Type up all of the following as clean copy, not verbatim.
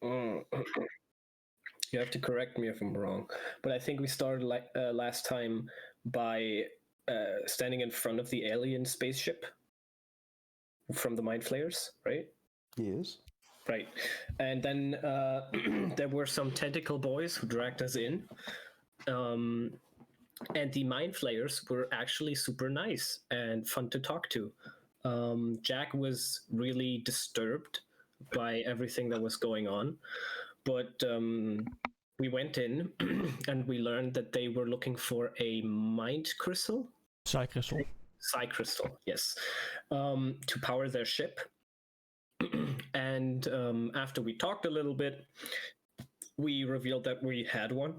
You have to correct me if I'm wrong, but I think we started last time by standing in front of the alien spaceship from the Mind Flayers, right? Yes. Right. And then there were some tentacle boys who dragged us in. And the Mind Flayers were actually super nice and fun to talk to. Jack was really disturbed by everything that was going on. But we went in and we learned that they were looking for a mind crystal. Psi crystal. Psi crystal, yes. To power their ship. And after we talked a little bit, we revealed that we had one.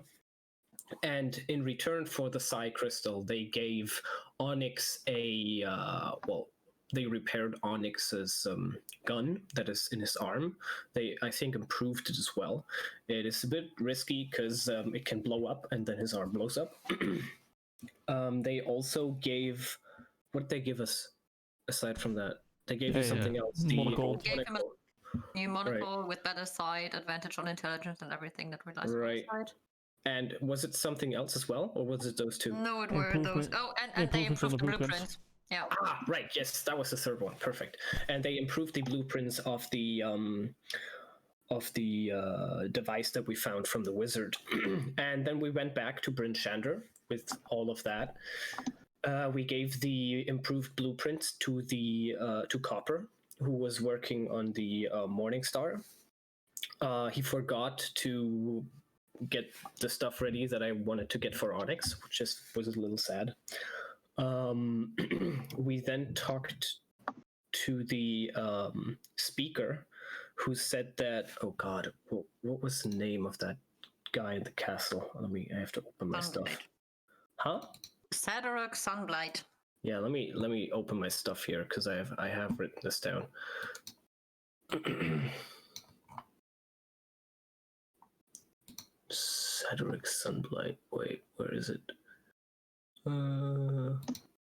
And in return for the Psi crystal, they gave Onyx a, they repaired Onyx's gun that is in his arm. They, I think, improved it as well. It is a bit risky because it can blow up and then his arm blows up. They also gave, what did they give us aside from that? They gave you something else. Monocle. Gave him a new monocle with better sight, advantage on intelligence, and everything that relies on his side. And was it something else as well, or was it those two? No, it were those. Oh, and they improved the blueprints. Yeah. Ah, right. Yes, that was the third one. Perfect. And they improved the blueprints of the device that we found from the wizard. And then we went back to Bryn Shander with all of that. We gave the improved blueprints to the to Copper, who was working on the Morning Star. He forgot to get the stuff ready that I wanted to get for Onyx, which was a little sad. We then talked to the speaker, who said that, oh god, what was the name of that guy in the castle? I have to open my stuff. Huh? Sadorok Sunblight. Yeah, let me open my stuff here because I have written this down. Sadorok Sunblight. Wait, where is it?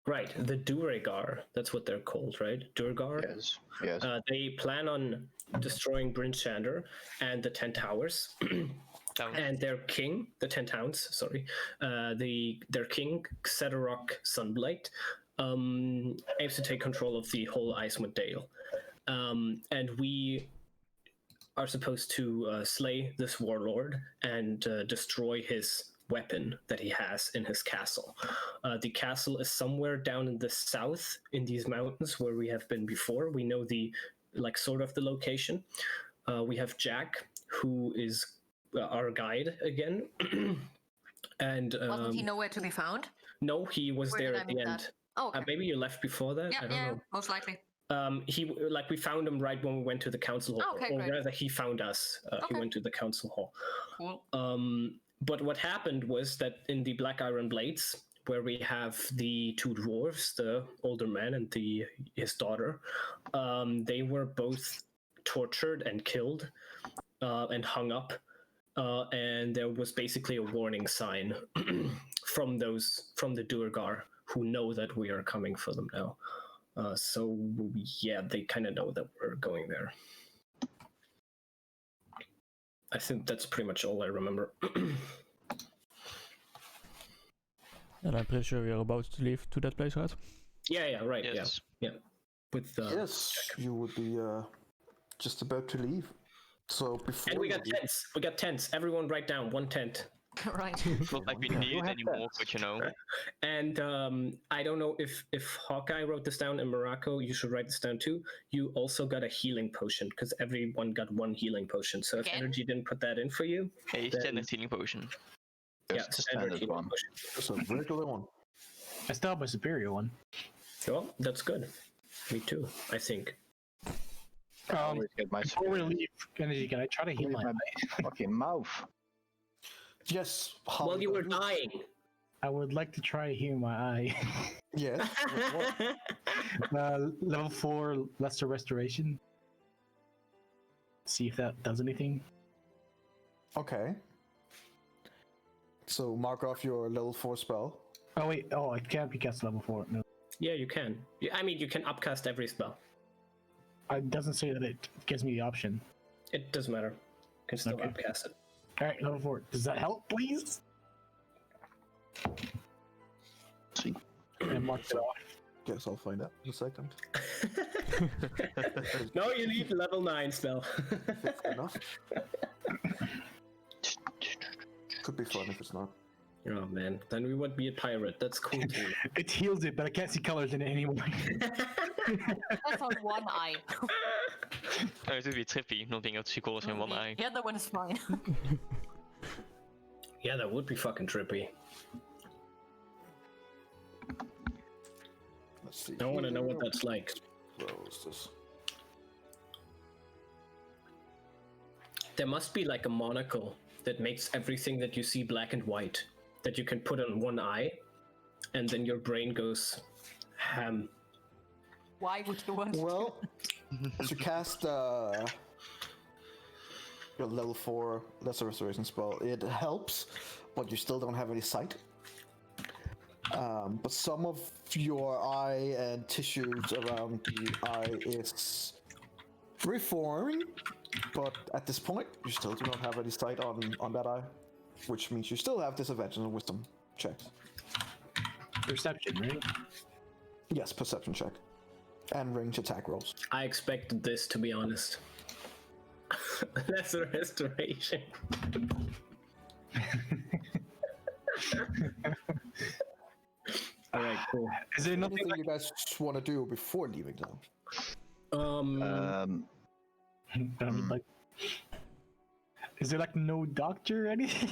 Right, the Duergar. That's what they're called, right? Duergar? Yes, yes. They plan on destroying Bryn Shander and the 10 Towers. And their king, the 10 Towns, sorry. Their king, Sadorok Sunblight, aims to take control of the whole Icewind Dale. And we are supposed to slay this warlord and destroy his weapon that he has in his castle. The castle is somewhere down in the south in these mountains where we have been before. We know the sort of the location. We have Jack, who is our guide again. And wasn't he nowhere to be found? No, he was there at the end. Oh, okay. Maybe you left before that. I don't know. Most likely. We found him right when we went to the council hall, okay, or great. rather, he found us. He went to the council hall. Cool. But what happened was that in the Black Iron Blades, where we have the two dwarves, the older man and his daughter, they were both tortured and killed and hung up. And there was basically a warning sign from the Duergar, who know that we are coming for them now. So yeah, they kind of know that we're going there. I think that's pretty much all I remember. And I'm pretty sure we are about to leave to that place, right? Yeah, right. Yes. Yeah. With yes, Jack. you would be just about to leave. So before. And we got tents. We got tents. Everyone, write down 1 tent. Right. Not like we need it anymore, but you know. And I don't know if Hawkeye wrote this down in Morocco, you should write this down too. You also got a healing potion, because everyone got 1 healing potion. So if Energy didn't put that in for you... Hey, standard healing potion. Yeah, standard healing potion. Just a regular one. I still have my superior one. Well, that's good. Me too, I think. Before we leave, Energy, can I try to heal my fucking mouth? Yes. Well, you were dying. I would like to try to heal my eye. Yes. Level 4 Lesser Restoration. See if that does anything. Okay. So mark off your level 4 spell. Oh wait, it can't be cast level 4. No. Yeah, you can. I mean, you can upcast every spell. It doesn't say that it gives me the option. It doesn't matter. can still Okay. upcast it. Alright, level 4. Does that help, please? See. And mark it off. Guess I'll find out in a second. No, you need level 9 spell. Fair enough. Could be fun if it's not. Oh man, then we would be a pirate. That's cool too. It heals it, but I can't see colors in it anymore. That's on one eye. Oh, it would be trippy, not being able to see colors in one eye. The other one is fine. Yeah, that would be fucking trippy. Let's see. I want to know what here. that's like. Close this. There must be like a monocle that makes everything that you see black and white that you can put on one eye, and then your brain goes ham. Why would you want Well, to cast your level 4 Lesser Restoration spell, it helps, but you still don't have any sight. But some of your eye and tissues around the eye is reforming, but at this point, you still do not have any sight on that eye, which means you still have disadvantage on wisdom checks. Perception, right? Yes, perception check. And range attack rolls. I expected this, to be honest. That's a restoration. Alright, cool. Is there nothing Anything like... you guys want to do before leaving though? like... Is there like no doctor or anything?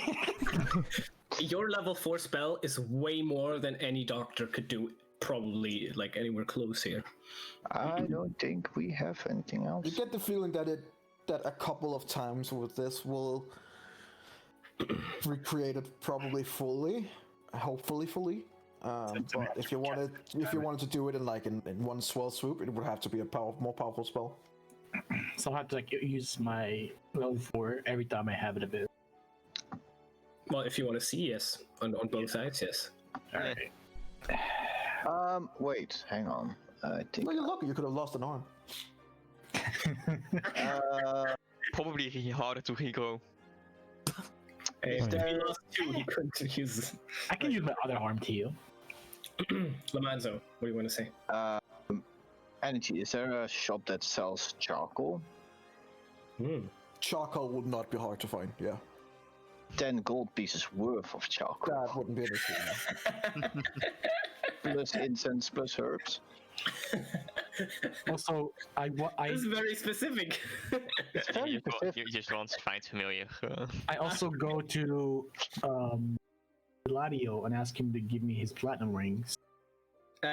Your level 4 spell is way more than any doctor could do, probably like anywhere close here. I don't think we have anything else. You get the feeling that a couple of times with this will recreate it probably fully, hopefully fully. But if you wanted to do it in one swell swoop, it would have to be a more powerful spell. So I'll have to like use my level 4 every time I have it a bit. Well, if you want to see, yes. On both sides, yes. Alright. Wait, hang on. I think. Well, you're lucky you could have lost an arm. Probably harder to regrow. If there- he lost 2, he couldn't use... I can use my other arm to heal. Lamanzo, what do you want to say? Energy, is there a shop that sells charcoal? Charcoal would not be hard to find, yeah. 10 gold pieces worth of charcoal. That wouldn't be an issue. Plus incense, plus herbs. Also, This is very specific. You just want to find familiar. I also go to Gladio and ask him to give me his platinum rings.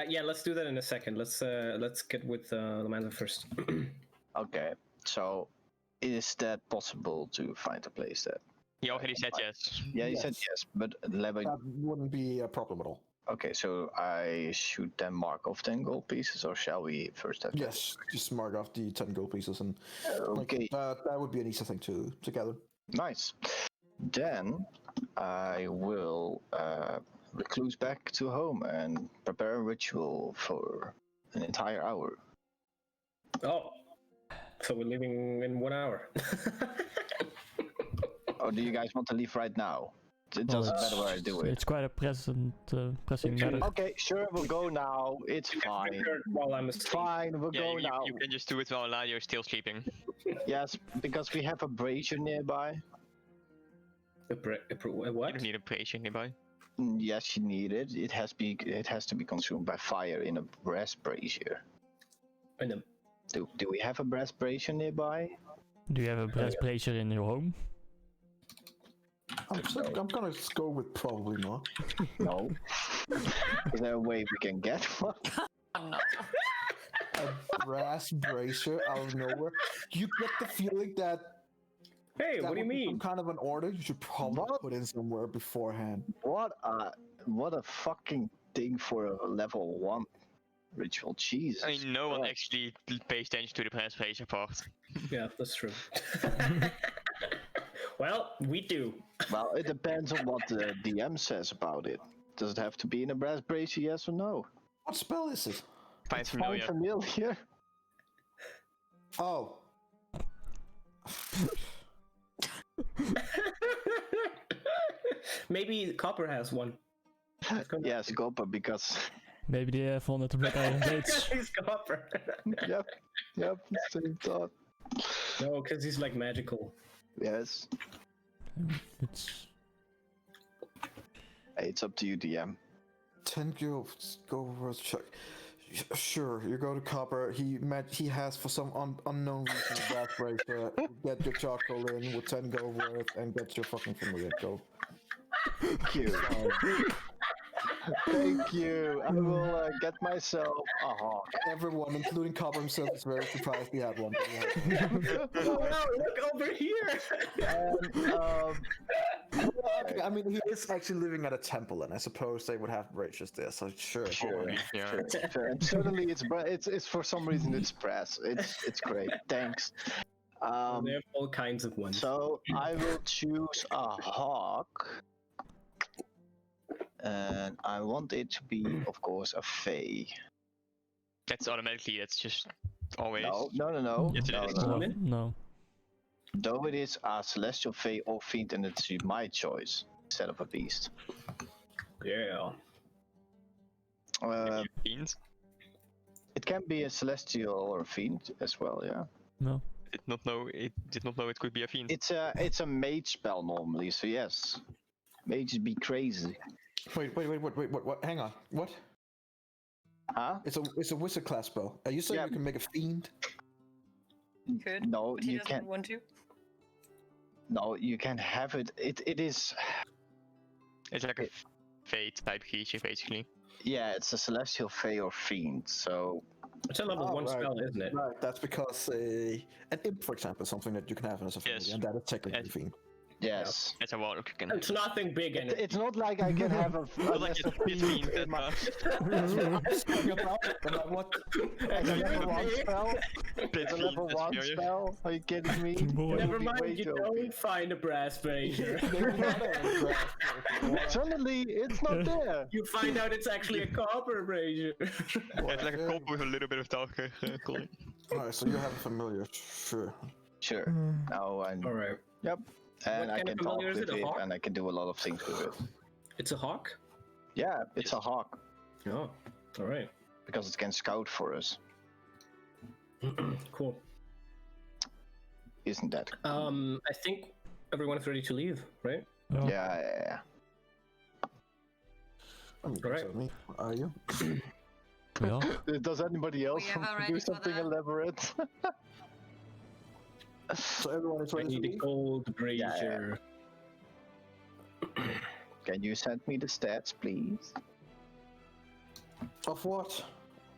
Yeah, let's do that in a second. Let's get with Lamanzo first. Okay, so is that possible to find a place that? He already said yes. Yeah, he said yes, but level. That wouldn't be a problem at all. Okay, so I should then mark off 10 gold pieces, or shall we first have? Yes, just mark off the 10 gold pieces, and Okay, that would be an easy thing to gather. nice. Then I will recluse back to home and prepare a ritual for an entire hour. Oh, so we're leaving in 1 hour. Or do you guys want to leave right now? It doesn't matter where I do it. It's quite a pressing matter. Okay, sure, we'll go now. It's fine. While I'm asleep. Fine, we'll Yeah, go now. you can just do it while Ladio's still sleeping. Yes, because we have a brazier nearby. What? You don't need a patient nearby. Yes, you need it. It has to be consumed by fire in a brass brazier. Do we have a brass brazier nearby? Do you have a brass brazier in your home? I'm gonna go with probably not. No. Is there a way we can get one? Oh, no. A brass brazier out of nowhere. You get the feeling that. Hey, that what do you would be mean? Some kind of an order you should probably What? put in somewhere beforehand. What a fucking thing for a level 1 ritual. Jesus. I mean, no one Christ. actually pays attention to the brass brazier part. Yeah, that's true. Well, we do. Well, it depends on what the DM says about it. Does it have to be in a brass brazier, yes or no? What spell is it? Find It's familiar. Find familiar. Oh. Maybe Copper has one. Yes, copper, because Maybe they have one at the Black Iron Gates. He's Copper. yep, same thought. No, because he's like magical. Yes, It's it's up to you, DM. 10 gills, go over check. Sure, you go to Copper. He has for some unknown reason a brass bracelet. Get your charcoal in with 10 gold worth and get your fucking familiar. Go. Thank you. Thank you. I will get myself a hawk. Everyone, including Copper himself, is very surprised he had one. But he had one. Oh wow, look over here! I mean, he is actually living at a temple, and I suppose they would have braces there. So sure. Sure. And certainly, it's for some reason it's brass. It's great. Thanks. They have all kinds of ones. So I will choose a hawk, and I want it to be, of course, a fae. That's automatically, that's just always. No. Yes, it is. no. Though it is a celestial fae or fiend, and it's my choice instead of a beast. Yeah. Fiends? It can be a celestial or a fiend as well, yeah. No. It did not know it could be a fiend. It's a mage spell normally, so yes. Mages be crazy. Wait, what? Hang on. What? Huh? It's a wizard class spell. Are you saying Yeah. you can make a fiend? Could. No, But he you doesn't can't. want to. No, you can have it. It is. It's like a fate type creature, basically. Yeah, it's a celestial fae or fiend. So It's a level 1 right. spell, isn't it? Right. That's because an imp, for example, is something that you can have as a familiar, Yes. and that is technically Yes. fiend. yes. It's a warlock. You can. It's nothing big in it. It's not like I can have a Not like lesser it's fiend fiend, in my What? as a level 1 spell. Bit As a fiend, level that's 1 furious. spell? Are you kidding me? Boy. It Never would be way mind, you too don't OP. find a brass brazier. Suddenly, it's not there. You find out it's actually a copper brazier. It's like a copper with a little bit of darker color. Alright, so you have a familiar, sure. Sure. Now I'm. Alright. Yep. And What I kind can of talk familiar is with it, a it, hawk? and I can do a lot of things with it. It's a hawk? Yeah, it's a hawk Oh, alright. because it can scout for us. Cool. Isn't that? I think everyone's ready to leave, right? No. Yeah. Alright. Me. Are you? Yeah. Does anybody else We have want to already do for something that. elaborate? So everyone is I ready to need a leave? gold brazier. Can you send me the stats, please? Of what?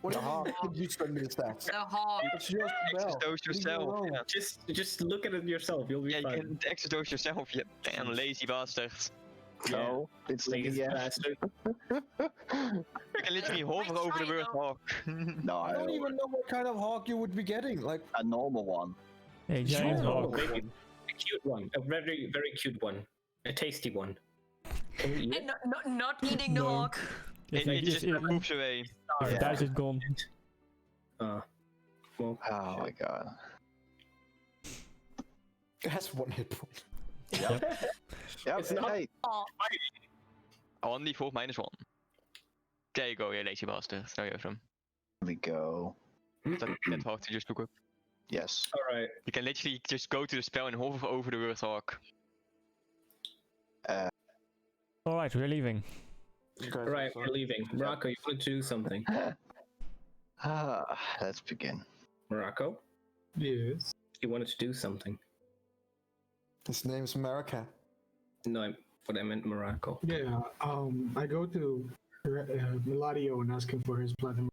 What did you send me the stats? The hawk. It's your spell. Access those Leave me yourself. alone. Yeah. Just look at it yourself, you'll be Yeah, you fine. can access those yourself, you damn lazy bastard. No, it's the Lazy DM. bastard. You can literally hover over the word hawk. No, I don't even know what kind of hawk you would be getting. Like, a normal one. A giant Sure. hawk. Maybe a cute one. A very, very cute one. A tasty one. Can we eat it? And not eating the No. hawk. If It just if moves away. it dies, it's gone. Well, Oh my god. it has one hit point. Yeah, It's not- hey, On the 4 -1. There you go, you lazy bastard. There you go. here we go. That hawk to just look up. Yes. alright. You can literally just go to the spell and hover over the word hawk. Alright, we're leaving. Right, we're leaving. Morocco, you want to do something? Let's begin. Morocco, Yes. you wanted to do something. His name's America. No, but I meant Morocco. Yeah. I go to Meladio and ask him for his platinum,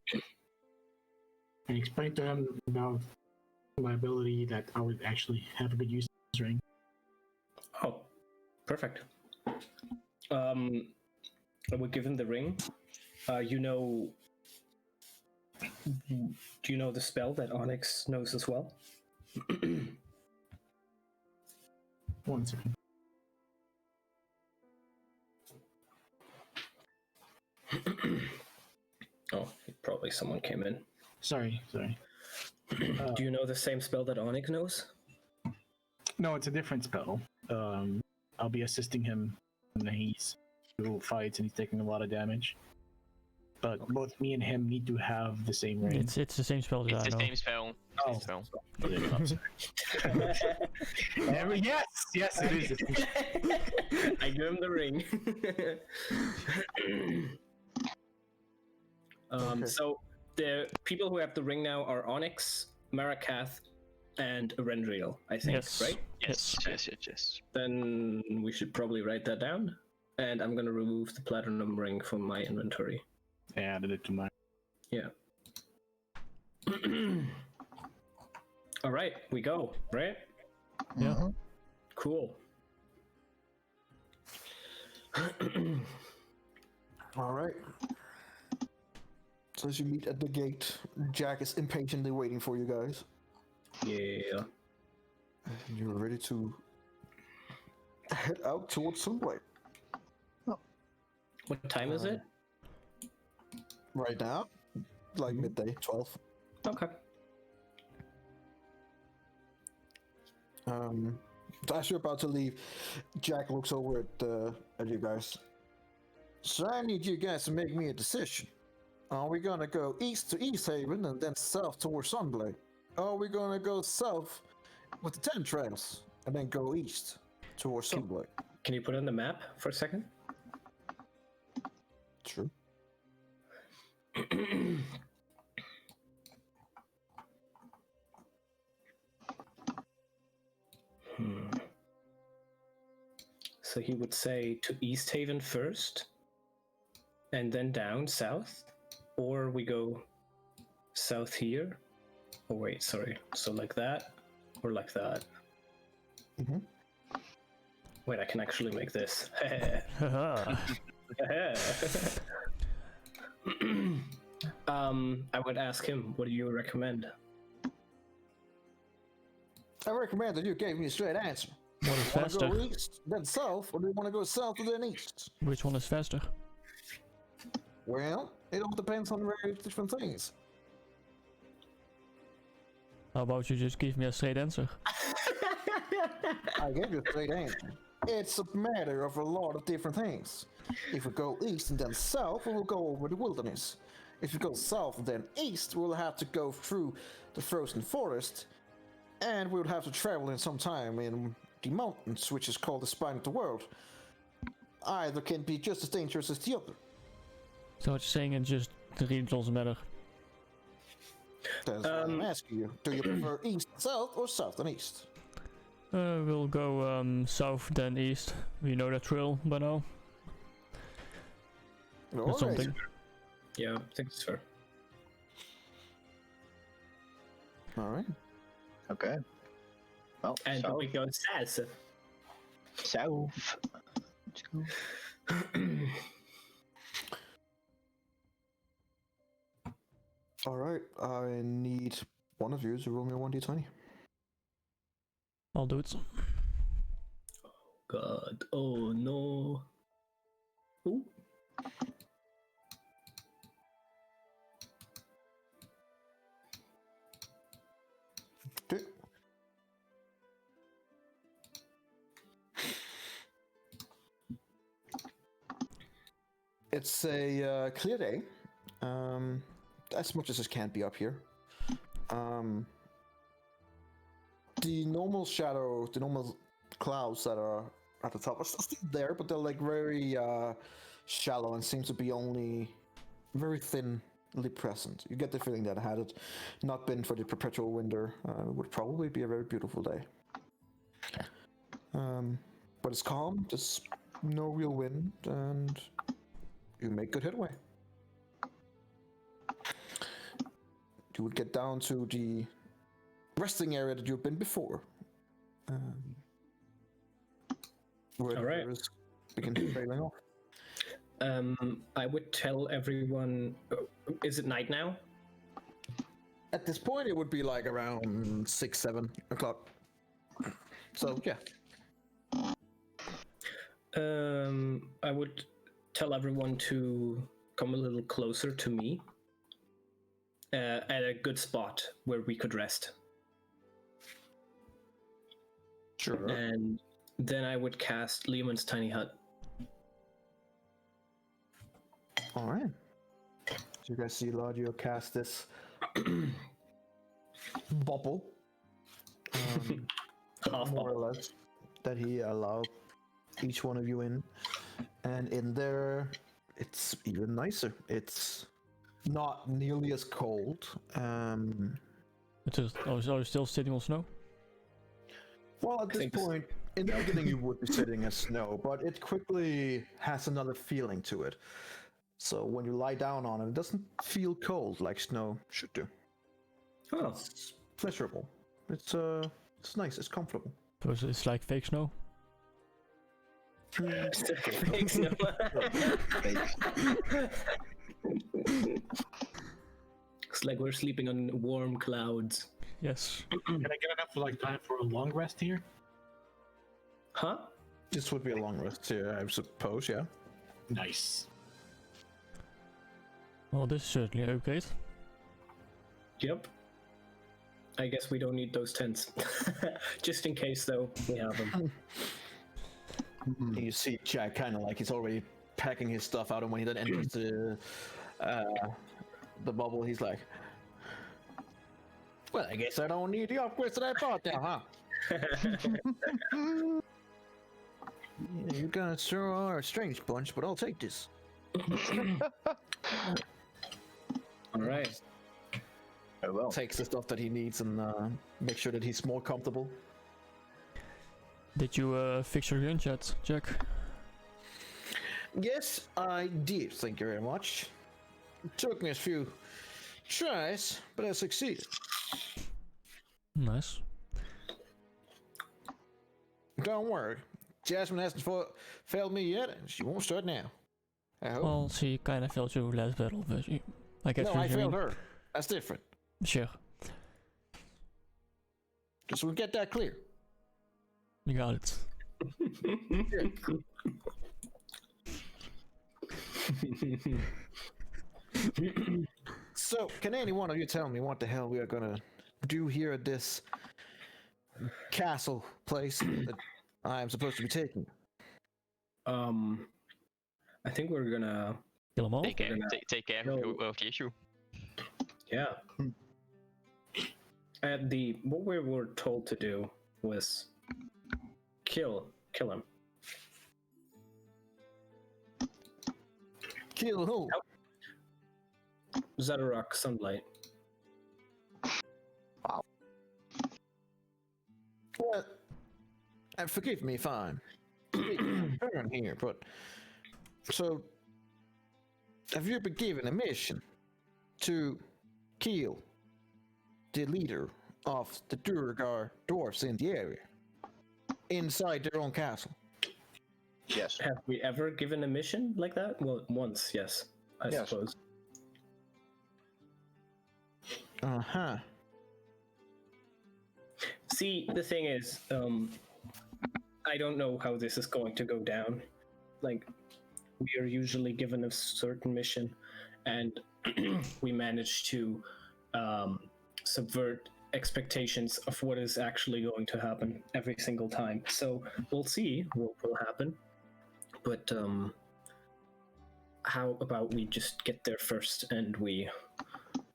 and explain to him about my ability that I would actually have a good use of this ring. Oh, perfect. I would give him the ring. Do you know the spell that Onyx knows as well? 1 second. Oh, probably someone came in. Sorry. Do you know the same spell that Onyx knows? No, it's a different spell. I'll be assisting him he's who fights and he's taking a lot of damage. But both me and him need to have the same range. It's the same spell that It's I the know. same spell. Oh. Same spell. Yes, it is. I give him the ring. Okay. So the people who have the ring now are Onyx, Marakath, and Erendriel, I think, Yes. right? Yes. Then we should probably write that down. And I'm gonna remove the platinum ring from my inventory. I added it to mine. Yeah. All right, we go, right? Yeah. Mhm. Cool. All right. So as you meet at the gate, Jack is impatiently waiting for you guys. Yeah. And you're ready to head out towards Sunlight. What time is it? Right now, like midday, 12. Okay. So as you're about to leave, Jack looks over at you guys. So I need you guys to make me a decision. Are we gonna go east to East Haven and then south towards Sunblade? Or are we gonna go south with the 10 trails and then go east towards Sunblade? Can you put on the map for a second? True. So he would say to East Haven first, and then down south, or we go south here. Oh wait, sorry. So like that, or like that. Mhm. Wait, I can actually make this. Haha. I would ask him, what do you recommend? I recommend that you gave me a straight answer. What is Want to faster? go east, then south, or do you want to go south and then east? Which one is faster? Well, it all depends on very different things. How about you just give me a straight answer? I gave you a straight answer. It's a matter of a lot of different things. If we go east and then south, we will go over the wilderness. If we go south and then east, we'll have to go through the frozen forest, and we'll have to travel in some time in the mountains, which is called the spine of the world. Either can be just as dangerous as the other. So what you're saying it just really doesn't matter. That's why I'm asking you. Do you prefer east and south or south and east? We'll go south then east. We know that trail by now. Or Alright. something. Yeah, I think it's fair. Alright. Okay. Well, And south. we go south. South. Let's go. Alright, I need one of you to roll me a 1d20. I'll do it. God, oh no. Ooh. Okay. It's a clear day. As much as it can be up here. The normal shadow, the normal clouds that are at the top are still there, but they're like very shallow and seem to be only very thinly present. You get the feeling that had it not been for the perpetual winter, it would probably be a very beautiful day. But it's calm, there's no real wind, and you make good headway. You would get down to the resting area that you've been before. Where All right. the rivers begin trailing off. I would tell everyone. Is it night now? At this point, it would be like around 6, 7 o'clock. So yeah. I would tell everyone to come a little closer to me at a good spot where we could rest. Sure. And then I would cast Lehman's Tiny Hut. Alright. So you guys see Ladio cast this bubble. More or less. That he allowed each one of you in. And in there, it's even nicer. It's not nearly as cold. It is. Are you still sitting on snow? Well, at this point, in the beginning you would be sitting as snow, but it quickly has another feeling to it. So when you lie down on it doesn't feel cold like snow should do. Oh. It's pleasurable. It's nice, it's comfortable. Because it's like fake snow. Fake snow. It's like we're sleeping on warm clouds. Yes. Can I get enough like time for a long rest here? Huh? This would be a long rest here, I suppose, yeah. Nice. Well, this is certainly okay. Yep. I guess we don't need those tents. Just in case, though, we have them. You see Jack kind of like he's already packing his stuff out, and when he then enters the bubble, he's like, well, I guess I don't need the upgrades that I bought now, huh? Yeah, you guys sure are a strange bunch, but I'll take this. Alright. Oh well. Takes the stuff that he needs and makes sure that he's more comfortable. Did you fix your gun yet, Jack? Yes, I did. Thank you very much. It took me a few tries, but I succeeded. Nice. Don't worry. Jasmine hasn't failed me yet, and she won't start now. I hope. Well, she kind of failed you last battle, but I guess No, I failed her. That's different. Sure. Just so we get that clear. You got it. So, can any one of you tell me what the hell we are gonna do here at this castle place that I am supposed to be taking? I think we're gonna Kill them all? Take care of the issue. Yeah. What we were told to do was kill him. Kill who? Zadarok Sunlight. Well, and forgive me if I'm Eberron here, but so have you been given a mission to kill the leader of the Durgar dwarfs in the area, inside their own castle? Yes. Have we ever given a mission like that? Well, once, yes, I Yes. suppose. Uh-huh. See, the thing is, I don't know how this is going to go down. Like, we are usually given a certain mission, and we manage to subvert expectations of what is actually going to happen every single time. So we'll see what will happen. But how about we just get there first and we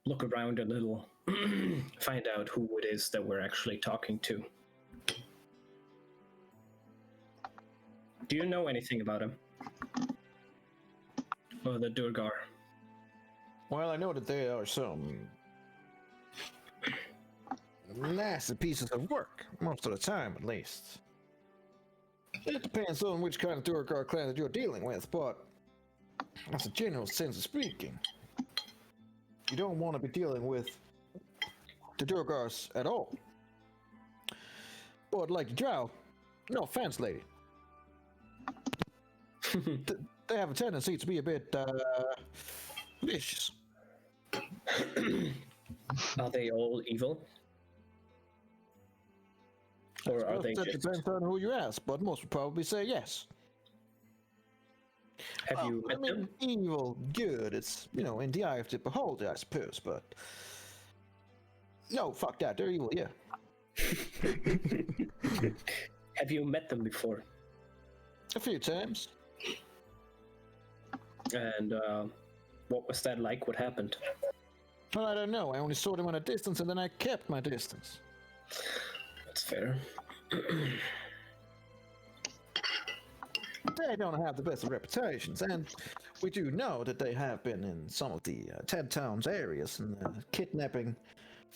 look around a little, find out who it is that we're actually talking to. Do you know anything about him? Or the Durgar? Well, I know that there are some nasty pieces of work, most of the time at least. It depends on which kind of Durgar clan that you're dealing with, but as a general sense of speaking, you don't want to be dealing with the Durgars at all. But like the Drow, no offense, lady, they have a tendency to be a bit vicious. Are they all evil? Or are they that just... depends on who you ask, but most would probably say yes. Have you met them? Evil, good, it's, you know, in the eye of the beholder, I suppose, but... No, fuck that, they're evil, yeah. Have you met them before? A few times. And What was that like? What happened? Well, I don't know. I only saw them at a distance, and then I kept my distance. That's fair. They don't have the best of reputations, and we do know that they have been in some of the 10 towns areas and kidnapping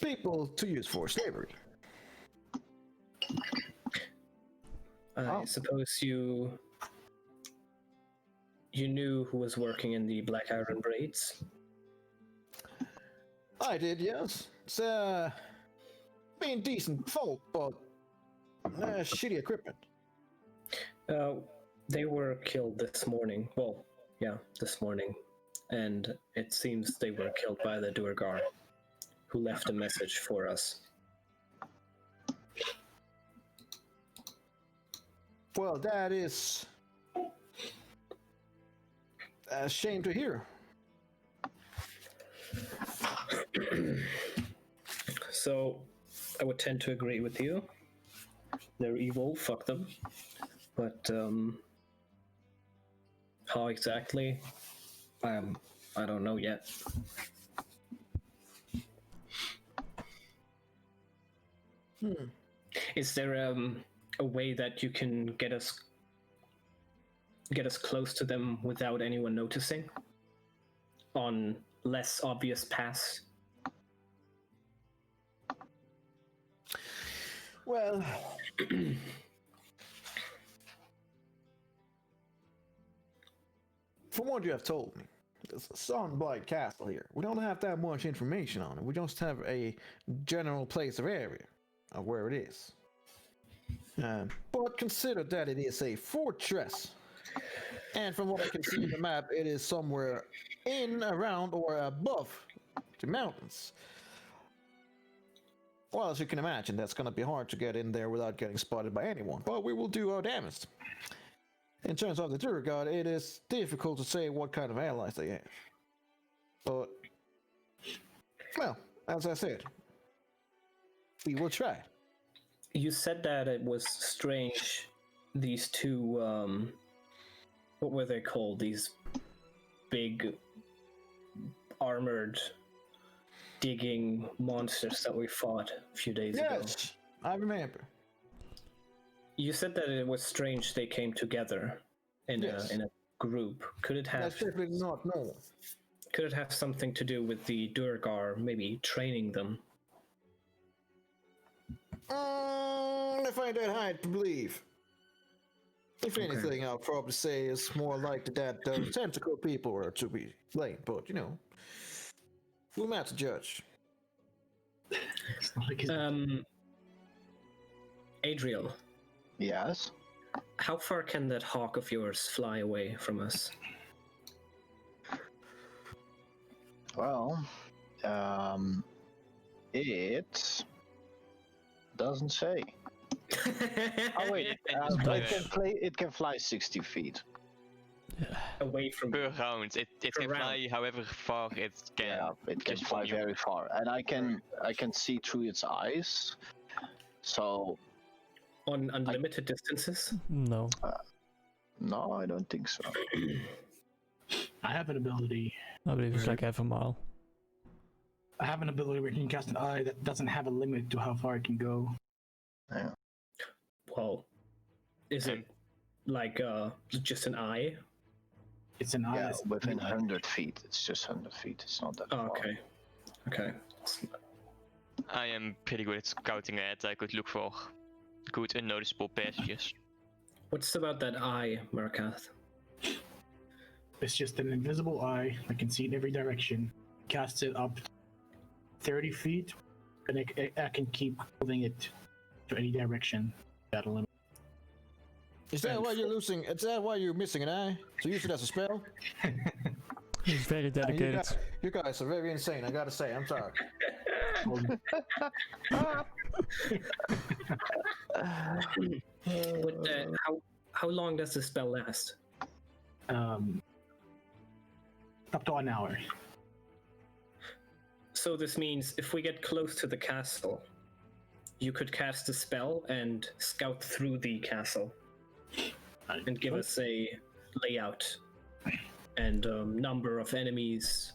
people to use for slavery. I suppose you knew who was working in the Black Iron Braids? I did, yes. It's being decent folk, but shitty equipment. They were killed this morning. Well, yeah, this morning. And it seems they were killed by the Duergar, who left a message for us. Well, that is a shame to hear. So, I would tend to agree with you. They're evil, fuck them. But, how exactly? I don't know yet. Is there a way that you can get us close to them without anyone noticing? On less obvious paths? Well, from what you have told me, there's a Sunblight Castle here. We don't have that much information on it. We just have a general place of area of where it is. But consider that it is a fortress. And from what I can see on the map, it is somewhere in, around, or above the mountains. Well, as you can imagine, that's going to be hard to get in there without getting spotted by anyone. But we will do our damnedest. In terms of the Duergar, it is difficult to say what kind of allies they have. But, well, as I said, we will try. You said that it was strange, these two, what were they called? These big, armored, digging monsters that we fought a few days ago. Yes, I remember. You said that it was strange they came together in a group. Could it have... That's definitely not normal. Could it have something to do with the Duergar maybe training them? I find that hard to believe. If anything, I'll probably say it's more likely that those tentacle people are to be blamed, but you know, we'll have to judge. Adriel. Yes? How far can that hawk of yours fly away from us? Well, it doesn't say. Oh wait, it can fly 60 feet. Away from Per round. It can fly however far it can. Yeah, it can fly very far, and I can see through its eyes. So. On unlimited distances? No. No, I don't think so. I have an ability. I believe it's like half a mile. I have an ability where you can cast an eye that doesn't have a limit to how far it can go. Yeah. Well, is it like just an eye? It's an eye. Yeah, within 100 feet. It's just 100 feet. It's not that far. Okay. Okay. I am pretty good at scouting ahead. I could look for good unnoticeable passages. What's about that eye, Markath? It's just an invisible eye. I can see in every direction. Cast it up 30 feet, and I can keep moving it to any direction. That'll limit. Is that why you're losing? Is that why you're missing an eye? So use it as a spell? He's very dedicated. You guys are very insane. I gotta say, I'm sorry. How long does the spell last? Up to an hour. So this means if we get close to the castle, you could cast a spell and scout through the castle and give us a layout and number of enemies,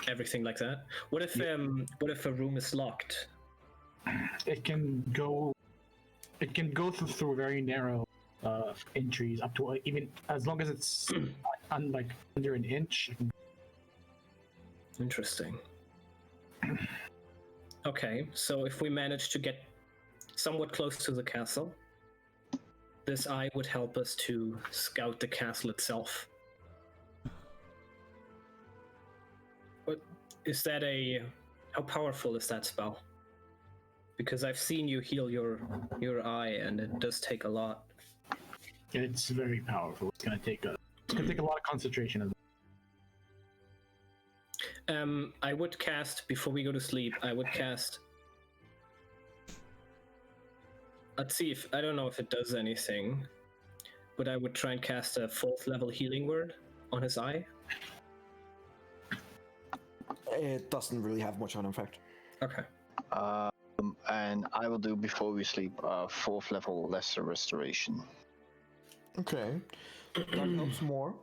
everything like that. What if a room is locked? It can go through very narrow entries up to even as long as it's like under an inch. Interesting. Okay, so if we manage to get somewhat close to the castle, this eye would help us to scout the castle itself. What is that? How powerful is that spell? Because I've seen you heal your eye, and it does take a lot. It's very powerful. It's gonna take a lot of concentration. I would cast, before we go to sleep, let's see if, I don't know if it does anything, but I would try and cast a 4th level healing word on his eye. It doesn't really have much on effect. Okay. And I will do before we sleep 4th level lesser restoration. Okay, that helps more.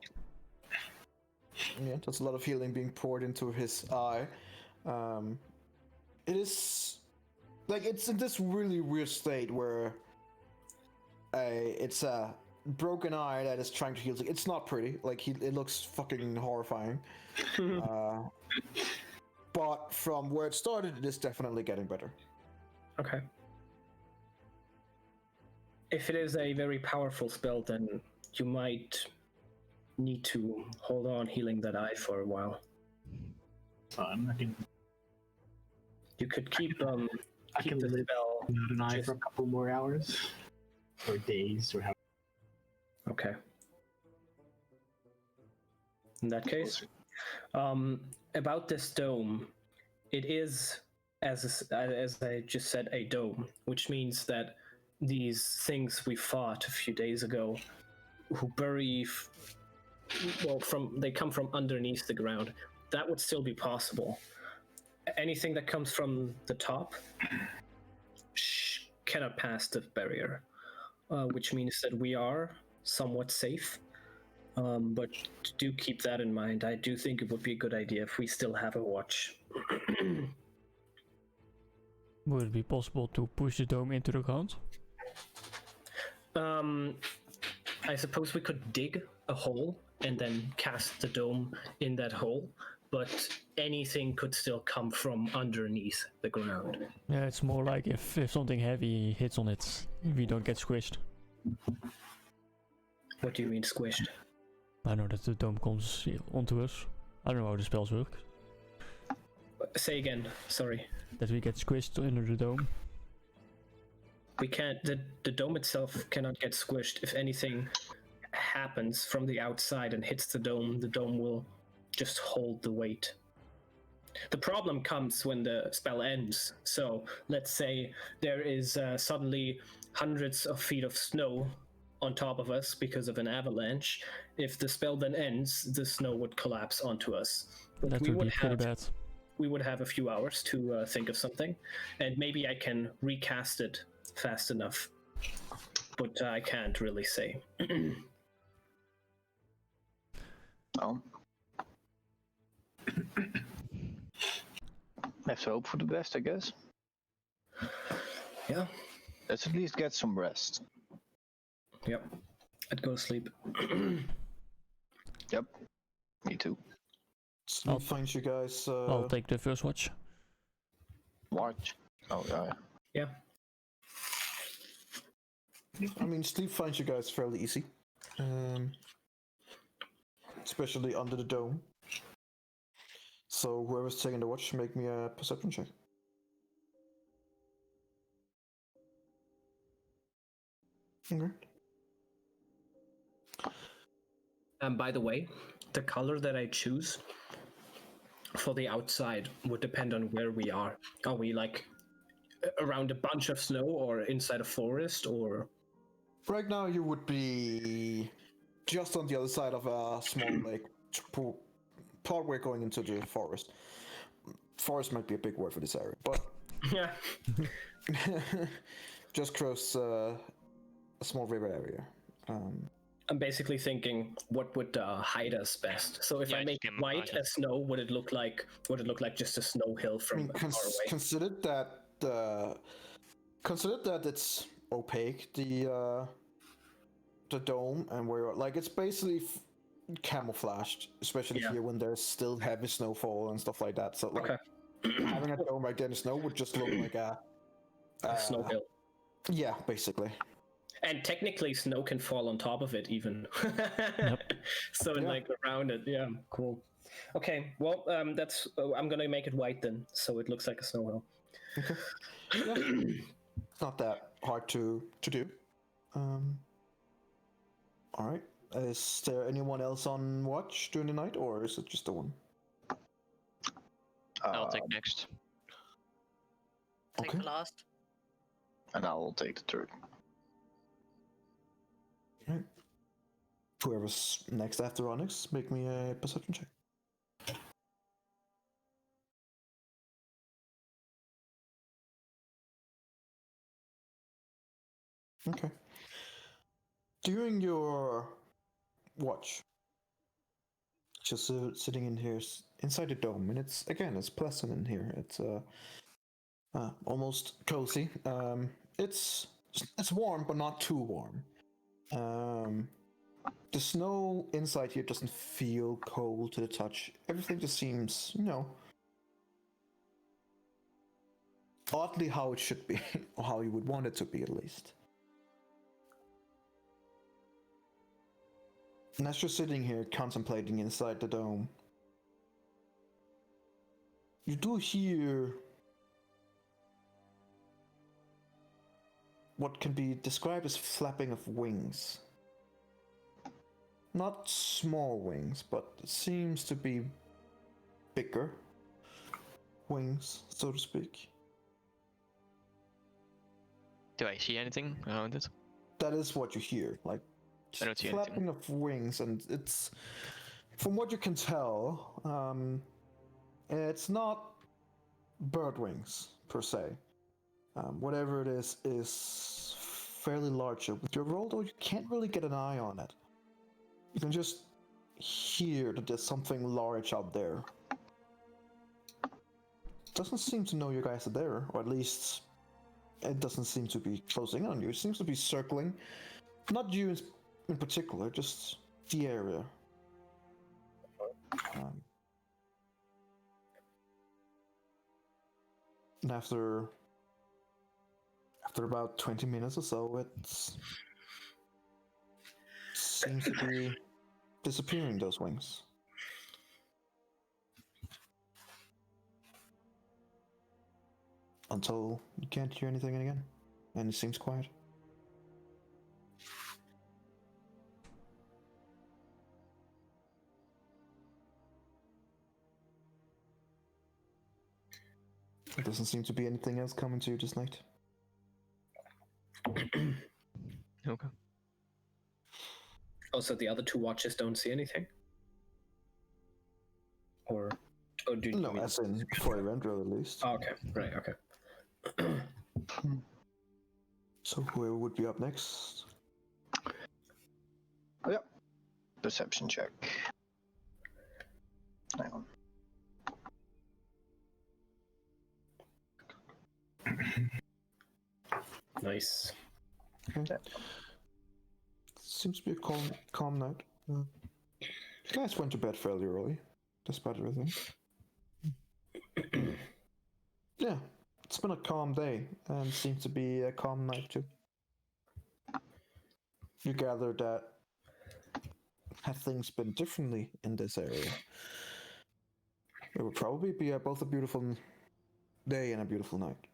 Yeah, there's a lot of healing being poured into his eye. It is like it's in this really weird state where it's a broken eye that is trying to heal. It's not pretty. Like it looks fucking horrifying. But from where it started, it is definitely getting better. Okay. If it is a very powerful spell, then you might need to hold on healing that eye for a while. You could keep the spell an eye for a couple more hours or days or how. Okay. In that case, about this dome, it is, as I just said, a dome, which means that these things we fought a few days ago, who bury, they come from underneath the ground. That would still be possible. Anything that comes from the top cannot pass the barrier, which means that we are somewhat safe. But do keep that in mind. I do think it would be a good idea if we still have a watch. Would it be possible to push the dome into the ground? I suppose we could dig a hole and then cast the dome in that hole, but anything could still come from underneath the ground. Yeah, it's more like if something heavy hits on it, we don't get squished. What do you mean squished? I know that the dome comes onto us. I don't know how the spells work. Say again, sorry. That we get squished under the dome. We can't, the dome itself cannot get squished. If anything happens from the outside and hits the dome will just hold the weight. The problem comes when the spell ends. So let's say there is suddenly hundreds of feet of snow on top of us because of an avalanche. If the spell then ends, the snow would collapse onto us. But that would be pretty bad. We would have a few hours to think of something, and maybe I can recast it fast enough, but I can't really say. Well, have to hope for the best, I guess. Yeah. Let's at least get some rest. Yep. I'd go sleep. Yep. Me too. I'll find you guys. I'll take the first watch. Watch. Oh yeah. Yeah. I mean, sleep finds you guys fairly easy. Especially under the dome. So whoever's taking the watch, make me a perception check. Okay. By the way, the color that I choose for the outside would depend on where we are. Are we like around a bunch of snow or inside a forest or? Right now you would be just on the other side of a small lake, partway going into the forest. Forest might be a big word for this area, but Yeah. just cross a small river area. I'm basically thinking what would hide us best. So if I make white as snow, would it look like just a snow hill from far away? Consider that it's opaque, the dome, and where like it's basically camouflaged, especially here when there's still heavy snowfall and stuff like that. So like having a dome right there in the snow would just look like a snow hill. Yeah, basically. And technically, snow can fall on top of it even. So like around it, cool. Okay, well, that's. I'm gonna make it white then, so it looks like a snow hill. Okay. Yeah. It's not that hard to do. All right. Is there anyone else on watch during the night, or is it just the one? I'll take next. Take the last. And I will take the third. Right. Whoever's next after Onyx, make me a perception check. Okay. During your watch, just sitting in here inside the dome, and it's pleasant in here. It's almost cozy. It's warm, but not too warm. The snow inside here doesn't feel cold to the touch. Everything just seems, oddly how it should be, or how you would want it to be at least. And as you're sitting here contemplating inside the dome, you do hear what can be described as flapping of wings. Not small wings, but it seems to be bigger wings, so to speak. Do I see anything around it? That is what you hear, like I don't see flapping anything. of wings, and it's, from what you can tell, it's not bird wings per se. Whatever it is fairly large. With your roll, though, you can't really get an eye on it. You can just hear that there's something large out there. Doesn't seem to know you guys are there, or at least it doesn't seem to be closing on you. It seems to be circling, not you in particular, just the area. And after about 20 minutes or so, it seems to be disappearing, those wings. Until you can't hear anything again, and it seems quiet. There doesn't seem to be anything else coming to you this night. Okay. Also, the other two watches don't see anything? Or do you No, as in for Eberron at least. Oh, okay, right, okay. So whoever would be up next? Oh, yeah. Perception check. Hang on. Nice. Okay. Seems to be a calm night. You guys went to bed fairly early, despite everything. Yeah, it's been a calm day, and seems to be a calm night too. You gather that had things been differently in this area, it would probably be both a beautiful day and a beautiful night.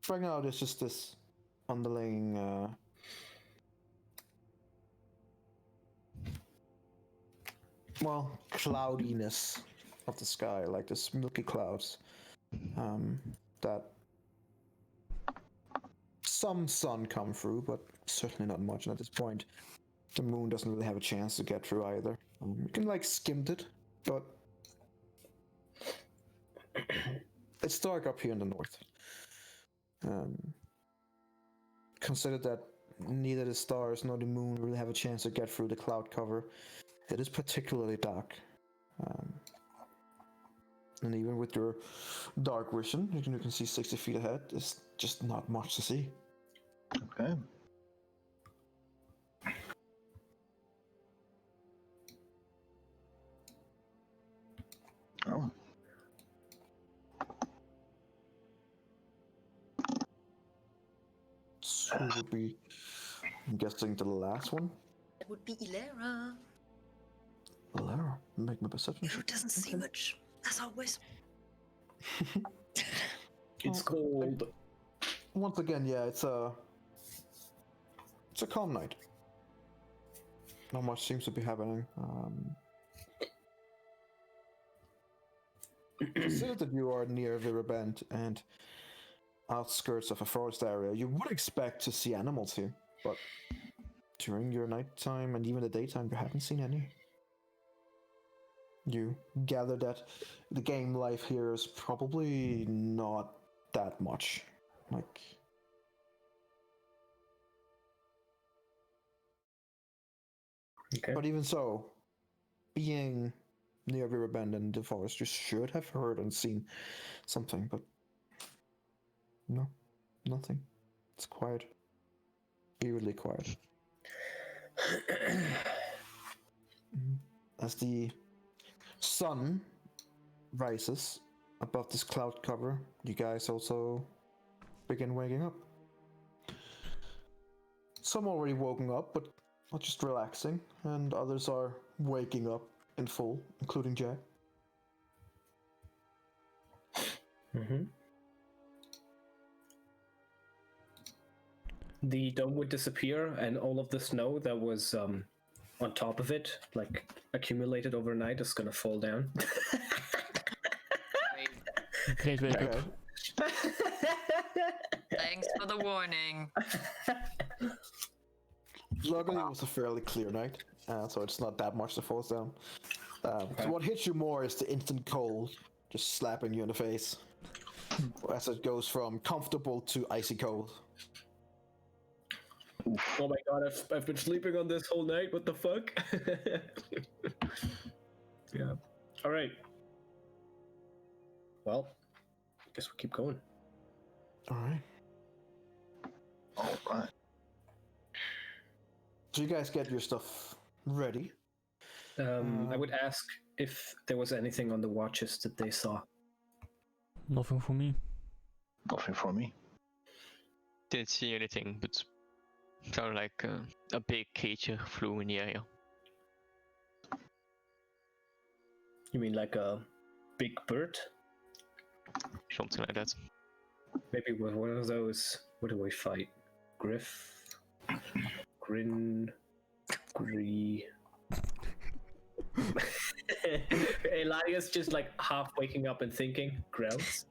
Right now, there's just this underlying cloudiness of the sky, like this milky clouds, that some sun come through, but certainly not much. And at this point, the moon doesn't really have a chance to get through either. You can like skim it, but it's dark up here in the north. Consider that neither the stars nor the moon really have a chance to get through the cloud cover. It is particularly dark. And even with your dark vision, you can see 60 feet ahead. There's just not much to see. Okay. Oh. So it would be, I'm guessing, the last one. It would be Ilera. Alara, make my perception. Who doesn't see much, as always. It's cold. Once again, yeah, it's a calm night. Not much seems to be happening. Consider that you are near River Bend and outskirts of a forest area. You would expect to see animals here, but during your nighttime and even the daytime, you haven't seen any. You gather that the game life here is probably not that much. Like, Okay. but even so, being near River Bend and the forest, you should have heard and seen something, but no, nothing. It's quiet. Eerily quiet. As the sun rises above this cloud cover, you guys also begin waking up. Some already woken up, but are just relaxing, and others are waking up in full, including Jack. Mm-hmm. The dome would disappear, and all of the snow that was on top of it, like accumulated overnight, is gonna fall down. Please wake up. Thanks for the warning. Luckily, it was a fairly clear night, so it's not that much that falls down. So what hits you more is the instant cold, just slapping you in the face, as it goes from comfortable to icy cold. Oh my god, I've been sleeping on this whole night, what the fuck? Yeah. Alright. Well, I guess we'll keep going. Alright. Alright. So you guys get your stuff ready. I would ask if there was anything on the watches that they saw. Nothing for me. Nothing for me. Didn't see anything, but sounded like a big creature flew in the area. You mean like a big bird? Something like that. Maybe with one of those. What do we fight? Griff? Grin? Gree? Elias just like half waking up and thinking. Grills?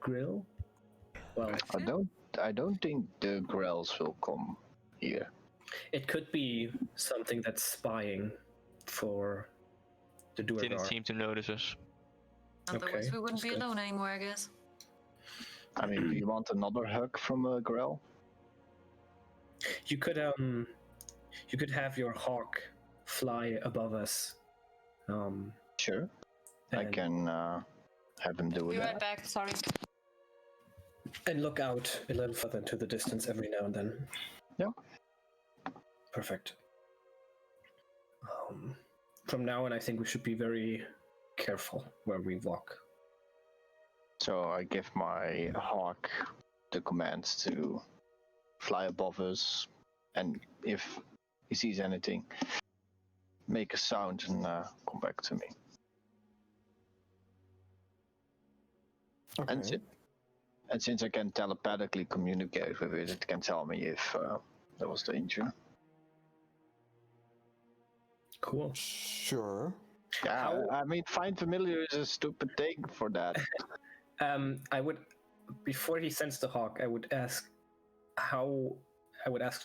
Grill? Well, I don't think the Grells will come here. it could be something that's spying for the Duergar. Didn't seem to notice us. Otherwise, Okay, we wouldn't that's be good. alone anymore, I guess. I mean, do you want another hug from a Grell? You could have your hawk fly above us. Sure. I and- can have him do Be right that. back, sorry. And look out a little further into the distance every now and then. Yeah. Perfect. From now on, I think we should be very careful where we walk. So I give my hawk the commands to fly above us, and if he sees anything, make a sound and come back to me. Okay. And since I can telepathically communicate with it, it can tell me if there was danger. Cool. Sure. Yeah, How- I mean, find familiar is a stupid thing for that. I would, before he sends the hawk, I would ask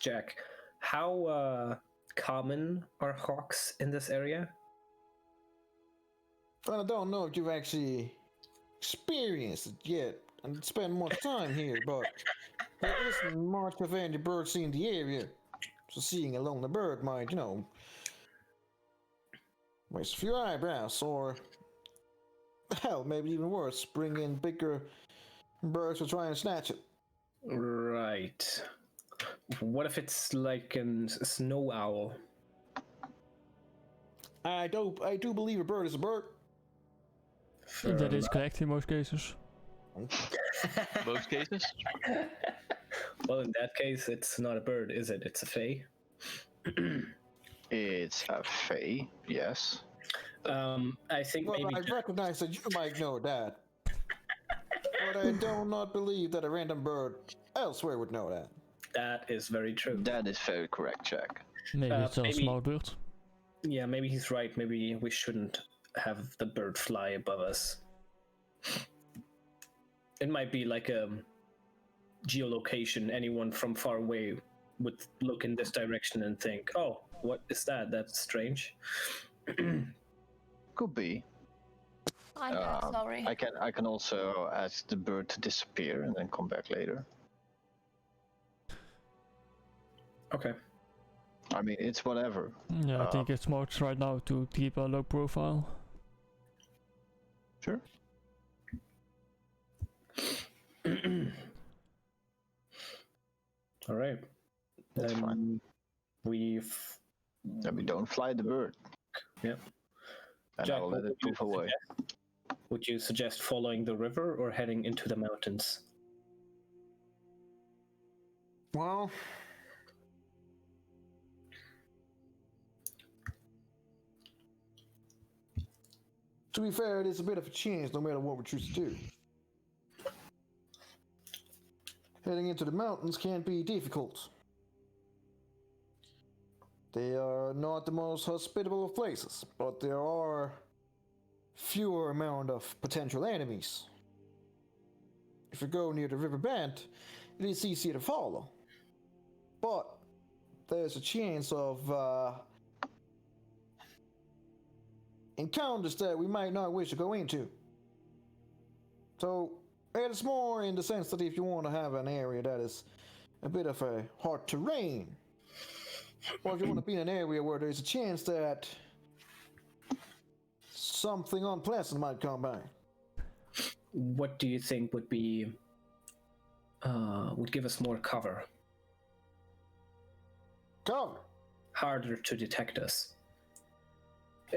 Jack, how common are hawks in this area? Well, I don't know if you've actually experienced it yet and spent much time here, but There isn't much of any birds in the area, so seeing a lonely bird might, raise a few eyebrows, or hell, maybe even worse, bring in bigger birds to try and snatch it. Right. What if it's like a snow owl? I do believe a bird is a bird. That is correct in most cases. Most cases? Well, in that case, it's not a bird, is it? It's a fae. It's a fae, yes. I think Well, maybe. I recognize that you might know that, but I do not believe that a random bird elsewhere would know that. That is very true. That is very correct, Jack. Maybe it's a maybe- small bird. Yeah, maybe he's right. Maybe we shouldn't have the bird fly above us. It might be like a geolocation. Anyone from far away would look in this direction and think, "Oh, what is that? That's strange." Could be. I'm sorry. I can also ask the bird to disappear and then come back later. Okay. I mean, it's whatever. Yeah, I think it's smart right now to keep a low profile. Sure. All right. That's fine. Then we don't fly the bird. Yep. And Jack, I'll let it move away. Would you suggest following the river or heading into the mountains? Well, to be fair, it is a bit of a chance no matter what we choose to do. Heading into the mountains can be difficult. They are not the most hospitable of places, but there are fewer amount of potential enemies. If you go near the river bend, it is easier to follow. But there's a chance of encounters that we might not wish to go into. So it's more in the sense that if you want to have an area that is a bit of a hard terrain, or if you want to be in an area where there's a chance that something unpleasant might come by. What do you think would be would give us more cover? Cover. Harder to detect us.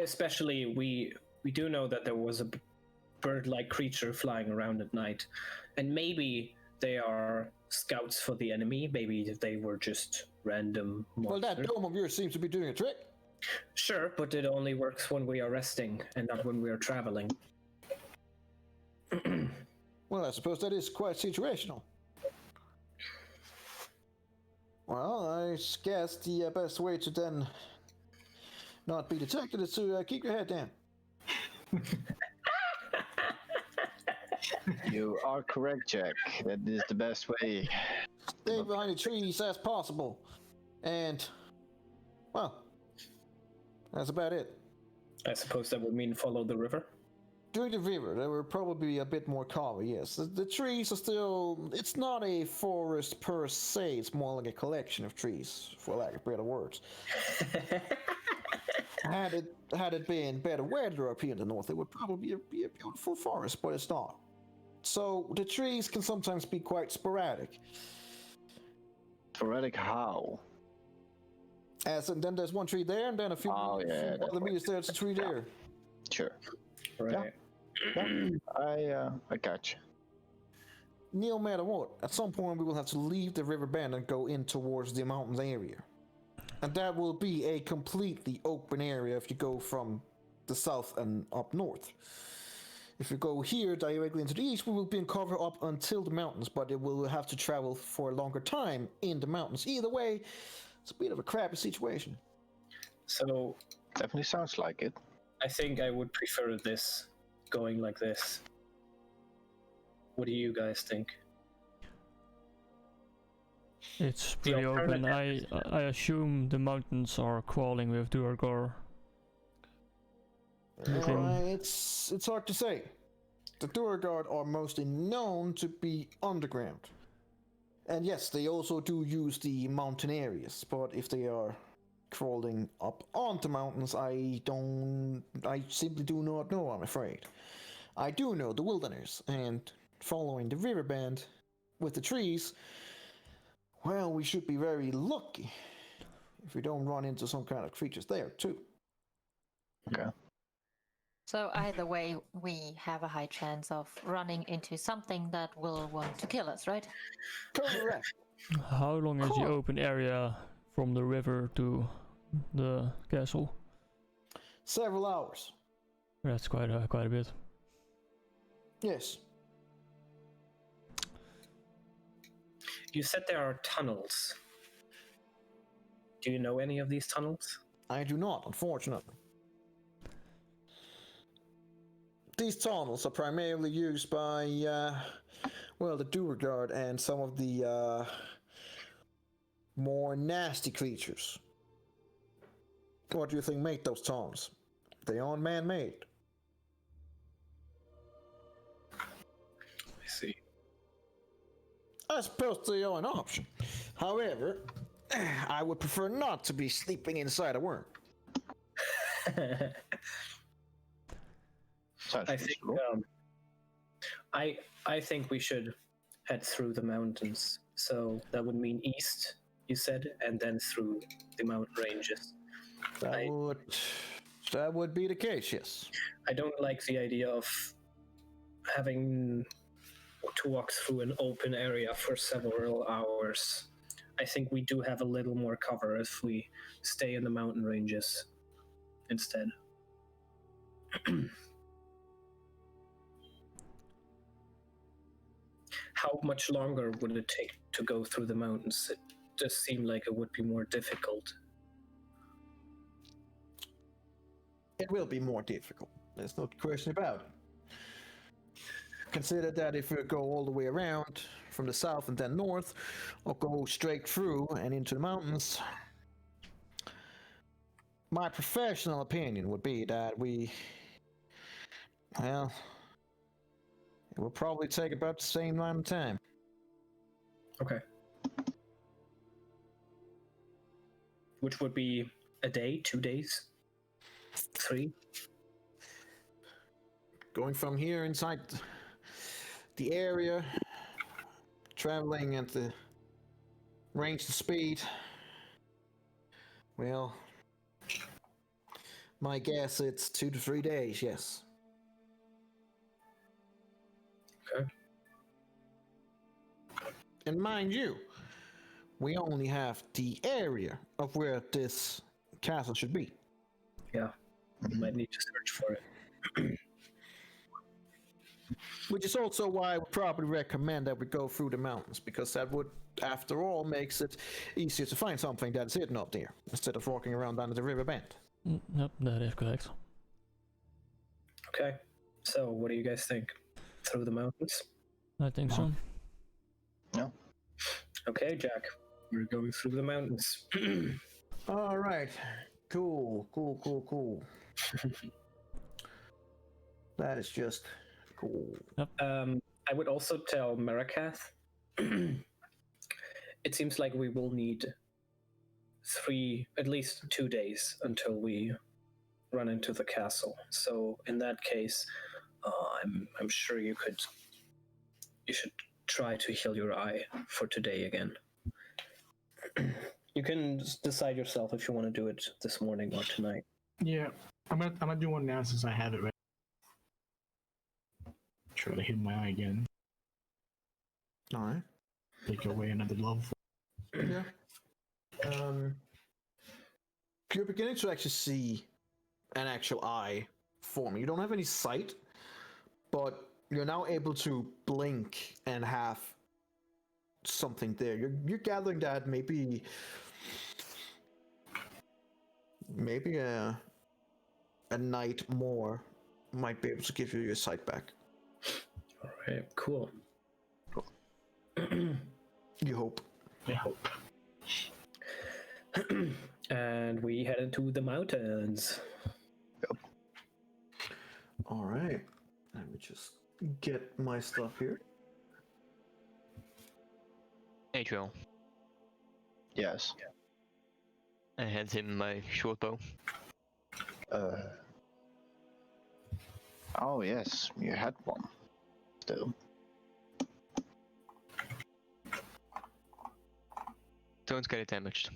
Especially we do know that there was a bird-like creature flying around at night, and maybe they are scouts for the enemy. Maybe they were just random monsters. Well, that dome of yours seems to be doing a trick. Sure, but it only works when we are resting and not when we are traveling. Well, I suppose that is quite situational. Well, I guess the best way to then not be detected is to keep your head down. You are correct, Jack. That is the best way. Stay behind the trees as possible. And, well, that's about it. I suppose that would mean follow the river. During the river, there will probably be a bit more cover, yes. The trees are still... It's not a forest per se, it's more like a collection of trees, for lack of better words. Had it been better weather up here in the north, it would probably be a beautiful forest, but it's not. So the trees can sometimes be quite sporadic. Sporadic how? As in, then there's one tree there, and then a few other meters there's a tree there. Sure. Right. I got you. No matter what, at some point we will have to leave the river bend and go in towards the mountains area. And that will be a completely open area if you go from the south and up north. If you go here directly into the east, we will be in cover up until the mountains, but it will have to travel for a longer time in the mountains. Either way, it's a bit of a crappy situation. So Definitely sounds like it. I think I would prefer this, going like this. What do you guys think? It's pretty open. I assume the mountains are crawling with Durgar. It's hard to say. The Durgard are mostly known to be underground. And yes, they also do use the mountain areas, but if they are crawling up onto mountains, I simply do not know, I'm afraid. I do know the wilderness, and following the river band with the trees, well, we should be very lucky if we don't run into some kind of creatures there, too. Okay. So either way, we have a high chance of running into something that will want to kill us, right? Correct. How long is the open area from the river to the castle? Several hours. That's quite a bit. Yes. You said there are tunnels. Do you know any of these tunnels? I do not, unfortunately. These tunnels are primarily used by, well, the Duergar and some of the more nasty creatures. What do you think made those tunnels? They aren't man-made. I see. I suppose they are an option. However, I would prefer not to be sleeping inside a worm. Sounds I think reasonable. I think we should head through the mountains. So that would mean east, you said, and then through the mountain ranges. That would be the case, yes. I don't like the idea of having to walk through an open area for several hours. I think we do have a little more cover if we stay in the mountain ranges instead. How much longer would it take to go through the mountains? It just seemed like it would be more difficult. It will be more difficult. There's no question about it. Consider that if we go all the way around from the south and then north, or go straight through and into the mountains, my professional opinion would be that it will probably take about the same amount of time. Okay. Which would be a day, 2 days, 3? Going from here inside the area, traveling at the range and speed, well, my guess it's 2 to 3 days, yes. Okay. And mind you, we only have the area of where this castle should be. Yeah, you might need to search for it. Which is also why I would probably recommend that we go through the mountains, because that would, after all, makes it easier to find something that's hidden up there, instead of walking around under the river bend. Yep, that is correct. Okay, so what do you guys think? Through the mountains? I think so. No. Okay, Jack, we're going through the mountains. All right, cool. That is just cool. I would also tell Marakath, it seems like we will need at least 2 days until we run into the castle. So in that case, I'm sure you should try to heal your eye for today again. You can decide yourself if you want to do it this morning or tonight. Yeah, I'm gonna do one now since I have it ready. Try to hit my eye again. All right. Take away another love. Yeah. You're beginning to actually see an actual eye form. You don't have any sight, but you're now able to blink and have something there. You're gathering that maybe a night more might be able to give you your sight back. All right, cool. You hope. I hope. And we head into the mountains. All right. Let me just get my stuff here. Adriel. Yes. I hand him my short bow. Oh yes, you had one. Still. Don't get it damaged.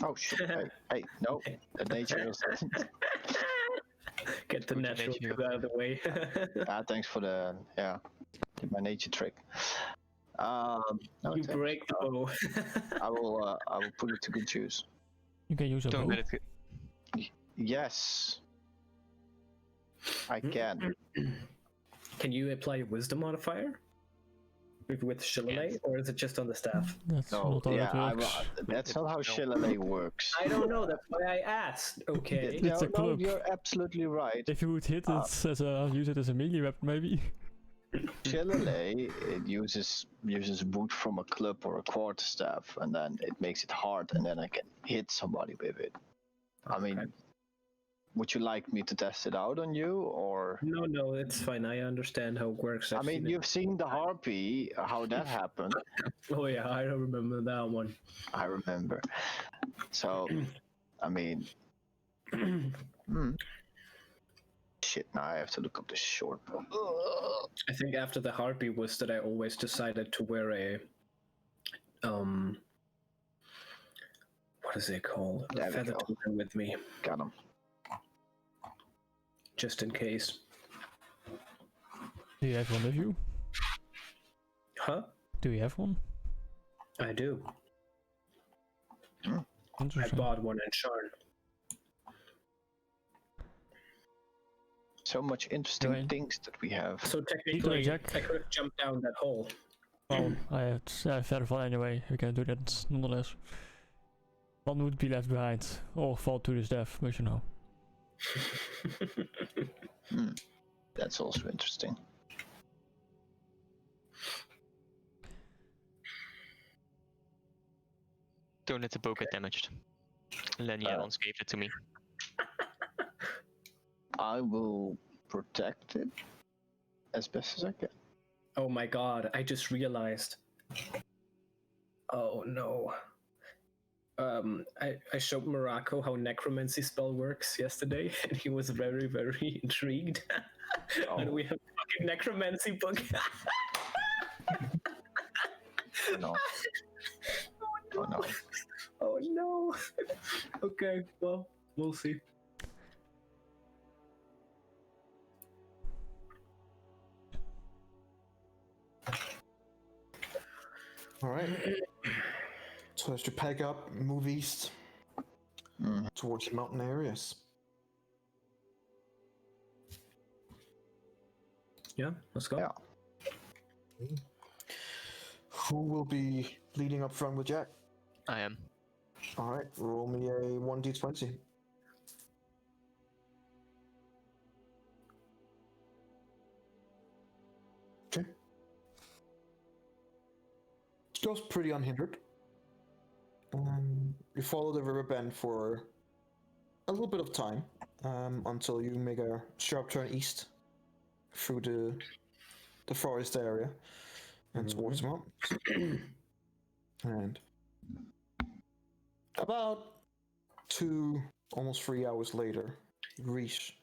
Oh shit! hey, no, the nature is. Get the Good natural nature. two out of the way. Thanks for the my nature trick. No, You thanks. break the bow. I will put it to good use. You can use a Don't bow. let it. Yes, I can. Can you apply wisdom modifier with shillelagh, Yes. or is it just on the staff? That's No, not how yeah, it works. that's not how shillelagh works. I don't know. That's why I asked. Okay. It's a No, club. you're absolutely right. If you would hit it use it as a melee weapon, maybe. Shillelagh, it uses wood from a club or a quarterstaff, and then it makes it hard, and then I can hit somebody with it. I mean, Okay. would you like me to test it out on you, or? No, it's fine. I understand how it works. I mean, you've seen the harpy, how that happened. Oh yeah, I remember that one. I remember. So, I mean, shit. Now I have to look up the short bow. I think after the harpy was that I always decided to wear a what is it called? A There we feather go. token with me, Got him. just in case. Do you have one with you? Huh? Do you have one? I do. I Interesting. bought one in Sharn. So much interesting Right. things that we have. So technically, Jack. I could have jumped down that hole. Well, I have feather fall anyway. We can do that nonetheless. One would be left behind or fall to his death, but you know. That's also interesting. Don't let the bow get damaged. Lenya once gave it to me. I will protect it as best as I can. Oh my god, I just realized. Oh no. I showed Morocco how necromancy spell works yesterday, and he was very, very intrigued. And we have a fucking necromancy book. No. Oh no. Oh no. Okay, well, we'll see. All right. So as you pack up, move east towards the mountain areas. Yeah, let's go. Yeah. Who will be leading up front with Jack? I am. All right, roll me a 1d20. Okay. It goes pretty unhindered. You follow the river bend for a little bit of time until you make a sharp turn east through the forest area and towards the mountains. And about 2, almost 3 hours later, you reach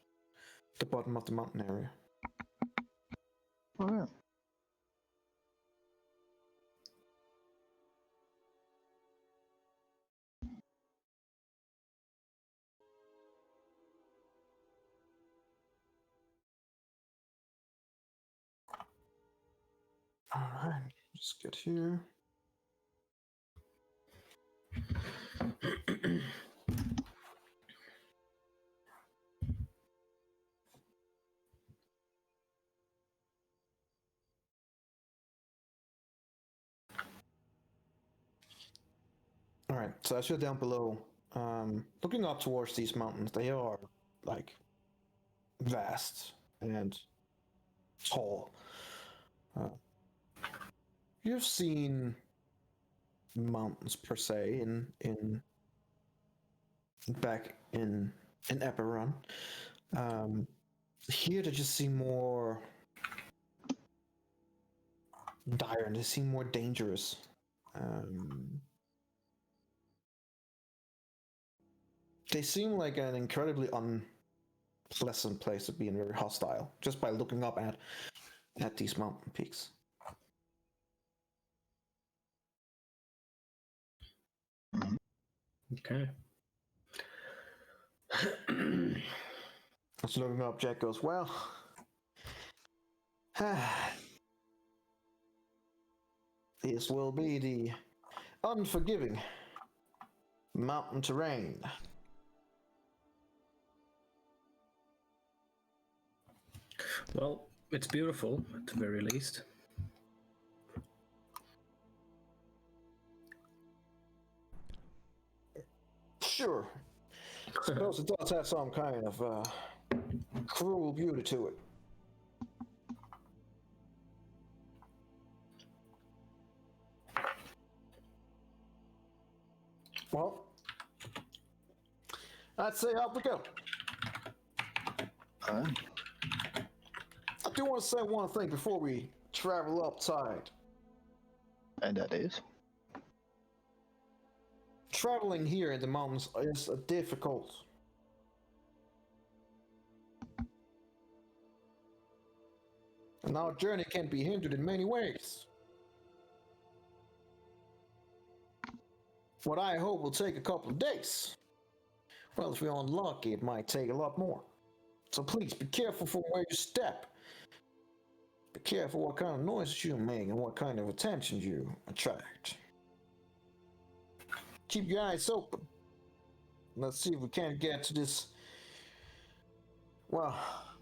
the bottom of the mountain area. Oh, yeah. Alright, just get here. Alright, so as you're down below, looking up towards these mountains, they are like vast and tall. You've seen mountains per se in back in Eberron. Here they just seem more dire and they seem more dangerous. They seem like an incredibly unpleasant place to be and very hostile, just by looking up at these mountain peaks. Okay. As looking up, Jack goes, well, this will be the unforgiving mountain terrain. Well, it's beautiful, at the very least. Sure. Suppose it does have some kind of cruel beauty to it. Well, I'd say up we go. I do want to say one thing before we travel up tide. And that is? Traveling here in the mountains is difficult. And our journey can be hindered in many ways. What I hope will take a couple of days. Well, if we're unlucky, it might take a lot more. So please, be careful from where you step. Be careful what kind of noises you make and what kind of attention you attract. Keep your eyes open. Let's see if we can't get to this, well,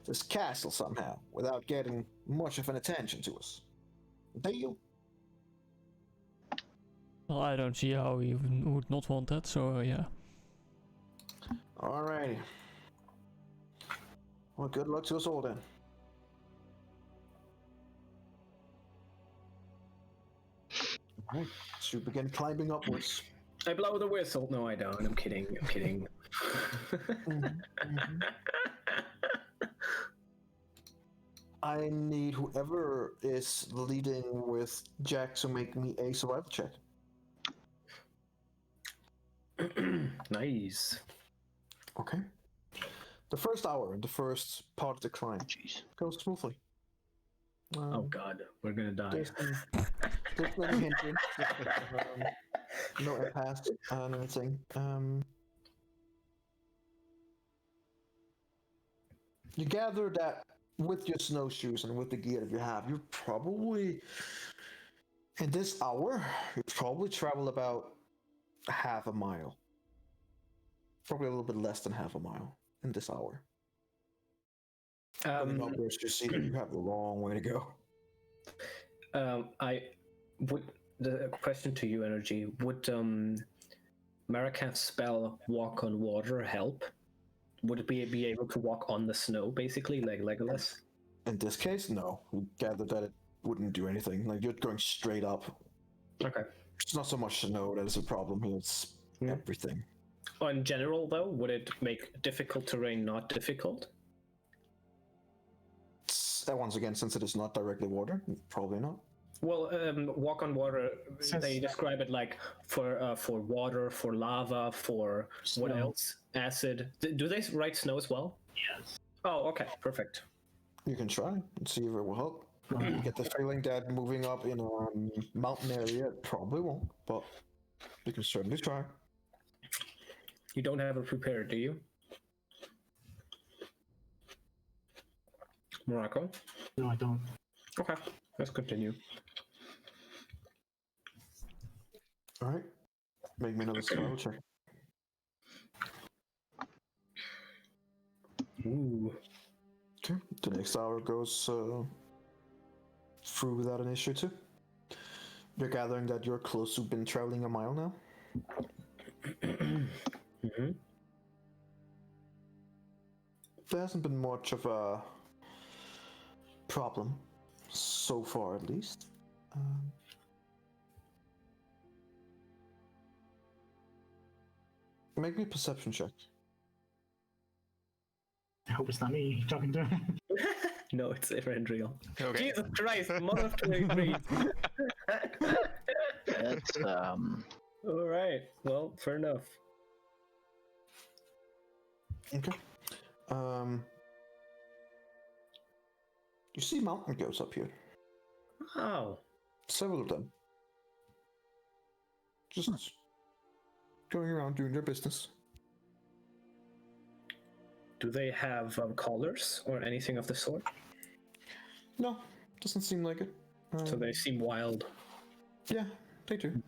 this castle somehow, without getting much of an attention to us. Deal? Well, I don't see how you would not want that, so yeah. Alrighty. Well, good luck to us all then. Alright, so we begin climbing upwards. I blow the whistle. No, I don't. I'm kidding. I'm kidding. I need whoever is leading with Jack to make me a survival check. Nice. Okay. The first hour, the first part of the climb, goes smoothly. Oh god, we're gonna die. There's no hindrance, no impasse and anything. You gather that with your snowshoes and with the gear that you have, you probably, in this hour, you probably travel about half a mile. Probably a little bit less than half a mile in this hour. Numbers, you see that you have a long way to go. I would. The question to you, Energy, would Marikat's spell Walk on Water help? Would it be able to walk on the snow, basically, like Legolas? In this case, no. We gathered that it wouldn't do anything. Like, you're going straight up. Okay. It's not so much snow that is a problem here, it's everything. In general, though, would it make difficult terrain not difficult? Once again, since it is not directly water, probably not. Well, Walk on Water, they describe it like for water, for lava, for snow. What else? Acid. Do they write snow as well? Yes. Oh, okay, perfect. You can try and see if it will help. You get the feeling that moving up in a mountain area probably won't, but you can certainly try. You don't have it prepared, do you? Morocco? No, I don't. Okay, let's continue. Alright. Make me another survival check. Ooh. Okay, the next hour goes through without an issue too. You're gathering that you're close to been traveling a mile now. Mm-hmm. There hasn't been much of a problem so far, at least. Make me a perception check. I hope it's not me talking to him. No, it's Eberron. Okay. Jesus Christ, mother of 23. It's All right. Well, fair enough. Okay. You see mountain goats up here. Oh. Several of them. Just going around doing their business. Do they have collars or anything of the sort? No, doesn't seem like it. So they seem wild. Yeah, they do.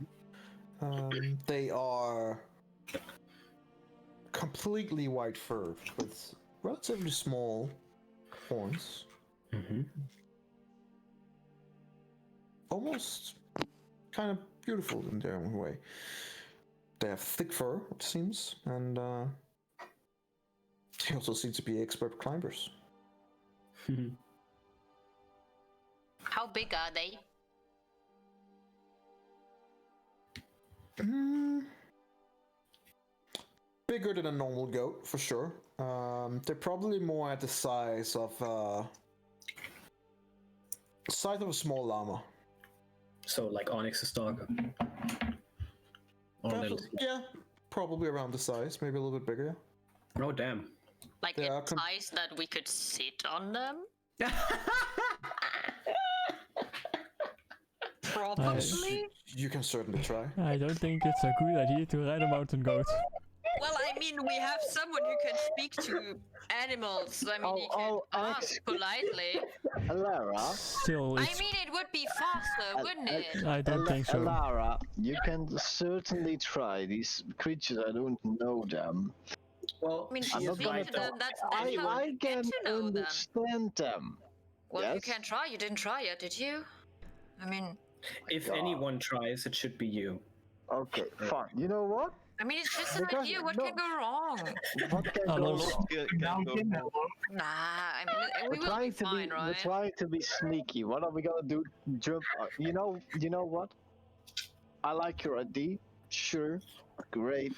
They are completely white fur with relatively small horns. Mm-hmm. Almost kind of beautiful in their own way. They have thick fur, it seems, and they also seem to be expert climbers. How big are they? Bigger than a normal goat, for sure. They're probably more at the size of a small llama. So like Onyx's dog. Or little. Yeah, probably around the size, maybe a little bit bigger. Oh damn. Like They in are size that we could sit on them? Probably. You can certainly try. I don't think it's a good idea to ride a mountain goat. Well, I mean, we have someone who can speak to animals. I mean, he can ask politely. Lara. Still, I it's, mean, it would be faster, wouldn't it? I don't think so. Lara, you can certainly try. These creatures, I don't know them. Well, I mean, I'm not speak gonna to them, that's how I you can get to know them. understand them. Well, you yes? can try. You didn't try yet, did you? I mean, if God. anyone tries, it should be you. Okay, fine. You know what? it's just an Because- idea. What no. can go wrong? What can Oh, go no. wrong? Nah, I mean, we We're will be trying to fine, be, right? we're trying to be sneaky. What are we gonna do? Jump? You know what? I like your idea. Sure, great.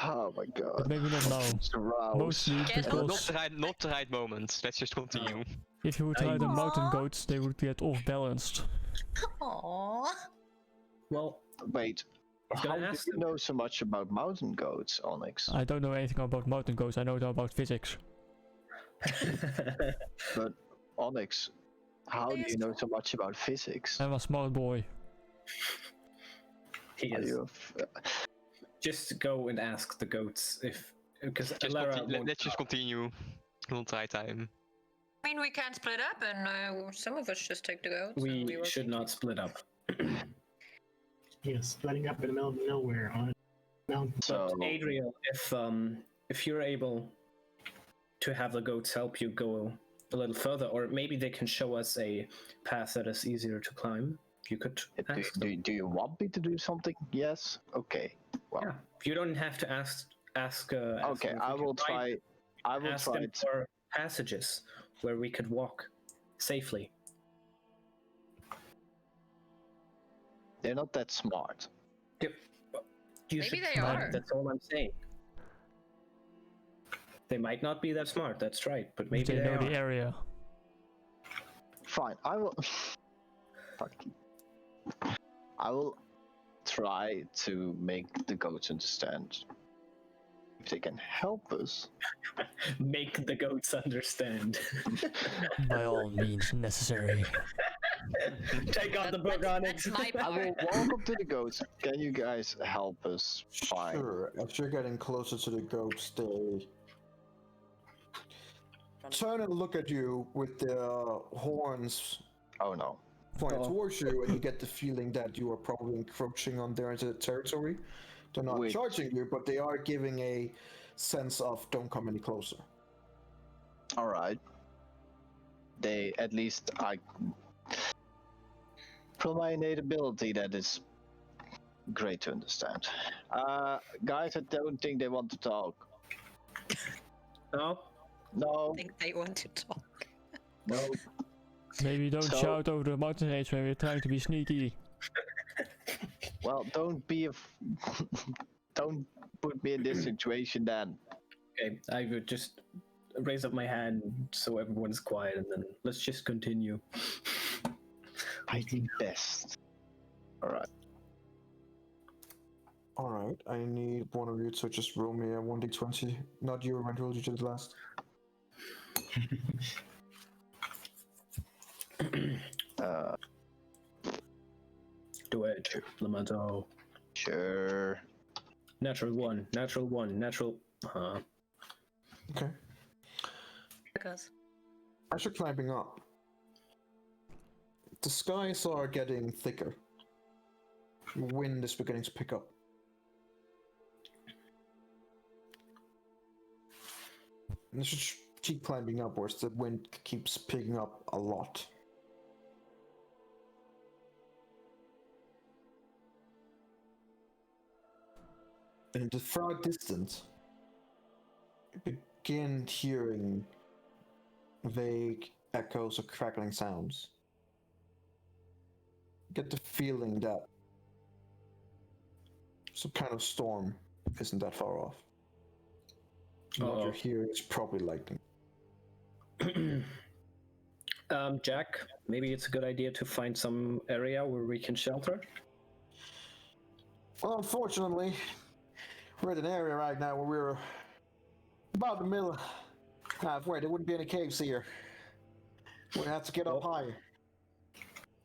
Oh my god. But maybe not now. It's aroused. Mostly Get because Not the right moment. Let's just continue. if you would ride the mountain goats, they would get off balanced. Aww. Well, Wait. gonna How do ask you them. know so much about mountain goats, Onyx? I don't know anything about mountain goats, I know about physics. But Onyx, how do you know so much about physics? I'm a smart boy. he Are is. you Just go and ask the goats if, because Lara won't. Let's just continue. We'll try time. I mean, we can split up, and some of us just take the goats. and We will should keep- not split up. Yes, splitting up in the middle of nowhere on a mountain. But So Adriel, if you're able to have the goats help you go a little further, or maybe they can show us a path that is easier to climb, you could ask them. do you want me to do something? Yes. Okay. Well. Yeah, you don't have to ask. Okay, them if I you will can try. I will ask try. them for passages where we could walk safely. They're not that smart. Yep. You Maybe should they try, are. That's all I'm saying. They might not be that smart. That's right, but maybe They they know are. the area. Fine. I will. Fuck you. I will try to make the goats understand. If they can help us. Make the goats understand. By all means necessary. Take out the book on it. That's my I part. will walk up to the goats. Can you guys help us find? Sure. As you're getting closer to the goats, they turn and look at you with their horns Oh no. pointed Oh. towards you, and you get the feeling that you are probably encroaching on their territory. They're not Wait. charging you, but they are giving a sense of "don't come any closer." All right. They at least from my innate ability, that is great to understand. Guys, I don't think they want to talk. No? No, I think they want to talk. no. Maybe don't So- shout over the mountain range when we're trying to be sneaky. Well, don't be don't put me in this situation then. Okay, I would just raise up my hand so everyone's quiet and then let's just continue. I think best. All right. Alright, I need one of you to just roll me a 1d20. Not you, Randall, you did it last. Do it, Lamento. Sure. Natural one. Okay. Because As you're climbing up, the skies are getting thicker. Wind is beginning to pick up. And as you keep climbing upwards, the wind keeps picking up a lot. And in the far distance, you begin hearing vague echoes of crackling sounds. You get the feeling that some kind of storm isn't that far off. What you're hearing is probably lightning. Jack, maybe it's a good idea to find some area where we can shelter. Well, unfortunately, we're in an area right now where we're about the middle, halfway. There wouldn't be any caves here. We'd have to get up higher.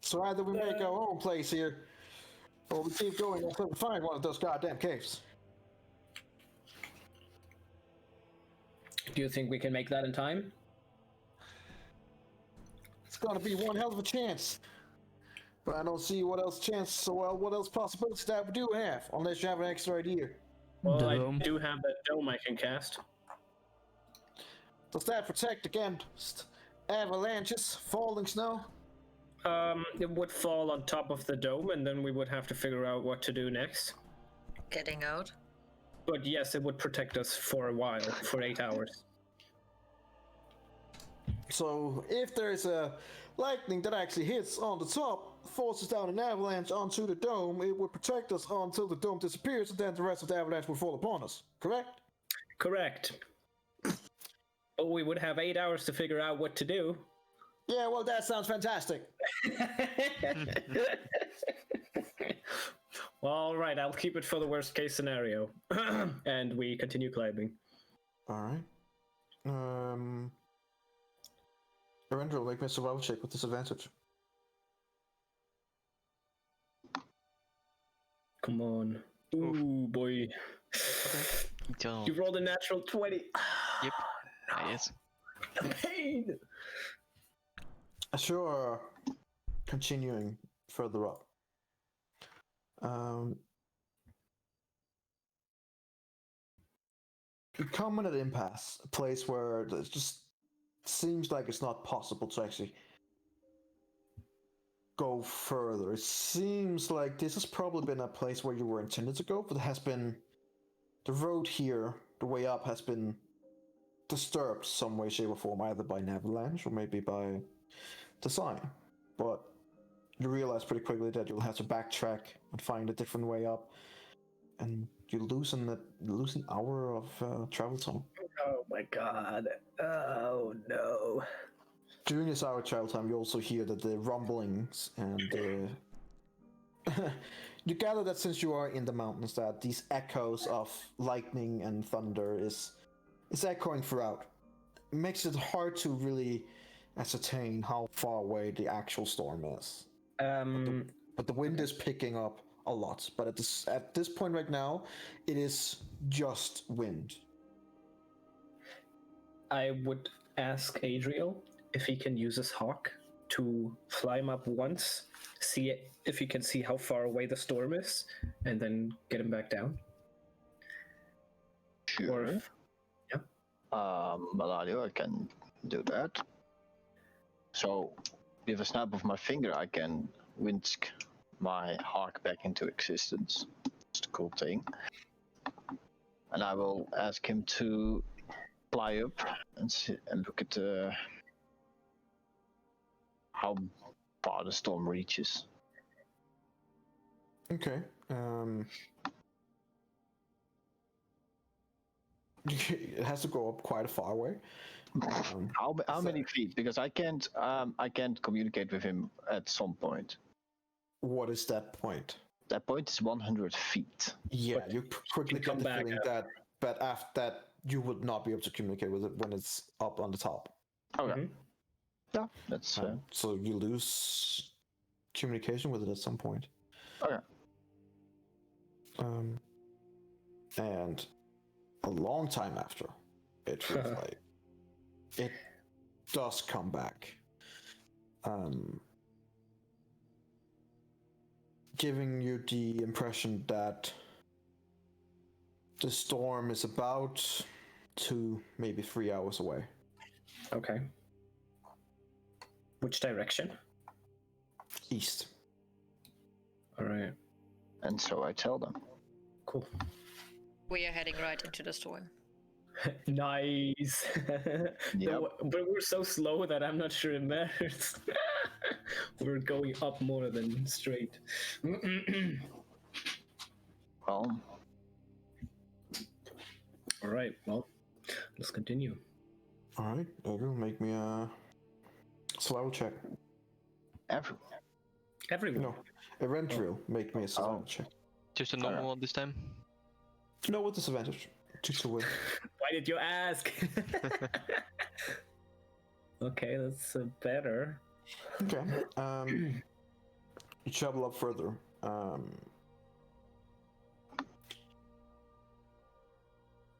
So either we make our own place here, or we keep going until we find one of those goddamn caves. Do you think we can make that in time? It's gonna be one hell of a chance. But I don't see what else possibilities that we do have, unless you have an extra idea. Well, I do have that dome I can cast. Does that protect against avalanches, falling snow? It would fall on top of the dome, and then we would have to figure out what to do next. Getting out. But yes, it would protect us for a while, for 8 hours. So if there's a lightning that actually hits on the top, forces down an avalanche onto the dome, it would protect us until the dome disappears, and then the rest of the avalanche will fall upon us. Correct? Correct. But we would have 8 hours to figure out what to do. Yeah, well, that sounds fantastic. Well, all right, I'll keep it for the worst case scenario. And we continue climbing. All right. Arendro, make me a survival check with disadvantage. Come on. Ooh, boy. Okay. You rolled a natural 20. Yep. Yes. The pain! As you're continuing further up, you come at an impasse, a place where it just seems like it's not possible to actually go further. It seems like this has probably been a place where you were intended to go, but it has been, the road here, the way up, has been disturbed some way, shape, or form, either by an avalanche or maybe by design. But you realize pretty quickly that you'll have to backtrack and find a different way up, and you lose an hour of travel time. Oh my god. Oh no. During this hour of travel time, you also hear that the rumblings and the you gather that since you are in the mountains, that these echoes of lightning and thunder is echoing throughout. It makes it hard to really ascertain how far away the actual storm is. But the wind is picking up a lot. But at this point right now, it is just wind. I would ask Adriel if he can use his hawk to fly him up once, see if he can see how far away the storm is, and then get him back down. Sure. Or Maladio, I can do that. So, with a snap of my finger, I can whisk my hawk back into existence. It's a cool thing. And I will ask him to fly up and look at how far the storm reaches. Okay. It has to go up quite a far way. How many feet? Because I can't communicate with him at some point. What is that point? That point is 100 feet. Yeah, you quickly come get the back feeling that, but after that, you would not be able to communicate with it when it's up on the top. Okay. Mhm. Yeah, that's So you lose communication with it at some point. okay. And a long time after, it feels like it does come back. Giving you the impression that the storm is about 2, maybe 3 hours away. Okay. Which direction? East. All right. And so I tell them. Cool. We are heading right into the storm. Nice. But we're so slow that I'm not sure it matters. We're going up more than straight. Well, All right. Well, let's continue. All right, Eberron, make me a survival check. Everyone. No, Eventrill, make me a survival check. Just a normal one this time. No, with disadvantage. To win. Why did you ask? Okay, that's better. Okay. You travel up further.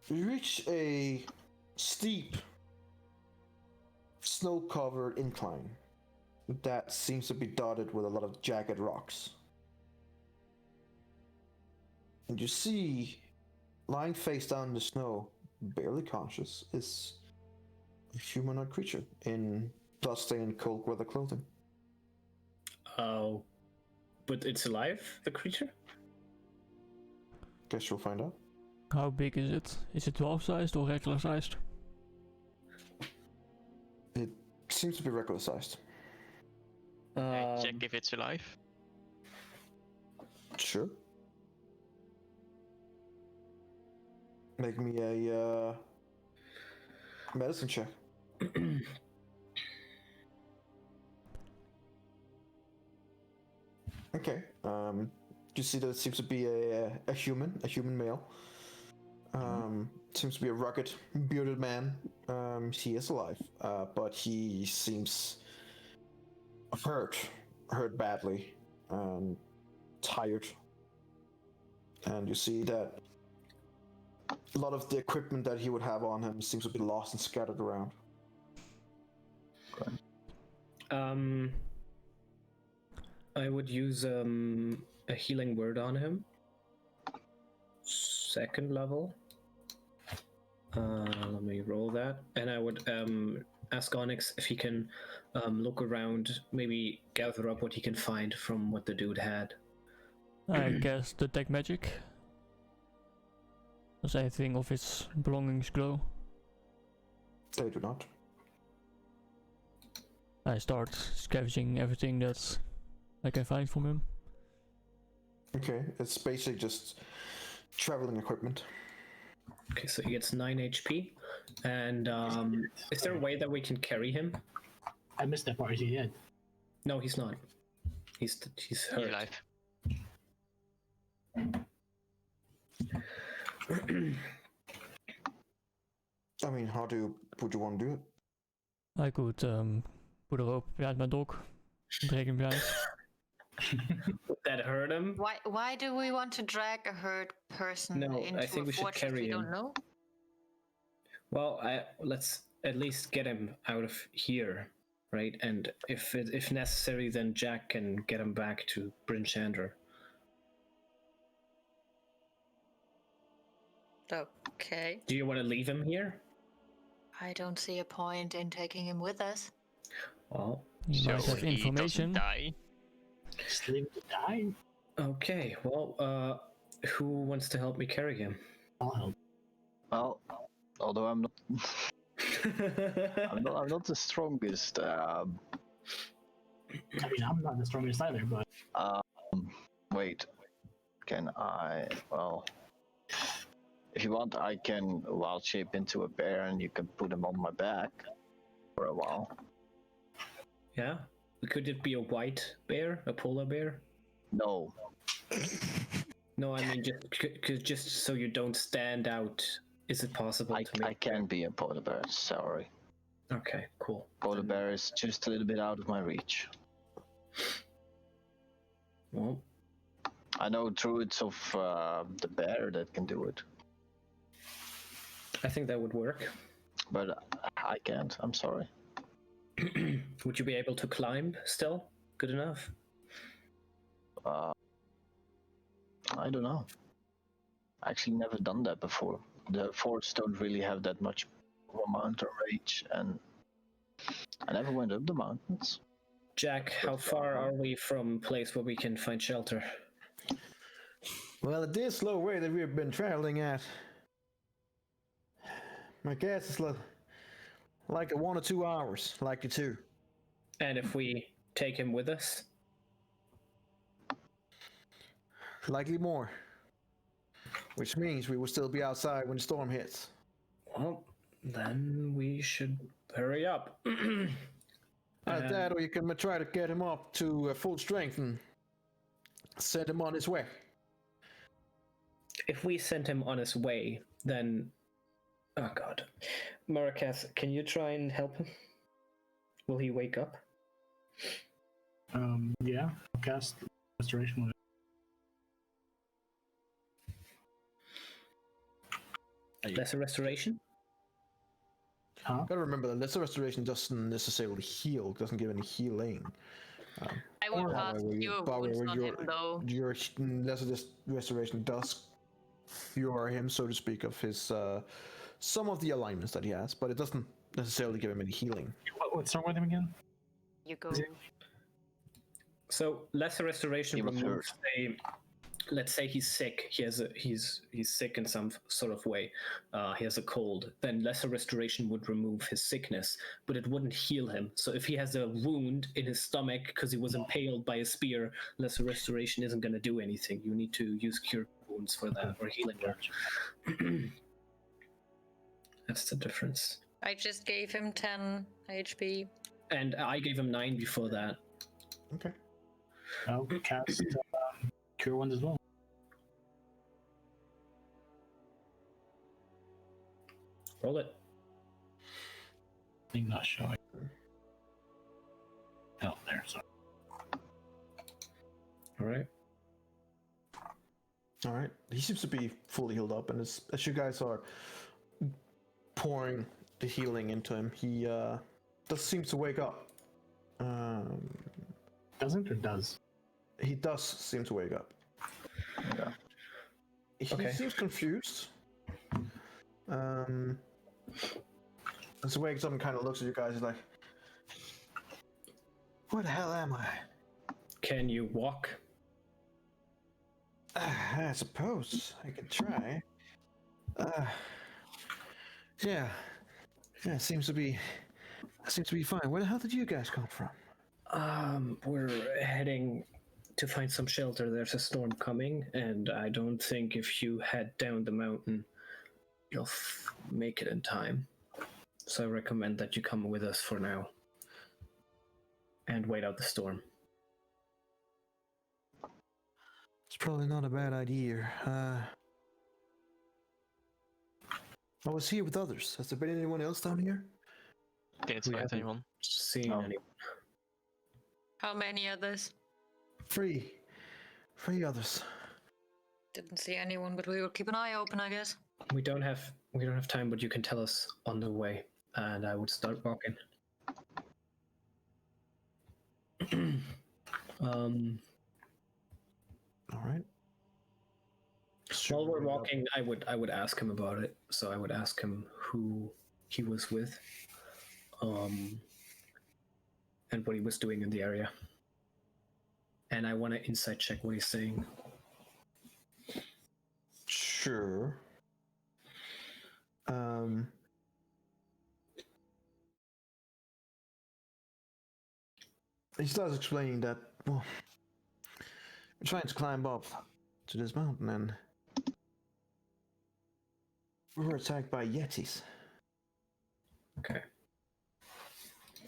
You reach a steep, snow-covered incline that seems to be dotted with a lot of jagged rocks. And you see, lying face down in the snow, barely conscious, is a humanoid creature in blood-stained cold weather clothing. Oh, but it's alive, the creature? Guess you'll find out. How big is it? Is it dwarf sized or regular sized? It seems to be regular sized. Check if it's alive. Sure. Make me a medicine check. Okay. You see that it seems to be a human male. Seems to be a rugged, bearded man. He is alive, but he seems hurt badly, tired. And you see that a lot of the equipment that he would have on him seems to be lost and scattered around. I would use a healing word on him. 2nd level. Let me roll that, and I would ask Onyx if he can look around, maybe gather up what he can find from what the dude had. I guess detect magic. Does anything of its belongings glow? They do not. I start scavenging everything that I can find from him. Okay, it's basically just traveling equipment. Okay, so he gets 9 HP, and is there a way that we can carry him? I missed that part. Is he dead? No, he's not. He's hurt. He's alive. I mean, would you want to do it? I could put a rope behind my dog, drag him behind. Would that hurt him? Why do we want to drag a hurt person No, into I think a we should fortress carry we him. don't know? Well, let's at least get him out of here, right? And if necessary, then Jack can get him back to Bryn Shander. Okay. Do you want to leave him here? I don't see a point in taking him with us. Well, You might have he doesn't information. die. Just leave him to die? okay. Well, who wants to help me carry him? I'll help. Well, although I'm not, I'm not the strongest. I mean, I'm not the strongest either, but Wait, can I? Well, if you want, I can wild shape into a bear, and you can put him on my back for a while. Yeah. Could it be a white bear, a polar bear? No, No, I mean just so you don't stand out. Is it possible to make? I can be a polar bear. Sorry. Okay, cool. Polar bear is just a little bit out of my reach. Well, I know druids of the bear that can do it, I think that would work. but I can't. I'm sorry. Would you be able to climb still? Good enough? I don't know. I actually never done that before. The forts don't really have that much of a mountain range, and I never went up the mountains. Jack, how far are we from place where we can find shelter? Well, at this slow rate that we've been traveling at, my guess is like 1 or 2 hours, likely 2. And if we take him with us? Likely more. Which means we will still be outside when the storm hits. Well, then we should hurry up. Either that, or you can try to get him up to full strength and send him on his way. If we send him on his way, then... Oh god. Maracas, can you try and help him? Will he wake up? Yeah, I'll cast Restoration. Lesser restoration? Huh? Gotta remember that lesser restoration doesn't necessarily heal, doesn't give any healing. I would cast Cure Wounds on him though. Your lesser restoration does cure him, so to speak, of his some of the alignments that he has, but it doesn't necessarily give him any healing. What's wrong with him again? You go. So lesser restoration removes a... Let's say he's sick. He's sick in some sort of way. He has a cold. Then lesser restoration would remove his sickness, but it wouldn't heal him. So if he has a wound in his stomach because he was impaled by a spear, lesser restoration isn't going to do anything. You need to use cure wounds for that, or healing word. That's the difference. I just gave him 10 HP. And I gave him 9 before that. Okay. I'll cast Cure Wounds as well. Roll it. Thing not showing. Oh, there. Sorry. All right. All right. He seems to be fully healed up, and as you guys are pouring the healing into him, he does seems to wake up. Doesn't or does? He does seem to wake up. Yeah. He seems confused. As he wakes up and kind of looks at you guys, he's like, "Where the hell am I?" Can you walk? I suppose I can try. Yeah. Seems to be fine. Where the hell did you guys come from? We're heading to find some shelter. There's a storm coming, and I don't think if you head down the mountain, you'll make it in time. So I recommend that you come with us for now and wait out the storm. It's probably not a bad idea. I was here with others. Has there been anyone else down here? Didn't find anyone. Seen anyone? How many others? 3 others. Didn't see anyone, but we will keep an eye open, I guess. We don't have time, but you can tell us on the way, and I would start walking. All right. While we're walking, I would ask him about it. So I would ask him who he was with, and what he was doing in the area. And I want to insight check what he's saying. Sure. He starts explaining that, well, we're trying to climb up to this mountain, and we were attacked by yetis. Okay.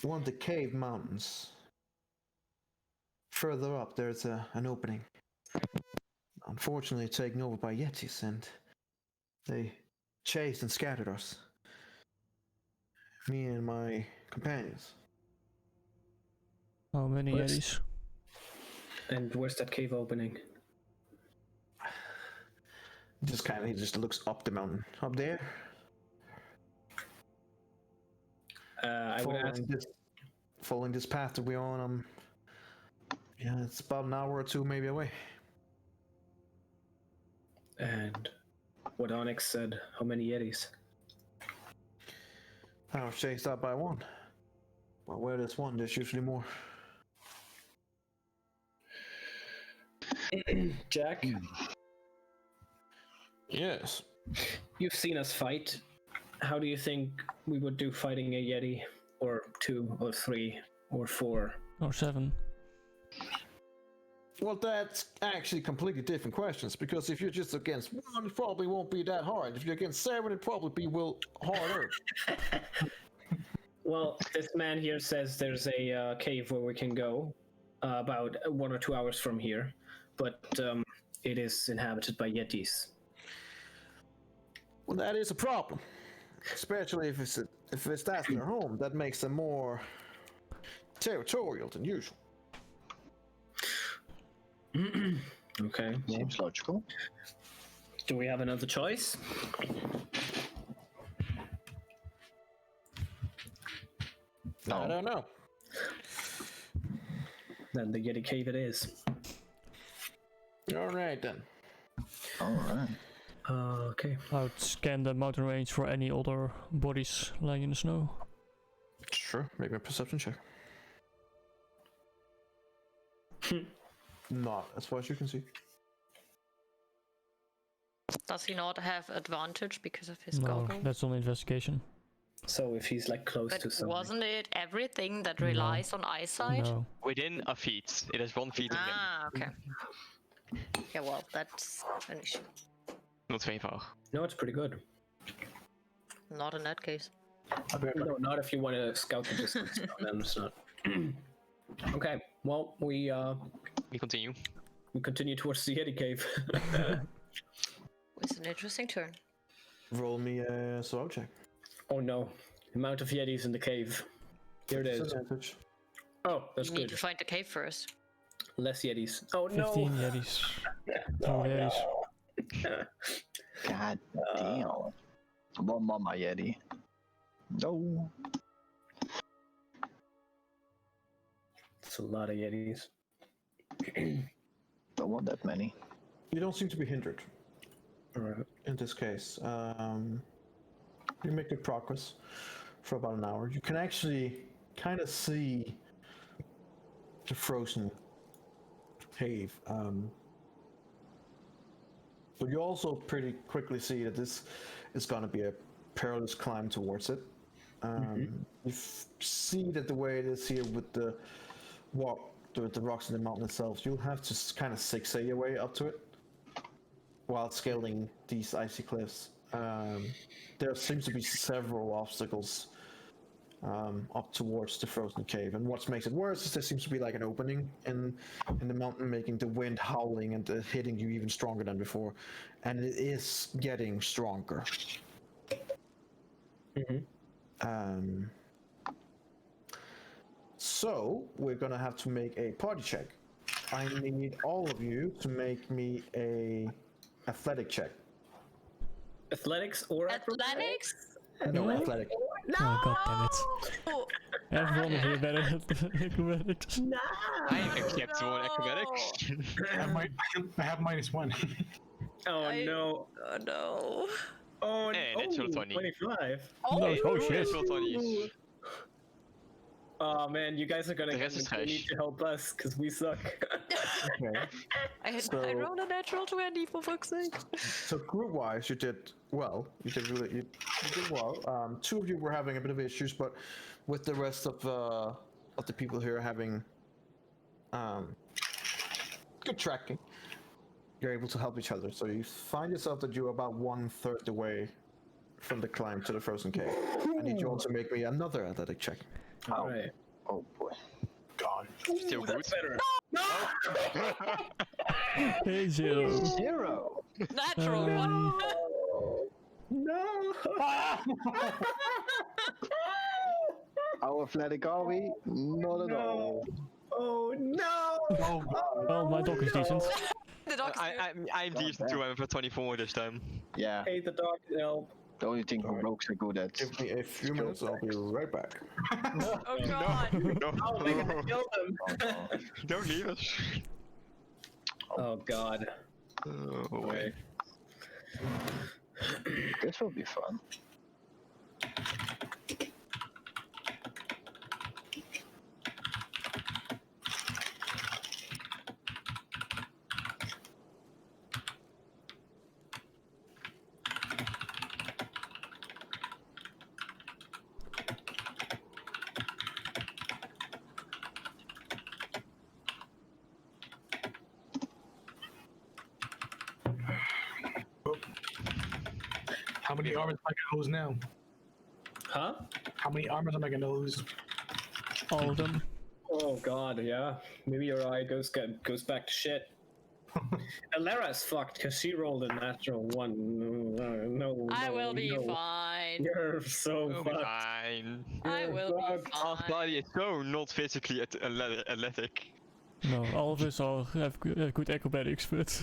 One of the cave mountains. Further up, there's an opening. unfortunately taken over by Yetis, and they chased and scattered us. Me and my companions. How many Where's- Yetis? And where's that cave opening? He just looks up the mountain. Up there. I would ask. Following this path that we're on, yeah, it's about an hour or two maybe away. And what Onyx said, how many Yetis? I was chased out by one. Well, where there's one, there's usually more. Jack, Yes. you've seen us fight. How do you think we would do fighting a Yeti? Or 2, or 3, or 4? Or 7? Well, that's actually completely different questions, because if you're just against one, it probably won't be that hard. If you're against 7, it probably will harder. Well, this man here says there's a cave where we can go about 1 or 2 hours from here, but it is inhabited by Yetis. Well, that is a problem. Especially if that's their home, that makes them more territorial than usual. Okay. Well, Seems logical. do we have another choice? No. I don't know. Then the Yeti cave it is. All right then. All right. Okay. I would scan the mountain range for any other bodies lying in the snow. Sure, make me a perception check. Not as far as you can see. Does he not have advantage because of his No, goggles? that's only investigation. So if he's like close But to something. wasn't it everything that relies on eyesight? No. Within a feet. It has 1 feet in him. Ah, okay. Yeah, well, that's an issue. Not very far. No, it's pretty good. Not in that case. No, not if you want to scout the distance. Then it's not. Okay. Well, we continue. we continue towards the Yeti cave. It's an interesting turn. Roll me a survival check. Oh no, amount of Yetis in the cave. Here it is. Disadvantage. Oh, that's You need good. to find the cave first. Less Yetis. Oh 15 no. Yetis. Oh, More Yetis. God damn. One Mama Yeti. No. It's a lot of Yetis. Don't want that many. You don't seem to be hindered Alright. in this case. You make good progress for about an hour. You can actually kind of see the frozen cave. But you also pretty quickly see that this is going to be a perilous climb towards it. You see that the way it is here with the rocks in the mountain itself, you'll have to kind of zigzag your way up to it while scaling these icy cliffs. There seems to be several obstacles up towards the frozen cave, and what makes it worse is there seems to be like an opening in the mountain, making the wind howling and hitting you even stronger than before, and it is getting stronger. So we're gonna have to make a party check. I need all of you to make me a athletic check. Athletics or Athletics? No, athletic. Oh, god damn it. Everyone here better at acrobatics. I accept one acrobatics. I have -1. Oh no. Oh no. Oh Hey, no. natural 20. 25. No, oh shit. Natural 20. Oh man, you guys are gonna The rest is trash. need to help us because we suck. Okay. I So- rolled a natural 20 for fuck's sake. So group-wise, you did well. You did well. Two of you were having a bit of issues, but with the rest of the people here having good tracking, you're able to help each other. So you find yourself that you're about 1/3 the way from the climb to the frozen cave. I need you all to make me another athletic check. All right. Oh boy. God. Still good. That's better. Hey, Zero. 0. Natural one. No. How athletic are we? Not at all. Oh no. Oh god. Well, my dog is decent. The dog's I'm decent too. I'm for 24 this time. Yeah, Hey, the dog help. the only thing rogues are good at. Give me a few minutes, I'll be right back. Oh god. No, Oh, we're gonna kill them. don't leave us. Oh god. Oh, wait. This will be fun. How many armors am I gonna lose now? Huh? How many armors am I gonna lose? All of them. Oh god, yeah. Maybe your eye goes back to shit. Alara's fucked because she rolled a natural 1. No, I no, will be no. fine. You're so We'll be fucked. fine. I will be Our fine. body is so not physically athletic. No, all of us have good acrobatics, but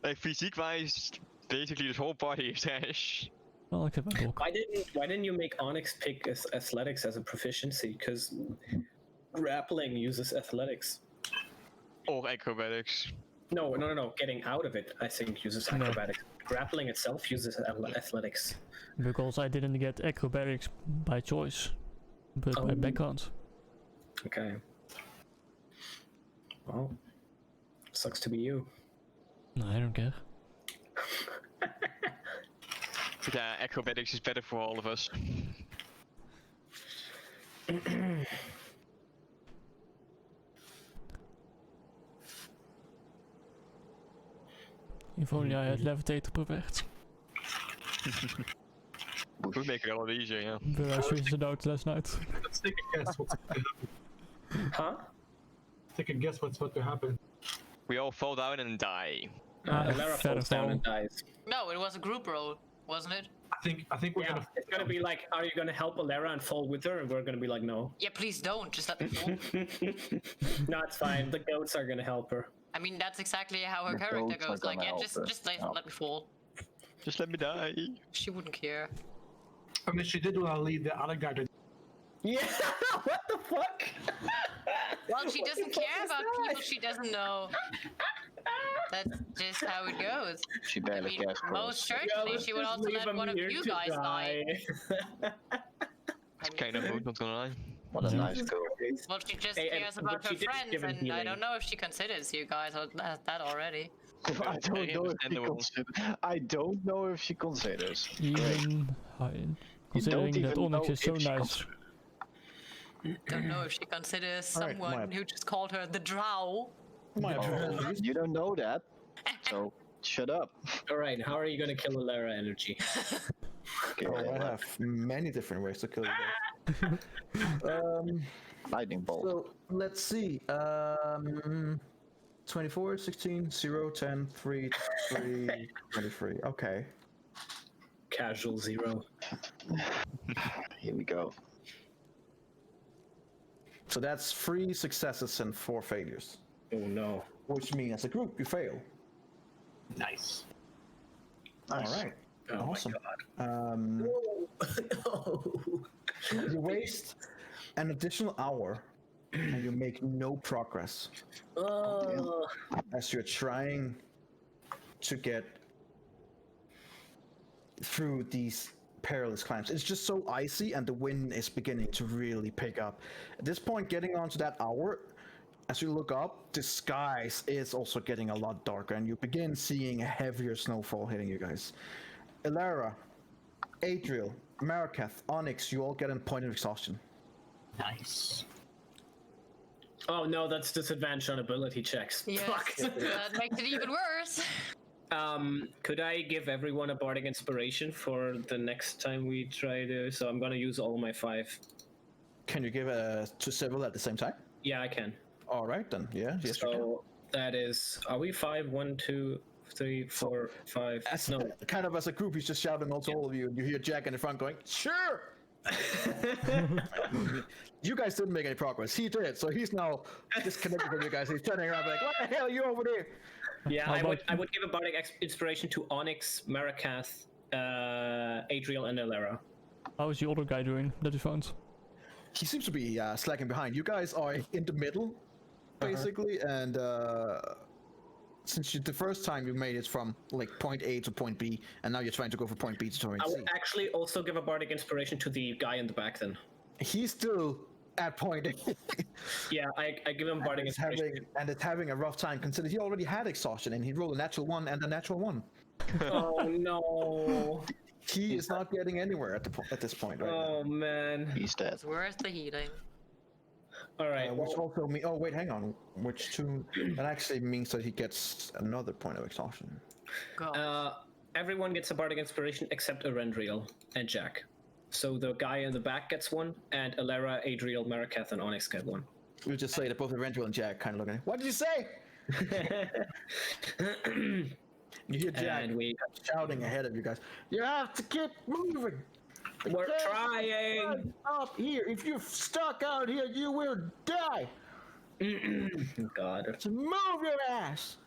Like physique-wise, basically this whole party is trash. well, except my dog. Why didn't you make Onyx pick athletics as a proficiency? Because grappling uses athletics. Or acrobatics. No. Getting out of it, I think, uses No. acrobatics. Grappling itself uses athletics. Because I didn't get acrobatics by choice, but by background. Okay. Well, sucks to be you. No, I don't care. Yeah, acrobatics is better for all of us. If only I had levitator perfect. Would make it a lot easier, yeah. But I switched it out last night. Let's take a guess what's going to happen. Huh? Take a guess what's about to happen. We all fall down and die. Lara fair falls down fall. and dies. No, it was a group roll, wasn't it? I think we're Yeah, gonna. it's gonna be like, are you gonna help Alara and fall with her? And we're gonna be like, no. Yeah, please don't. Just let me fall. No, it's fine. The goats are gonna help her. I mean, that's exactly how her The character goats are goes. Like, gonna yeah, help just her. let me fall. Just let me die. She wouldn't care. I mean, she did want to lead the other guy to. Yeah. What the fuck? Well, she doesn't care fuck is about that? people she doesn't know. That's just how it goes. She I barely mean, cares for most us. certainly she would also let one of you guys die. I mean, Kind of mood, not gonna lie. What a nice girl. well, she just Hey, cares but about she her did friends, give him and I healing. don't know if she considers you guys that already. I don't know if she I don't know if she considers. Even considering even that Onyx know is so if she nice. Don't know if she considers Alright, someone my- who just called her the Drow. My Oh, apologies. you don't know that, so shut up. All right. How are you gonna kill Alara energy? Okay, Oh, I have many different ways to kill you. lightning bolt. So let's see. 24, 16, 0, 10, 3, 3, 23. Okay. Casual 0. Here we go. So that's 3 successes and 4 failures. Oh no. Which means as a group you fail. Nice. Nice. All right. Oh Awesome. my god. No. You waste an additional hour and you make no progress Oh. as you're trying to get through these perilous climbs. It's just so icy and the wind is beginning to really pick up. At this point, getting onto that hour, as you look up, the skies is also getting a lot darker and you begin seeing a heavier snowfall hitting you guys. Elara, Adriel, Marikath, Onyx, you all get a point of exhaustion. Nice. Oh no, that's disadvantage on ability checks. Yes, Fuck. that makes it even worse. Could I give everyone a bardic inspiration for the next time we try to? So I'm gonna use all my 5. Can you give to several at the same time? Yeah, I can. All right then. Yeah. Yes. you can. So that is. Are we 5? 1, 2, 3, 4, 5. As, No. kind of as a group, he's just shouting out to all of you, and you hear Jack in the front going, "Sure." You guys didn't make any progress. He did, so he's now disconnected from you guys. He's turning around like, "What the hell are you over there?" Yeah, I would give a bardic inspiration to Onyx, Marakath, Adriel, and Elera. How is the other guy doing that you found? He seems to be slacking behind. You guys are in the middle, basically, and since the first time you made it from like point A to point B, and now you're trying to go from point B to point C. I would actually also give a bardic inspiration to the guy in the back then. He's still at point A. Yeah, I give him bardic inspiration. It's having a rough time considering he already had exhaustion and he rolled a natural 1 and a natural 1. Oh no. He is not getting anywhere at this point right now. Oh man. He's dead. Where's the healing? All right. Which also means, oh wait, hang on. Which two? That actually means that he gets another point of exhaustion. Everyone gets a bardic inspiration except Arendriel and Jack. So the guy in the back gets 1, and Elera, Adriel, Marakath, and Onyx get 1. We'll just say that both Arendriel and Jack kind of look at him. What did you say? You hear Jack shouting ahead of you guys. You have to keep moving. We're trying. Up here. If you're stuck out here, you will die. God. So move your ass.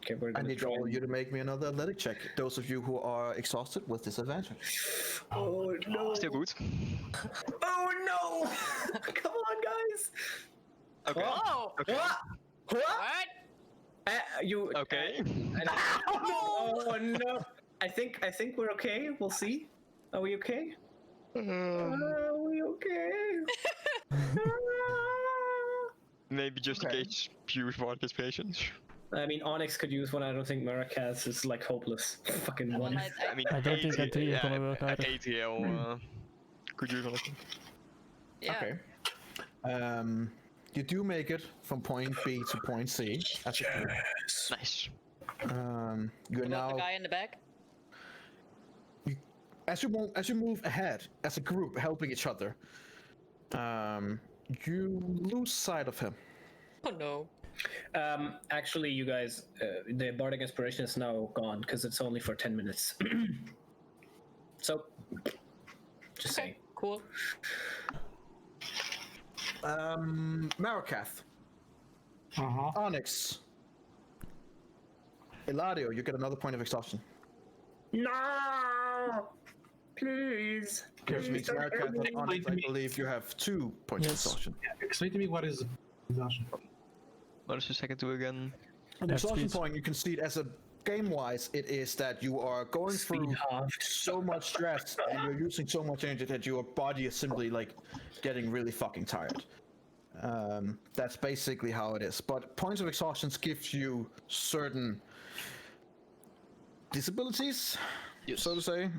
Okay, I need all of you to make me another athletic check. Those of you who are exhausted with disadvantage. Oh no. Still good. Oh no. Come on, guys. Okay. Whoa! Okay. What? Okay. Oh no. I think we're okay. We'll see. Are we okay? Are we okay? Maybe just in case use bardic inspiration. I mean, Onyx could use one. I don't think Marakath is like hopeless. Fucking one. I mean, I don't think that is gonna work either. ATL could use one. Yeah. Okay. You do make it from point B to point C. That's Nice. You're now. The guy in the back? As you move ahead as a group, helping each other, you lose sight of him. Oh no. Actually, you guys, the bardic inspiration is now gone because it's only for 10 minutes. So, just saying. Cool. Marakath, Onyx, Eladio, you get another point of exhaustion. No! Please. Which means Marakath and Onyx, I believe you have 2 points of exhaustion. Explain to me what is exhaustion. What is the second two again? An exhaustion point, you can see it as a game-wise, it is that you are going through so much stress and you're using so much energy that your body is simply like getting really fucking tired. That's basically how it is. But points of exhaustion gives you certain disabilities, so to say.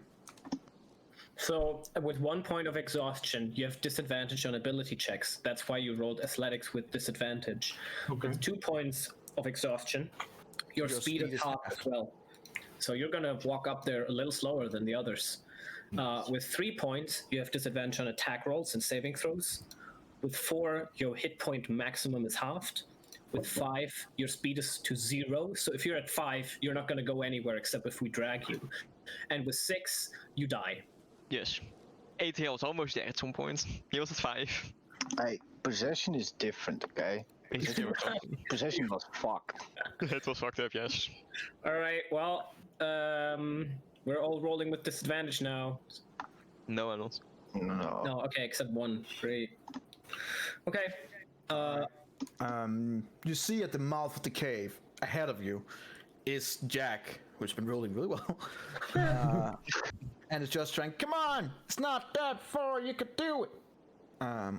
So, with 1 point of exhaustion, you have disadvantage on ability checks. That's why you rolled athletics with disadvantage. Okay. With 2 points of exhaustion, your speed is half as well. So you're gonna walk up there a little slower than the others. With 3 points, you have disadvantage on attack rolls and saving throws. With 4, your hit point maximum is halved. With 5, your speed is to 0. So if you're at 5, you're not gonna go anywhere except if we drag you. And with 6, you die. Yes. ATL was almost there at some point. He was at 5. Possession is different, okay? Possession was fucked. It was fucked up, yes. Alright, well, we're all rolling with disadvantage now. No one else. No. No, okay, except 1. Great. Okay. You see at the mouth of the cave ahead of you is Jack, who's been rolling really well. And it's just trying, come on, it's not that far, you could do it.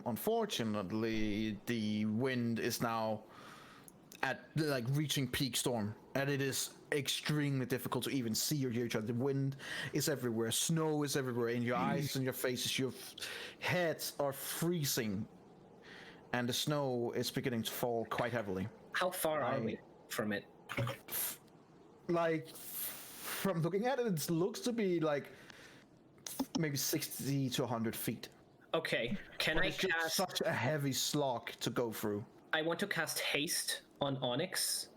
Unfortunately, the wind is now at like reaching peak storm, and it is extremely difficult to even see or hear each other. The wind is everywhere, snow is everywhere, in your eyes and your faces, your heads are freezing, and the snow is beginning to fall quite heavily. How far are we from it? Like, from looking at it, it looks to be like maybe 60 to 100 feet. Okay, can But I it's just cast... such a heavy slog to go through. I want to cast haste on Onyx.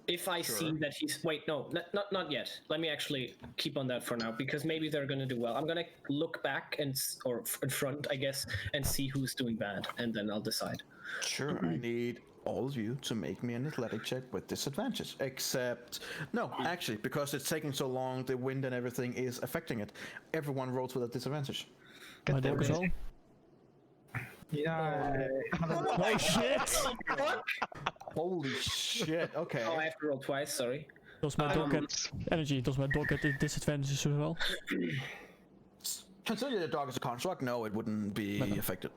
If I see that he's... Wait, no, not yet. Let me actually keep on that for now, because maybe they're going to do well. I'm going to look back or in front, I guess, and see who's doing bad, and then I'll decide. Sure, I need all of you to make me an athletic check with disadvantage. Except, no, actually, because it's taking so long, the wind and everything is affecting it. Everyone rolls with a disadvantage. My dog as well. Yeah. Oh shit! Holy shit, okay. Oh, I have to roll twice, sorry. Does my dog get energy? Does my dog get the disadvantages as well? Considering the dog is a construct, no, it wouldn't be affected.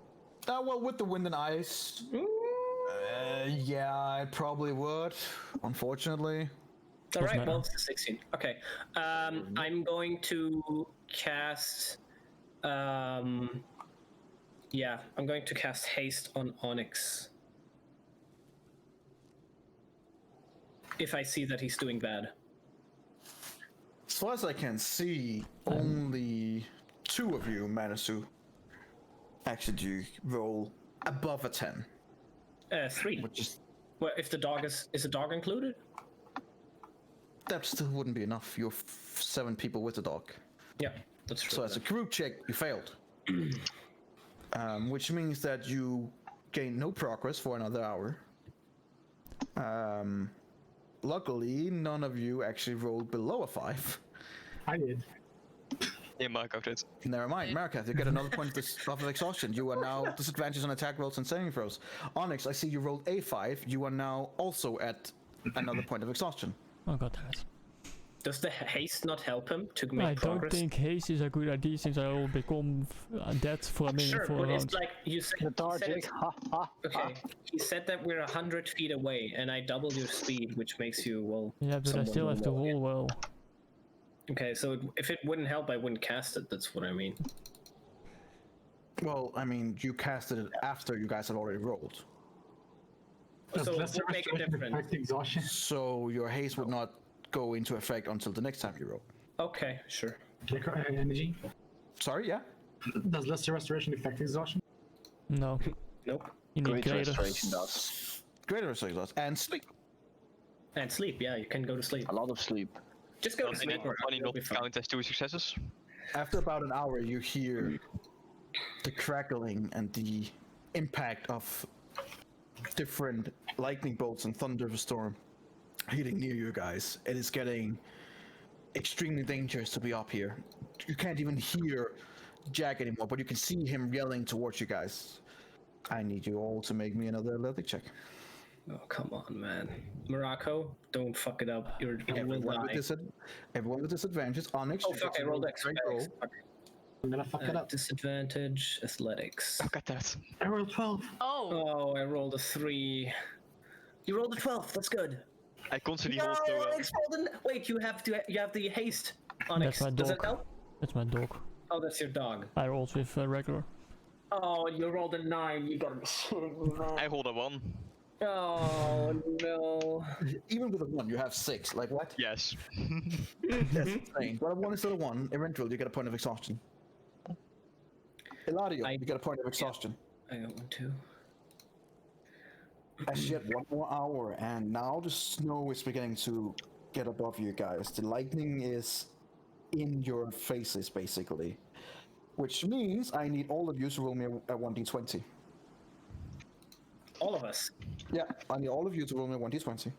Well, with the wind and ice, yeah, I probably would, unfortunately. All right, well, it's a 16. Okay, I'm going to cast... yeah, I'm going to cast haste on Onyx. If I see that he's doing bad. As far as I can see, only 2 of you managed to actually roll above a 10. 3. Which is... Well, if the dog is the dog included? That still wouldn't be enough. You're 7 people with the dog. Yeah, that's true. So as a group check, you failed. Which means that you gain no progress for another hour. Luckily, none of you actually rolled below a 5. I did. Yeah, Mark did. Never mind, Marikath, you get another point of exhaustion. You are now disadvantaged on attack rolls and saving throws. Onyx, I see you rolled a 5. You are now also at another point of exhaustion. Oh god damn it. Does the haste not help him to make I progress? don't think haste is a good idea since I will become dead for a minute. Sure, for but a it's round. like you said. Okay, he said that we're 100 feet away, and I doubled your speed, which makes you Yeah, but I somewhat still have to normal roll again. well. Okay, so if it wouldn't help, I wouldn't cast it. That's what I mean. Well, I mean, you casted it after you guys had already rolled. Does So it lesser would make a restoration difference. affect exhaustion? So your haste would not go into effect until the next time you roll. Okay, sure. Energy? Sorry, yeah? Does lesser restoration affect exhaustion? No. Nope. You need Great greater. restoration does. Greater restoration does. And sleep. And sleep, yeah, you can go to sleep. A lot of sleep. Just go to Doesn't sleep. it only You'll not be fine. count as 2 successes? After about an hour, you hear the crackling and the impact of different lightning bolts and thunderstorm hitting near you guys. It is getting extremely dangerous to be up here. You can't even hear Jack anymore, but you can see him yelling towards you guys. I need you all to make me another athletic check. Oh, come on, man. Morocco, don't fuck it up. You will Everyone die. with disadvantage. Onyx. Oh, you fuck, get I to rolled roll X. straight roll. Fuck. I'm gonna fuck it up. Disadvantage, athletics. Look at that. I rolled 12. Oh, Oh, I rolled a 3. You rolled a 12. That's good. I constantly No, roll so well. Onyx rolled an... Wait, you have the haste. Onyx, That's my does it dog. help? That's my dog. Oh, that's your dog. I rolled with regular. Oh, you rolled a 9. You got no. I rolled a 1. Oh no. Even with a 1, you have 6. Like what? Yes. That's insane. But a 1 instead of 1, eventually you get a point of exhaustion. Eladio, you get a point of exhaustion. I got 1 too. As yet 1 more hour, and now the snow is beginning to get above you guys. The lightning is in your faces, basically. Which means I need all of you to roll me a 1d20. All of us. Yeah, I need all of you to roll me a 1d20.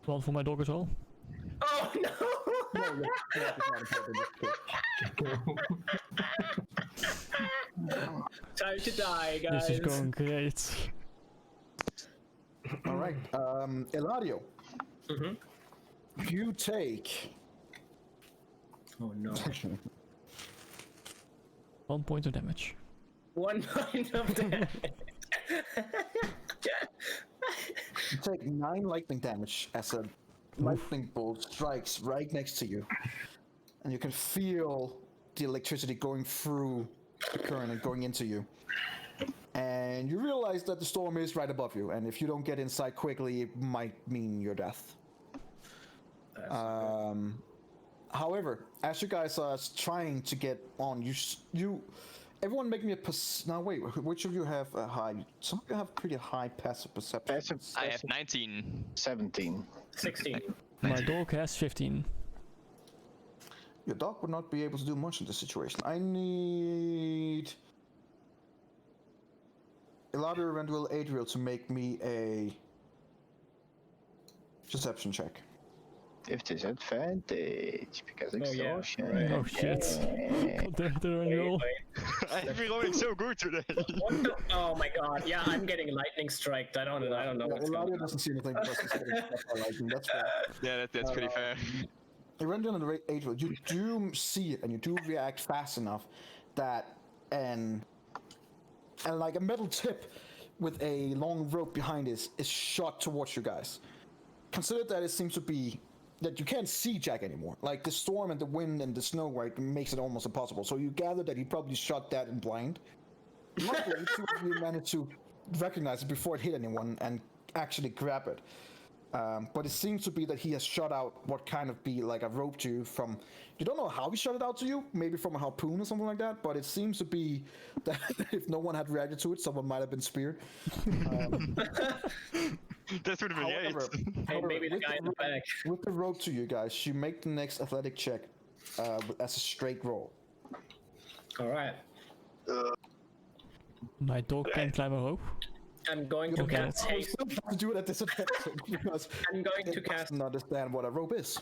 One for my dog as well. Oh no! No, yeah, it's not important. Time to die, guys. This is going great. All right, Eladio. You take... Oh no. 1 point of damage. 1 point of damage. You take 9 lightning damage as a lightning bolt strikes right next to you. And you can feel the electricity going through the current and going into you. And you realize that the storm is right above you, and if you don't get inside quickly, it might mean your death. However, as you guys are trying to get on, everyone make me a now wait, which of you have a high? Some of you have pretty high passive perception. I have 19. 17. 16. My dog has 15. Your dog would not be able to do much in this situation. I need Eladio, Eventual, Adriel to make me a perception check. If disadvantage, because exhaustion. Right. Oh shit. They're in roll. I've been rolling so good today. What the? Oh my god! Yeah, I'm getting lightning striked. I don't know. What's going Eladio on. doesn't see anything because he's getting struck by lightning. That's fair. Yeah, that's pretty fair. Eventual and Adriel, you do see it and you do react fast enough that and like a metal tip with a long rope behind it is shot towards you guys. Consider that it seems to be that you can't see Jack anymore. Like the storm and the wind and the snow, right, makes it almost impossible. So you gather that he probably shot that in blind. Luckily, two of you managed to recognize it before it hit anyone and actually grab it. But it seems to be that he has shot out what kind of be like a rope to you from. You don't know how he shot it out to you, maybe from a harpoon or something like that. But it seems to be that if no one had reacted to it, someone might have been speared. That would have been great. Hey, maybe the guy in the back. With the rope to you guys, you make the next athletic check as a straight roll. All right. My dog can climb a rope. I'm going to cast I haste. still have to do it at disadvantage because I'm going to it cast. doesn't understand what a rope is.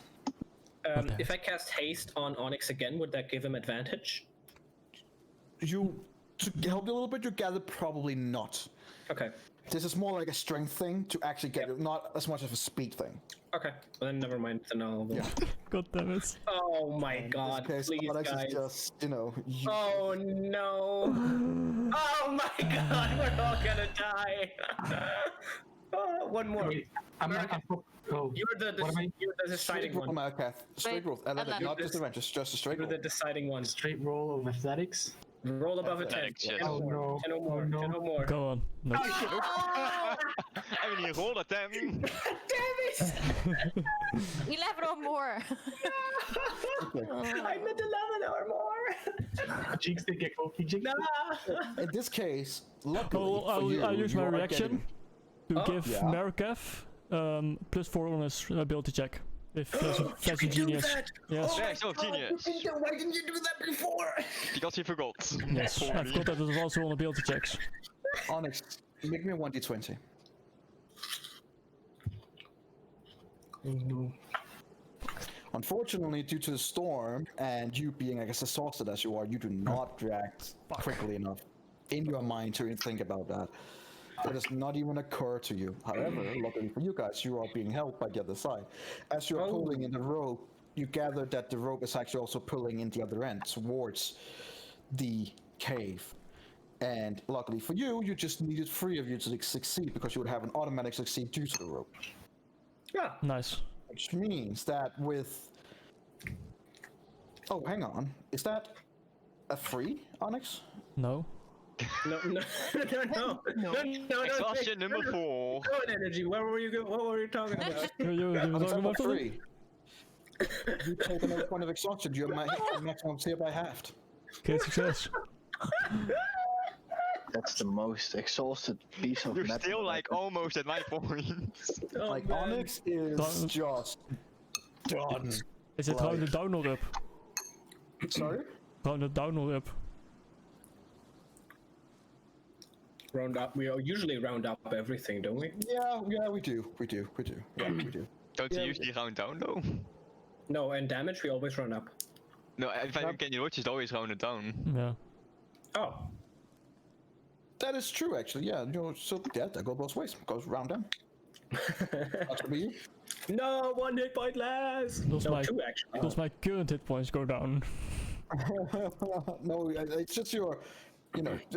If I cast haste on Onyx again, would that give him advantage? To help you a little bit, you gather probably not. Okay. This is more like a strength thing to actually get it, not as much of a speed thing. Okay. Well, then never mind. Then I'll. Yeah. God damn it. Oh my god! In this case, Please, Onyx guys. is just, Oh no! Oh my god! We're all gonna die. Oh, one more. I'm not. Oh, You're the deciding straight roll, one. Malakath. Straight roll. Not disadvantage, just a straight You're roll. the deciding one. straight roll of athletics. Roll above a 10. Athletics, yes. 10 or Oh, more. no. 10 or more. Oh, no. 10 or more. Go on. No. I haven't even rolled at them. Damn it! 11 or more. I'm at 11 or more. Jinx the gecko. Jinx. In this case, luckily I'll for you, use my you are getting- to give yeah. Marikev +4 on his ability check. If that's a genius. Yes. Yeah, so genius. Why didn't you do that before? Because he forgot. Yes. I forgot that it was also on ability checks. Onyx, make me a 1d20. Unfortunately, due to the storm and you being, I guess, exhausted as you are, you do not react quickly enough in your mind to even think about that. That does not even occur to you. However, luckily for you guys, you are being held by the other side. As you're pulling in the rope, you gather that the rope is actually also pulling in the other end towards the cave. And luckily for you, you just needed 3 of you to succeed because you would have an automatic succeed due to the rope. Yeah. Nice. Which means that with... Oh, hang on. Is that a 3, Onyx? No. No. Exhaustion number 4. What energy? What were you talking about? You were On talking top about of something? 3. You take another point of exhaustion. Your maximum is hereby halved. Okay, success. That's the most exhausted piece of You're metal still I've like ever- almost at my points. Oh, Like, man. Onyx is Done. just done. Is it rounded down or up? Sorry? Rounded down or up? Round up. We usually round up everything, don't we? Yeah, we do. Yeah, we do. Don't you usually round down though? No, and damage we always round up. No, if I can you watch, it's always rounded down. Yeah. Oh. That is true, actually. Yeah, so yeah, that goes both ways. Goes round down. That's be you. No, 1 hit point less. Those No, my 2 actually. those my current hit points go down. No, it's just your,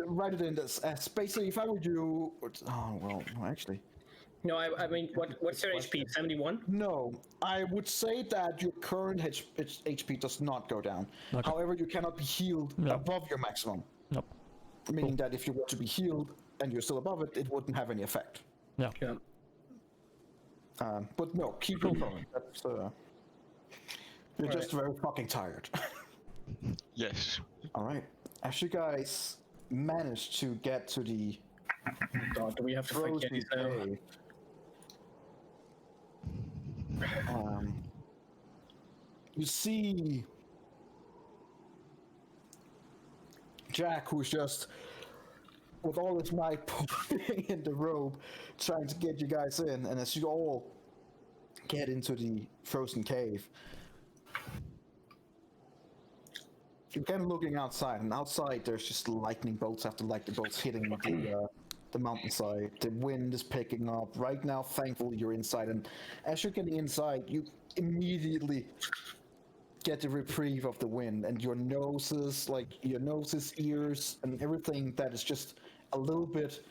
write it in this. Basically, if I were you, oh well, no, actually, No, I mean, what's your HP? 71? no. I would say that your current HP does not go down. Okay. However, you cannot be healed No. above your maximum. Nope. Meaning that if you were to be healed and you're still above it, it wouldn't have any effect. Yeah. Yeah. But no, keep your current. That's You're just very fucking tired. Yes. Alright. As you guys manage to get to the God, do we have to fight frozen Yetis now? cave, you see Jack, who's just with all his might pulling in the rope, trying to get you guys in, and as you all get into the frozen cave, you're kind of looking outside, and outside there's just lightning bolts after lightning bolts hitting the mountainside. The wind is picking up. Right now, thankfully, you're inside, and as you're getting inside, you immediately get the reprieve of the wind, and your noses, ears, and everything that is just a little bit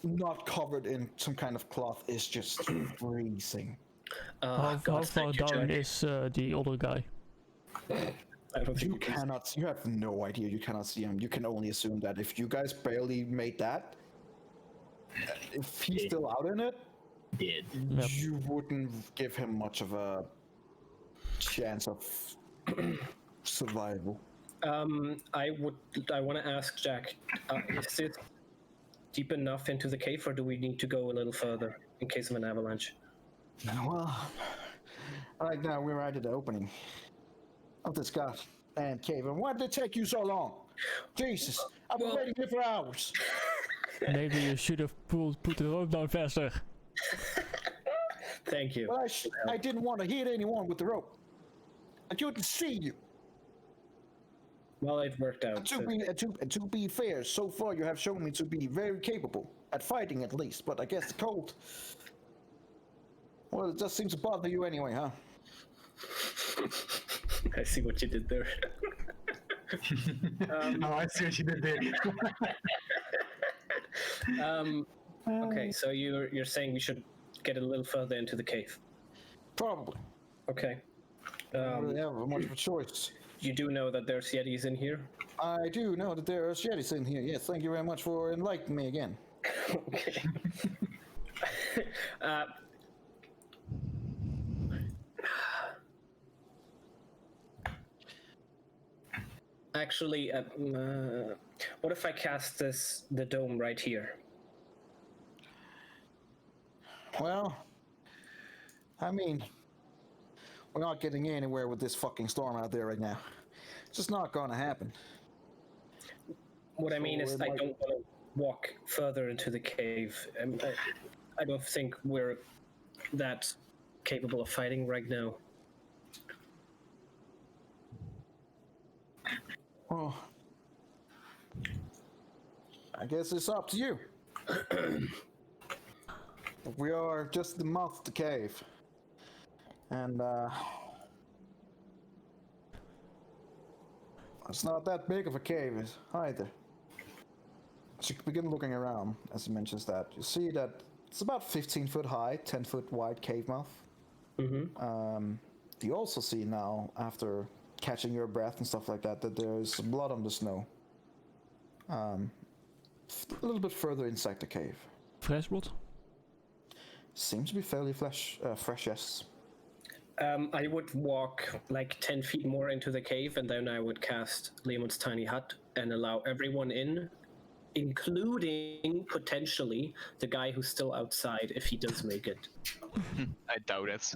not covered in some kind of cloth is just freezing. How far down is the other guy? I don't think You cannot. You have no idea. You cannot see him. You can only assume that if you guys barely made that, if he's still out in it, Did. you wouldn't give him much of a chance of survival. I want to ask Jack, is it deep enough into the cave, or do we need to go a little further in case of an avalanche? Well, right now we're right at the opening of this goddamn cave. And why did it take you so long? Jesus, I've been waiting here for hours. Maybe you should have put the rope down faster. Thank you. But I didn't want to hit anyone with the rope. I couldn't see you. Well, it worked out. To be fair, so far you have shown me to be very capable at fighting, at least. But I guess the cold, well, it just seems to bother you anyway, huh? I see what you did there. Oh, I see what you did there. Okay, so you're saying we should get a little further into the cave. Probably. Okay. I don't really have much of a choice. You do know that there's Yetis in here? I do know that there are Yetis in here. Yes, thank you very much for enlightening me again. Okay. Actually, what if I cast the dome right here? Well, I mean, we're not getting anywhere with this fucking storm out there right now. It's just not gonna happen. What I mean is, it I might- don't want to walk further into the cave. I don't think we're that capable of fighting right now. Well, I guess it's up to you. We are just the mouth of the cave. And, it's not that big of a cave either. As you begin looking around, as he mentions that, you see that it's about 15 foot high, 10 foot wide cave mouth. Mm-hmm. You also see now, after catching your breath and stuff like that, that there's blood on the snow. A little bit further inside the cave. Fresh blood? Seems to be fairly fresh, yes. I would walk like 10 feet more into the cave, and then I would cast Leomund's tiny hut and allow everyone in, including potentially the guy who's still outside if he does make it. I doubt it.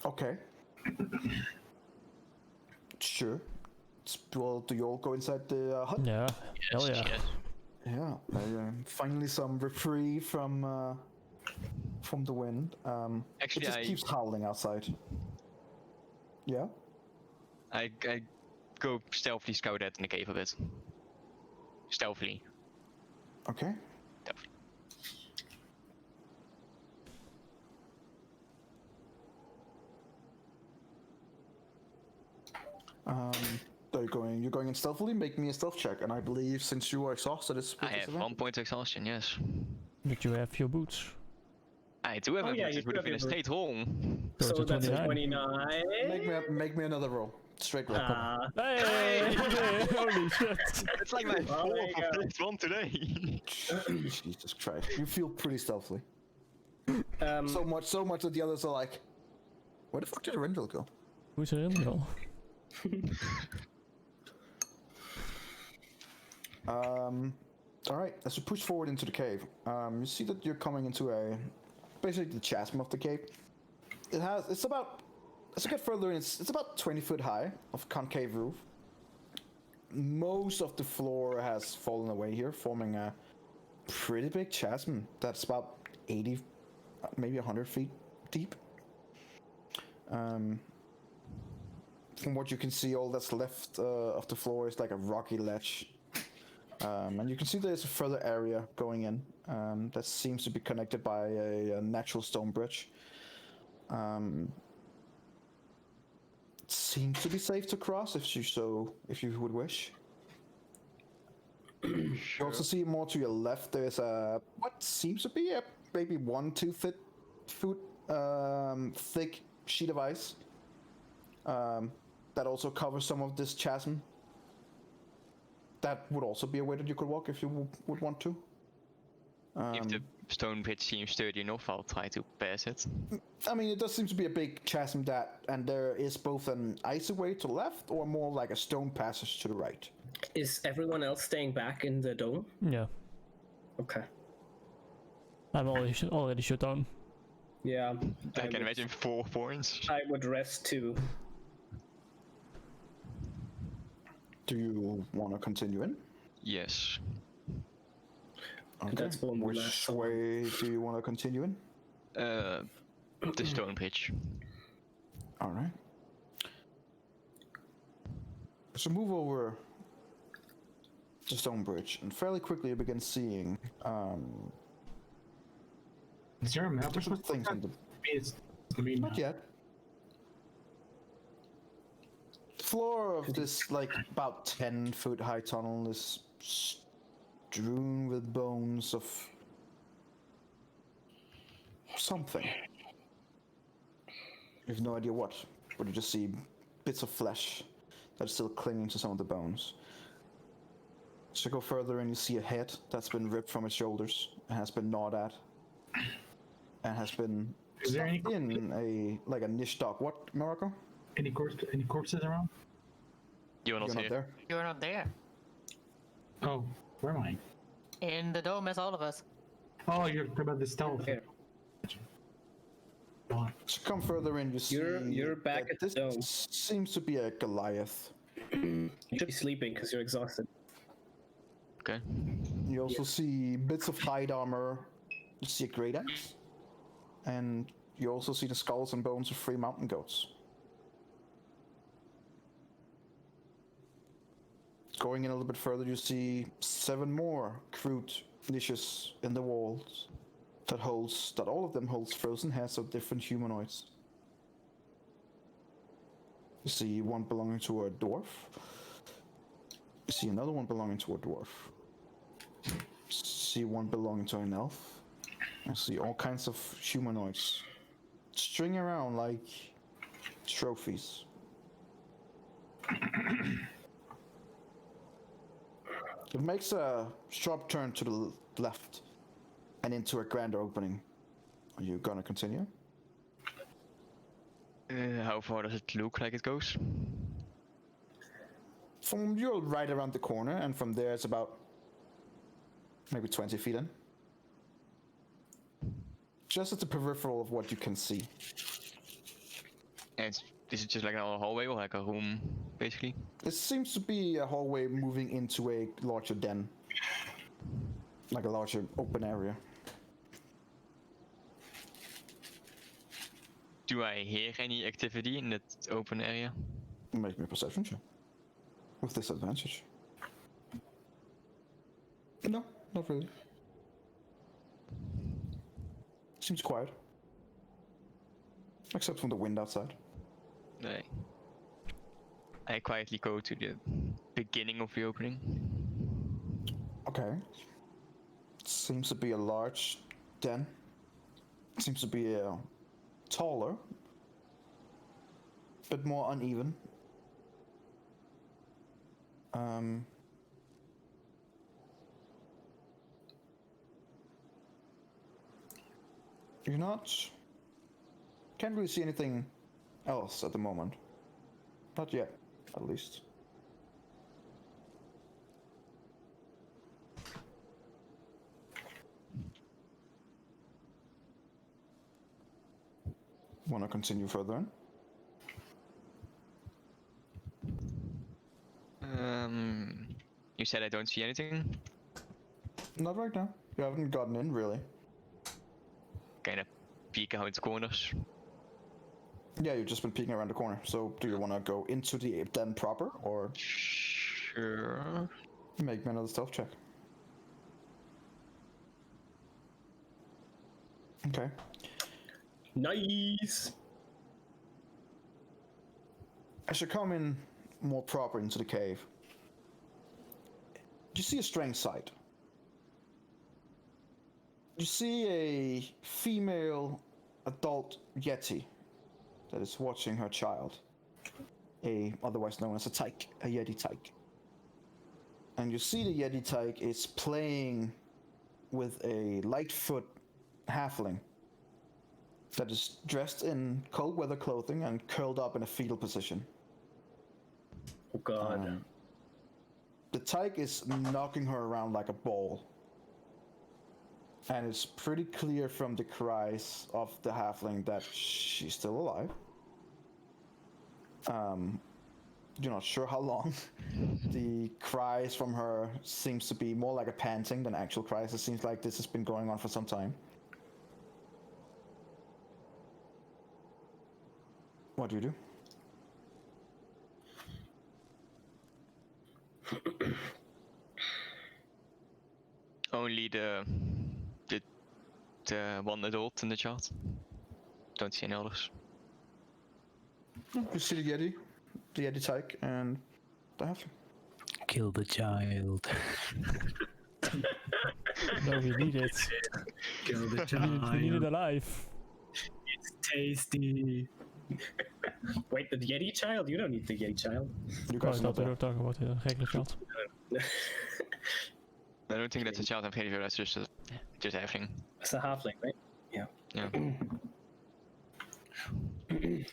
Okay. Sure. Well, do you all go inside the hut? Yeah. Hell yeah. Yes. Yeah. Finally, some reprieve from the wind. Actually, it just keeps howling outside. Yeah. I go stealthily scout that in the cave a bit. Stealthily. Okay. Stealthily. You're going in stealthily. Make me a stealth check, and I believe since you are exhausted, it's. I have 1 point exhaustion, yes. But you have your boots. I do have Oh, a yeah, boots, you it would do have been a have your straight home. So So it's a that's a 29. 29. Make me another roll. Straight roll. Hey! Holy shit! It's like my Oh, there you fourth go. of this one today. Jesus Christ. You feel pretty stealthily. Um, So much that the others are like, Where the fuck did the Renville go? Who's in the middle? Alright, as you push forward into the cave, you see that you're coming into basically the chasm of the cave. As you get further in, it's about 20 foot high of concave roof. Most of the floor has fallen away here, forming a pretty big chasm that's about 80, maybe 100 feet deep. From what you can see, all that's left of the floor is like a rocky ledge. And you can see there's a further area going in that seems to be connected by a natural stone bridge. It seems to be safe to cross if you would wish. Sure. You also see more to your left. There's what seems to be a maybe 1-2 foot thick sheet of ice that also covers some of this chasm. That would also be a way that you could walk if you would want to. If the stone bridge seems sturdy enough, I'll try to pass it. I mean, it does seem to be a big chasm and there is both an icy way to the left or more like a stone passage to the right. Is everyone else staying back in the dome? Yeah. Okay. I'm already shut down. Yeah. I can imagine 4 points. I would rest too. Do you want to continue in? Yes. Okay. That's one more Which last way do you want to continue in? The stone bridge. Alright. So move over the stone bridge, and fairly quickly you begin seeing Is there a map or different something? things on the not yet. The floor of this like about 10 foot high tunnel is strewn with bones of something. You have no idea what, but you just see bits of flesh that's still clinging to some of the bones. So you go further and you see a head that's been ripped from its shoulders and has been gnawed at and has been Is there any- stuffed in a niche dog. What, Morocco? Any corpses around? You're not You're not here. there? You're not there. Oh, where am I? In the dome as all of us. Oh, you're talking about the stealth. Here. So come further in, you see You're back that at the this dome. seems to be a Goliath. You should be sleeping because you're exhausted. Okay. You also see bits of hide armor. You see a great axe. And you also see the skulls and bones of 3 mountain goats. Going in a little bit further, you see 7 more crude niches in the walls that all of them holds frozen heads of different humanoids. You see one belonging to a dwarf. You see another one belonging to a dwarf. See one belonging to an elf. I see all kinds of humanoids string around like trophies. It makes a sharp turn to the left and into a grander opening. Are you gonna continue? How far does it look like it goes? From you're right around the corner, and from there it's about maybe 20 feet in. Just at the peripheral of what you can see. And is it just like another hallway or like a room, basically? It seems to be a hallway moving into a larger den. Like a larger open area. Do I hear any activity in that open area? Make me a perception check. With disadvantage. No, not really. Seems quiet. Except from the wind outside. I quietly go to the beginning of the opening. Okay. Seems to be a large den. Seems to be taller. But more uneven. You're not... Can't really see anything else at the moment. Not yet, at least. Want to continue further in? You said I don't see anything? Not right now. You haven't gotten in, really. Kind of peek out the corners. Yeah, you've just been peeking around the corner. So, do you want to go into the ape den proper, or Sure. make me another stealth check? Okay. Nice. As you come in more proper into the cave, you see a strange sight. You see a female adult yeti that is watching her child, otherwise known as a tyke, a yeti tyke. And you see the yeti tyke is playing with a Lightfoot halfling that is dressed in cold weather clothing and curled up in a fetal position. Oh god. The tyke is knocking her around like a ball. And it's pretty clear from the cries of the halfling that she's still alive. You're not sure how long. The cries from her seems to be more like a panting than actual cries. It seems like this has been going on for some time. What do you do? Only the one adult in the chart. Don't see any others. You see the Yeti tyke, and the halfling. Kill the child. No, we need it. Kill the We need it alive. It's tasty. Wait, the Yeti child? You don't need the Yeti child. You Oh, I guys thought know we were talking about the regular child. I don't think that's a child. I'm pretty sure that's just everything. It's a halfling, right? Yeah. Yeah.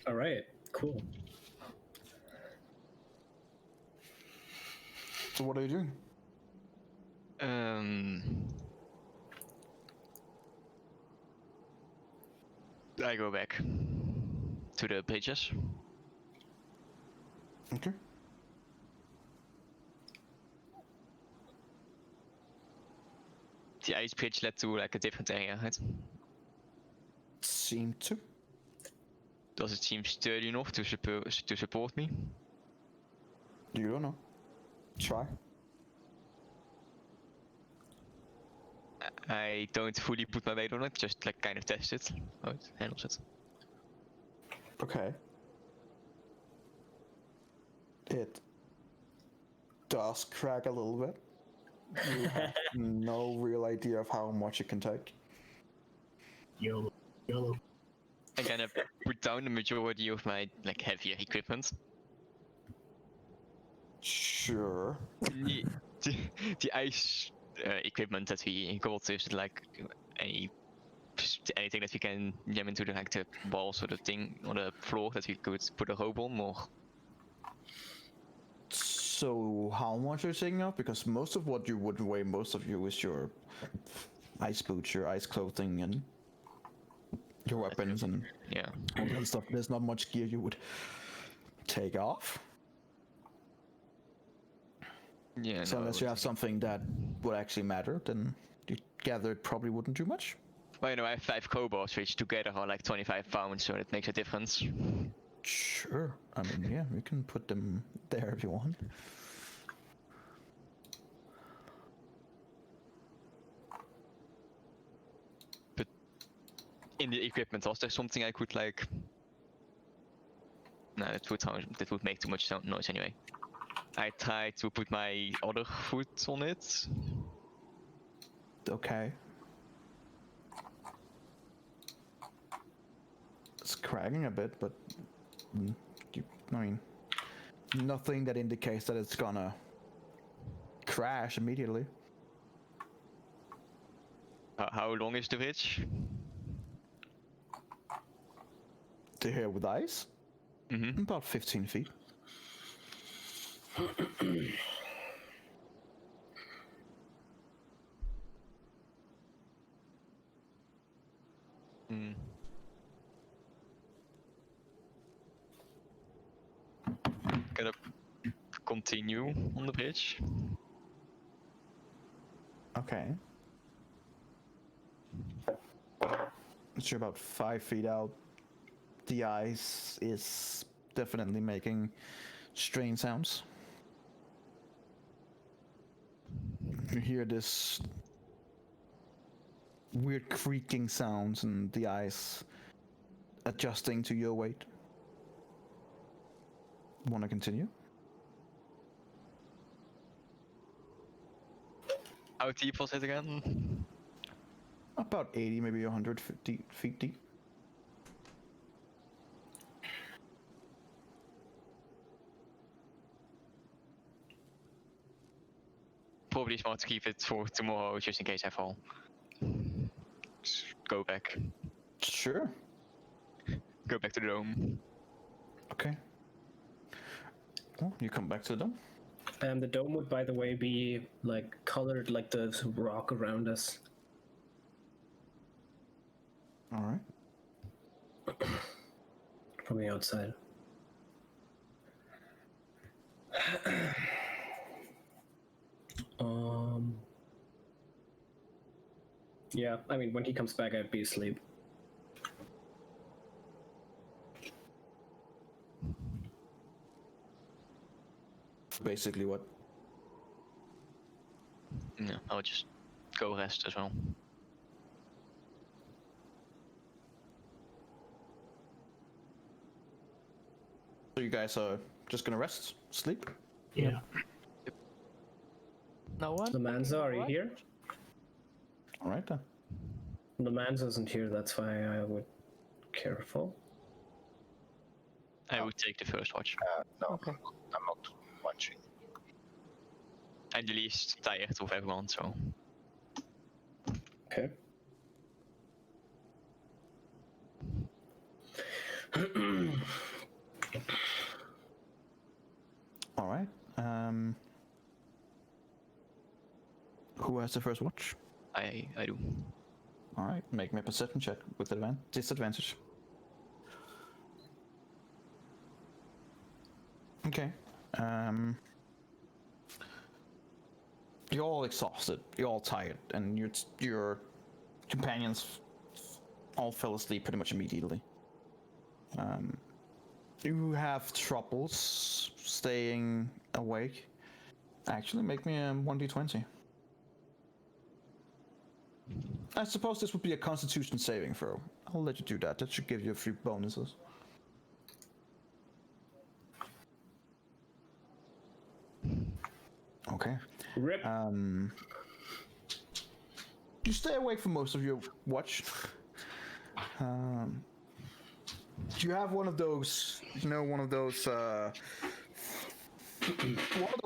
All right. Cool. So what are you doing? I go back to the pages. Okay. The ice pitch led to like a different area, right? Seem to. Does it seem sturdy enough to support me? You don't know. Try. I don't fully put my weight on it, just like kind of test it, how it handles it. Okay. It does crack a little bit. You have no real idea of how much it can take. YOLO. I kind of put down the majority of my like heavier equipment. Sure. the ice equipment that we got is like anything that we can jam into the like the walls or the thing on the floor that we could put a rope on or. So how much are you taking off? Because most of what you wouldn't weigh, most of you is your ice boots, your ice clothing, and your weapons and Yeah. all that stuff. There's not much gear you would take off. Yeah. So no, unless you have something that would actually matter, then you gather it probably wouldn't do much. Well, you know, I have 5 kobolds, which together are like 25 pounds, so it makes a difference. Sure. I mean, yeah, we can put them there if you want. But in the equipment, was there something I could like? No, that would make too much noise anyway. I tried to put my other foot on it. Okay. It's cracking a bit, but I mean, nothing that indicates that it's gonna crash immediately. How long is the ridge? To here with ice? About 15 feet. Gonna continue on the bridge. Okay. You're about 5 feet out. The ice is definitely making strange sounds. You hear this weird creaking sounds and the ice adjusting to your weight. Want to continue? How deep was it again? About 80, maybe 100 feet deep. Probably smart to keep it for tomorrow, just in case I fall. Just go back. Sure. Go back to the dome. Okay. Well, you come back to the dome. The dome would, by the way, be like colored like the rock around us. All right. From the outside. Yeah, I mean, when he comes back, I'd be asleep. Basically what? Yeah, I'll just go rest as well. So you guys are just gonna rest, sleep? Yeah. No one? The Manza, are you here? All right then. The Manza isn't here, that's why I would careful. I would take the first watch. No, Okay. I'm not watching. I'm the least tired of everyone, so. Okay. All right. Who has the first watch? I do. All right. Make me a perception check with disadvantage. Okay. You're all exhausted. You're all tired, and your companions all fell asleep pretty much immediately. You have troubles staying awake. Actually, make me a 1d20. I suppose this would be a Constitution saving throw. I'll let you do that. That should give you a few bonuses. Okay. Rip. You stay awake for most of your watch. You have one of those, one of those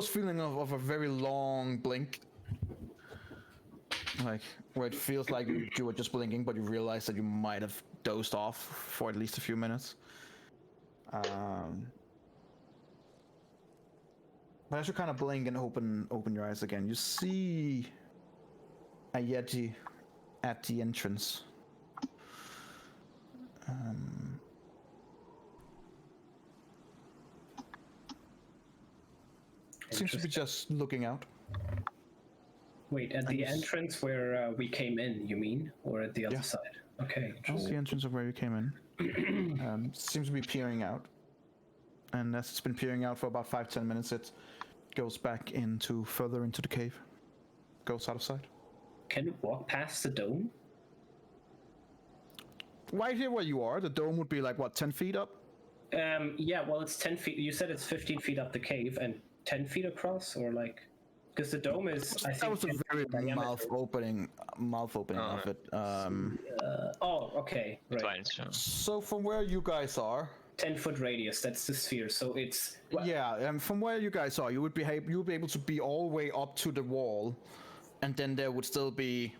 feeling of a very long blink. Like, where it feels like you were just blinking, but you realize that you might have dozed off for at least a few minutes. But as you kind of blink and open your eyes again, you see a Yeti at the entrance. Seems to be just looking out. Wait, at the entrance where we came in, you mean? Or at the other side? Okay. That's the entrance of where you came in. Seems to be peering out. And as it's been peering out for about 5-10 minutes, it goes back further into the cave. Goes out of sight. Can it walk past the dome? Right here where you are, the dome would be like, what, 10 feet up? Yeah, well, it's 10 feet. You said it's 15 feet up the cave and 10 feet across, or like... Because the dome is, I think... That was a very mouth opening of it. Oh, okay, right. So from where you guys are... 10-foot radius, that's the sphere, so it's... Well, yeah, and from where you guys are, you would be able to be all the way up to the wall, and then there would still be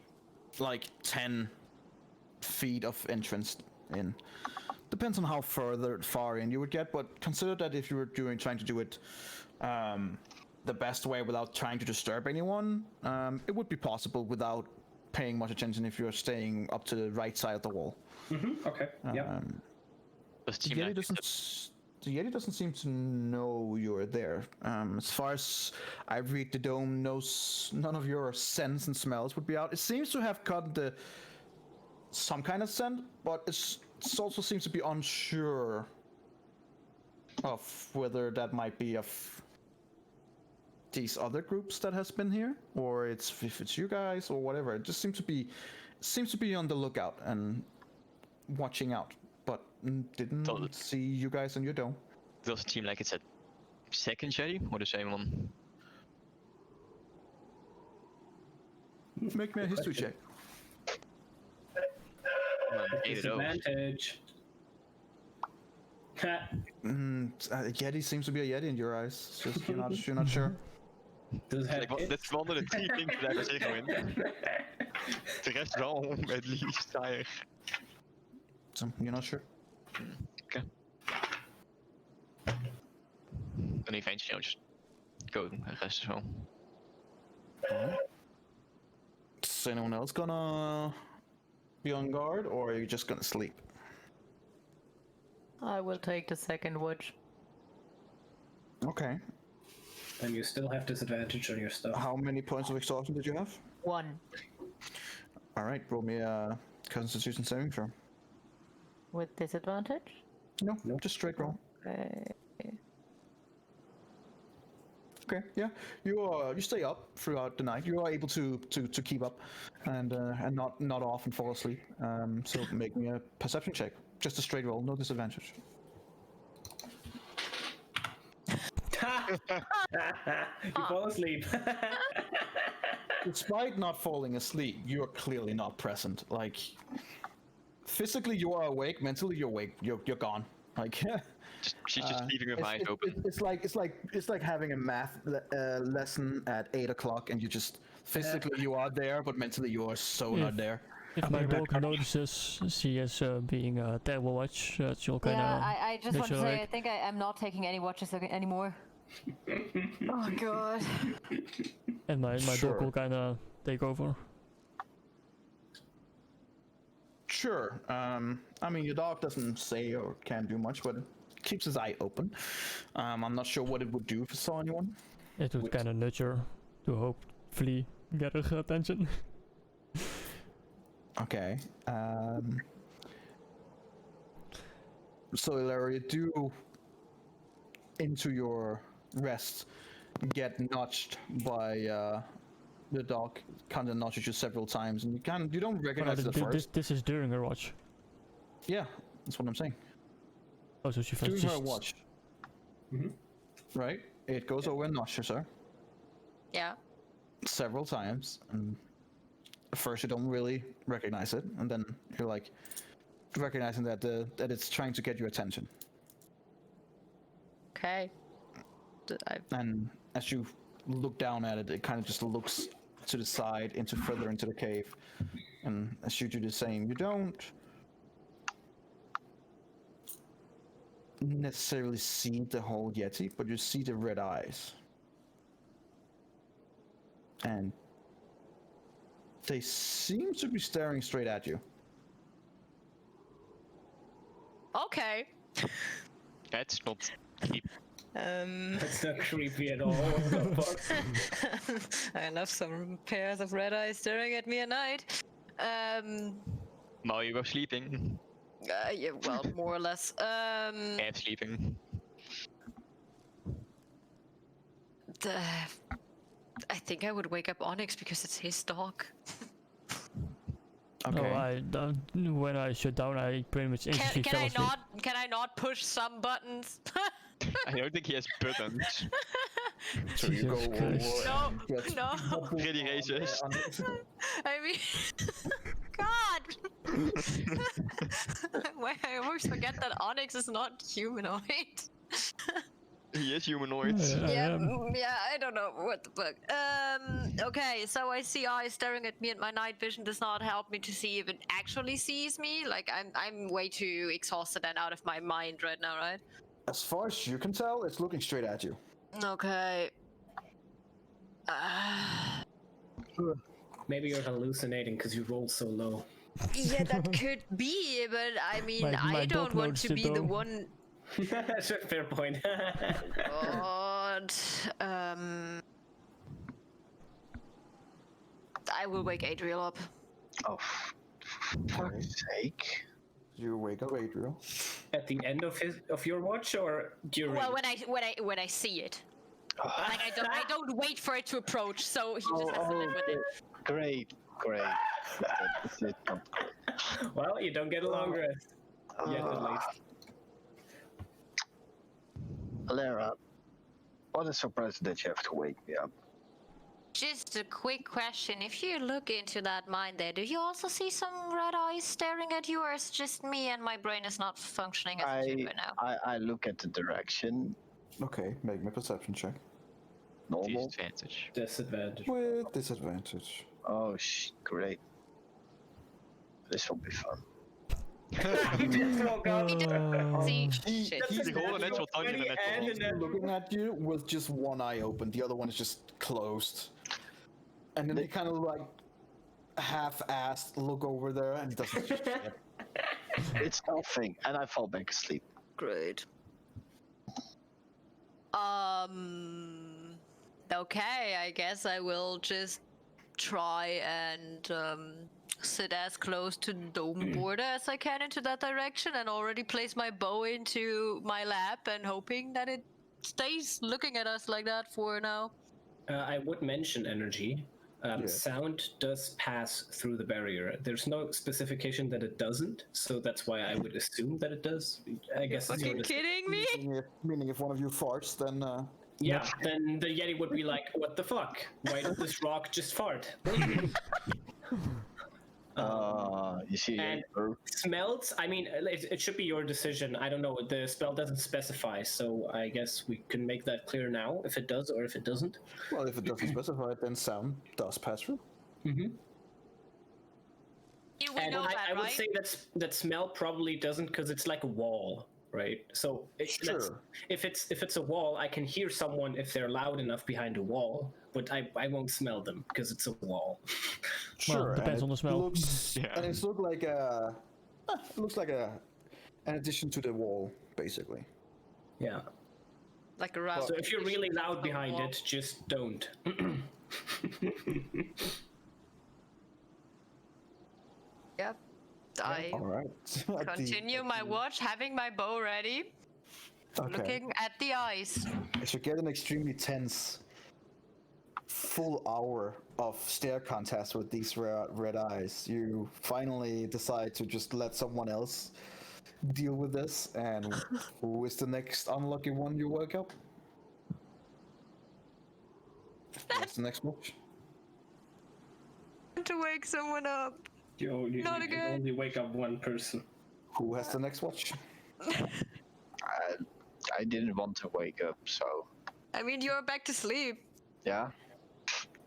like 10 feet of entrance in. depends on how far in you would get, but consider that if you were trying to do it the best way without trying to disturb anyone, it would be possible without paying much attention if you're staying up to the right side of the wall. Okay. Yeah. The Yeti doesn't seem to know you're there. As far as I read the dome, none of your scents and smells would be out. It seems to have gotten some kind of scent, but it also seems to be unsure of whether that might be of these other groups that has been here, or if it's you guys or whatever. It just seems to be on the lookout and watching out, but didn't see you guys in your dome. Does it seem like it's a second Yeti or the same one? Make me a history check. Disadvantage. Yeti seems to be a Yeti in your eyes. It's just you're not sure. Dit is wel de 3 dingen die daar zeggen in. De rest wel, at least higher. So, you're not sure? Okay. Don't even fancy, just go. The rest is well. Is anyone else gonna be on guard, or are you just gonna sleep? I will take the second watch. Okay. And you still have disadvantage on your stuff. How many points of exhaustion did you have? 1. Alright, roll me a Constitution saving throw. With disadvantage? No, just straight roll. Okay. Okay, yeah. You stay up throughout the night. You are able to keep up and not often fall asleep. So make me a perception check. Just a straight roll, no disadvantage. You fall asleep. Despite not falling asleep, you are clearly not present. Like, physically you are awake, mentally you're awake. You're gone. Like, she's just leaving her eyes open. It's like having a math lesson at 8 o'clock, and you just physically you are there, but mentally you are so not there. If my dog notices she is being a terrible watch, she'll kind of. Yeah, I just want to say, I think I'm not taking any watches anymore. Oh god. And my dog will kind of take over. Sure. I mean, your dog doesn't say or can't do much, but it keeps his eye open. I'm not sure what it would do if it saw anyone. It would kind of nudge her to hopefully get her attention. Okay. So, Larry, do into your rest get nudged by the dog. Kind of nudges you several times, and you don't recognize it at first. This is during her watch. Yeah, that's what I'm saying. Oh, so she during her watch. Right? It goes over and nudges her. Yeah. Several times, and at first you don't really recognize it, and then you're like recognizing that that it's trying to get your attention. Okay. And as you look down at it, it kind of just looks to the side, further into the cave, and as you do the same, you don't necessarily see the whole Yeti, but you see the red eyes, and they seem to be staring straight at you. Okay. That's not creepy. That's not creepy at all. I love some pairs of red eyes staring at me at night. While you were sleeping. Yeah, well, more or less. And sleeping. I think I would wake up Onyx because it's his dog. Okay. No, I don't. When I shut down, I pretty much instantly fell asleep. Can I not push some buttons? I don't think he has buttons. So you go over. No. Pretty racist. I mean, God. Why I always forget that Onyx is not humanoid. He is humanoid. Yeah, I don't know what the fuck. Okay, so I see eyes staring at me, and my night vision does not help me to see if it actually sees me. Like I'm way too exhausted and out of my mind right now, right? As far as you can tell, it's looking straight at you. Okay. Maybe you're hallucinating because you rolled so low. Yeah, that could be, but I mean, My I don't dog want noticed to it be the though. one. Fair point. God. I will wake Adriel up. Oh, for fuck's sake. You wake up Adriel. At the end of your watch or during? Well, when I see it. Like I don't wait for it to approach, so he just has to live with it. Great. That's it. Well, you don't get a long rest. Yet at least. Lara, what a surprise that you have to wake me up. Just a quick question. If you look into that mine there, do you also see some red eyes staring at you, or is it just me and my brain is not functioning as it should right now? I look at the direction. Okay, make me a perception check. Normal. Disadvantage. Disadvantage. With disadvantage. Oh, great. This will be fun. See, shit. He's Die horen net wat Tanja net verwacht. looking at you with just one eye open. The other one is just closed. And then he kind of like half-assed look over there and he doesn't see shit. It's nothing, and I fall back asleep. Great. Okay, I guess I will just try and sit as close to the dome border as I can into that direction, and already place my bow into my lap and hoping that it stays looking at us like that for now. I would mention energy. Sound does pass through the barrier. There's no specification that it doesn't, so that's why I would assume that it does. I guess. It's Fucking kidding me? Meaning if one of you farts, then... Yeah, then the Yeti would be like, what the fuck? Why did this rock just fart? You see, and smells, I mean, it should be your decision. I don't know, the spell doesn't specify, so I guess we can make that clear now, if it does or if it doesn't. Well, if it doesn't specify, then sound does pass through. Mm-hmm. You would And know that, I would right? say that smell probably doesn't, because it's like a wall, right? So Sure. if it's a wall, I can hear someone if they're loud enough behind a wall, but I won't smell them because it's a wall. Sure, depends on the smell. Looks, Yeah. And it looks like an addition to the wall, basically. Yeah. Like a round. So if you're really loud behind it, just don't. Yep. I All right. continue my watch, having my bow ready, looking at the eyes. As you get an extremely tense full hour of stare contest with these red eyes, you finally decide to just let someone else deal with this. And who is the next unlucky one you wake up? What's the next watch? To wake someone up. You Not can again. only wake up one person. Who has the next watch? I didn't want to wake up, so I mean, you're back to sleep. yeah.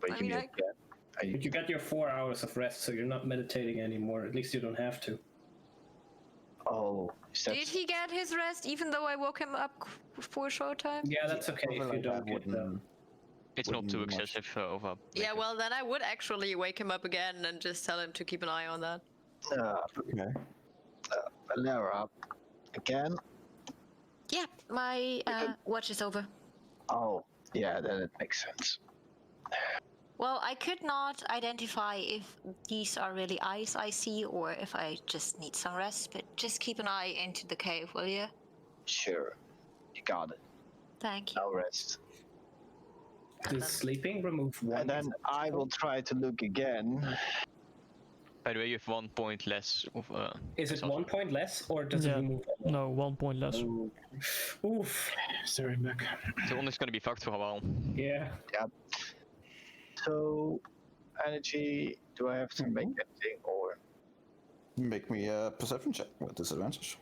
But I you mean, did But you got your 4 hours of rest, so you're not meditating anymore. At least you don't have to. Oh, is that Did he get his rest even though I woke him up for a short time? Yeah, that's okay if you don't get them. It's not too Wouldn't much. excessive over. Yeah, well, then I would actually wake him up again and just tell him to keep an eye on that. Okay. Lara again? Yeah, my watch is over. Oh, yeah, then it makes sense. Well, I could not identify if these are really eyes I see or if I just need some rest, but just keep an eye into the cave, will you? Sure, you got it. Thank you. Now rest. Does sleeping remove one? And then I will try to look again. By the way, you have 1 point less of. Is it 1 point less, or does it Yeah. remove? No, 1 point less. Oof. Sorry, back. The one is gonna be fucked for a while. Yeah. So, energy, do I have to make anything or Make me a perception check with disadvantage.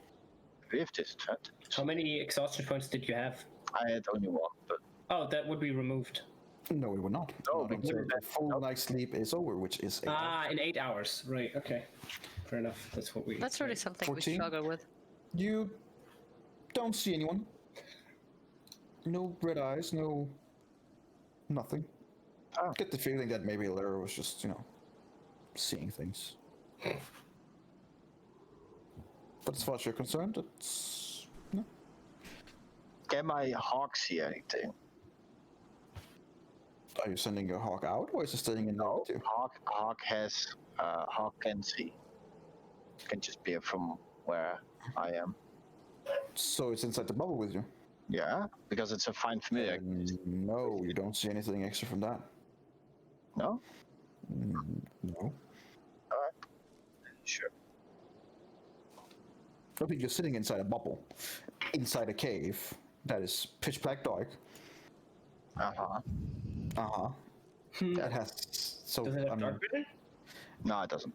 with disadvantage? How many exhaustion points did you have? I had only one, but Oh, that would be removed. No, we will not. No, Not we until wouldn't. the full night's sleep is over, which is 8 hours. In 8 hours. Right. Okay. Fair enough. That's what we. That's really something 14? we struggle with. You don't see anyone. No red eyes, no... nothing. Oh. Get the feeling that maybe Lara was just, seeing things. But as far as you're concerned, it's... no. Can my hawk see anything? Are you sending your hawk out, or is it staying in there with you? Hawk can see. Can just peer from where I am. So it's inside the bubble with you? Yeah, because it's a fine familiar. No, you don't see anything extra from that. No? No. Alright. Sure. I think you're sitting inside a bubble, inside a cave that is pitch black dark. Uh-huh. Uh-huh. That has... so, Does it have dark vision? No, it doesn't.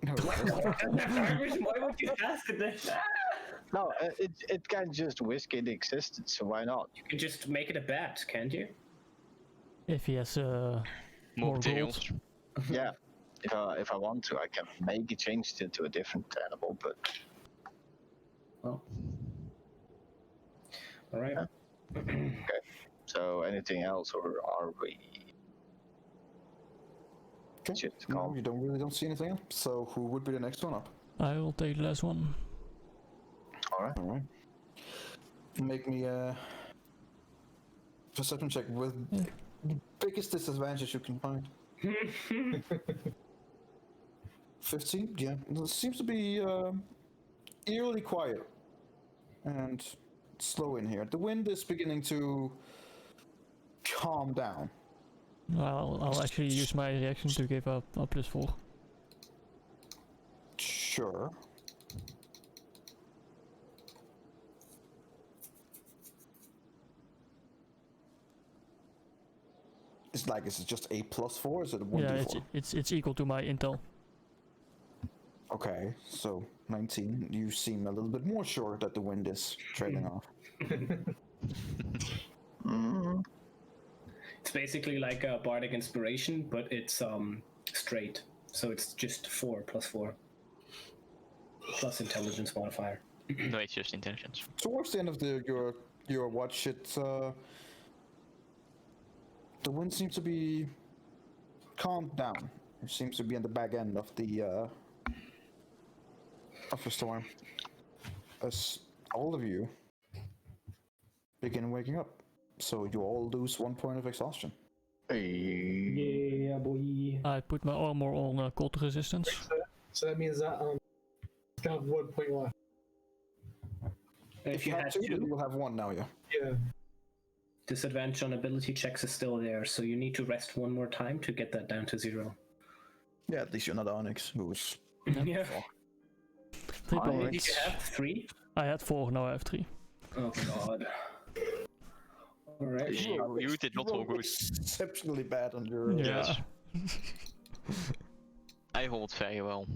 No, Why would you ask this? No, it can just whisk into existence, so why not? You can just make it a bat, can't you? If he has More more materials. gold. Yeah. If I want to, I can make it change it into a different animal, but... Oh. Alright. Yeah. Okay. So, anything else, or are we... Okay. Shit, No, calm. you don't see anything else. So who would be the next one up? I will take the last one. Alright. Alright. Make me a perception check with the biggest disadvantage you can find. 15? Yeah. It seems to be eerily quiet and slow in here. The wind is beginning to calm down. I'll actually use my reaction to give up a +4. Sure. It's like, is it just a +4? Is it a 1d4? Yeah, it's equal to my intel. Okay, so 19. You seem a little bit more sure that the wind is trailing off. It's basically like a bardic inspiration, but it's straight. So it's just 4 + 4. Plus intelligence modifier. No, it's just intelligence. Towards the end of your watch, the wind seems to be calmed down. It seems to be on the back end of the storm. As all of you begin waking up, so you all lose 1 point of exhaustion. Yeah, boy. I put my armor on cold resistance. So that means that still have 1 point left. If you had 2, you will have 1 now, yeah. Yeah. Disadvantage on ability checks is still there, so you need to rest 1 more time to get that down to 0. Yeah, at least you're not Onyx, who's... Yeah. 3 Did points. you have 3? I had 4, now I have 3. Oh god. Alright. You did not roll good. Exceptionally bad on your... Yeah. I hold very well.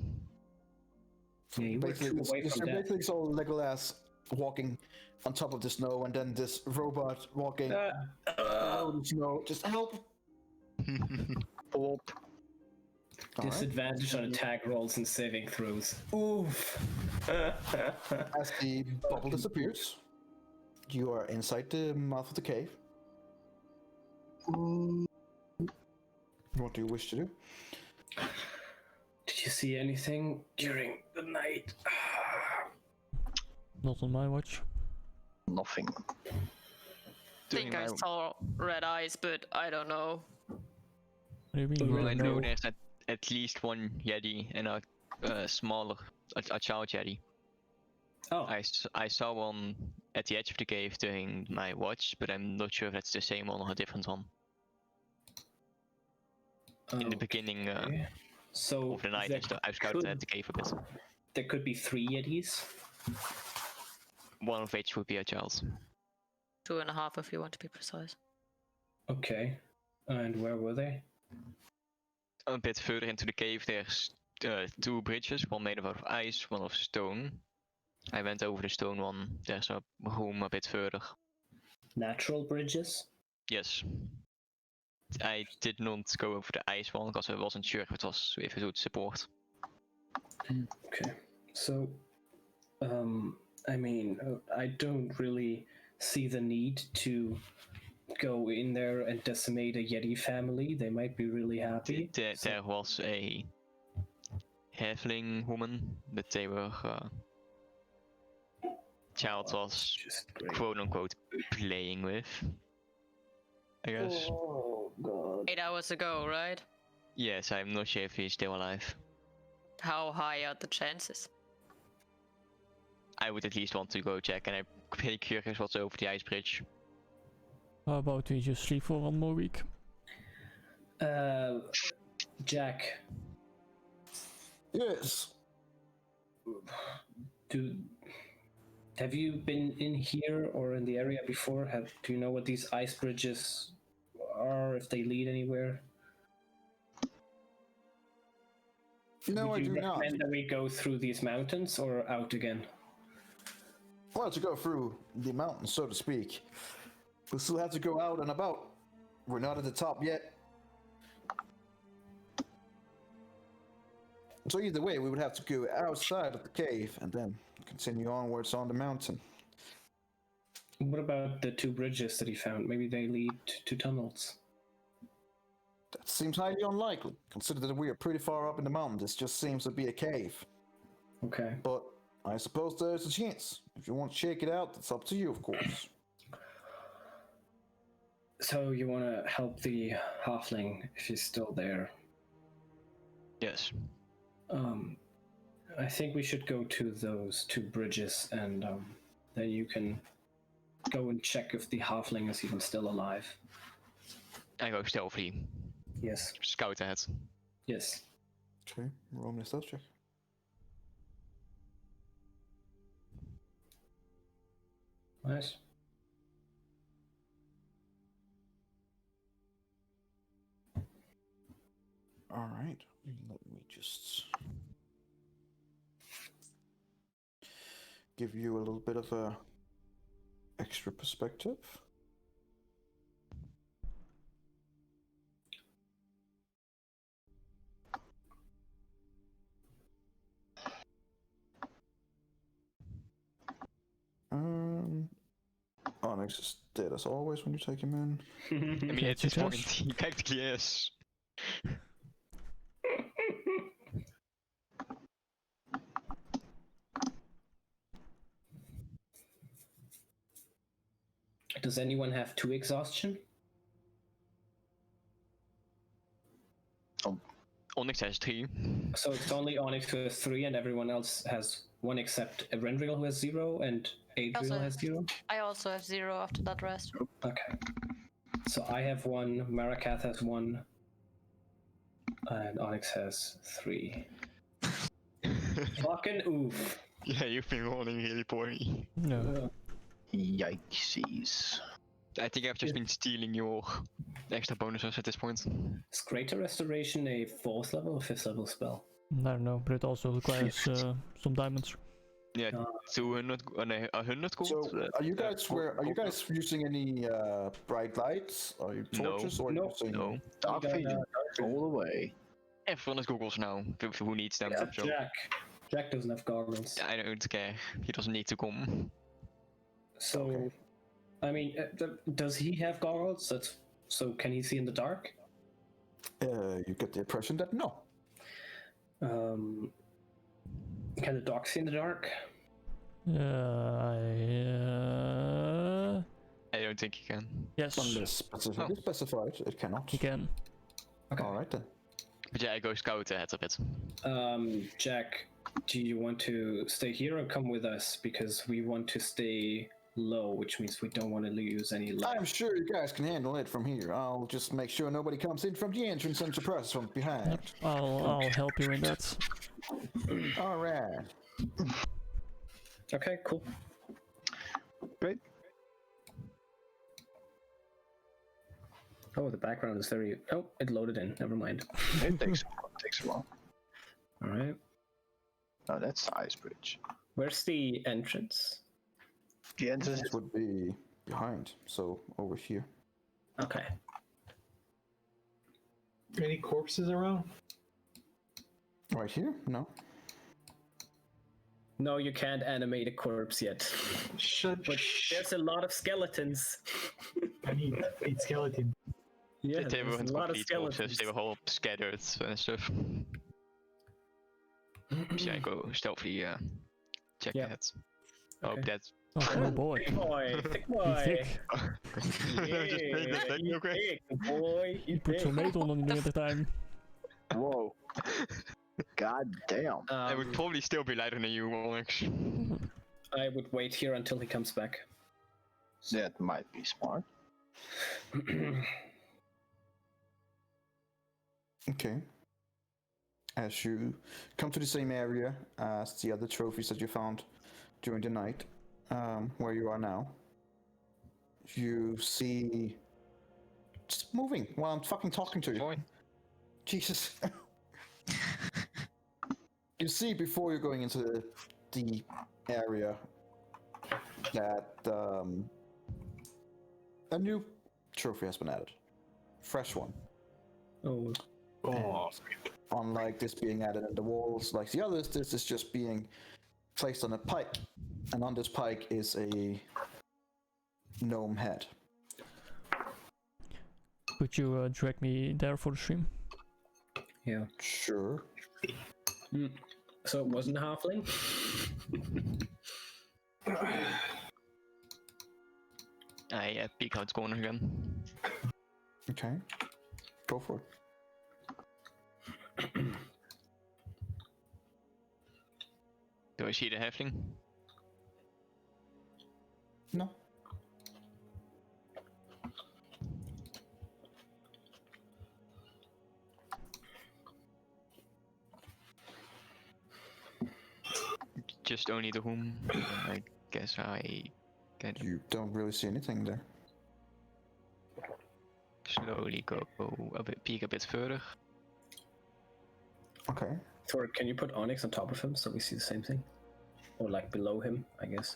Yeah, you were Basically, 2 away from that. basically saw Legolas walking on top of the snow, and then this robot walking out of the snow. Just help! Help. Disadvantage on attack rolls and saving throws. Oof. As the bubble disappears, you are inside the mouth of the cave. What do you wish to do? Did you see anything during the night? Not on my watch. Nothing. I think I saw red eyes, but I don't know. What do you mean? Well, I know No. there's at least 1 Yeti and a smaller, a child Yeti. Oh, I saw one at the edge of the cave during my watch, but I'm not sure if that's the same one or a different one. In the beginning okay. So of the night, there I scouted could- the cave a bit. There could be 3 Yetis. One of which would be a child. 2.5 if you want to be precise. Okay. And where were they? A bit further into the cave, there's 2 bridges, one made out of ice, one of stone. I went over the stone one. There's a room a bit further natural bridges? Yes. I did not go over the ice one because I wasn't sure if it would support. Okay. So, I mean, I don't really see the need to go in there and decimate a Yeti family. They might be really happy. There was a halfling woman that they were child was quote unquote playing with, I guess. Oh god. 8 hours ago, right? Yes, I'm not sure if he's still alive. How high are the chances? I would at least want to go check, and I'm pretty curious what's over the ice bridge. How about we just sleep for 1 more week? Jack, Yes. have you been in here or in the area before? Do you know what these ice bridges are, if they lead anywhere? No, I Would do you not. recommend that we go through these mountains or out again? Well, to go through the mountains, so to speak. We still have to go out and about. We're not at the top yet. So either way, we would have to go outside of the cave and then continue onwards on the mountain. What about the 2 bridges that he found? Maybe they lead to tunnels. That seems highly unlikely, considering that we are pretty far up in the mountain. This just seems to be a cave. Okay. But I suppose there's a chance. If you want to check it out, it's up to you, of course. So you want to help the halfling if he's still there? Yes. I think we should go to those 2 bridges, and then you can go and check if the halfling is even still alive. I go stealthy. Yes. Scout ahead. Yes. Okay, roll me a stealth check. Nice. All right, let me just give you a little bit of a extra perspective. Onyx is dead as always when you take him in. I mean, at this point, he practically is. Does anyone have 2 exhaustion? Onyx has 3. So it's only Onyx who has 3, and everyone else has 1 except Rendriel who has 0, and Adriel has 0? I also have 0 after that rest. Okay. So I have 1, Marakath has 1, and Onyx has 3. Fucking oof. Yeah, you've been rolling really poorly. No. Yikesies. I think I've just been stealing your extra bonuses at this point. Is Greater Restoration a 4th level or 5th level spell? I don't know, but it also requires some diamonds. Yeah, 200 and 100 gold. So, are you guys using any bright lights? Are you torches or are you using No. Dark vision all the way. Everyone has goggles now. Who needs them? Except So Jack doesn't have goggles. I don't care. He doesn't need to come. So, Okay. I mean, does he have goggles? So can he see in the dark? You get the impression that no. Can the dog see in the dark? I don't think he can. Yes, Unless specifically specified, it cannot. he can. Okay. All right then. But yeah, I go scout ahead of it. Jack, do you want to stay here or come with us? Because we want to stay low, which means we don't want to lose any light. I'm sure you guys can handle it from here. I'll just make sure nobody comes in from the entrance and suppress from behind. I'll help you in that. All right. Okay, cool. Great. Oh, the background is very... Oh, it loaded in. Never mind. It takes a while. All right. Oh, that's the ice bridge. Where's the entrance? The entrance This would be behind, so over here. Okay. Any corpses around? Right here? No. No, you can't animate a corpse yet. Shut. But there's a lot of skeletons. I need skeleton. Yeah, They there's weren't a lot of complete corpses, skeletons. they were all scattered and stuff. So I go stealthily check Yeah. that. Oh, Okay. that's... Oh boy. Thick boy, thick He's boy. thick. Yeah, Just made that he's okay. thick, boy. He He's put thick. tomato on the other time. Whoa. God damn. I would probably still be lighter than you, Onyx. I would wait here until he comes back. That might be smart. Okay. As you come to the same area as the other trophies that you found during the night, where you are now, you see... Just moving while I'm fucking talking to you. Boy. Jesus. You see before you're going into the area that a new trophy has been added. Fresh one. Oh, Oh, Unlike this being added in the walls like the others, this is just being placed on a pike. And on this pike is a gnome head. Could you drag me there for the stream? yeah. Sure. So it wasn't a halfling? I peek out corner again. Okay. Go for it. Do I see the halfling? No. Just only the whom. I guess I can You don't really see anything there. slowly go a bit, peek a bit further. Okay. Thor, can you put Onyx on top of him so we see the same thing? Or like below him, I guess.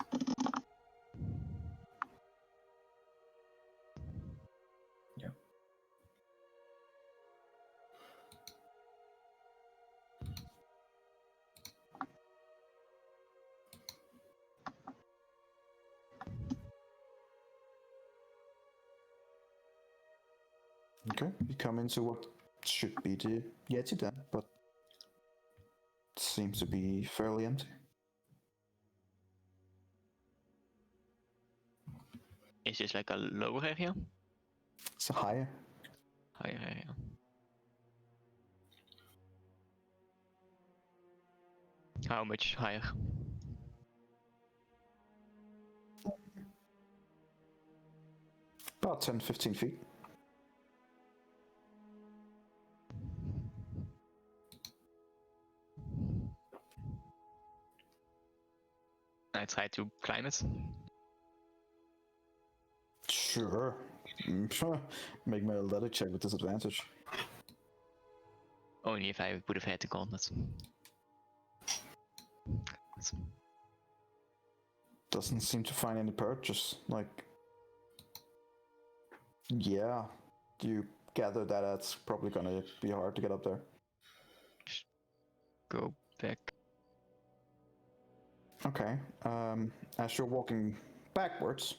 Yeah. Okay. You come into what should be the Yeti then, but seems to be fairly empty. Is this like a lower area? It's a higher. Higher area. How much higher? About 10-15 feet. I try to climb it. Sure. Make my athletic check with disadvantage. Only if I would have had the gauntlet. Doesn't seem to find any purchase. Like, yeah, you gather that it's probably gonna be hard to get up there. Go back. Okay. As you're walking backwards,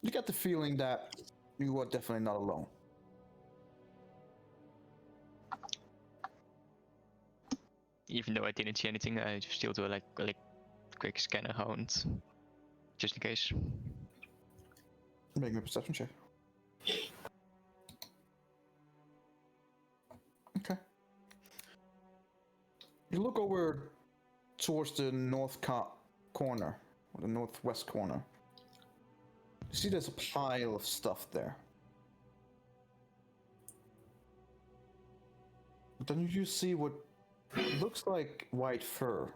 you get the feeling that you are definitely not alone. Even though I didn't see anything, I still do like quick scan around, just in case. Make a perception check. Okay. You look over towards the north corner, or the northwest corner. You see there's a pile of stuff there. But then you see what looks like white fur.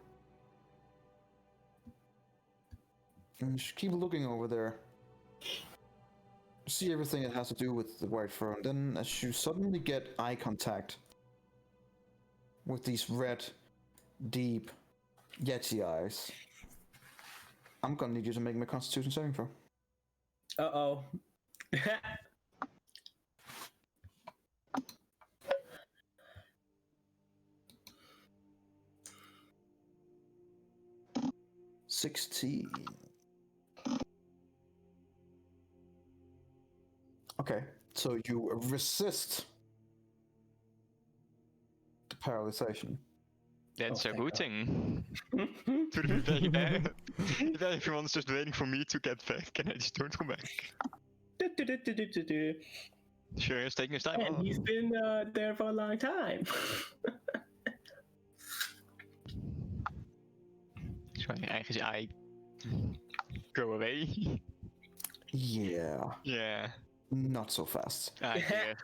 And you just keep looking over there. You see everything that has to do with the white fur, and then as you suddenly get eye contact with these red, deep Yeti eyes. I'm gonna need you to make me a Constitution saving throw. Uh-oh. 16. Okay, so you resist the paralyzation. That's Oh, a thank good thing. To be very bad. If everyone's just waiting for me to get back and I just don't come back. Sure, it's taking his time. And he's been there for a long time. So I go away. Yeah, Yeah. not so fast. I guess.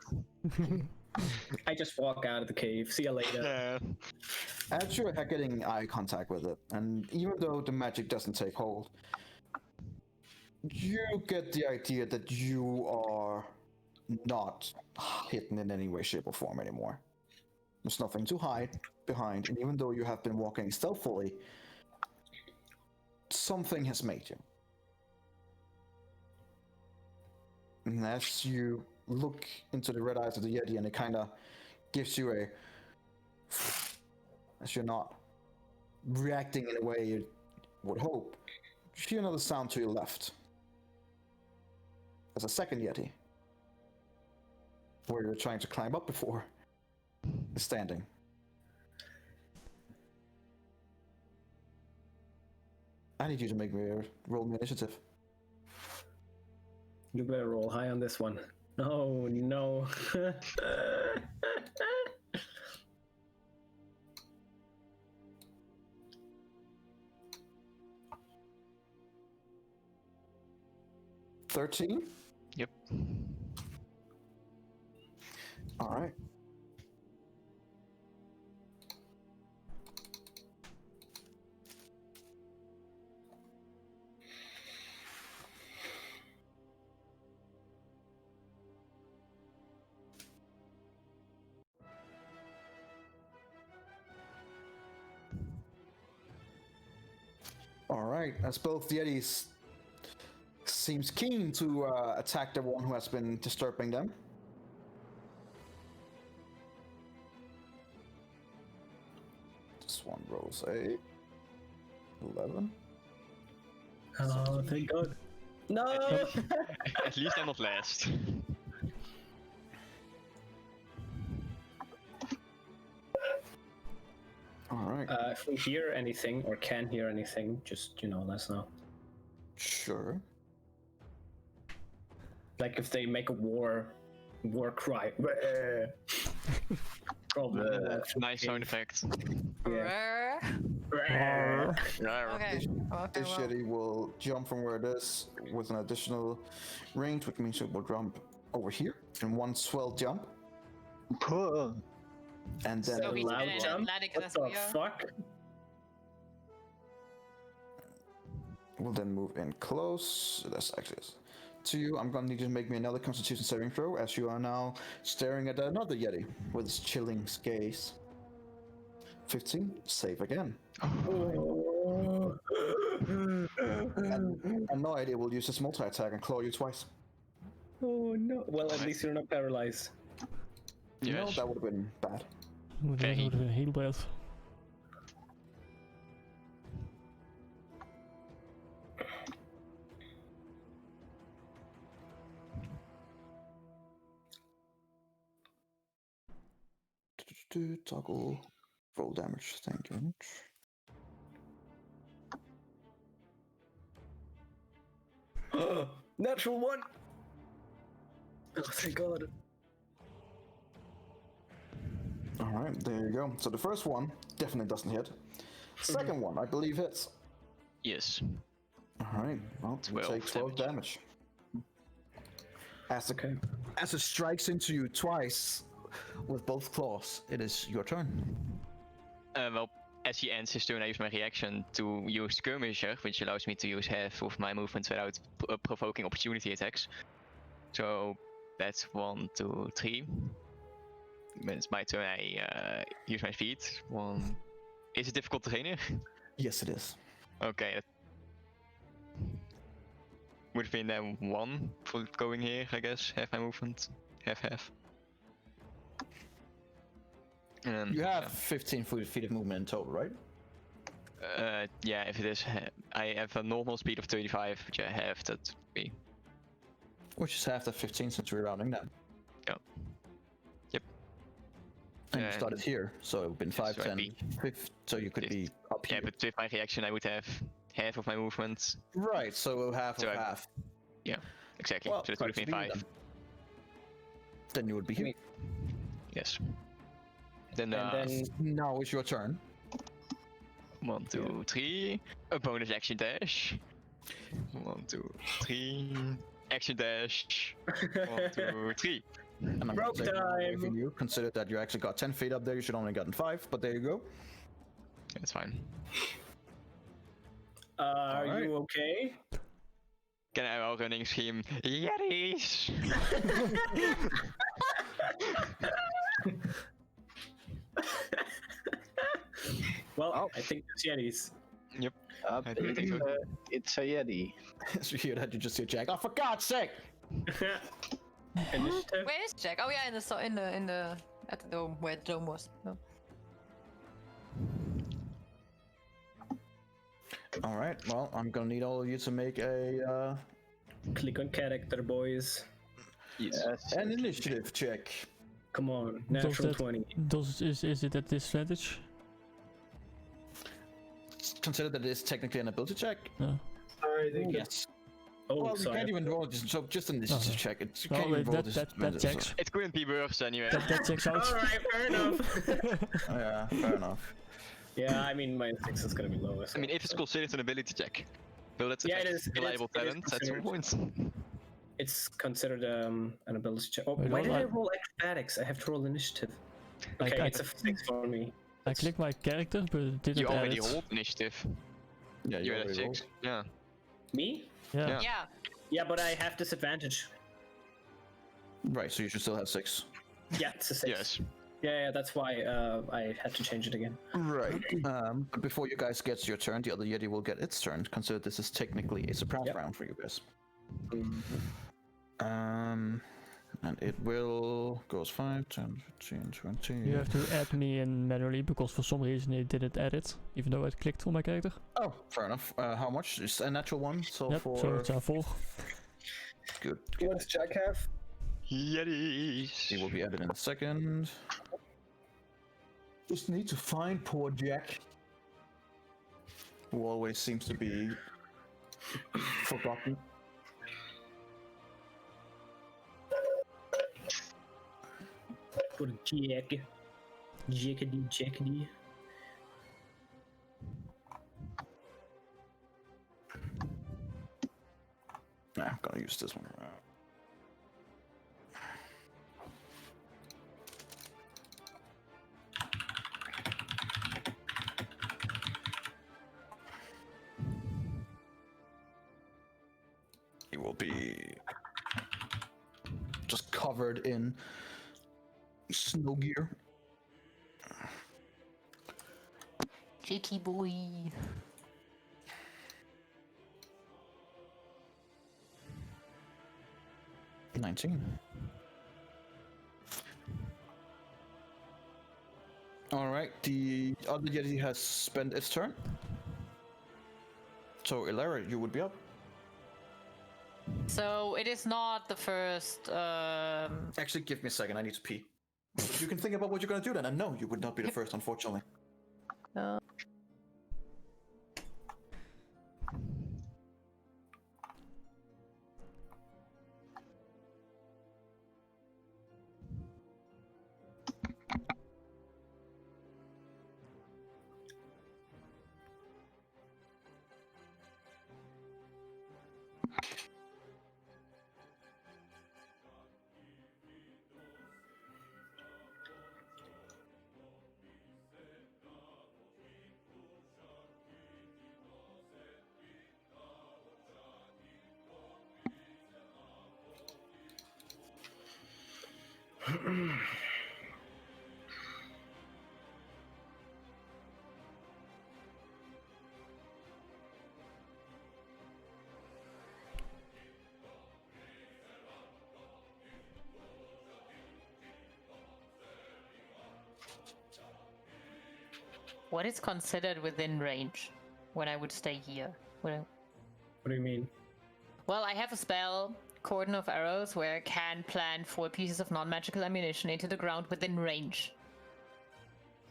I just walk out of the cave. See you later. Yeah. As you're getting eye contact with it, and even though the magic doesn't take hold, you get the idea that you are not hidden in any way, shape, or form anymore. There's nothing to hide behind, and even though you have been walking stealthily, something has made you. And as you look into the red eyes of the Yeti, and it kind of gives you a... as you're not reacting in a way you would hope, you hear another sound to your left. There's a second Yeti, where you're trying to climb up before, is standing. I need you to make me roll me initiative. You better roll high on this one. Oh no. 13? Yep. All right. All right, as both Yetis seems keen to attack the one who has been disturbing them. This one rolls a 11. Oh, thank God. No! At least I'm not last. All right. If we hear anything or can hear anything, just, let us know. Sure. Like if they make a war cry. Probably. Nice sound effect. Yeah. Okay. This Yeti will jump from where it is with an additional range, which means it will jump over here in one swell jump. And then So he's loud been in jump? Atlantic What as the we are. fuck? we'll then move in close. That's actually to you. I'm gonna need you to make me another Constitution saving throw, as you are now staring at another Yeti with his chilling gaze. 15, save again. And annoyed, it will use its multi-attack and claw you twice. Oh no. Well, at least you're not paralyzed. No, Yes. that would have been bad. Would Very. have been heal breath. Toggle roll damage. Thank you. Natural one! Oh, thank God. Alright, there you go. So the first one definitely doesn't hit. Second one, I believe hits. Yes. Alright, well, you 12 take 12 damage. As, Okay. as it strikes into you twice with both claws, it is your turn. Well, as he ends his turn, I use my reaction to use Skirmisher, which allows me to use half of my movements without provoking opportunity attacks. So that's 1, 2, 3. when it's my turn, I use my speed. Is it difficult terrain here? Yes, it is. Okay. That would have been then 1 for going here, I guess. Half my movement. Half. You have 15 feet of movement in total, right? Yeah, if it is, I have a normal speed of 35, which I have. That would be. Which is half the 15 since we're rounding down. Yeah. Yep. And you started here, so it would have been 5, so 10, 15, so you could be up here. Yeah, but with my reaction, I would have half of my movement. Right, so half of half. Yeah, exactly. Well, so that would have been 5. Then you would be here. Yes. Then, now it's your turn. 1, 2, 3. A bonus action dash. 1, 2, 3. Action dash. 1, 2, 3. And I'm Rope time. You consider that you actually got 10 feet up there. You should only gotten 5, but there you go. That's fine. Are you okay? Can I al running scheme? Yetis! Well, I think it's Yetis. Yep. I think it's a Yeti. So you hear that, you just hear Jack. Oh, for God's sake! Initiative. Where is Jack? Oh yeah, in the at the dome where the dome was. Oh. All right. Well, I'm gonna need all of you to make a Click on character, boys. Yes. an initiative check. Come on, natural 20. Is it at disadvantage? Consider that it is technically an ability check. No. Sorry, they Yes. Oh, Well, you sorry. can't even roll this. So just an initiative check. It's you Oh, can't wait, even roll that checks. It couldn't be worse anyway. That checks out. Alright, fair enough. Yeah, fair enough. Yeah, I mean, my 6 is gonna be lower. I mean, if it's considered an ability check, will it Yeah, it affect is- it is- reliable it is talent at some considered. point? It's considered an ability check. Oh, Wait, why did hold I on. roll acrobatics? I have to roll initiative. Like, Okay, I- it's a 6 for me. I clicked my character, but it didn't You add already it. hold initiative. Yeah, You're at already 6. Yeah. Me? Yeah. Yeah. Yeah. Yeah, but I have disadvantage. rolled. Right, so you should still have 6. Yeah, it's a 6. Yes. Yeah, that's why I had to change it again. Right. But before you guys get to your turn, the other Yeti will get its turn. Consider this is technically a surprise Yep. round for you guys. And it will goes 5, 10, 15, 20. You have to add me in manually because for some reason it didn't add it, even though I clicked on my character. Oh, fair enough. How much? It's a natural 1, so Yep, for so it's 4. good. What does Jack have? Yetis! He will be added in a second. Just need to find poor Jack, who always seems to be forgotten. Poor Jack. Jackety. Nah, I'm gonna use this one. He will be just covered in snow gear. Cheeky boy. $19. Alright, the other Yeti has spent its turn. So, Ilara, you would be up. So it is not the first. Actually, give me a second, I need to pee. You can think about what you're gonna do then, and no, you would not be the first, unfortunately. What is considered within range when I would stay here? What do you mean? Well, I have a spell, Cordon of Arrows, where I can plant 4 pieces of non-magical ammunition into the ground within range.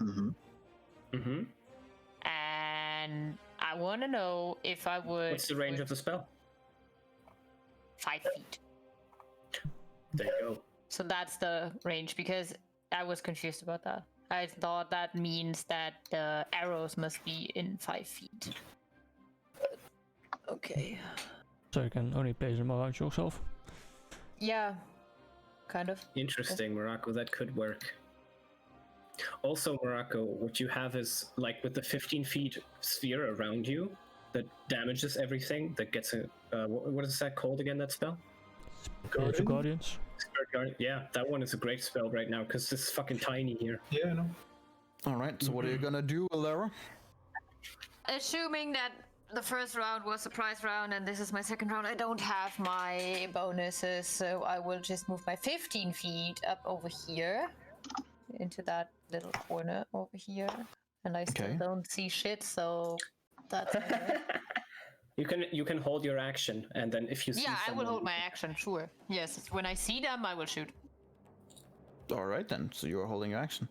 Mm-hmm. Mm-hmm. And I want to know if I would... What's the range of the spell? 5 feet. There you go. So that's the range, because I was confused about that. I thought that means that the arrows must be in 5 feet. Okay. So you can only place them around yourself. Yeah, kind of. Interesting, Morocco. That could work. Also, Morocco, what you have is, like, with the 15 feet sphere around you that damages everything, that gets a... what is that called again, that spell? Spiritual Guardians. Spirit Guardian. Yeah, that one is a great spell right now, because it's fucking tiny here. Yeah, I know. Alright, so what are you gonna do, Alara? Assuming that the first round was a prize round and this is my second round, I don't have my bonuses, so I will just move my 15 feet up over here into that little corner over here, and I still don't see shit, so that's You can hold your action, and then if you see I someone... will hold my action, sure. Yes, when I see them, I will shoot. Alright then, so you're holding your action.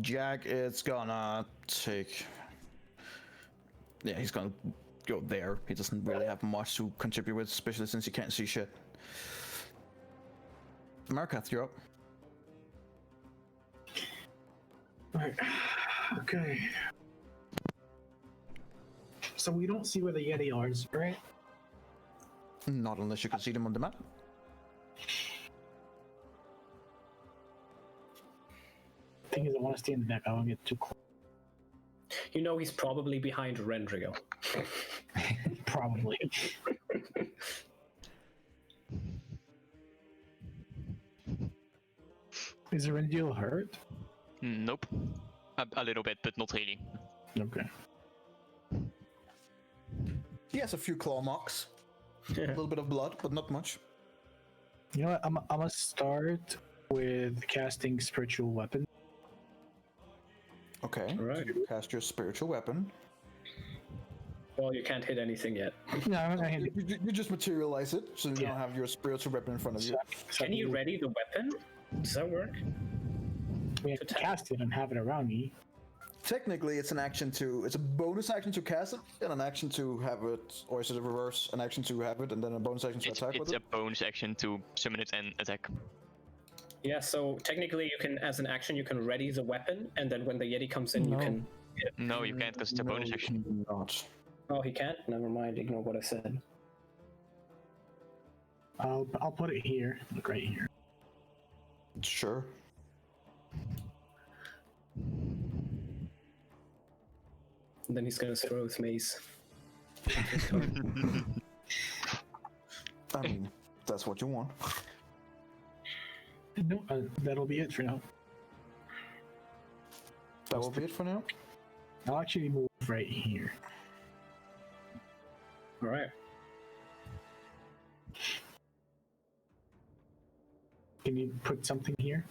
Jack is gonna take... Yeah, he's gonna go there. He doesn't really have much to contribute with, especially since he can't see shit. Markath, you're up. Alright. Okay. So we don't see where the Yeti are, right? Not unless you can see them on the map. Thing is, I want to stay in the back. I don't get too close. You know he's probably behind Rendrio. Probably. Is Rendil hurt? Nope. A little bit, but not really. Okay. He has a few claw marks. A little bit of blood, but not much. You know what? I'm gonna start with casting spiritual weapon. Okay. Right. So you cast your spiritual weapon. Well, you can't hit anything yet. No, I'm not gonna hit it. You just materialize it, so you don't have your spiritual weapon in front of you. Can you ready the weapon? Does that work? We have to cast it and have it around me. Technically, it's an action to... It's a bonus action to cast it, and an action to have it, or is it a reverse? An action to have it, and then a bonus action to attack with it? It's a bonus action to summon it and attack. Yeah, so technically you can, as an action, you can ready the weapon, and then when the Yeti comes in, you can... No, you can't, because it's a bonus action. Not. Oh, he can't? Never mind, ignore what I said. I'll put it here, like right here. Sure. And then he's gonna throw his mace. I mean, that's what you want. No, that'll be it for now. That will be it for now? I'll actually move right here. Alright. Can you put something here?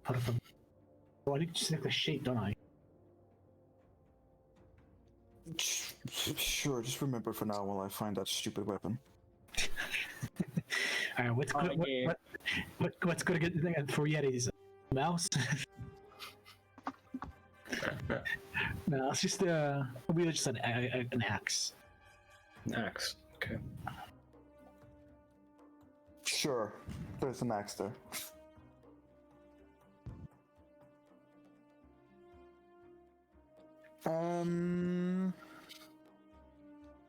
Put up a... Oh, I need to select the shape, don't I? Sure, just remember for now while I find that stupid weapon. Alright, what's good for Yetis? Mouse? No, it's just we'll just an axe. An axe, okay. Sure, there's an axe there.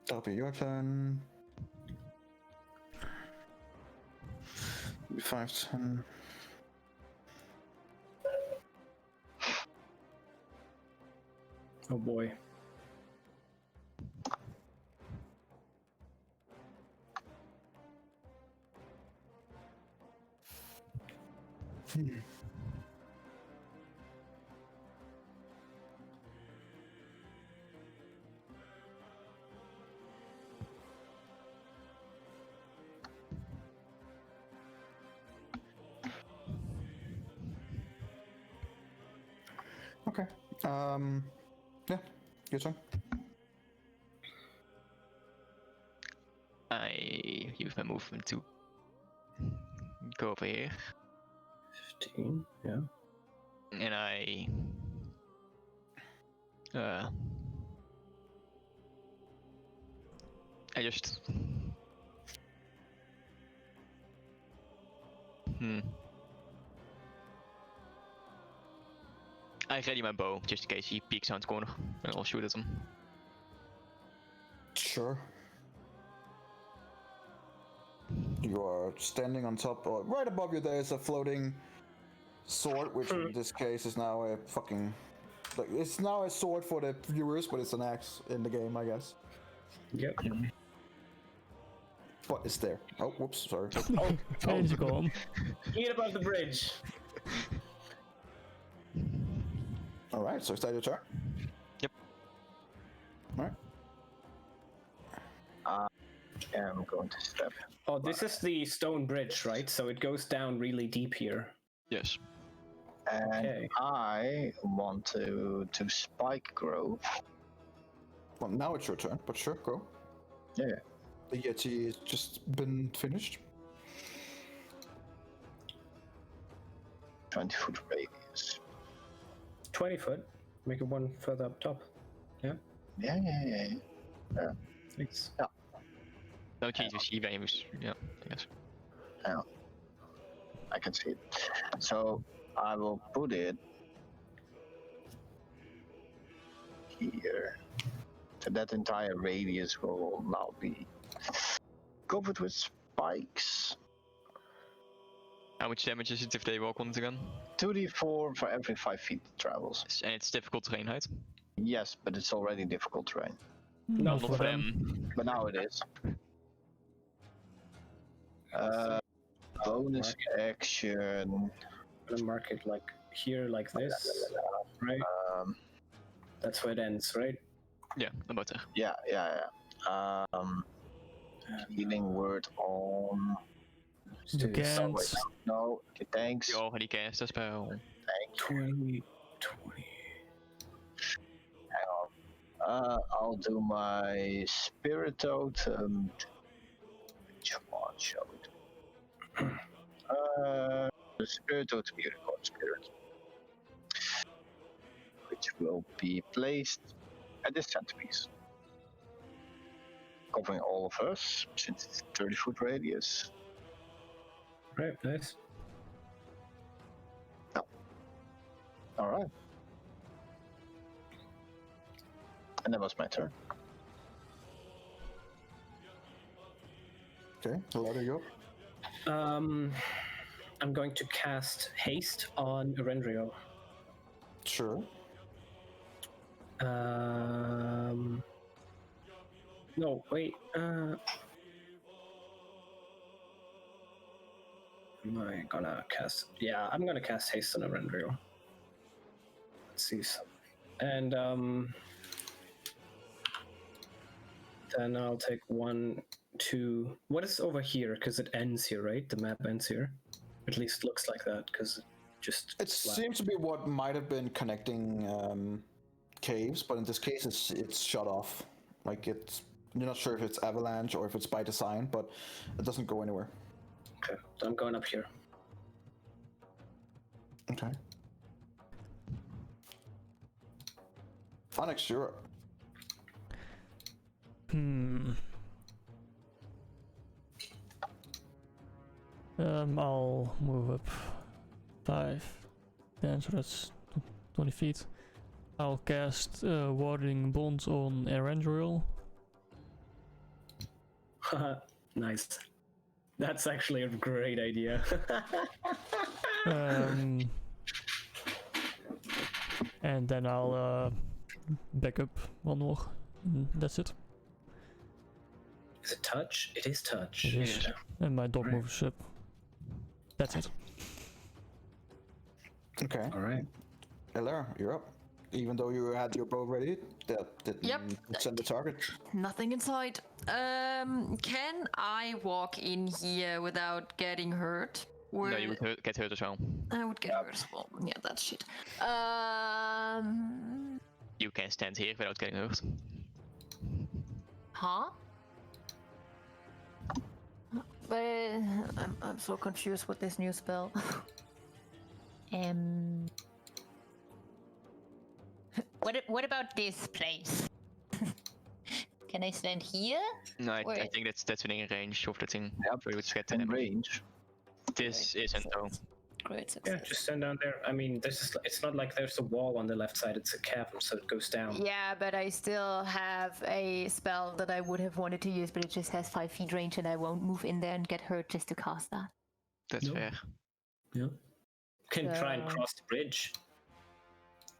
That'll be your turn. 5, 10. Oh boy. Okay. Yeah, your turn. I use my movement to go over here. 15, yeah. And I just I ready my bow just in case he peeks around the corner, and I'll shoot at him. Sure. You are standing on top, or right above you. There is a floating sword, which in this case is now a fucking. Like, it's now a sword for the viewers, but it's an axe in the game, I guess. Yep. But it's there. Oh, whoops, sorry. He's gone. Eat above the bridge. All right, so is that your turn? Yep. All right. I am going to step. Oh, this is the stone bridge, right? So it goes down really deep here. Yes. And Okay. I want to spike grove. Well, now it's your turn, but sure, go. Yeah. The Yeti has just been finished. 20-foot radius. 20 foot. Make it one further up top. Yeah. Yeah. Thanks. No change to see values. Yeah, I guess. Yeah. I can see it. So I will put it here. So that entire radius will now be covered with spikes. How much damage is it if they walk on it again? 2d4 for every 5 feet it travels. And it's difficult terrain height. Yes, but it's already difficult terrain. Not Not for them. But now it is. Bonus action. I'm gonna mark it like here, like this, right? That's where it ends, right? Yeah, about there. Yeah. Healing word on. You can't. No, okay, thanks. You already cast a spell. Thanks. 20. Hang on. I'll do my spirit totem. Which one shall we do? The spirit totem unicorn spirit, which will be placed at this centerpiece, covering all of us since it's 30-foot radius. Right, nice. All right. And that was my turn. Okay, let it go. I'm going to cast haste on Erendrio. Sure. No, wait. Am I gonna cast? Yeah, I'm gonna cast haste on Erendrio. Let's see. And then I'll take 1, 2. What is over here? Because it ends here, right? The map ends here. At least looks like that, because it just. It seems to be what might have been connecting caves, but in this case, it's shut off. Like you're not sure if it's avalanche or if it's by design, but it doesn't go anywhere. Okay, so I'm going up here. Okay. Onyx, you're up. I'll move up 5, 10, so that's 20 feet. I'll cast Warding Bond on Erendriel. Nice. That's actually a great idea. And then I'll back up one more. That's it. Is it touch? It is touch. It is. Yeah. And my dog Right. moves up. That's it. Okay. All right. Elara, you're up. Even though you had your bow ready, that didn't send the target. Nothing inside. Can I walk in here without getting hurt? No, you would get hurt as well. I would get hurt as well. Yeah, that's shit. You can stand here without getting hurt. Huh? But I'm so confused with this new spell. What about this place? Can I stand here? No, I Wait. think that's within range of the thing. Yep, So you would get in damage. range. This isn't though. Great Yeah, success. just stand down there. I mean, it's not like there's a wall on the left side, it's a cavern, so it goes down. Yeah, but I still have a spell that I would have wanted to use, but it just has 5 feet range, and I won't move in there and get hurt just to cast that. That's No. fair. Yeah. Can try and So- cross the bridge.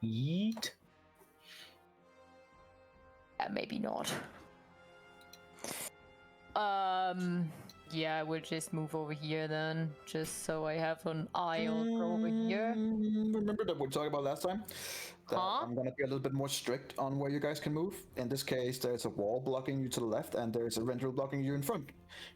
Yeet. Maybe not. Yeah, I will just move over here then, just so I have an eye on over here. Remember that we talked about last time? That Huh? I'm gonna be a little bit more strict on where you guys can move. In this case, there's a wall blocking you to the left, and there's a rental blocking you in front.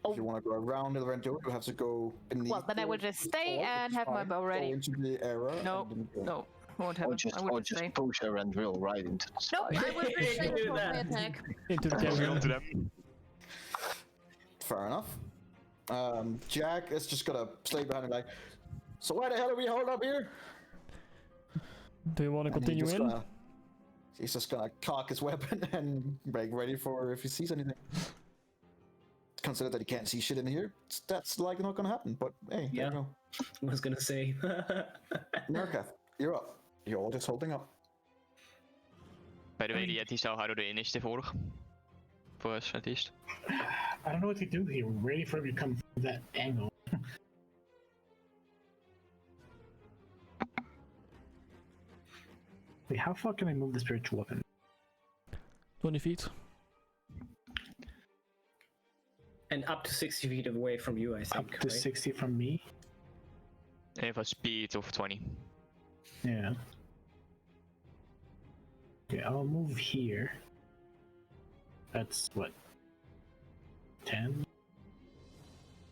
Oh. If you want to go around the rental, you have to go beneath. Well, then I will the just stay wall, and which is have my fine. bow ready. Go into the area. No, and then go. no, won't Or happen. just, I will just stay. push her and drill right into the No, side. I will You just can stay do for my that. attack. Into the cavern. them. Fair enough. Jack is just gonna stay behind and like, so why the hell are we holed up here? Do you want to And continue in? He's just gonna cock his weapon and make ready for if he sees anything. Consider that he can't see shit in here. That's like not gonna happen, but hey, Yeah. there you go. I was gonna say. Narkath, you're up. You're all just holding up. By the way, the Yeti zou houden de initiative order. For us, at least. I don't know what to do here. We're ready for him to come from that angle. Wait, how far can I move the spiritual weapon? 20 feet. And up to 60 feet away from you, I think. Up to right? 60 from me? And have a speed of 20. Yeah. Okay, I'll move here. That's what? 10?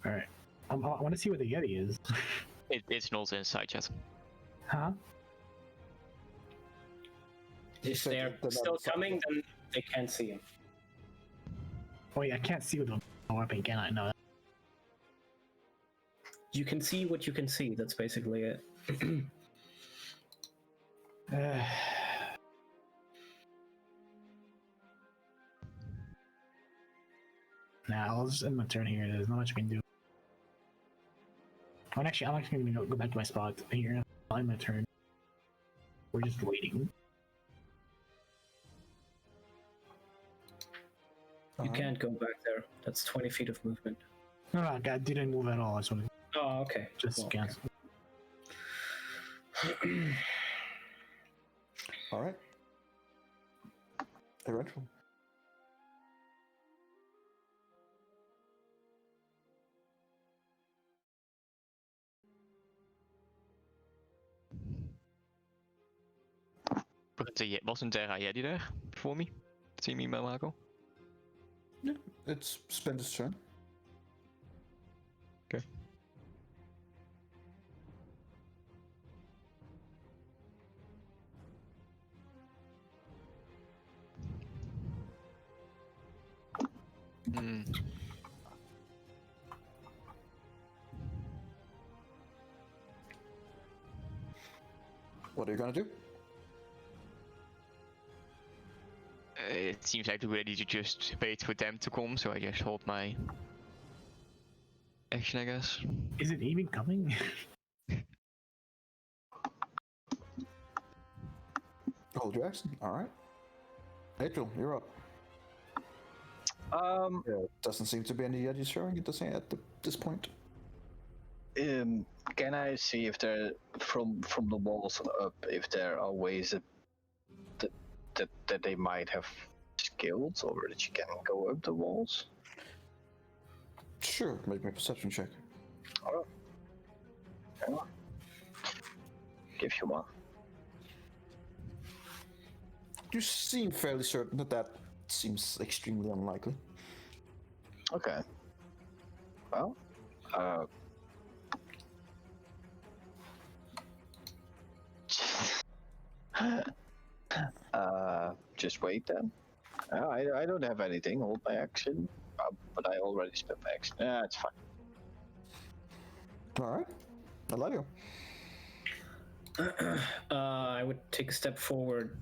Alright. I want to see where the Yeti is. It's not inside yet. Huh? If So they're they're still not- coming, then they can't see him. Oh yeah, I can't see with the weapon, can I? No. You can see what you can see, that's basically it. Nah, I'll just end my turn here. There's not much we can do. I'm actually gonna go back to my spot here. I'll end my turn. We're just waiting. You can't go back there. That's 20 feet of movement. No, I didn't move at all. I just want to Oh, okay. just Well, cancel. All right. Eventually. Wasn't there a Yeti there before me? See me, Malago? Yeah, it's spent his turn. Okay. Hmm. What are you gonna do? It seems like we're ready to just wait for them to come, so I just hold my action, I guess. Is it even coming? Hold your action. All right. April, you're up. Yeah, doesn't seem to be any Yeti showing at this point. Can I see if there, from the walls up, if there are ways that they might have skilled, or that you can go up the walls? Sure, make me a perception check. Alright. Hang on. Give you one. You seem fairly certain that seems extremely unlikely. Okay. Well, Just wait then. I don't have anything. Hold my action. But I already spent my action. It's fine. Alright. Eladio. I would take a step forward.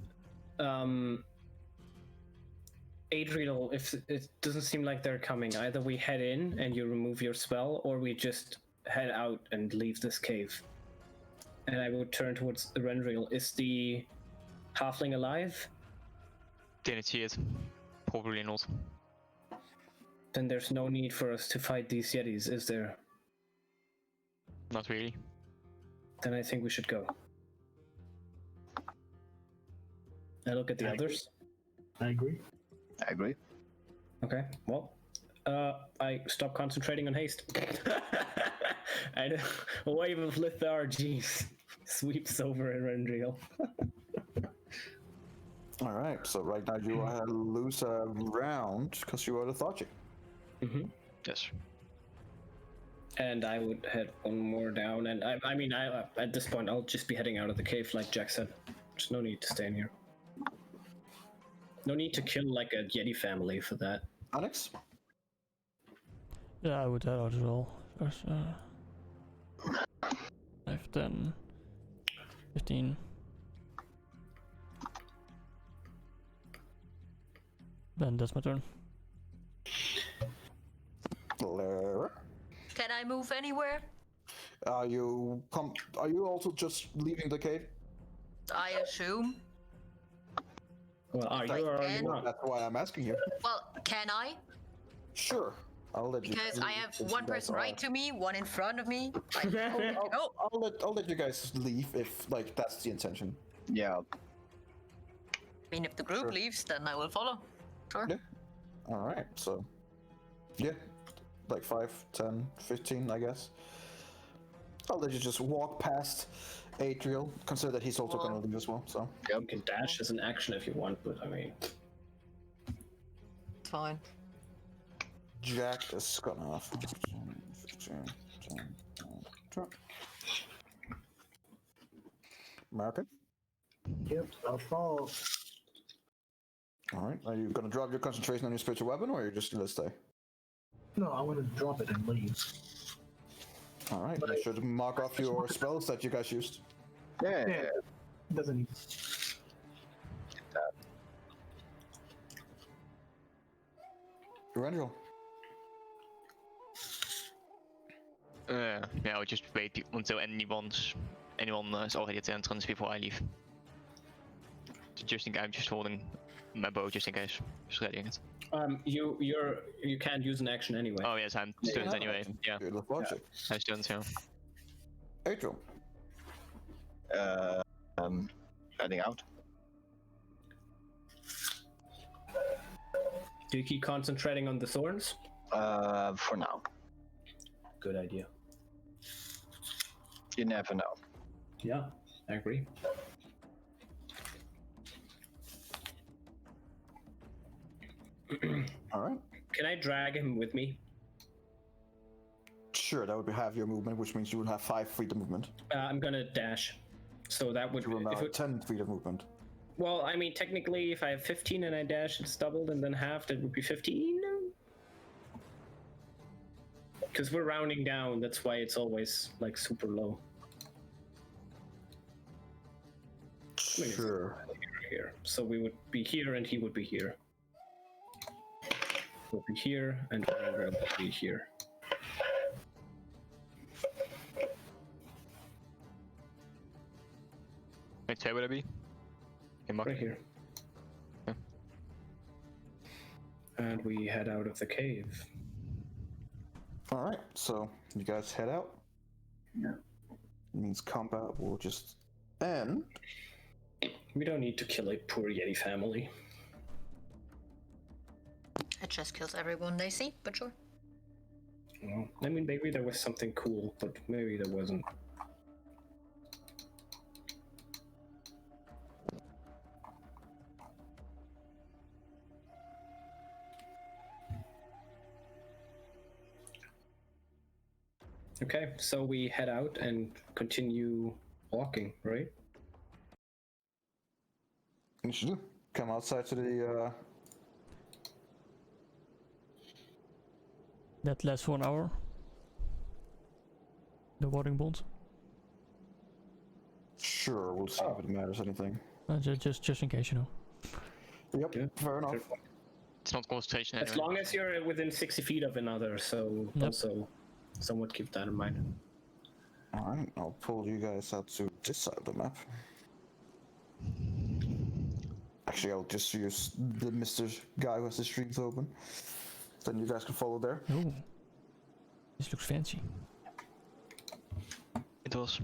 Adriel, if it doesn't seem like they're coming, either we head in and you remove your spell, or we just head out and leave this cave. And I would turn towards the Rendriel. Is the halfling alive? Didn't see it. Probably not. Then there's no need for us to fight these Yetis, is there? Not really. Then I think we should go. I look at the others. I agree. I agree. Okay, well, I stop concentrating on haste. And a wave of lethargy sweeps over Rendriel. Alright, so right now you lose a round because you are lethargic. Mm-hmm. Yes. And I would head one more down, and I mean, at this point, I'll just be heading out of the cave, like Jack said. There's no need to stay in here. No need to kill like a Yeti family for that. Alex? Yeah, I would head out as well. First, 5, 10, 15. Then that's my turn. Lara? Can I move anywhere? Are you also just leaving the cave? I assume. Well, are you or are you not? That's why I'm asking you. Well, can I? Sure. I'll let you. Because I have one person right to me, one in front of me. I'll let you guys leave if like that's the intention. Yeah. I mean, if the group leaves, then I will follow. Sure. Yeah. Alright, so yeah. Like 5, 10, 15, I guess. I'll let you just walk past Adriel. Consider that he's also gonna leave as well, so. You can dash as an action if you want, but I mean... It's fine. Jack is gonna... 15, 10, American? Yep, I'll fall. Alright, are you gonna drop your concentration on your spiritual weapon, or are you just gonna stay? No, I want to drop it and leave. Alright, you should mark off your spells that you guys used. Yeah. Doesn't need. Rendriel. Yeah, I'll just wait until anyone is already at the entrance before I leave. Just in case, I'm just holding my bow just in case, just readying it. You can't use an action anyway. Oh yes, I'm stunned anyway. Yeah. You're lethargic. I'm stunned, yeah. Adriel. Heading out. Do you keep concentrating on the thorns? For now. Good idea. You never know. Yeah, I agree. Alright. Can I drag him with me? Sure, that would be half your movement, which means you would have 5 feet of movement. I'm gonna dash. So that would... You will now if have it, 10 feet of movement. well, I mean, technically, if I have 15 and I dash, it's doubled, and then halved, it would be 15? Because we're rounding down, that's why it's always, like, super low. Sure. Here. So we would be here, and he would be here. We'll be here, and we'll be here. Which way would I be? Right here. Yeah. And we head out of the cave. Alright, so you guys head out. Yeah. It means combat will just end. We don't need to kill a poor Yeti family. It just kills everyone they see, but sure. Well, I mean, maybe there was something cool, but maybe there wasn't. Okay, so we head out and continue walking, right? You should come outside to the. That lasts for an hour. The warding bond. Sure, we'll see if it matters anything. Just in case, you know. Yep, Yeah. fair enough. It's not concentration As anyway. long as you're within 60 feet of another, so also somewhat keep that in mind. Alright, I'll pull you guys out to this side of the map. Actually, I'll just use the Mr. guy who has the streams open. Then you guys can follow there. Ooh. This looks fancy. It was.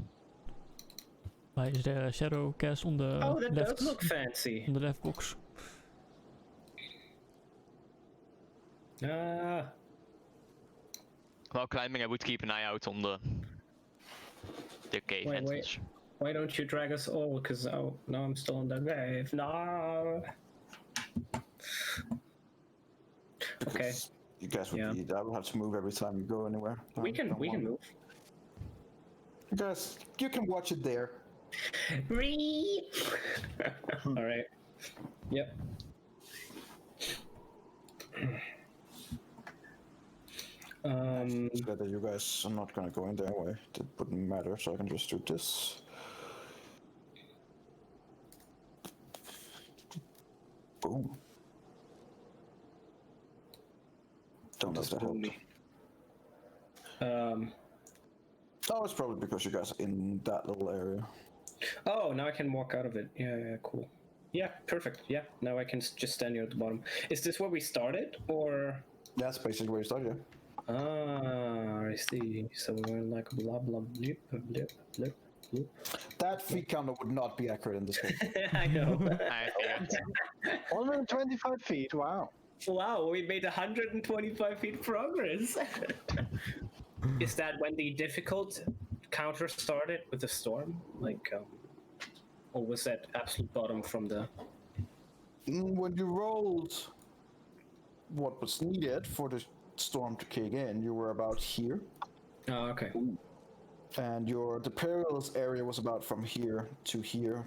Is there a shadow cast on the Oh, that left? does look fancy. On the left box. While climbing, I would keep an eye out on the cave entrance. Why don't you drag us all? Because now I'm still on that wave. No. Okay. You guys would be. I will have to move every time you go anywhere. We can move. You guys, you can watch it there. All right. Yep. That you guys are not gonna go in there anyway. It wouldn't matter, so I can just do this. Boom. Don't let that help. Oh, it's probably because you guys are in that little area. Oh, now I can walk out of it. Yeah, cool. Yeah, perfect. Yeah, now I can just stand here at the bottom. Is this where we started, or? That's basically where you started, yeah. Ah, I see. So we're going like blah blah blip blip blip blip. That feet counter would not be accurate in this case. I know. 125 feet, wow. Wow, we made 125 feet progress. Is that when the difficult counter started with the storm? Like, or was that absolute bottom from the... When you rolled what was needed for the storm to kick in, you were about here. Oh, okay. And the perilous area was about from here to here,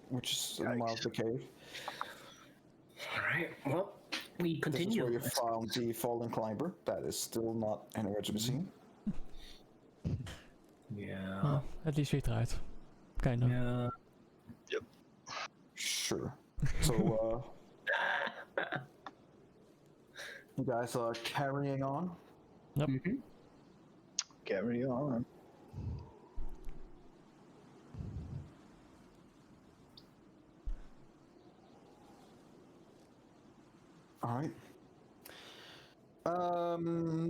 which is a mile of the cave. Alright, well, we continue. This is where you found the fallen climber. That is still not anywhere to be seen. Yeah. Oh, at least we tried. Kind of. Yeah. Yep. Sure. So, you guys are carrying on? Yep. Mm-hmm. Carry on. Alright.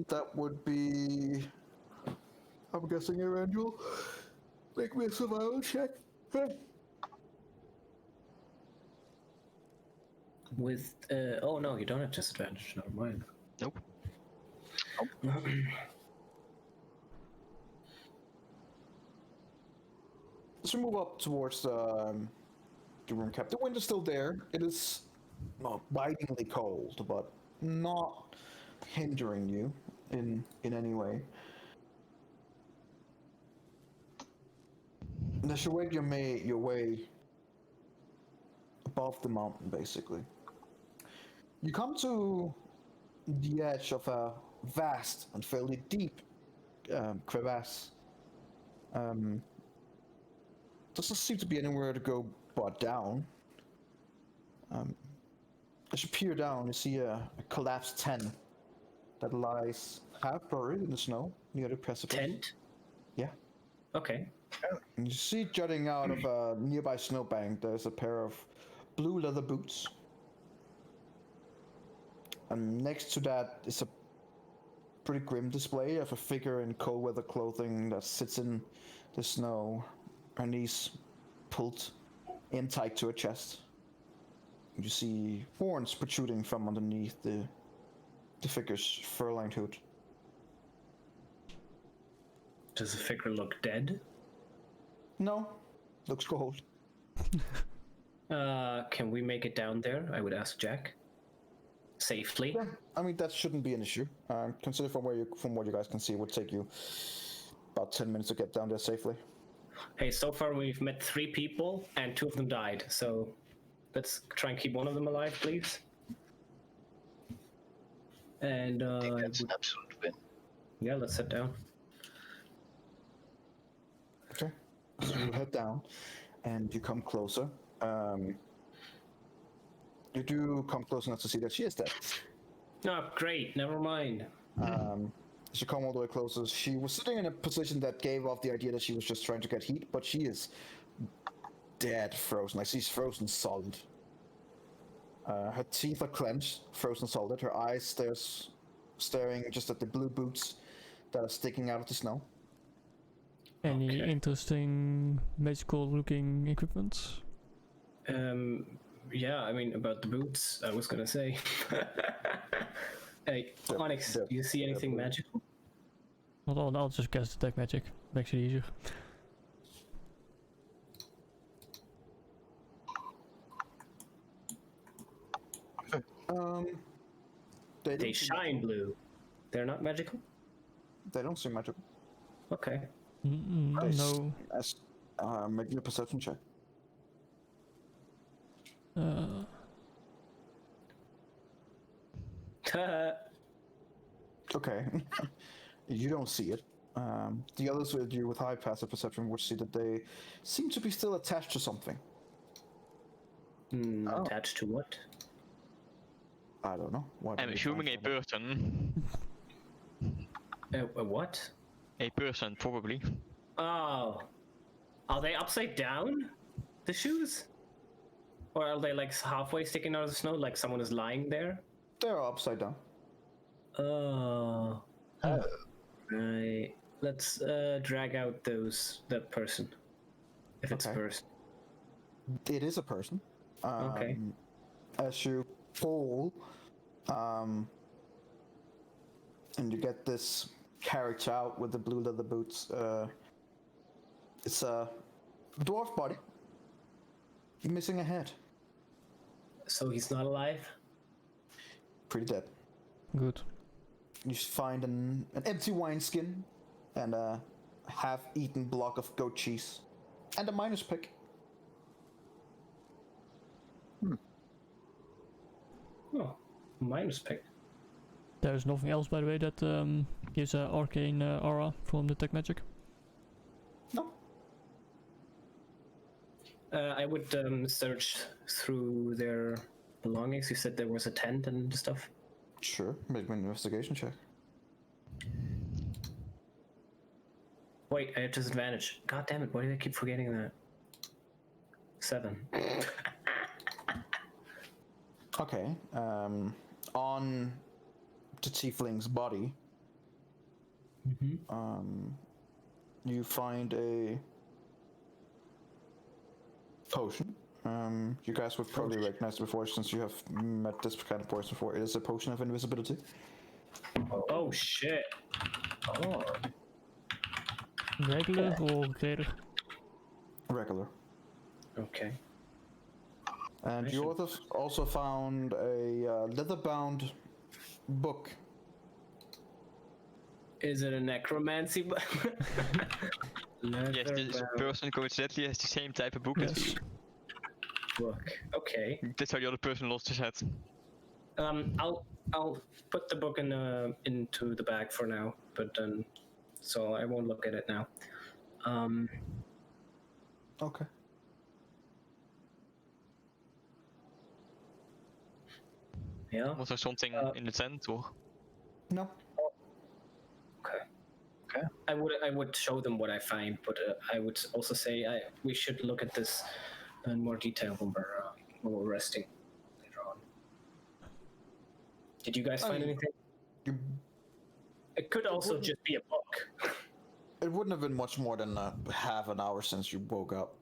That would be... I'm guessing Eberron. Make me a survival check. With, oh no, you don't have disadvantage, never mind. Nope. Let's move up towards the room cap. The wind is still there. It is not bitingly cold, but not hindering you in any way. And as you make your way above the mountain, basically, you come to the edge of a vast and fairly deep crevasse. Doesn't seem to be anywhere to go but down. As you peer down, you see a collapsed tent that lies half buried in the snow near the precipice. Tent? Yeah. Okay. And you see jutting out of a nearby snowbank, there's a pair of blue leather boots. And next to that is a pretty grim display of a figure in cold weather clothing that sits in the snow, her knees pulled in tight to her chest. You see horns protruding from underneath the figure's fur-lined hood. Does the figure look dead? No, looks cold. Can we make it down there? I would ask Jack. Safely. Yeah, I mean that shouldn't be an issue. Consider from what you guys can see, it would take you about 10 minutes to get down there safely. Hey, so far we've met 3 people and 2 of them died, so Let's try and keep one of them alive, please. And I think that's an absolute win. yeah, let's sit down. Okay. So you head down, and you come closer. You do come close enough to see that she is dead. Oh, great. Never mind. As you come all the way closer, she was sitting in a position that gave off the idea that she was just trying to get heat, but she is dead, frozen. Like, she's frozen solid. Her teeth are clenched, frozen solid. Her eyes staring just at the blue boots that are sticking out of the snow. Any interesting magical-looking equipment? Yeah, I mean, about the boots, I was gonna say. Hey, Onyx, do you see anything magical? Well, I'll just guess detect magic. Makes it easier. They shine blue. They're not magical? They don't seem magical. Okay. No. Making a perception check. Okay. You don't see it. The others with you with high passive perception would see that they seem to be still attached to something. Attached to what? I don't know. I'm assuming a person. A what? A person, probably. Oh. Are they upside down? The shoes? Or are they like halfway sticking out of the snow, like someone is lying there? They're upside down. Oh. Right. Let's drag out that person. If it's a person. It is a person. Okay. As you pull, and you get this carriage out with the blue leather boots. It's a dwarf body, missing a head. So he's not alive? Pretty dead. Good. You find an empty wineskin and a half-eaten block of goat cheese and a miner's pick. Oh, miner's pick. There's nothing else, by the way, that gives an arcane aura from detect magic. No. I would search through their belongings. You said there was a tent and stuff. Sure, make me an investigation check. Wait, I have disadvantage. God damn it, why do I keep forgetting that? 7. Okay, on the tiefling's body, you find a potion. You guys would probably recognize it before since you have met this kind of poison before. It is a potion of invisibility. Oh shit. Oh. Regular or greater? Regular. Okay. And you also found a leather-bound book. Is it a necromancy book? Yes, this person coincidentally has the same type of book as you. Book. Okay. That's how the other person lost his head. I'll put the book into the bag for now, but so I won't look at it now. Okay. Yeah. Was there something in the tent or? No. Okay. I would show them what I find, but I would also say we should look at this in more detail when we're resting later on. Did you guys find anything? It could also just be a book. It wouldn't have been much more than half an hour since you woke up.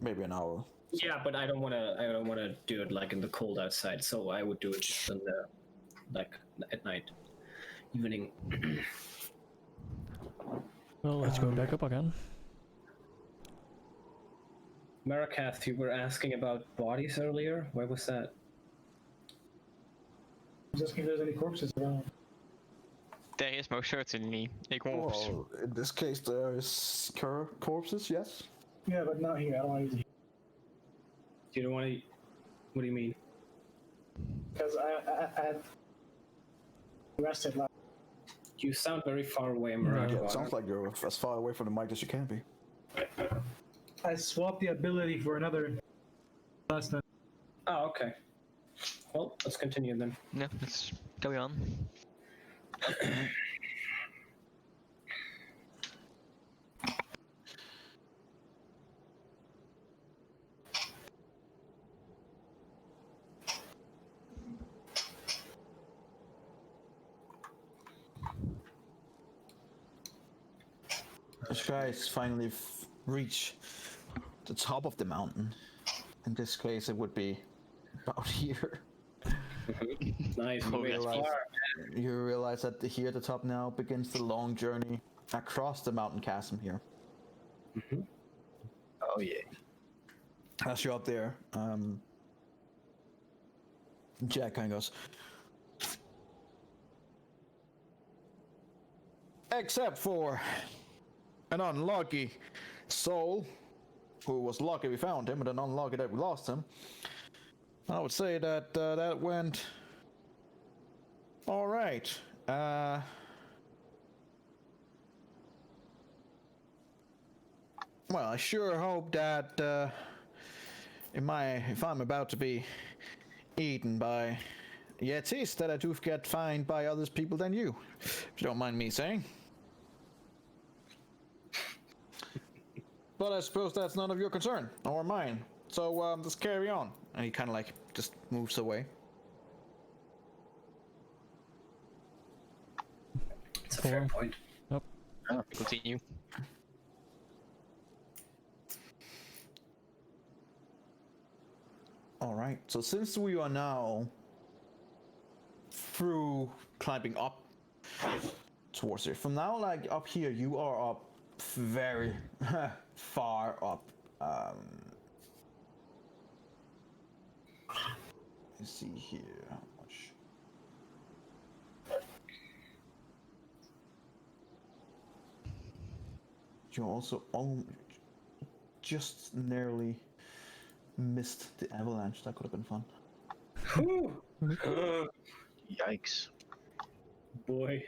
Maybe an hour. Yeah, but I don't want to do it like in the cold outside. So I would do it just in the like at night, evening. Well, let's go back up again. Marakath, you were asking about bodies earlier. Where was that? I was asking if there's any corpses around. There is most certainly a corpse. Well, in this case, there is corpses, yes. Yeah, but not here. I don't want to use it. You don't want to. What do you mean? Because I had rested last. You sound very far away, Yeah, Mirage. it sounds like you're as far away from the mic as you can be. I swapped the ability for another last time. Oh, okay. Well, let's continue then. Yeah, let's carry on. You guys finally reach the top of the mountain. In this case, it would be about here. Nice. Oh, we yes, went far. You realize that here at the top now begins the long journey across the mountain chasm here. Oh yeah. As you're up there, Jack kind of goes, except for an unlucky soul who was lucky we found him and an unlucky that we lost him. I would say that that went all right. Well, I sure hope that if I'm about to be eaten by Yetis, that I do get fined by other people than you, if you don't mind me saying. But I suppose that's none of your concern, or mine. So let's carry on. And he kind of like just moves away. It's a fair point. Continue. Alright, so since we are now through climbing up towards it, from now, like up here, you are up very far up. Let's see here how much. You also just narrowly missed the avalanche. That could have been fun. Yikes. Boy.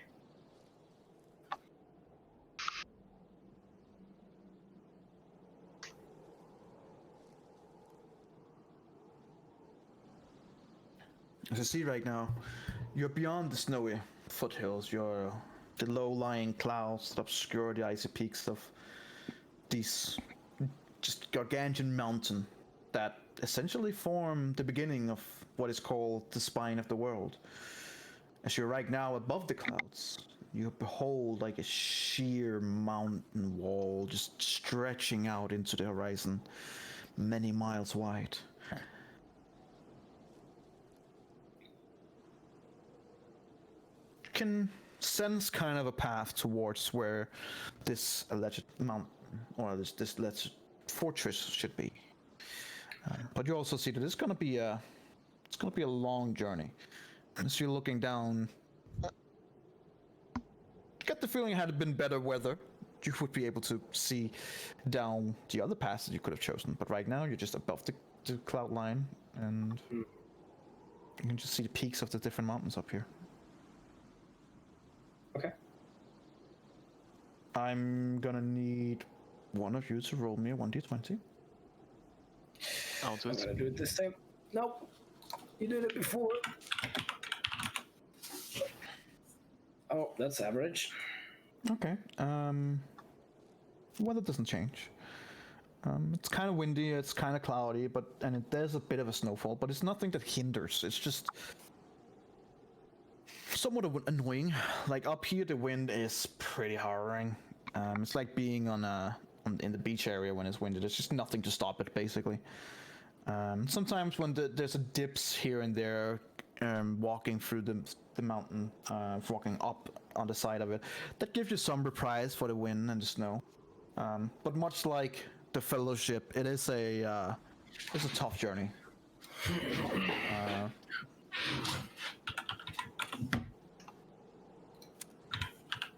As you see right now, you're beyond the snowy foothills. You're the low-lying clouds that obscure the icy peaks of these just gargantuan mountain that essentially form the beginning of what is called the spine of the world. As you're right now above the clouds, you behold like a sheer mountain wall just stretching out into the horizon, many miles wide. Can sense kind of a path towards where this alleged mountain or this alleged fortress should be, but you also see that it's gonna be a long journey. As you're looking down, get the feeling had it been better weather, you would be able to see down the other paths that you could have chosen. But right now, you're just above the cloud line, and you can just see the peaks of the different mountains up here. Okay. I'm gonna need one of you to roll me a 1d20. I'll do I'm it. gonna do it this time. Nope. You did it before. Oh, that's average. Okay. Weather doesn't change. It's kind of windy, it's kind of cloudy, there's a bit of a snowfall, but it's nothing that hinders. It's just somewhat annoying. Like up here, the wind is pretty harrowing. It's like being in the beach area when it's windy. There's just nothing to stop it, basically. Sometimes when there's a dips here and there, walking through the mountain, walking up on the side of it, that gives you some reprise for the wind and the snow. But much like the Fellowship, it is it's a tough journey.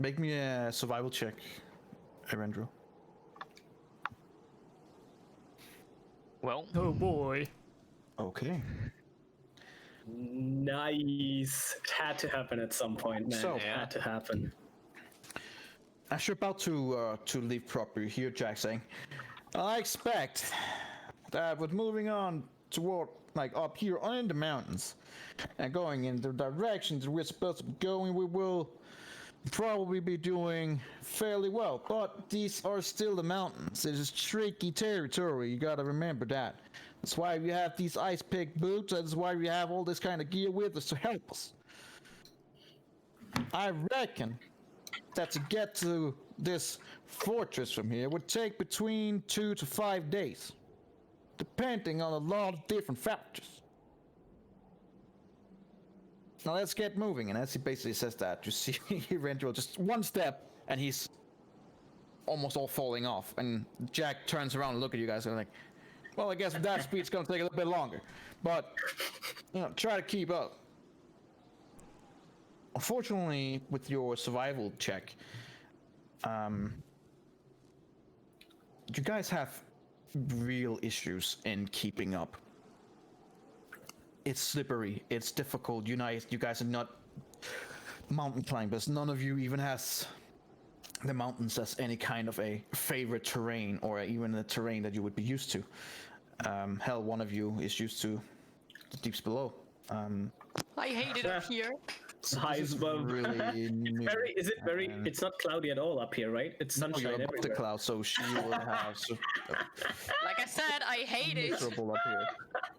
Make me a survival check, Erendru. Well, Oh boy. Okay. Nice. It had to happen at some point, man. So- It had to happen. As you're about to leave property, here Jack saying, I expect that with moving on toward, like, up here in the mountains and going in the directions we're supposed to be going, we will probably be doing fairly well. But these are still the mountains. It is tricky territory. You gotta remember that. That's why we have these ice pick boots. That's why we have all this kind of gear with us to help us. I reckon that to get to this fortress from here would take between 2 to 5 days, depending on a lot of different factors. Now let's get moving. And as he basically says that, you see Rendrell just one step and he's almost all falling off. And Jack turns around and looks at you guys and like, well, I guess with that speed it's gonna take a little bit longer. But, you know, try to keep up. Unfortunately, with your survival check, you guys have real issues in keeping up. It's slippery, it's difficult. You guys are not mountain climbers. None of you even has the mountains as any kind of a favorite terrain or even a terrain that you would be used to. Hell, one of you is used to the deeps below. I hate it up here. Highs above. Really new. It's not cloudy at all up here, right? It's sunshine You're above everywhere. the clouds, so she will have Like I said, I hate it. miserable up here.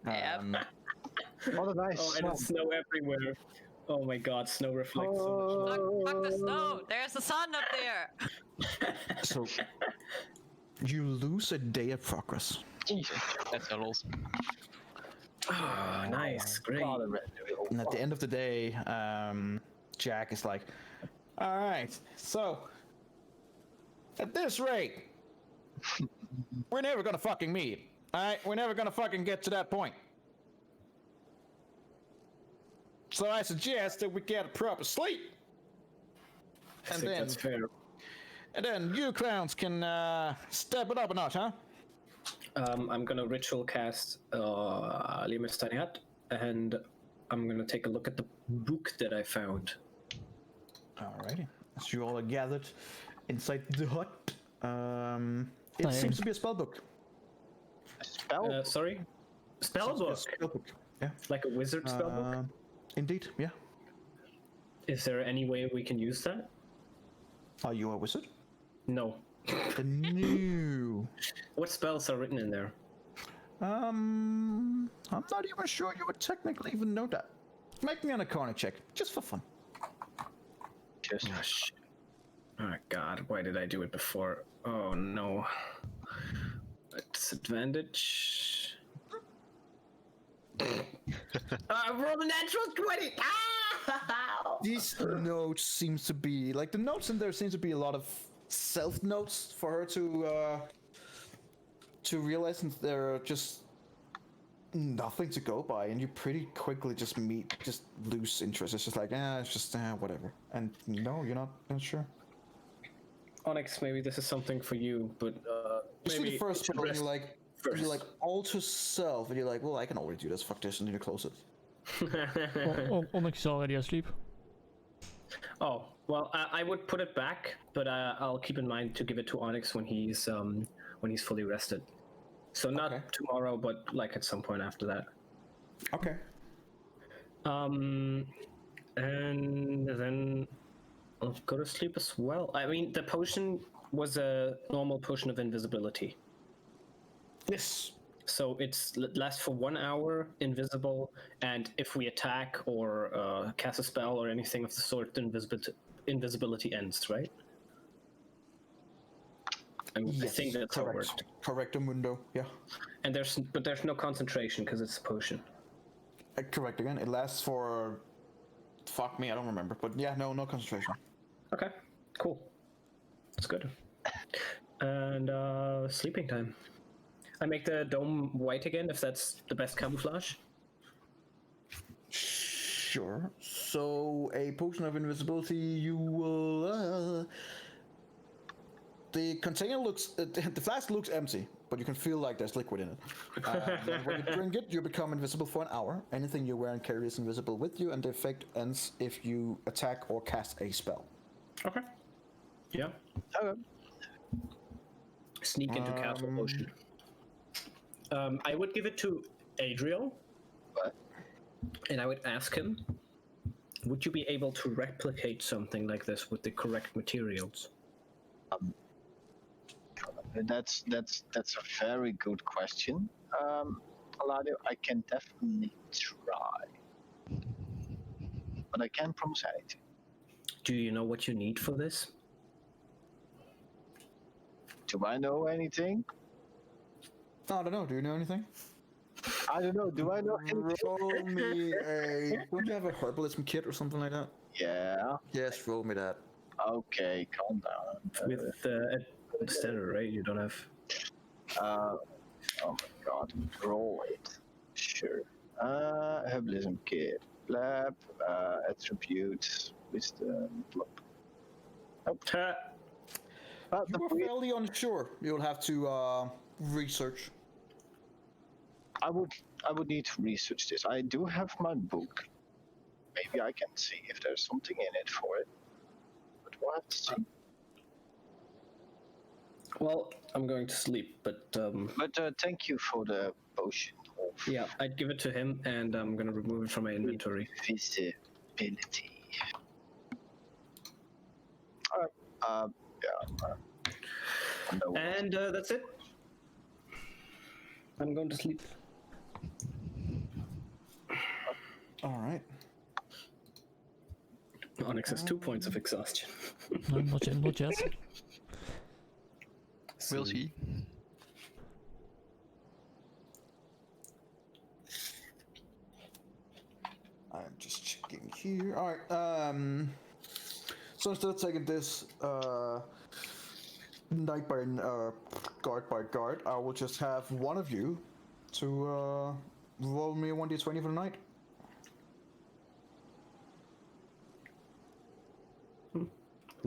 Yep. What a nice Oh, and it's snow everywhere. Oh my god, snow reflects Fuck the snow. There's the sun up there. So you lose a day of progress. Jesus, that's a rolls. Oh, nice, great. And at the end of the day, Jack is like, all right, so at this rate, we're never gonna fucking meet. All right, we're never gonna fucking get to that point. So I suggest that we get a proper sleep. I think that's fair. And then you clowns can step it up a notch, huh? I'm gonna ritual cast Limestaniat, and I'm gonna take a look at the book that I found. Alrighty. So you all are gathered inside the hut. It seems to be a spell book. Sorry? Spell book? Spell book. Yeah. Like a wizard spell book? Indeed, yeah. Is there any way we can use that? Are you a wizard? No. The new. What spells are written in there? I'm not even sure you would technically even know that. Make me an Arcana check, just for fun. Just Oh, shit. Oh god, why did I do it before? Oh no. Disadvantage. Roll a natural 20! Ah! These notes seems to be like the notes in there seems to be a lot of self notes for her to realize, and they're just nothing to go by, and you pretty quickly just lose interest. It's just like it's just whatever. And no, you're not sure. Onyx, maybe this is something for you, but You see maybe the first should one, and rest you're like alter self, and you're like, well, I can already do this. Fuck this, and then you close it. Onyx is already asleep. Oh, well, I would put it back, but I'll keep in mind to give it to Onyx when he's fully rested. So not tomorrow, but like at some point after that. Okay. And then I'll go to sleep as well. I mean, the potion was a normal potion of invisibility. Yes. So it's lasts for 1 hour, invisible, and if we attack or cast a spell or anything of the sort, the invisibility ends, right? I think that's how it works. Correcto mundo. Yeah. And there's no concentration because it's a potion. Correct again. It lasts for. Fuck me, I don't remember. But yeah, no concentration. Okay, cool. That's good. And sleeping time. I make the dome white again if that's the best camouflage. Sure. So a potion of invisibility, you will. the container looks, the flask looks empty, but you can feel like there's liquid in it. And when you drink it, you become invisible for an hour. Anything you wear and carry is invisible with you, and the effect ends if you attack or cast a spell. Okay. Yeah. Okay. Sneak into castle motion. I would give it to Adriel. What? And I would ask him, would you be able to replicate something like this with the correct materials? That's a very good question. Aladio, I can definitely try. But I can't promise anything. Do you know what you need for this? Do I know anything? I don't know. Do you know anything? I don't know. Do I know anything? Roll me a. Don't you have a herbalism kit or something like that? Yeah. Yes, roll me that. Okay, calm down. With standard, right? You don't have. Oh my god. Roll it. Sure. Herbalism kit. Lab. Attributes. Wisdom. You are fairly unsure. You'll have to research. I would need to research this. I do have my book. Maybe I can see if there's something in it for it. But we'll have to see. Well, I'm going to sleep, but thank you for the potion of yeah, I'd give it to him, and I'm gonna remove it from my inventory. Visibility. And that's it. I'm going to sleep. All right. Onyx has 2 points of exhaustion. No, not yet, not yet. We'll see. I'm just checking here. All right. So instead of taking this night by guard by guard, I will just have one of you to roll me a 1d20 for the night. Who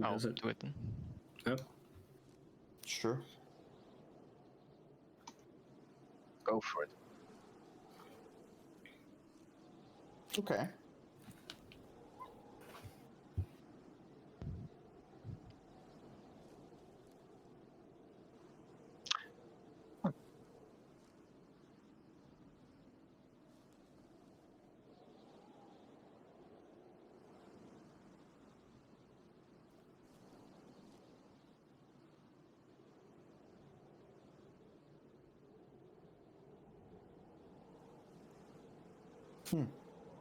I'll does it? do it then. Yep. Sure. Go for it. Okay.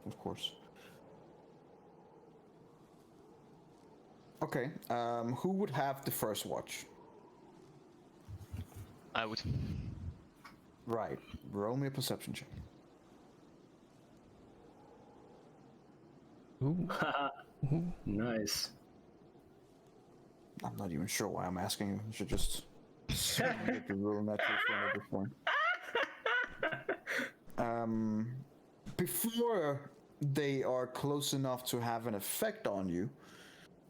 Of course. Okay, who would have the first watch? I would. Right, roll me a perception check. Ooh. Nice. I'm not even sure why I'm asking you. You should just get the roll natural at this point. Before they are close enough to have an effect on you,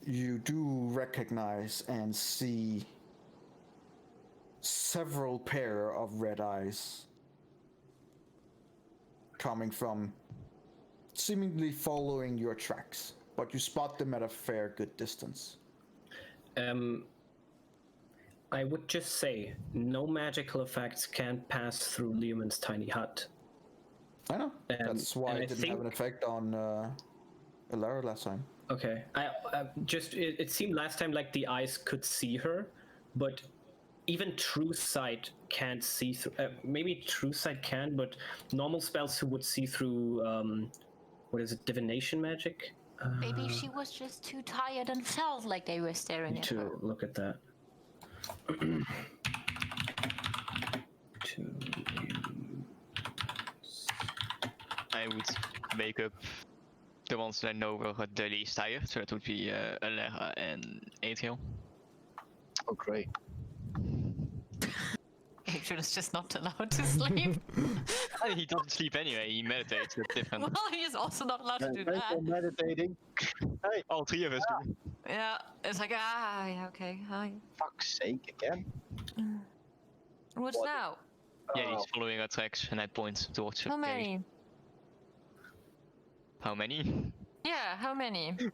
you do recognize and see several pair of red eyes coming from, seemingly following your tracks, but you spot them at a fair good distance. I would just say no magical effects can pass through Leomund's tiny hut. I know. That's why it didn't have an effect on Elara last time. Okay. It seemed last time like the eyes could see her, but even true sight can't see through. Maybe true sight can, but normal spells who would see through, what is it, divination magic? Maybe she was just too tired and felt like they were staring at her. To look at that. I would wake up the ones that I know were the least tired, so that would be Elara and Adriel. Oh, great. Adriel is just not allowed to sleep. He doesn't sleep anyway, he meditates, it's different. Well, he is also not allowed to do that. I'm meditating. Hey, All three of us do. Yeah, it's like, yeah, okay, hi. Fuck's sake again. What's What? now? Yeah, he's Oh, following our tracks and I point towards How many? How many? Yeah, how many? yeah,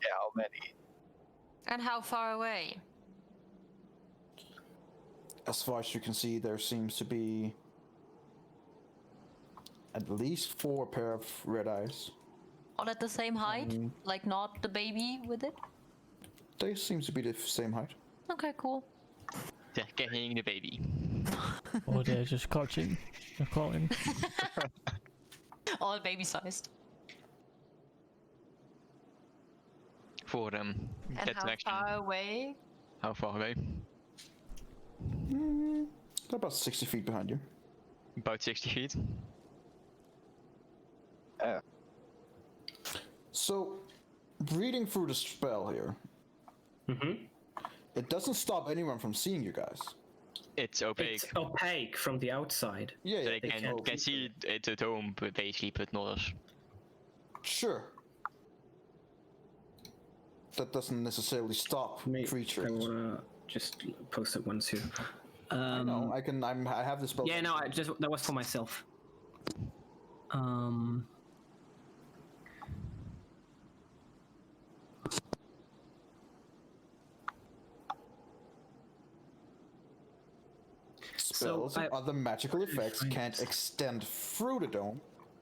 how many? And how far away? As far as you can see, there seems to be at least 4 pair of red eyes. All at the same height? Like not the baby with it? They seem to be the same height. Okay, cool. They're carrying the baby. Or they're just crouching. They're crawling. All baby sized. For And that how direction. far away? How far away? They're about 60 feet behind you. About 60 feet. So, reading through the spell here, it doesn't stop anyone from seeing you guys. It's opaque. It's opaque from the outside. Yeah, So yeah. they can see it's a dome, but basically, but not us. Sure. That doesn't necessarily stop creatures. I wanna just post it once here. I know. I have the spell. Yeah, no, that was for myself. Spells and other magical effects can't extend through the dome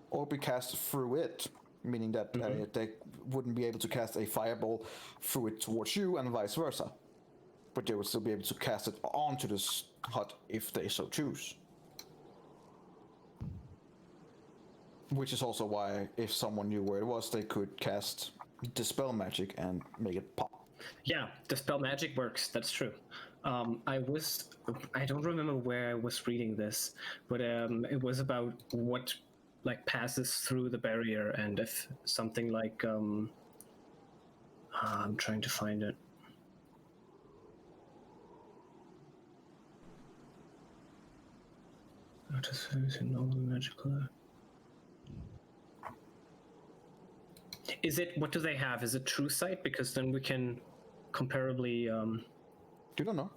or be cast through it, meaning that they wouldn't be able to cast a fireball through it towards you and vice versa. But they would still be able to cast it onto this hut if they so choose. Which is also why, if someone knew where it was, they could cast Dispel Magic and make it pop. Yeah, Dispel Magic works, that's true. I don't remember where I was reading this, but it was about what like passes through the barrier, and if something like I'm trying to find it. Not to say normal magical. Is it, what do they have? Is it True Sight? Because then we can comparably. You don't know.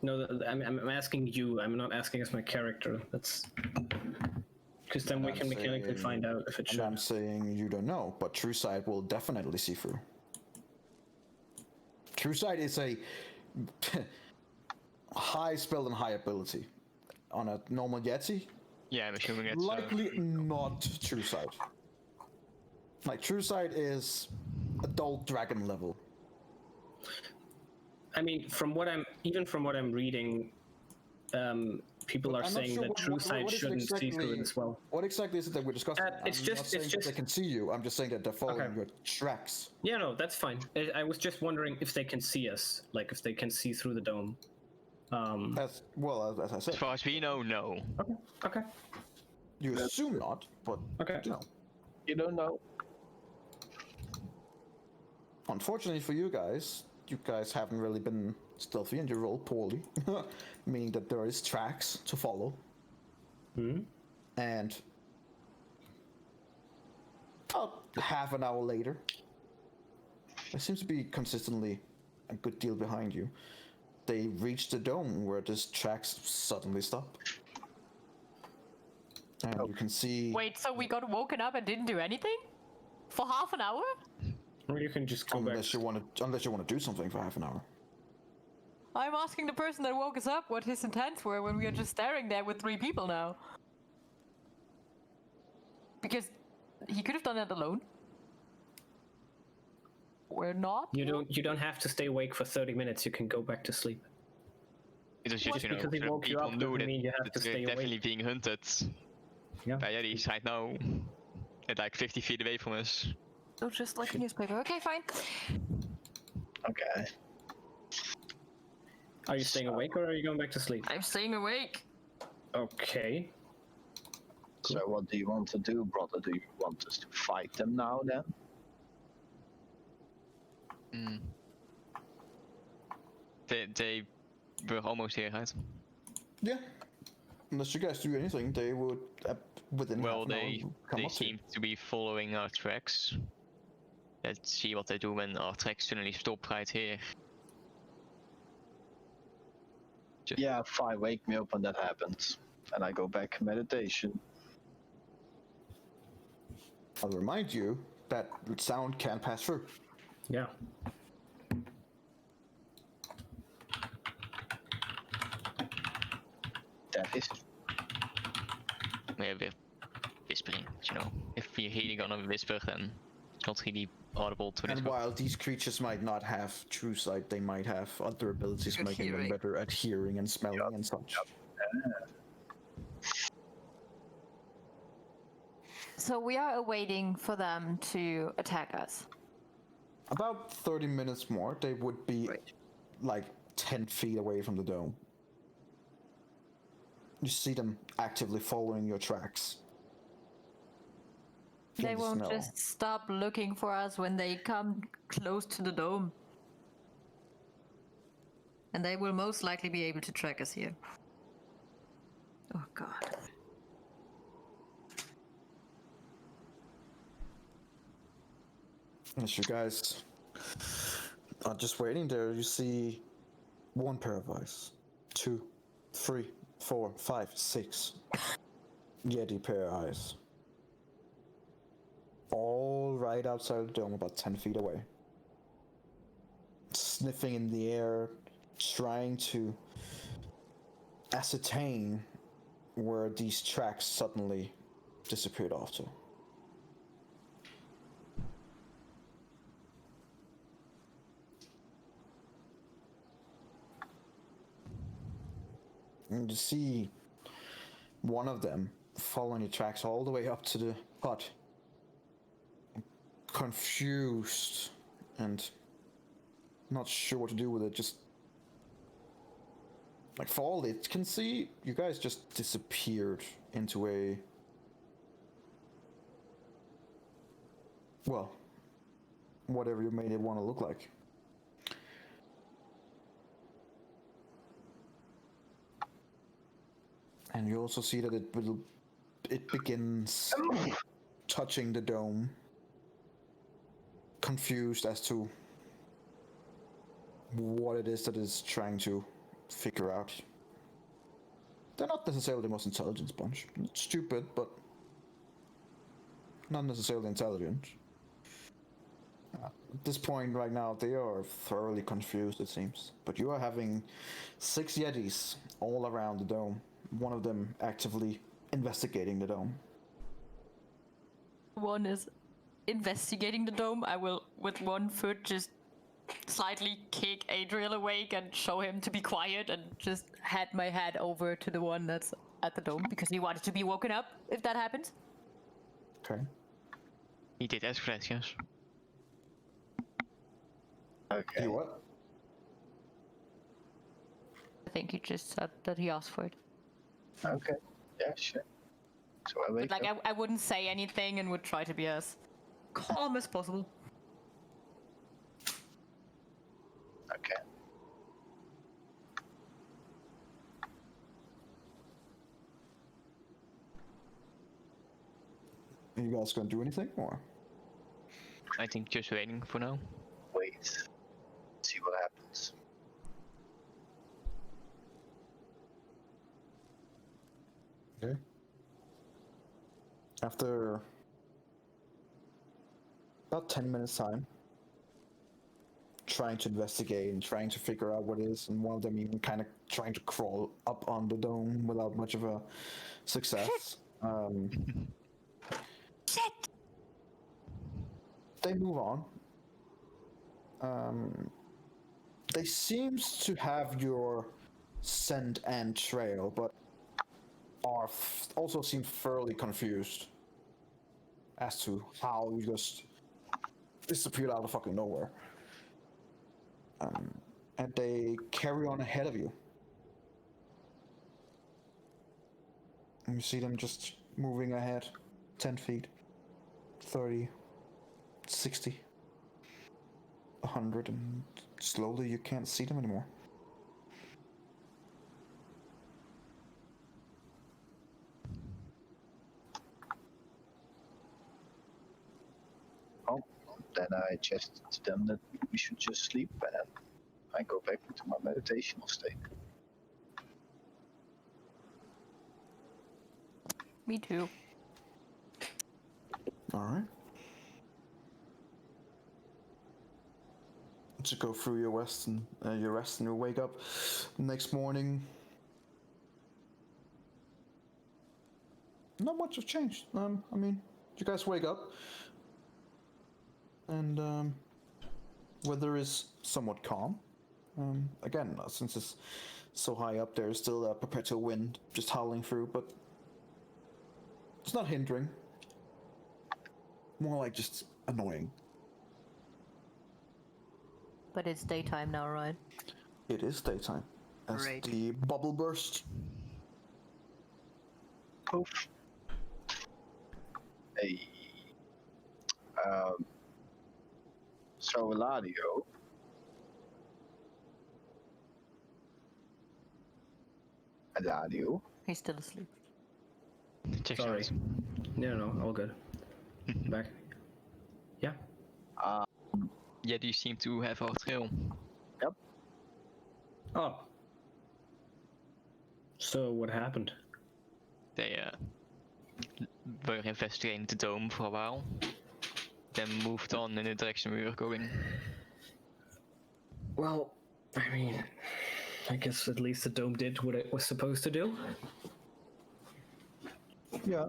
No, I'm asking you. I'm not asking as my character. That's because then we can mechanically find out if it should. I'm saying you don't know, but True Sight will definitely see through. True Sight is a high spell and high ability. On a normal Yeti, Yeah, I'm assuming it's likely not True Sight. Like, True Sight is adult dragon level. I mean, from what I'm reading, people are saying that True Sight shouldn't see through it as well. What exactly is it that we're discussing? It's just that they can see you. I'm just saying that they're following your tracks. Yeah, no, that's fine. I was just wondering if they can see us, like if they can see through the dome. As well as I said. As far as we know, no. Okay. You assume not, but you know. You don't know. Unfortunately for you guys haven't really been stealthy and you roll poorly, meaning that there is tracks to follow. And about half an hour later, there seems to be consistently a good deal behind you. They reach the dome where this tracks suddenly stop. And you can see... Wait, so we got woken up and didn't do anything? For half an hour? Or you can just go back. Unless you want to do something for half an hour. I'm asking the person that woke us up what his intents were when we are just staring there with 3 people now. Because he could have done that alone. Or not. You don't have to stay awake for 30 minutes. You can go back to sleep. It was just, Because he woke you people up knew doesn't mean you have that to they're stay definitely awake. being hunted. Yeah. By Yetis right now. At like 50 feet away from us. Oh, just like a newspaper. Okay, fine. Okay. Are you staying awake or are you going back to sleep? I'm staying awake. Okay. So what do you want to do, brother? Do you want us to fight them now then? They were almost here, right? Yeah. Unless you guys do anything, they would, within Well, half an hour, they come up to you. seem to be following our tracks. Let's see what they do when our tracks suddenly stop right here. Yeah, fine, wake me up when that happens. And I go back meditation. I'll remind you that sound can pass through. Yeah. That is. Yeah, we're whispering, you know. If we're really gonna whisper, then it's not really audible to And whisper. while these creatures might not have true sight, they might have other abilities Good making them hearing. better at hearing and smelling and such. So we are waiting for them to attack us. About 30 minutes more, they would be like 10 feet away from the dome. You see them actively following your tracks. They In the won't snow. just stop looking for us when they come close to the dome. And they will most likely be able to track us here. Oh god. As you guys are just waiting there, you see one pair of eyes, 2, 3, 4, 5, 6 Yeti pair of eyes. All right outside the dome, about 10 feet away. Sniffing in the air, trying to ascertain where these tracks suddenly disappeared off to. And you see one of them following the tracks all the way up to the hut. Confused and not sure what to do with it, just like for all it can see, you guys just disappeared into a, well, whatever you made it want to look like. And you also see that it begins touching the dome, confused as to what it is that is trying to figure out. They're not necessarily the most intelligent bunch. Stupid, but not necessarily intelligent. At this point right now, they are thoroughly confused, it seems. But you are having 6 Yetis all around the dome. One of them actively investigating the dome. One is investigating the dome. I will, with one foot, just slightly kick Adriel awake and show him to be quiet and just hand my head over to the one that's at the dome because he wanted to be woken up if that happens. Okay. He did ask for that, yes. Okay. You what? I think he just said that he asked for it. Okay. Yeah, sure. So I wake But like, up. I wouldn't say anything and would try to be as calm as possible. Okay. Are you guys gonna do anything or? I think just waiting for now. Wait. See what happens. Okay. After about 10 minutes time, trying to investigate and trying to figure out what it is, and one of them even kind of trying to crawl up on the dome without much of a success. They move on. They seems to have your scent and trail, but are also seem fairly confused as to how you just disappeared out of fucking nowhere. And they carry on ahead of you. And you see them just moving ahead 10 feet, 30, 60, 100, and slowly you can't see them anymore. Oh, then I just to them that we should just sleep, and I go back into my meditational state. Me too. All right. To go through your rest and you wake up next morning. Not much has changed. I mean, you guys wake up, and weather is somewhat calm. Again, since it's so high up, there is still a perpetual wind just howling through, but it's not hindering. More like just annoying. But it's daytime now, right? It is daytime. As Great. the bubble burst. Poof. Hey. So Eladio. Eladio. He's still asleep. Check Sorry. out. No, all good. Back. Yeah. Yeah, do you seem to have our trail? Yep. Oh. So what happened? They were investigating the dome for a while, then moved on in the direction we were going. Well, I mean, I guess at least the dome did what it was supposed to do. Yeah.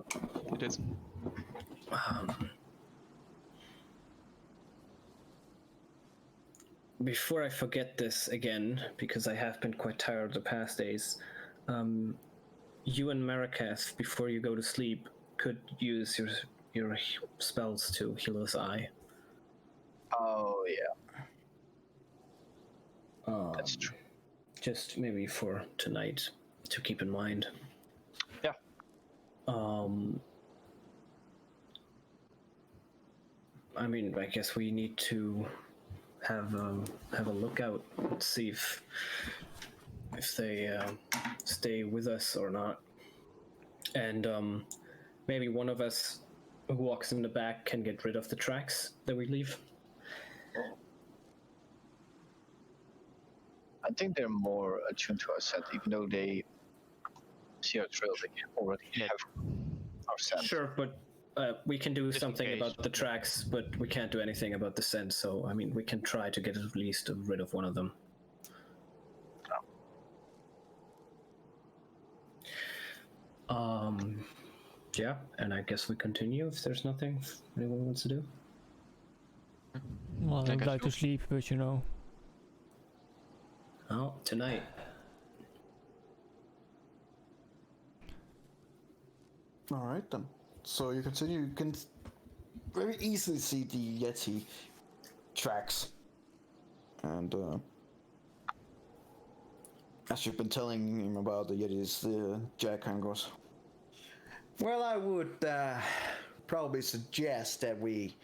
It is. Before I forget this again, because I have been quite tired the past days, you and Marikath, before you go to sleep, could use your spells to heal his eye. Oh yeah. That's true. Just maybe for tonight to keep in mind. Yeah. I mean, I guess we need to have a lookout, see if they stay with us or not, and maybe one of us who walks in the back can get rid of the tracks that we leave. I think they're more attuned to our scent, even though they see our trail. They already have our scent. Sure, but we can do Just in something case. about the tracks, but we can't do anything about the scent. So I mean, we can try to get at least rid of one of them. Yeah, and I guess we continue if there's nothing anyone wants to do. Well, I I'd guess like to sleep, but you know. Oh, tonight. All right then. So you continue. You can very easily see the Yeti tracks, and as you've been telling him about the Yetis, Jack kind of goes, "Well, I would probably suggest that we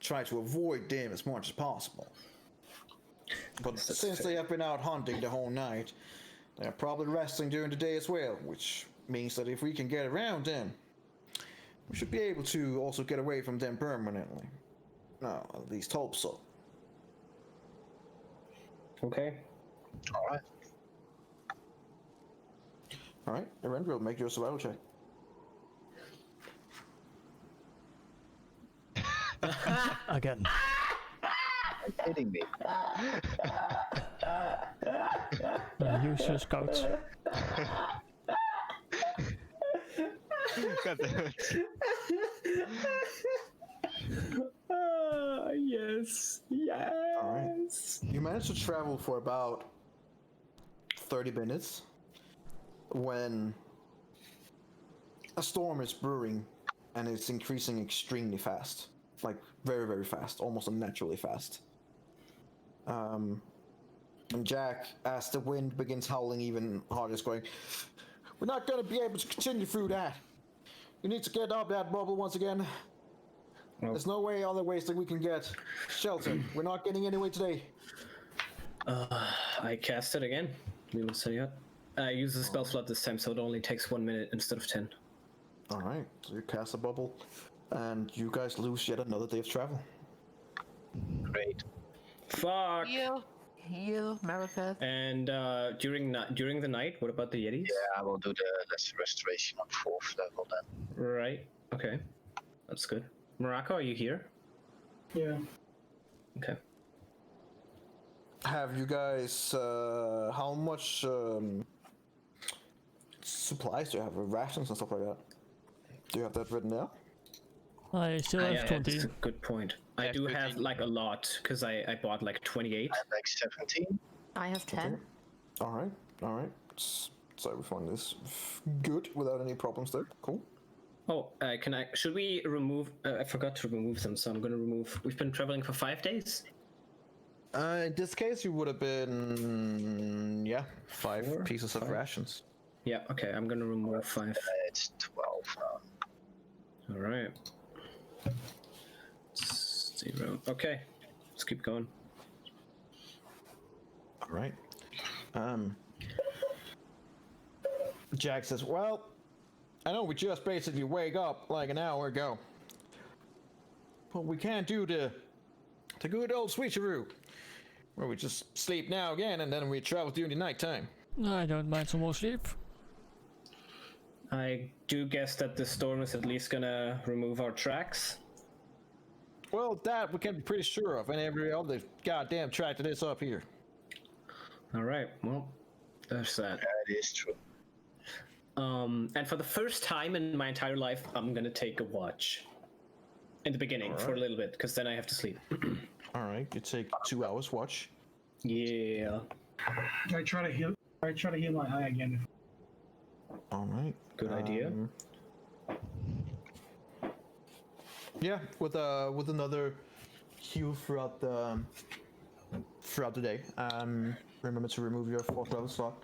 try to avoid them as much as possible. But since they have been out hunting the whole night, they're probably resting during the day as well, which means that if we can get around them, we should be able to also get away from them permanently. No, at least hope so." Okay. Alright. All right, Eberron, we'll make your survival check. Again. Are you kidding me? Use your scouts. God damn it. Yes. Yes. All right. You managed to travel for about 30 minutes when a storm is brewing and it's increasing extremely fast. Like very, very fast, almost unnaturally fast. And Jack, as the wind begins howling even harder, is going, "We're not going to be able to continue through that. You need to get up that bubble once again. There's no way other ways that we can get shelter. We're not getting anywhere today." I cast it again. We will say it. I use the spell slot this time, so it only takes 1 minute instead of 10. All right, so you cast a bubble, and you guys lose yet another day of travel. Great. Fuck. Heal, Maripeth. And during the night, what about the Yetis? Yeah, I will do the lesser restoration on 4th level then. Right. Okay. That's good. Morocco, are you here? Yeah. Okay. Have you guys, how much supplies do you have? Rations and stuff like that? Do you have that written down? I still Yeah, have 20. that's a good point. I do have like a lot because I bought like 28. I have like 17. I have 10. Okay. Alright. So we find this good without any problems there. Cool. Oh, should we remove, I forgot to remove them, so I'm gonna remove, we've been traveling for 5 days? In this case, you would have been, yeah, 5 pieces of rations. Yeah, okay, I'm gonna remove 5. It's 12 now. Alright. 0. Okay, let's keep going. Alright. Jack says, well, I know we just basically wake up like an hour ago. But we can't do the good old switcheroo, where we just sleep now again and then we travel during the nighttime. I don't mind some more sleep. I do guess that the storm is at least gonna remove our tracks. Well, that we can be pretty sure of, and every other goddamn track that is up here. Alright, well, there's that. That is true. And for the first time in my entire life, I'm gonna take a watch. In the beginning, for a little bit, because then I have to sleep. Alright, you take 2 hours watch. Yeah. I try to heal my eye again. Alright. Good idea. Yeah, with another heal throughout the day. Remember to remove your 4th level slot.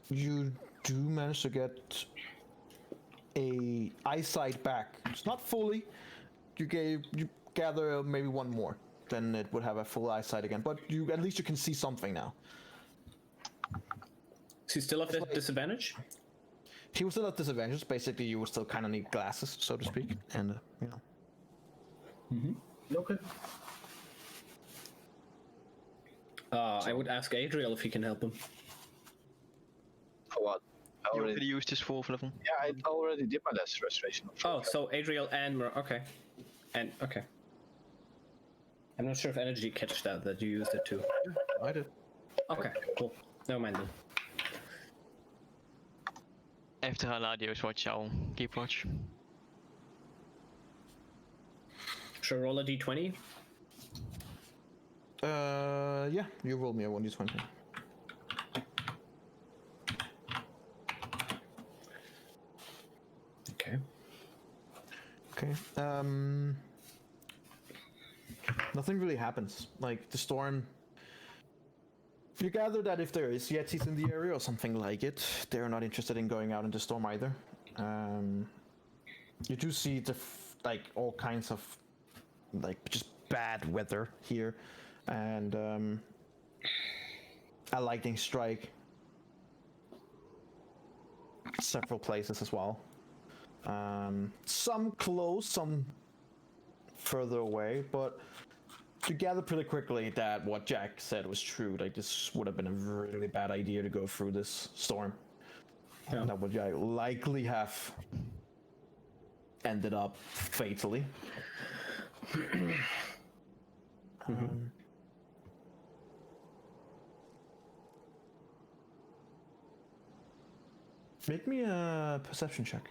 You do manage to get a eyesight back. It's not fully. You gather maybe 1 more, then it would have a full eyesight again. But at least you can see something now. Is he still at a disadvantage? He was still at disadvantage. Basically, you would still kind of need glasses, so to speak, and you know. Mm-hmm. Okay. I would ask Adriel if he can help him. For what? I You already, already used his 4th level. yeah, I already did my lesser restoration. Oh, so Adriel and okay, and okay. I'm not sure if energy catch that you used it too. I did. Okay, cool. Never mind then. After Haladio's watch, I'll keep watch. Should I roll a d20? Yeah, you roll me a 1d20. Okay. Okay. Nothing really happens. Like the storm. You gather that if there is Yetis in the area or something like it, they're not interested in going out in the storm either. You do see like all kinds of like just bad weather here, and a lightning strike. Several places as well. Some close, some further away, but you gather pretty quickly that what Jack said was true. Like this would have been a really bad idea to go through this storm. Yeah. That would likely have ended up fatally. Make me a perception check.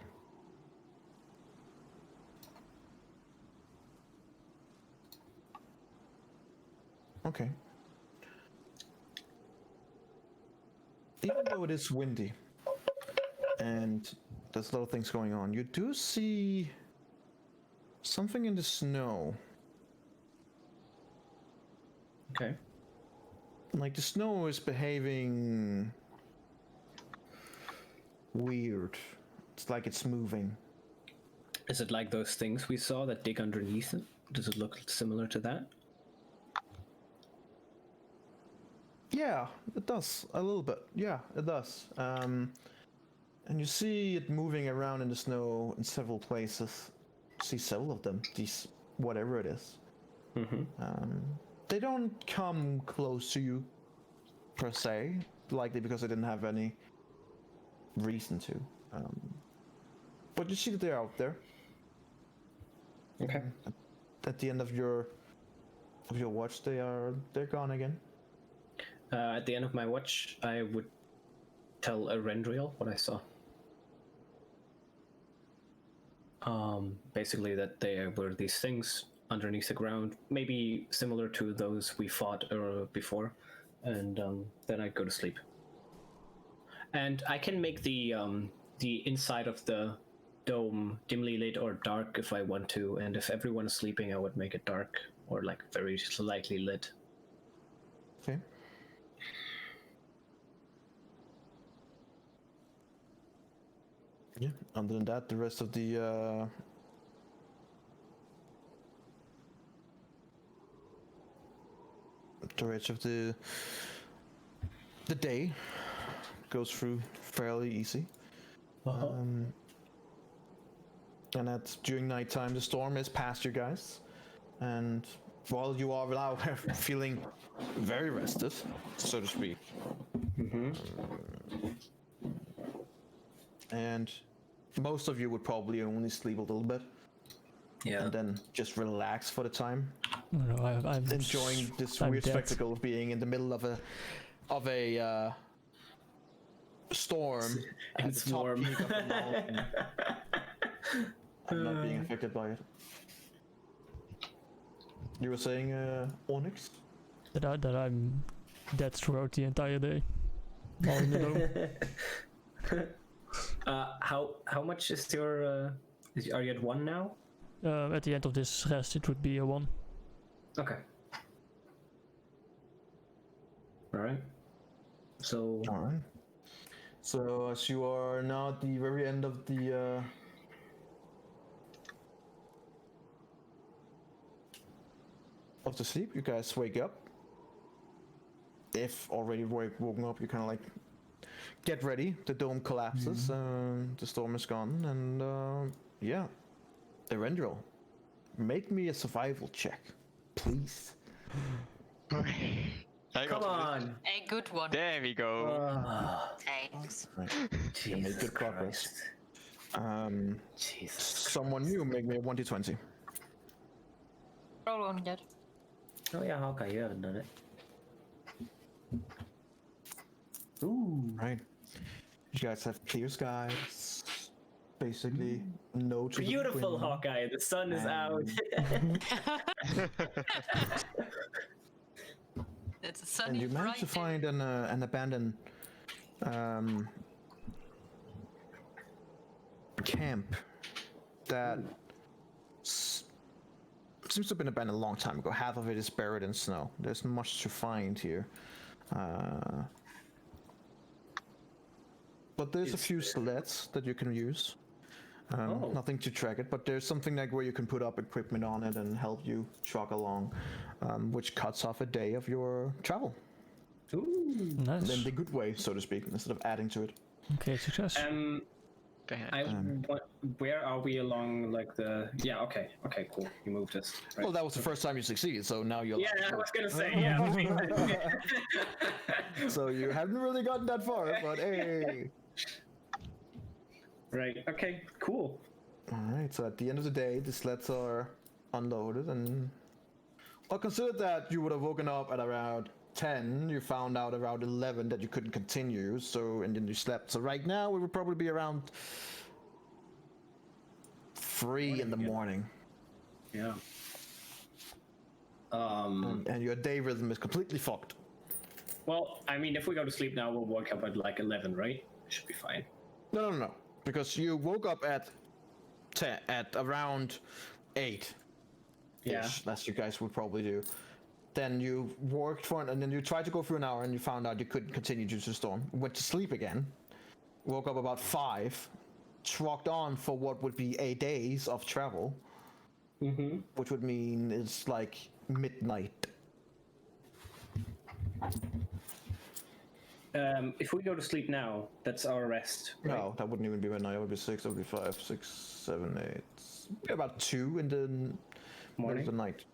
Okay. Even though it is windy and there's a lot of things going on, you do see something in the snow. Okay. Like the snow is behaving weird. It's like it's moving. Is it like those things we saw that dig underneath it? Does it look similar to that? Yeah, it does. A little bit. Yeah, it does. And you see it moving around in the snow in several places. You see several of them. These, whatever it is. They don't come close to you, per se, likely because they didn't have any reason to. But you see that they're out there. Okay. At the end of your watch, they're gone again. At the end of my watch, I would tell Erendriel what I saw. Basically that there were these things underneath the ground, maybe similar to those we fought before, and then I go to sleep. And I can make the inside of the dome dimly lit or dark if I want to, and if everyone is sleeping, I would make it dark or like very slightly lit. Okay. Yeah. Other than that, the rest of the day goes through fairly easy. And during nighttime, the storm is past you guys, and while you are now feeling very rested, so to speak, and most of you would probably only sleep a little bit, and then just relax for the time. No, I'm enjoying this weird spectacle of being in the middle of a storm at the top peak of the mountain. I'm not being affected by it. You were saying, Onyx? That I'm dead throughout the entire day. All in the dome. How much is your? Are you at 1 now? At the end of this rest, it would be a 1. Okay. All right. So. All right. So as you are now at the very end of the sleep, you guys wake up. If already woken up, you kind of like get ready. The dome collapses, the storm is gone, and yeah, Erendriel, make me a survival check, please. Come on! A good one. There we go. Thanks. Right. Jesus Make good progress. Jesus. Someone new, make me a 1d20. Roll on yet. Oh yeah, Hawkeye, you haven't done it. Ooh. Right. You guys have clear skies. Basically, no to Beautiful Hawkeye, the sun is out. It's a sunny, And you managed to bright find an abandoned camp that seems to have been abandoned a long time ago. Half of it is buried in snow. There's much to find here. But there's a few sleds that you can use. Nothing to track it, but there's something like where you can put up equipment on it and help you truck along, which cuts off a day of your travel. Ooh. Nice. In the good way, so to speak, instead of adding to it. Okay, success. Where are we along like the? Yeah. Okay, cool. You moved us. Right. Well, that was the first time you succeeded, so now you're. Yeah, I was gonna say yeah. So you haven't really gotten that far, but hey. Right. Okay. Cool. All right. So at the end of the day, the sleds are unloaded, and well, consider that you would have woken up at around 10. You found out around 11 that you couldn't continue. So and then you slept. So right now we would probably be around 3 in the morning. Yeah. And your day rhythm is completely fucked. Well, I mean, if we go to sleep now, we'll wake up at like 11, right? Should be fine. No. Because you woke up at around 8. Yeah. That's you guys would probably do. Then you worked for it, and then you tried to go through an hour, and you found out you couldn't continue due to the storm. Went to sleep again. Woke up about 5. Trucked on for what would be 8 days of travel. Mm-hmm. Which would mean it's like midnight. If we go to sleep now, that's our rest. Right? No, that wouldn't even be midnight. It would be 6. It would be 5, 6, 7, 8. About 2 in the middle of the night.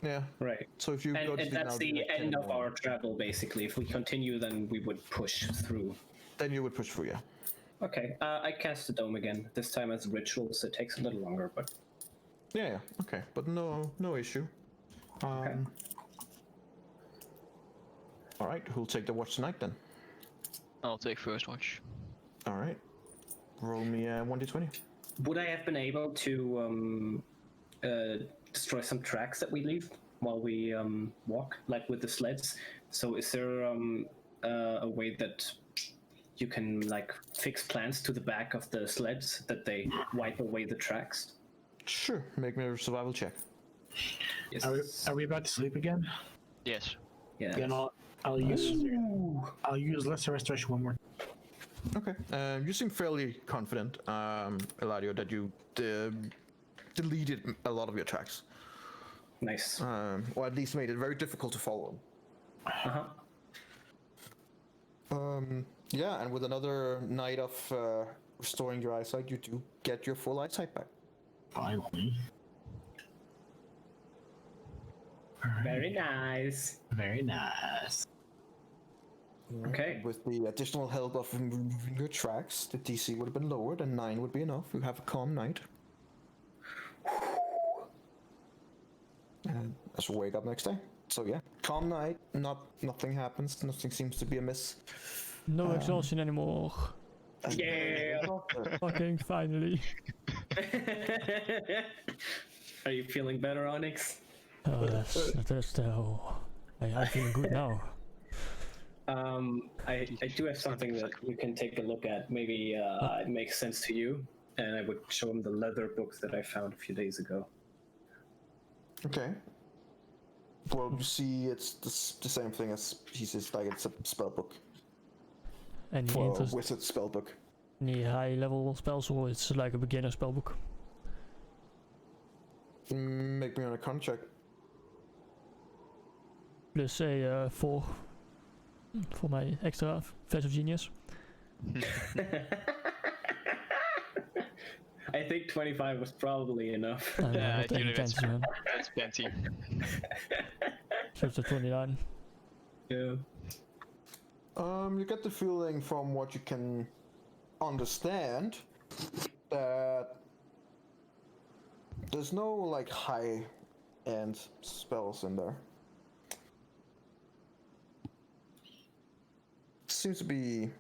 Yeah. Right. So if you go to And sleep that's now, the you end of can- our travel, basically. If we continue, then we would push through. Then you would push through, yeah. Okay, I cast the dome again. This time as ritual, so it takes a little longer, but... Yeah, okay. But no issue. Okay. Alright, who'll take the watch tonight then? I'll take first watch. Alright. Roll me a 1d20. Would I have been able to destroy some tracks that we leave while we walk, like with the sleds? So is there a way that you can like fix plants to the back of the sleds that they wipe away the tracks? Sure, make me a survival check. Yes. Are we about to sleep again? Yes. Yeah. Then I'll use lesser restoration one more. Okay. You seem fairly confident, Eladio, that you deleted a lot of your tracks. Nice. Or at least made it very difficult to follow. Uh-huh. Yeah, and with another night of restoring your eyesight, you do get your full eyesight back. Finally. Very nice. Very nice. Okay. With the additional help of removing your tracks, the DC would have been lowered, and 9 would be enough. You have a calm night. And as we wake up next day. So yeah, calm night. Nothing happens. Nothing seems to be amiss. No exhaustion anymore. Yeah. Fucking finally. Are you feeling better, Onyx? Oh, that's I'm feeling good now. I do have something that you can take a look at. Maybe it makes sense to you, and I would show him the leather books that I found a few days ago. Okay. Well, you see, it's the same thing as he says, like it's a spell book. Any For a interest? wizard spell book. Any high level spells, or it's like a beginner spellbook? Make me on a con check. Plus a 4 for my extra Flash of Genius. I think 25 was probably enough. Yeah, Not any chances, man. That's plenty. So it's a 29. Yeah. You get the feeling from what you can understand that there's no like high-end spells in there. Seems to be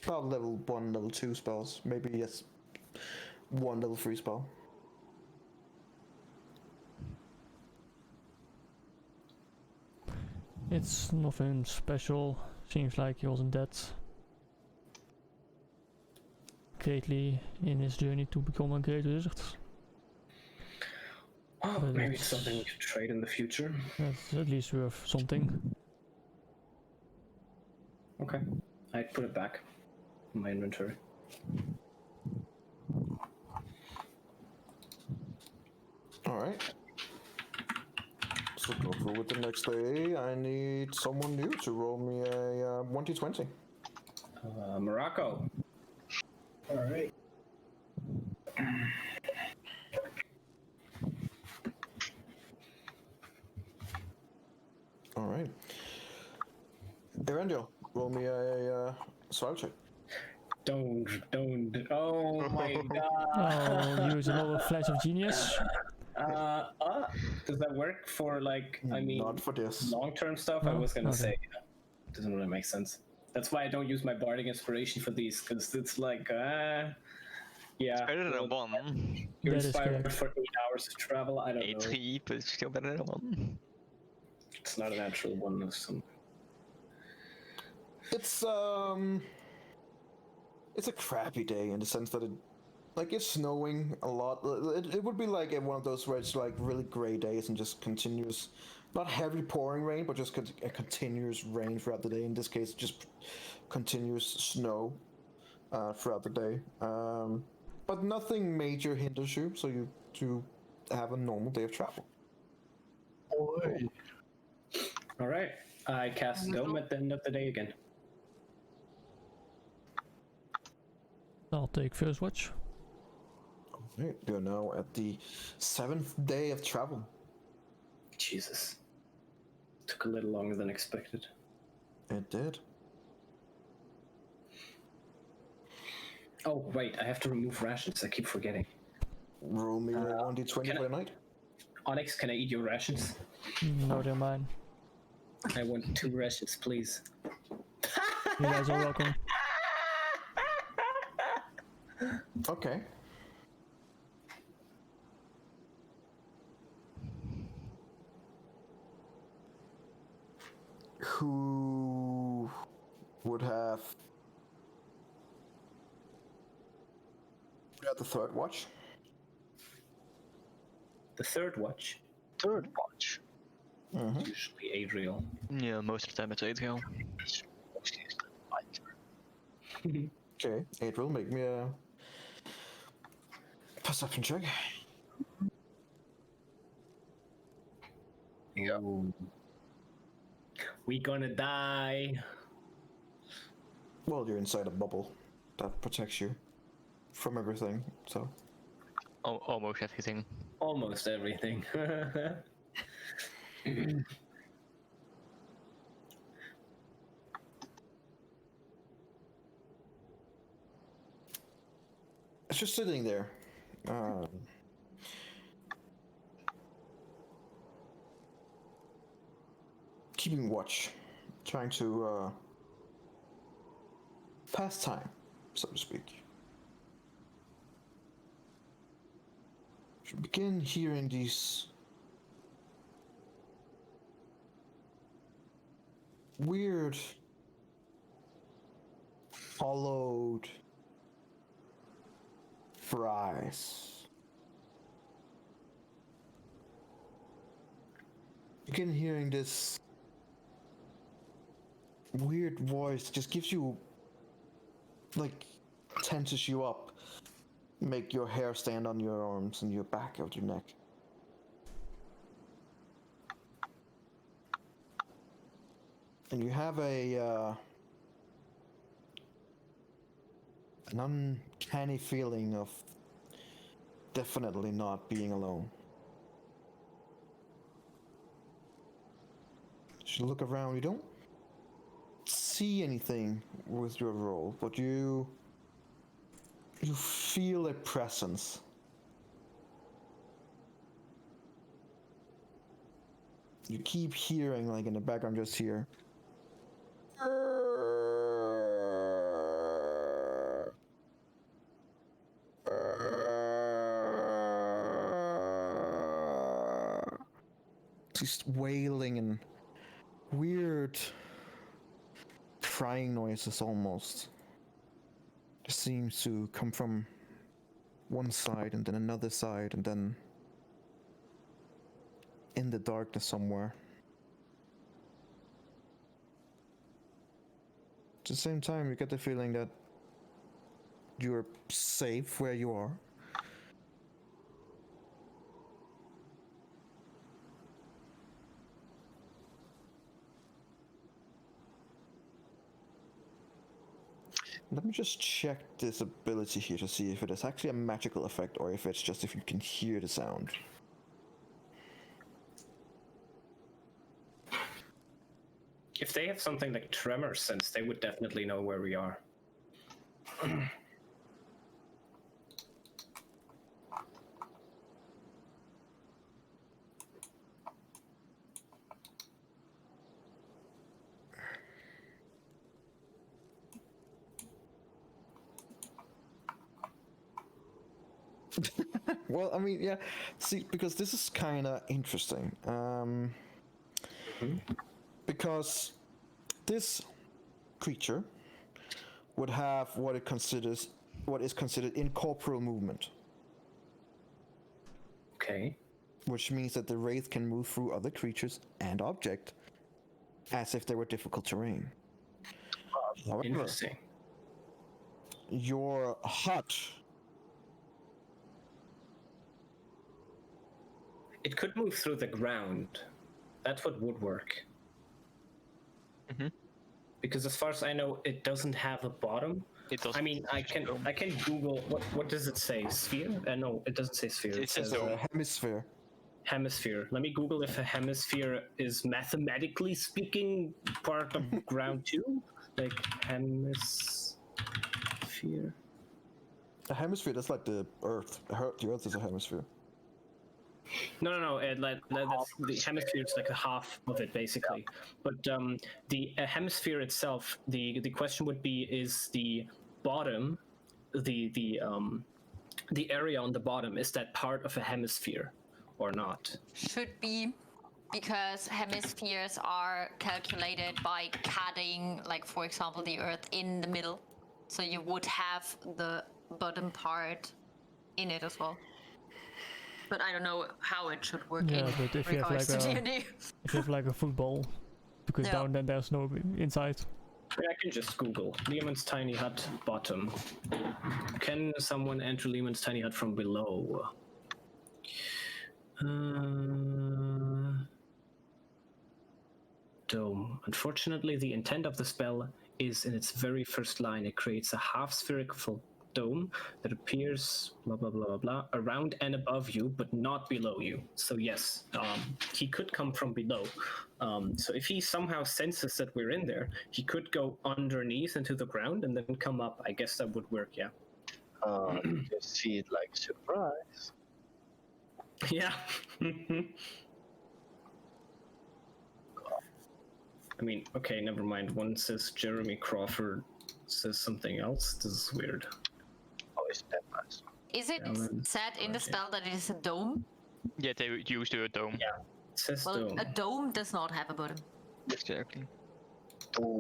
about level 1, level 2 spells. Maybe yes, 1 level 3 spell. It's nothing special. Seems like he wasn't that greatly in his journey to become a great wizard. Oh, But maybe it's something we could trade in the future. That's at least worth something. Okay. I'd put it back in my inventory. Alright. So go through with the next day. I need someone new to roll me a 1d20. Morocco. Alright. Alright. Erangel, roll me a survival check. Don't. Oh my god. Oh, use another Flash of Genius. Does that work for like, I mean, Not for this. long-term stuff? I No? was gonna Okay. say, doesn't really make sense. That's why I don't use my bardic inspiration for these, because it's like, yeah. Better than a well, 1. You're That is inspired correct. for 8 hours of travel. I don't know. A3, but it's still better than a 1. It's not a natural one. Of some. It's a crappy day in the sense that it's snowing a lot. It would be like one of those where it's like really gray days and just continuous, not heavy pouring rain, but just a continuous rain throughout the day. In this case, just continuous snow throughout the day. But nothing major hinders you, so you do have a normal day of travel. All right. I cast Dome at the end of the day again. I'll take first watch. Right, you're now at the 7th day of travel. Jesus. Took a little longer than expected. It did. Oh, wait, I have to remove rations. I keep forgetting. Roll me a 1d20 for the night. Onyx, can I eat your rations? No, they're mine. I want 2 rations, please. You guys are welcome. Okay. Who would have the 3rd watch? The 3rd watch? Third watch. Usually Adriel. Yeah, most of the time it's Adriel. Okay, Adriel, make me a perception check. Yeah. We gonna die. Well, you're inside a bubble that protects you from everything, so. Almost everything. Almost everything. It's just sitting there. Keeping watch. Trying to pass time, so to speak. You begin hearing these weird, hollowed fries. You begin hearing this weird voice, just gives you, like, tenses you up, make your hair stand on your arms and your back of your neck. And you have an uncanny feeling of definitely not being alone. As you look around, you don't see anything with your roll, but you feel a presence. You keep hearing, like in the background, just hear. Just wailing and weird crying noises almost. It seems to come from one side and then another side and then in the darkness somewhere. At the same time, you get the feeling that you're safe where you are. Let me just check this ability here to see if it is actually a magical effect or if it's just if you can hear the sound. If they have something like tremor sense, they would definitely know where we are. Well, I mean, yeah. See, because this is kind of interesting. Because this creature would have what is considered incorporeal movement. Okay. Which means that the wraith can move through other creatures and objects as if they were difficult terrain. However, Interesting. your hut. It could move through the ground. That's what would work. Mm-hmm. Because as far as I know, it doesn't have a bottom, It does. I mean, I can Google what does it say? Sphere? No, it doesn't say sphere. It says hemisphere. Hemisphere. Let me Google if a hemisphere is mathematically speaking part of ground 2, like hemisphere. A hemisphere, that's like the Earth. The Earth is a hemisphere. No. That's, the hemisphere is like a half of it, basically. But the hemisphere itself, the question would be: is the bottom, the area on the bottom, is that part of a hemisphere or not? Should be, because hemispheres are calculated by cutting, like for example, the Earth in the middle. So you would have the bottom part in it as well. But I don't know how it should work in but if you have regards like to a D&D. if you have like a football to go down, then there's no inside. I can just Google Lehman's tiny hut bottom. Can someone enter Lehman's tiny hut from below? Dome. Unfortunately, the intent of the spell is in its very first line. It creates a half spherical dome that appears blah blah blah blah blah around and above you, but not below you. So yes, he could come from below. So if he somehow senses that we're in there, he could go underneath into the ground and then come up. I guess that would work. Yeah. Just see it like surprise. Yeah. I mean, okay, never mind. One says Jeremy Crawford says something else. This is weird. Oh, isn't that nice? Is it said in the spell that it is a dome? Yeah, they used a dome. Yeah, it says Well, dome. a dome does not have a bottom. Exactly.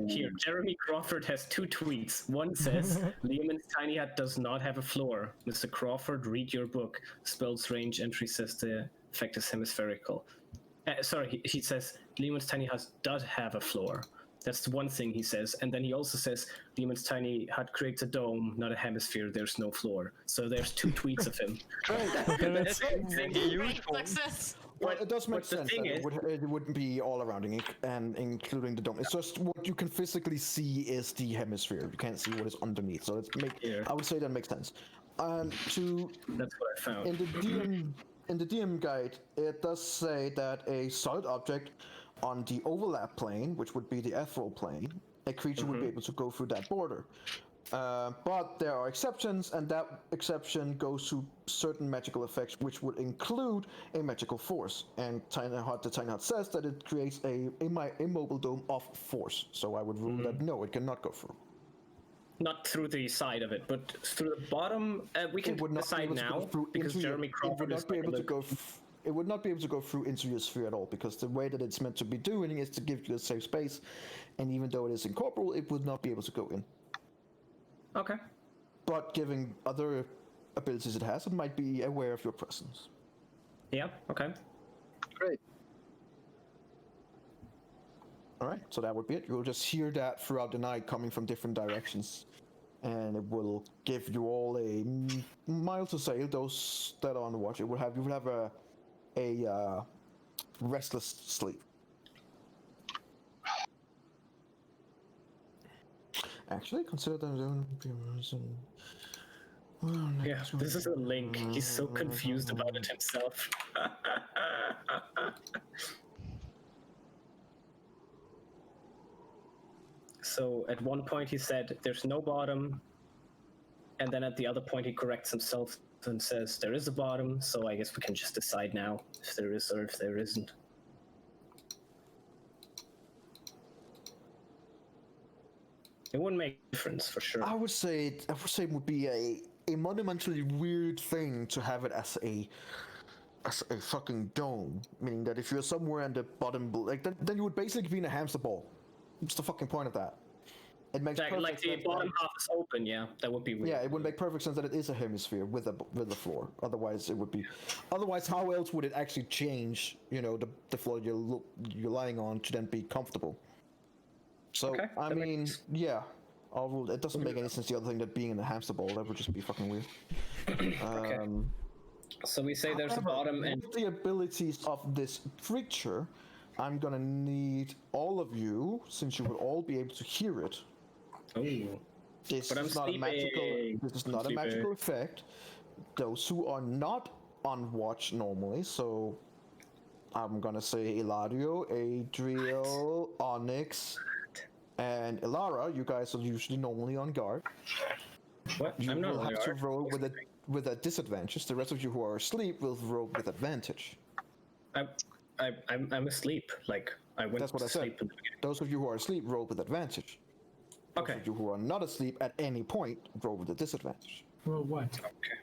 Here, Jeremy Crawford has 2 tweets. One says, Lehman's tiny hut does not have a floor. Mr. Crawford, read your book. Spells range entry says the effect is hemispherical. Sorry, he says, Lehman's tiny hut does have a floor. That's the one thing he says. And then he also says, Lehman's tiny hut creates a dome, not a hemisphere. There's no floor. So there's 2 tweets of him. That's useful. Success! Well, it does make the sense thing that is- it wouldn't be all around and including the dome. It's just what you can physically see is the hemisphere. You can't see what is underneath. So I would say that makes sense. That's what I found. In the DM guide, it does say that a solid object on the overlap plane, which would be the ethereal plane, a creature would be able to go through that border. But there are exceptions, and that exception goes to certain magical effects, which would include a magical force. And the Tiny Hut says that it creates a immobile dome of force. So I would rule that no, it cannot go through. Not through the side of it, but through the bottom. We can decide now because Jeremy Crawford is like it would not be able to go through into your sphere at all, because the way that it's meant to be doing is to give you a safe space, and even though it is incorporeal, it would not be able to go in. Okay. But given other abilities it has, it might be aware of your presence. Yeah, okay. Great. Alright, so that would be it. You'll just hear that throughout the night coming from different directions. And it will give you all a mile to sail, those that are on the watch. You will have a restless sleep. Actually, consider them. Yeah, this is a link. He's so confused about it himself. So at one point he said, there's no bottom. And then at the other point he corrects himself and says, there is a bottom. So I guess we can just decide now if there is or if there isn't. It wouldn't make a difference for sure. I would say it would be a monumentally weird thing to have it as a fucking dome. Meaning that if you're somewhere in the bottom, like then you would basically be in a hamster ball. What's the fucking point of that? It makes like the bottom half is open, yeah. That would be weird. Yeah, it would make perfect sense that it is a hemisphere with a floor. Otherwise, it would be. Otherwise, how else would it actually change? You know, the floor you're lying on to then be comfortable. So Okay, I mean, yeah, I'll rule. It doesn't make any sense. The other thing that being in a hamster ball, that would just be fucking weird. Okay. So we say there's a bottom and with the abilities of this creature, I'm gonna need all of you, since you will all be able to hear it. oh, This But I'm is not a magical. sleeping. This is not a Sleeping. magical effect. Those who are not on watch normally, so I'm gonna say Eladio, Adriel, Onyx, and Ilara. You guys are usually normally on guard. What? You I'm not will on have to guard. roll with a disadvantage. The rest of you who are asleep will roll with advantage. I'm asleep. Like I went That's what to I said. sleep in the beginning. Those of you who are asleep roll with advantage. Those Okay. of you who are not asleep at any point roll with a disadvantage. Well, what? Okay.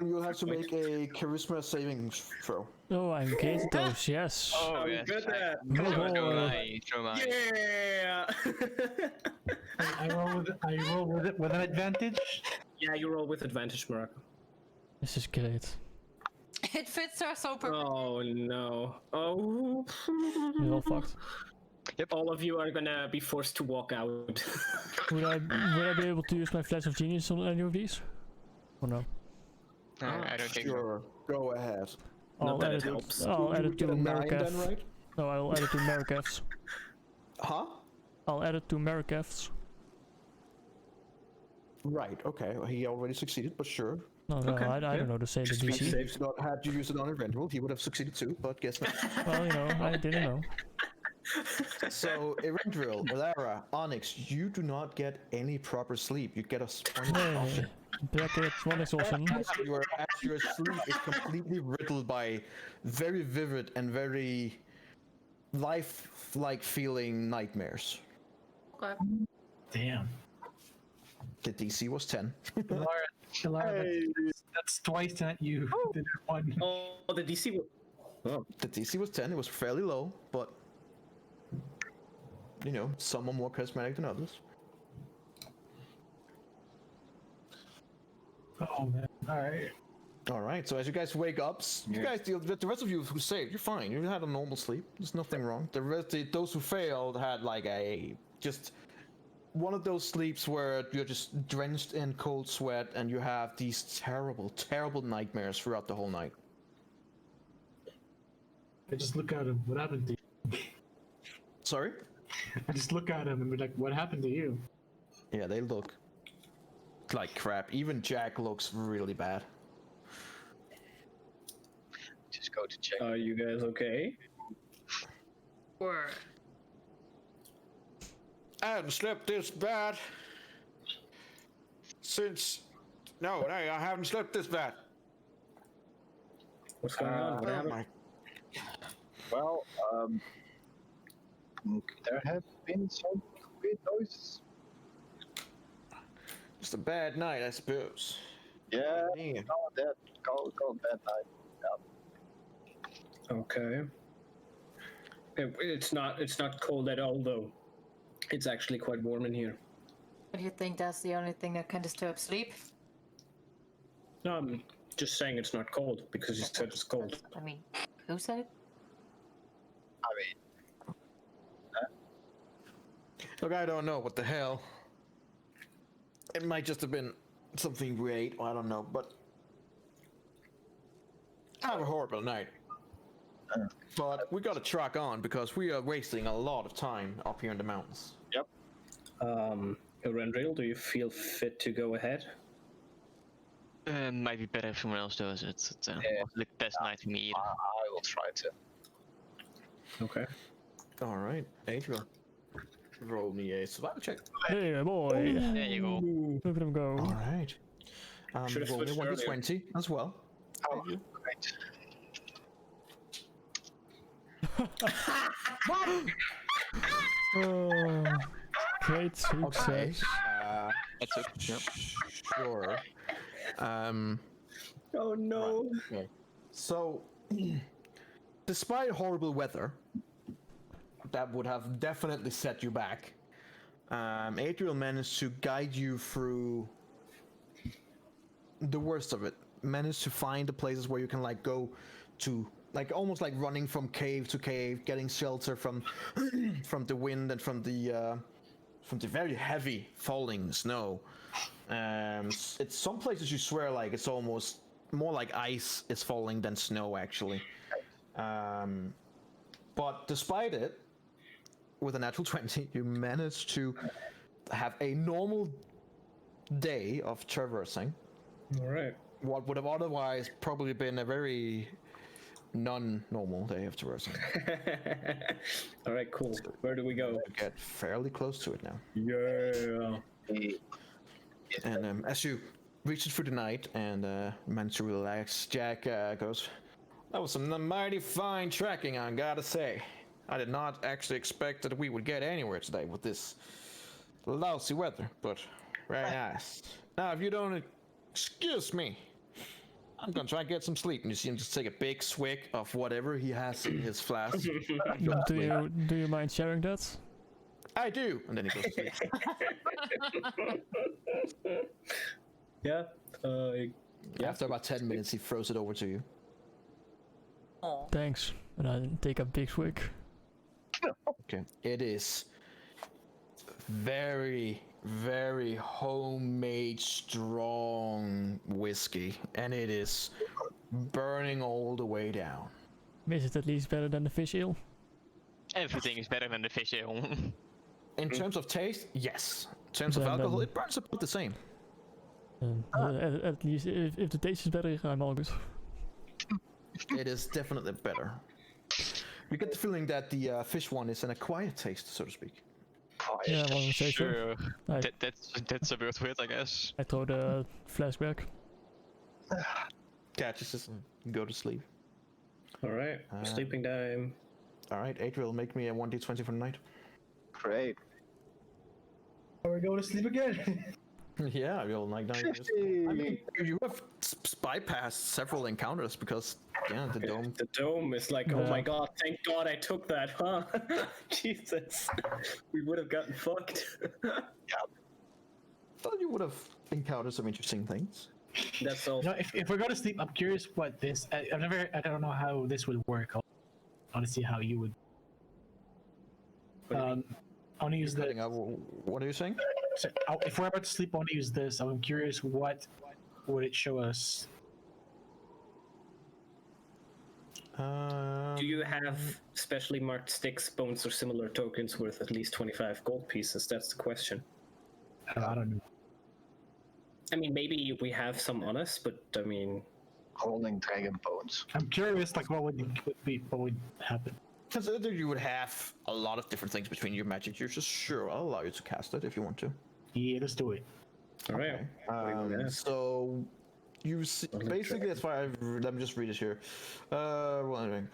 You'll have to make a charisma saving throw. Oh, I'm getting those, yes. Oh, I'm yes. good at Good So am boy. I. So am I. Yeah. I roll with it with an advantage. Yeah, you roll with advantage, Morocco. This is great. It fits her so perfectly. Oh no. Oh. You're all fucked. All of you are gonna be forced to walk out. Would I be able to use my Flash of Genius on any of these? Or no? I don't think so. Sure, go ahead. Not that add it it, helps. I'll add You it to get a 9 Mericaf. then, right? No, I'll add it to Mericaf's. Huh? I'll add it to Mericaf's. Right, okay. Well, he already succeeded, but sure. No, Okay, I yeah. don't know to say the Just be DC. safe. Had you used it on a rental, he would have succeeded too, but guess not. Well, you know, I didn't know. So, Erendril, Ilara, Onyx, you do not get any proper sleep. You get a point of Hey, caution. back at one exhaustion. As your sleep is completely riddled by very vivid and very life-like feeling nightmares. Okay. Damn. The DC was 10. Ilara, that's twice that you did one. Oh, the DC. Oh, The DC was 10. It was fairly low, but you know, some are more charismatic than others. Oh man. Alright. All right. So as you guys wake up, you guys, the rest of you who saved, you're fine. You had a normal sleep. There's nothing wrong. The rest, those who failed, had like a just one of those sleeps where you're just drenched in cold sweat and you have these terrible, terrible nightmares throughout the whole night. I just look at him. What happened to you? Sorry? I just look at him and be like, what happened to you? Yeah, they look like crap. Even Jack looks really bad. Just go to check. are you guys okay? Or I haven't slept this bad since. No, I haven't slept this bad. What's going on? What happened? Well, there have been some weird noises. Just a bad night, I suppose. Yeah, Yeah. call it bad night. Okay. It's not cold at all, though. It's actually quite warm in here. Do you think that's the only thing that can disturb sleep? No, I'm just saying it's not cold because you said it's cold. I mean, who said it? I mean, Look, I don't know what the hell. It might just have been something we ate, I don't know, but I have a horrible night. But we gotta truck on because we are wasting a lot of time up here in the mountains. Erendril, do you feel fit to go ahead? Might be better if someone else does it. It's the best night for me either. I will try to. Okay. All right, Adriel, roll me a survival check. Hey, boy. There you go. Look at him go. All right. Should've Roll me switched 1 to earlier. 20 as well. Oh, great. Oh, great success. That's it. Yep. Sure. Oh no. Okay. So, despite horrible weather, that would have definitely set you back. Adriel managed to guide you through the worst of it. Managed to find the places where you can like go to, like almost like running from cave to cave, getting shelter from from the wind and from the very heavy falling snow. It's some places you swear like it's almost more like ice is falling than snow actually. But despite it, with a natural 20, you managed to have a normal day of traversing. All right. What would have otherwise probably been a very non-normal day of traversing. All right, cool. Where do we go? Get fairly close to it now. Yeah. And as you reach it through the night and manage to relax, Jack goes, "That was some mighty fine trekking, I gotta say. I did not actually expect that we would get anywhere today with this lousy weather, but very nice. Now, if you don't excuse me, I'm gonna try and get some sleep." And you see him just take a big swig of whatever he has in his flask. Do you mind sharing that? I do, and then he goes to sleep. Yeah. After about 10 minutes, he throws it over to you. Thanks. And I take a big swig. Okay. It is very, very homemade, strong whiskey, and it is burning all the way down. Is it at least better than the fish ale? Everything is better than the fish ale. In terms of taste, yes. In terms of alcohol, it burns about the same. At least if the taste is better, I'm all good. It is definitely better. You get the feeling that the fish one is an acquired taste, so to speak. Yeah, I want to say Sure. so. That's a word for it, I guess. I throw the flask back. Catches us and go to sleep. All right. Sleeping time. All right, Adriel, make me a 1d20 for the night. Great. Are we going to sleep again? Yeah, you'll like 9 years. I mean, you have bypassed several encounters because, yeah, the dome. The dome is like, oh my god, thank god I took that, huh? Jesus. We would have gotten fucked. Thought you would have encountered some interesting things. That's all. You know, if we're going to sleep, I'm curious what this. I don't know how this would work. I want to see how you would. I want to use the. What are you saying? So, if we're about to sleep, I want to use this. I'm curious what would it show us? Do you have specially marked sticks, bones, or similar tokens worth at least 25 gold pieces? That's the question. I don't know. I mean, maybe we have some on us, but I mean... Holding dragon bones. I'm curious, like, what would happen? Consider you would have a lot of different things between your magic users. Sure, I'll allow you to cast it if you want to. Yeah, let's do it. All right. So you see, basically that's why let me just read it here. You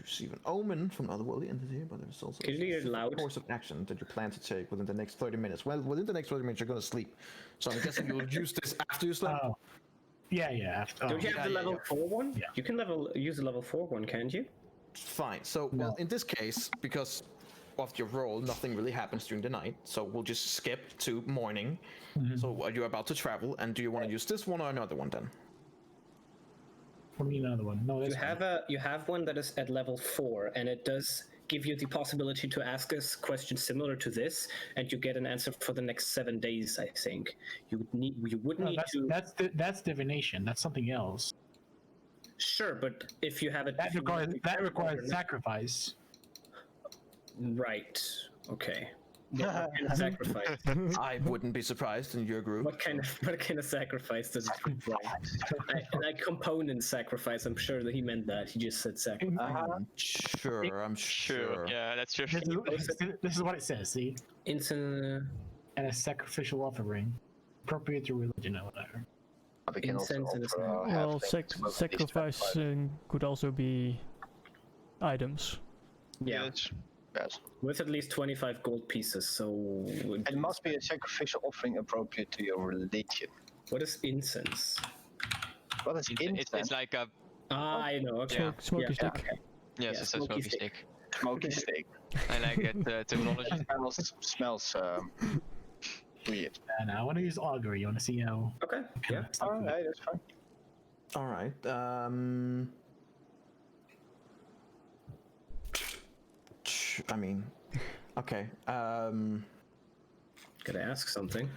receive an omen from another worldly entity, but there's also a course of action that you plan to take within the next 30 minutes. Well, within the next 30 minutes, you're going to sleep. So I'm guessing you'll use this after you sleep. Oh. Yeah. After. Don't you have the level 4 one? Yeah. You can use the level 4 one, can't you? Fine. So, well, in this case, because of your roll, nothing really happens during the night. So we'll just skip to morning. Mm-hmm. So are you about to travel? And do you want to use this one or another one then? What do you mean another one? No, you have one that is at level 4, and it does give you the possibility to ask us questions similar to this, and you get an answer for the next 7 days. I think you would need to. That's divination. That's something else. Sure, but if you have it, that requires sacrifice. Right. Okay. What kind of sacrifice? I wouldn't be surprised in your group. What kind of sacrifice does it require? Like component sacrifice. I'm sure that he meant that. He just said sacrifice. I'm sure. Yeah, that's true. This is what it says. See, and a sacrificial offering, appropriate to religion or whatever. Well, sacrificing could also be items. Yeah. Yes. With at least 25 gold pieces, so... It must be a sacrificial offering appropriate to your religion. What is incense? What is incense? It's like a... I know, okay. Smoky stick. Okay. Yes, it's a smoky stick. Smoky stick. I like that terminology. Smells weird. And I want to use augury. You want to see how... Okay, yeah. Alright, that's fine. Alright, I mean, okay. Could I ask something?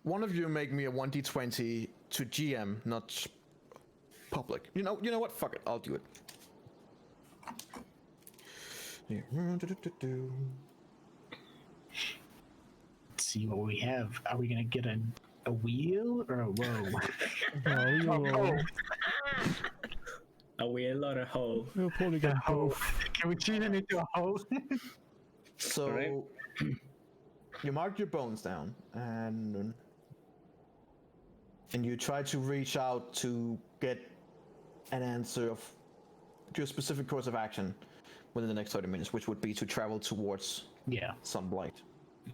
One of you make me a 1d20 to GM, not public. You know what? Fuck it. I'll do it. see what we have. Are we gonna get a wheel or a row? A wheel or a hoe? We'll probably get both. Can we turn it into a hoe? So Right. you mark your bones down, and you try to reach out to get an answer of your specific course of action within the next 30 minutes, which would be to travel towards Yeah. Sunblight.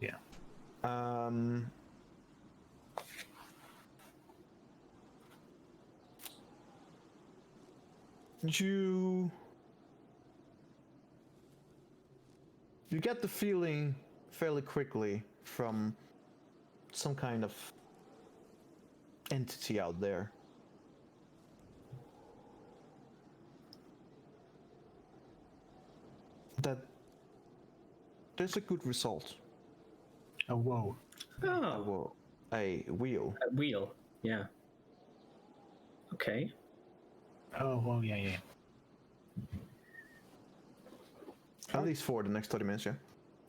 Yeah. You get the feeling fairly quickly from some kind of entity out there. That there's a good result. A whoa. Oh, A wheel. a wheel. Yeah. Okay. Oh, yeah. At least for the next 30 minutes, yeah.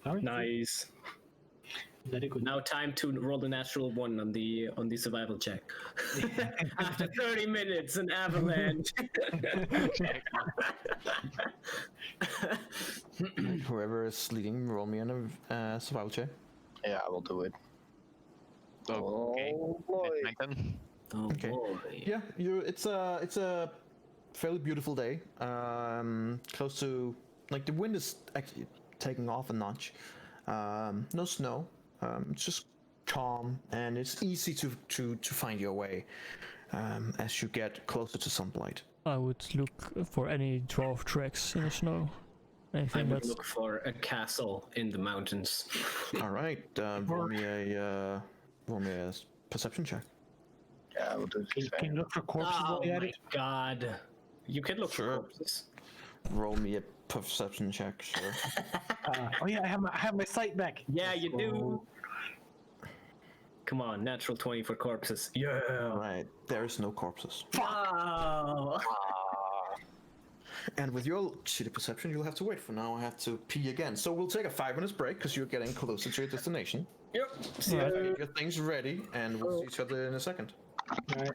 Alright. Nice. Very good. Now time to roll the natural one on the survival check. After 30 minutes, an avalanche. Whoever is leading, roll me on a survival check. Yeah, I will do it. Okay. Oh boy. Then. Oh Okay. boy. Yeah, it's a fairly beautiful day. Close to, like, the wind is actually taking off a notch. No snow. It's just calm, and it's easy to find your way as you get closer to Sunblight. I would look for any dwarf tracks in the snow. I Anything would that's look for a castle in the mountains. All right, roll me a perception check. Yeah, I will do the Can you same. look for corpses Oh while you're at my it? god. You can look Sure. for corpses. Roll me a perception check, sure. Oh yeah, I have my sight back. Yeah, you do. Come on, natural 20 for corpses. Yeah. All right, there's no corpses. Wow. And with your shitty perception, you'll have to wait for now. I have to pee again. So we'll take a 5 minutes break because you're getting closer to your destination. Yep. See So you. get your things ready, and we'll see each other in a second. Alright.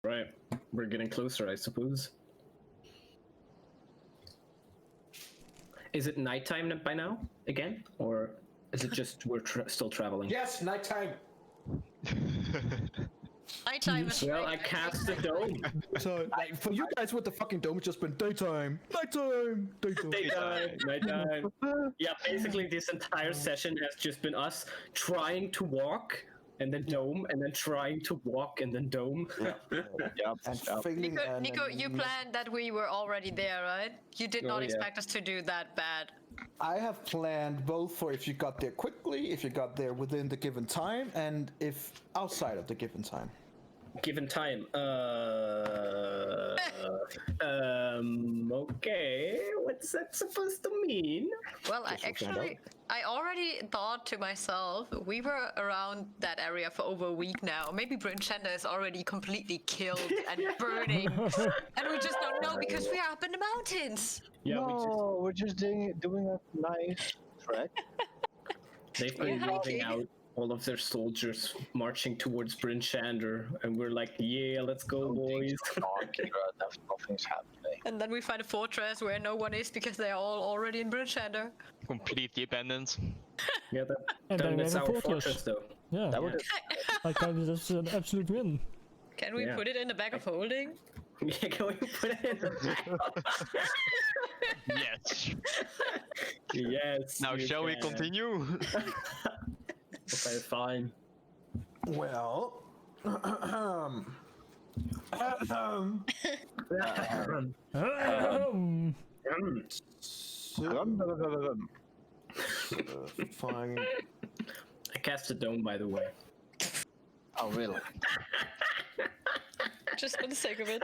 Right. We're getting closer, I suppose. Is it nighttime by now again, or is it just we're still traveling? Yes, nighttime. Nighttime is Well, I cast the dome. So, like, for you guys with the fucking dome, it's just been daytime, nighttime, daytime. Daytime, nighttime. Yeah, basically this entire session has just been us trying to walk and then dome, and then trying to walk and then dome. And failing. Nico, you planned that we were already there, right? You did not expect us to do that bad. I have planned both for if you got there quickly, if you got there within the given time, and if outside of the given time. Given time. Okay. What's that supposed to mean? Well, I already thought to myself, we were around that area for over a week now. Maybe Brinchenda is already completely killed and burning. And we just don't know because we are up in the mountains. Yeah, we're just doing a nice trek. They've been moving out all of their soldiers marching towards Bryn Shander, and we're like, yeah, let's go, boys. Nothing's happening. And then we find a fortress where no one is because they're all already in Bryn Shander. Completely abandoned. Yeah, And then we that's have a our fortress, though. Yeah. Like that's an absolute win. Can we put it in the bag of holding? Yeah, can we put it in the bag? Yes. Yes. Now shall we continue? Okay, fine. Well, fine. I cast a dome, by the way. Oh, really? Just for the sake of it.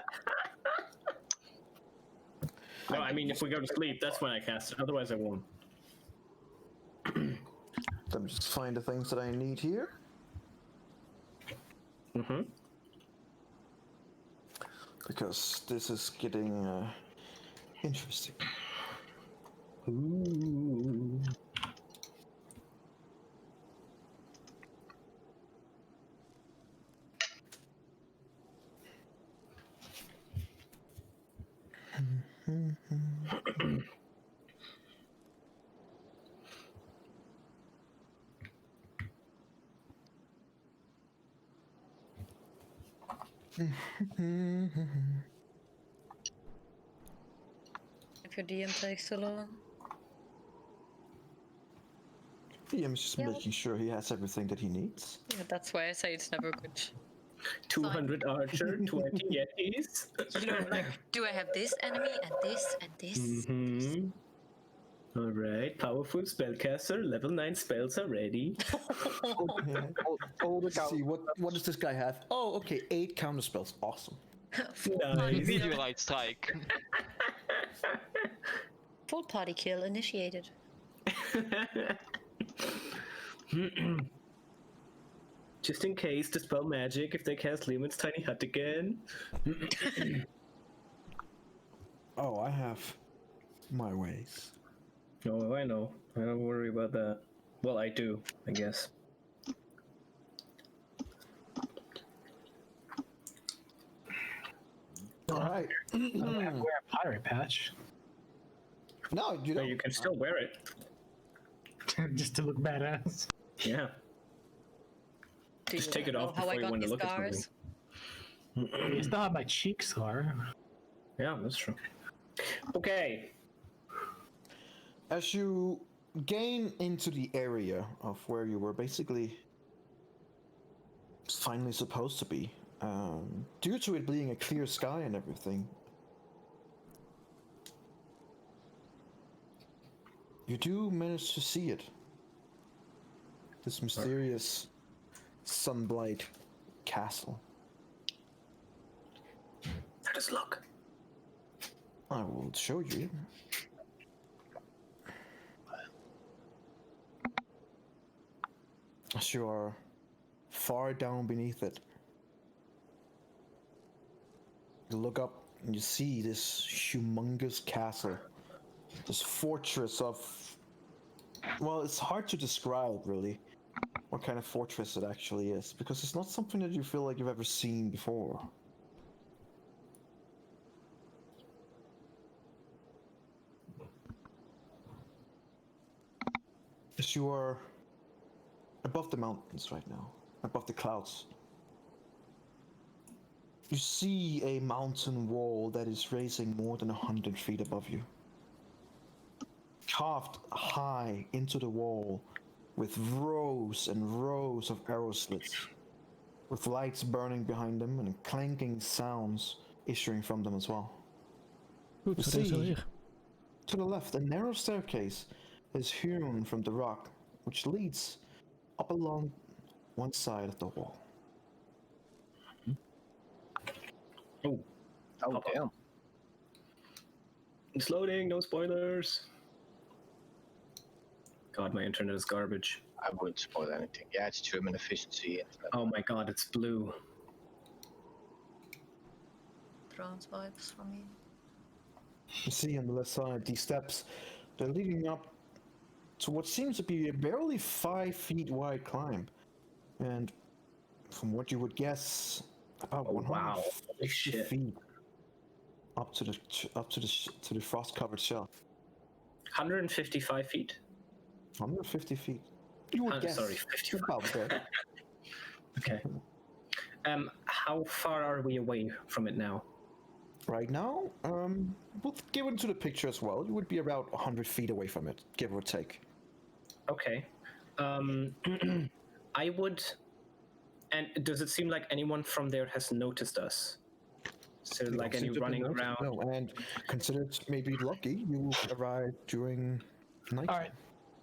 No, I mean, if we go to sleep, that's when I cast it. Otherwise, I won't. Let me just find the things that I need here. Mm-hmm. Because this is getting interesting. Ooh. If your DM takes too long. DM's just making sure he has everything that he needs. Yeah, that's why I say it's never good. 200 archer, 20 yetis. You know, like, do I have this enemy and this and this? Mm-hmm. All right, powerful spellcaster, level 9 spells are ready. See, what does this guy have? Oh, okay, 8 counter spells. Awesome. Nice. Video light strike. Full party kill initiated. Just in case, dispel magic if they cast Leomund's Tiny Hut again. Oh, I have my ways. Oh, I know. I don't worry about that. Well, I do, I guess. Alright. I don't have to wear a pirate patch. No, you No, don't. you can still wear it. Just to look badass. Yeah. Just take it off How I before you got want to these look at scars? something. You still have my cheek scar. Yeah, that's true. Okay. As you gain into the area of where you were basically finally supposed to be, due to it being a clear sky and everything, you do manage to see it. This mysterious sunblight castle. Let us look. I will show you. As you are far down beneath it, you look up and you see this humongous castle, this fortress of, well, it's hard to describe really what kind of fortress it actually is, because it's not something that you feel like you've ever seen before. As you are above the mountains right now, above the clouds, you see a mountain wall that is raising more than 100 feet above you. Carved high into the wall with rows and rows of arrow slits, with lights burning behind them and clanking sounds issuing from them as well. Goed, You zo deze see, hier. to the left, a narrow staircase is hewn from the rock, which leads up along one side of the wall. Oh, Oh, damn. it's loading. No spoilers. God, my internet is garbage. I wouldn't spoil anything. Yeah, it's German efficiency. Oh my God, it's blue. Thrones vibes for me. You see on the left side, these steps, they're leading up to what seems to be a barely 5 feet wide climb. And from what you would guess, about Oh, wow. 150 Holy shit. feet up to the frost-covered shelf. 155 feet. 150 feet. You would guess. Sorry, 55. About there. Okay. How far are we away from it now? Right now, we'll give it to the picture as well. You would be about 100 feet away from it, give or take. Okay. I would. And does it seem like anyone from there has noticed us? So, You like don't any seem to be running noticed, around? No, and considered maybe lucky, you arrived during night. All right,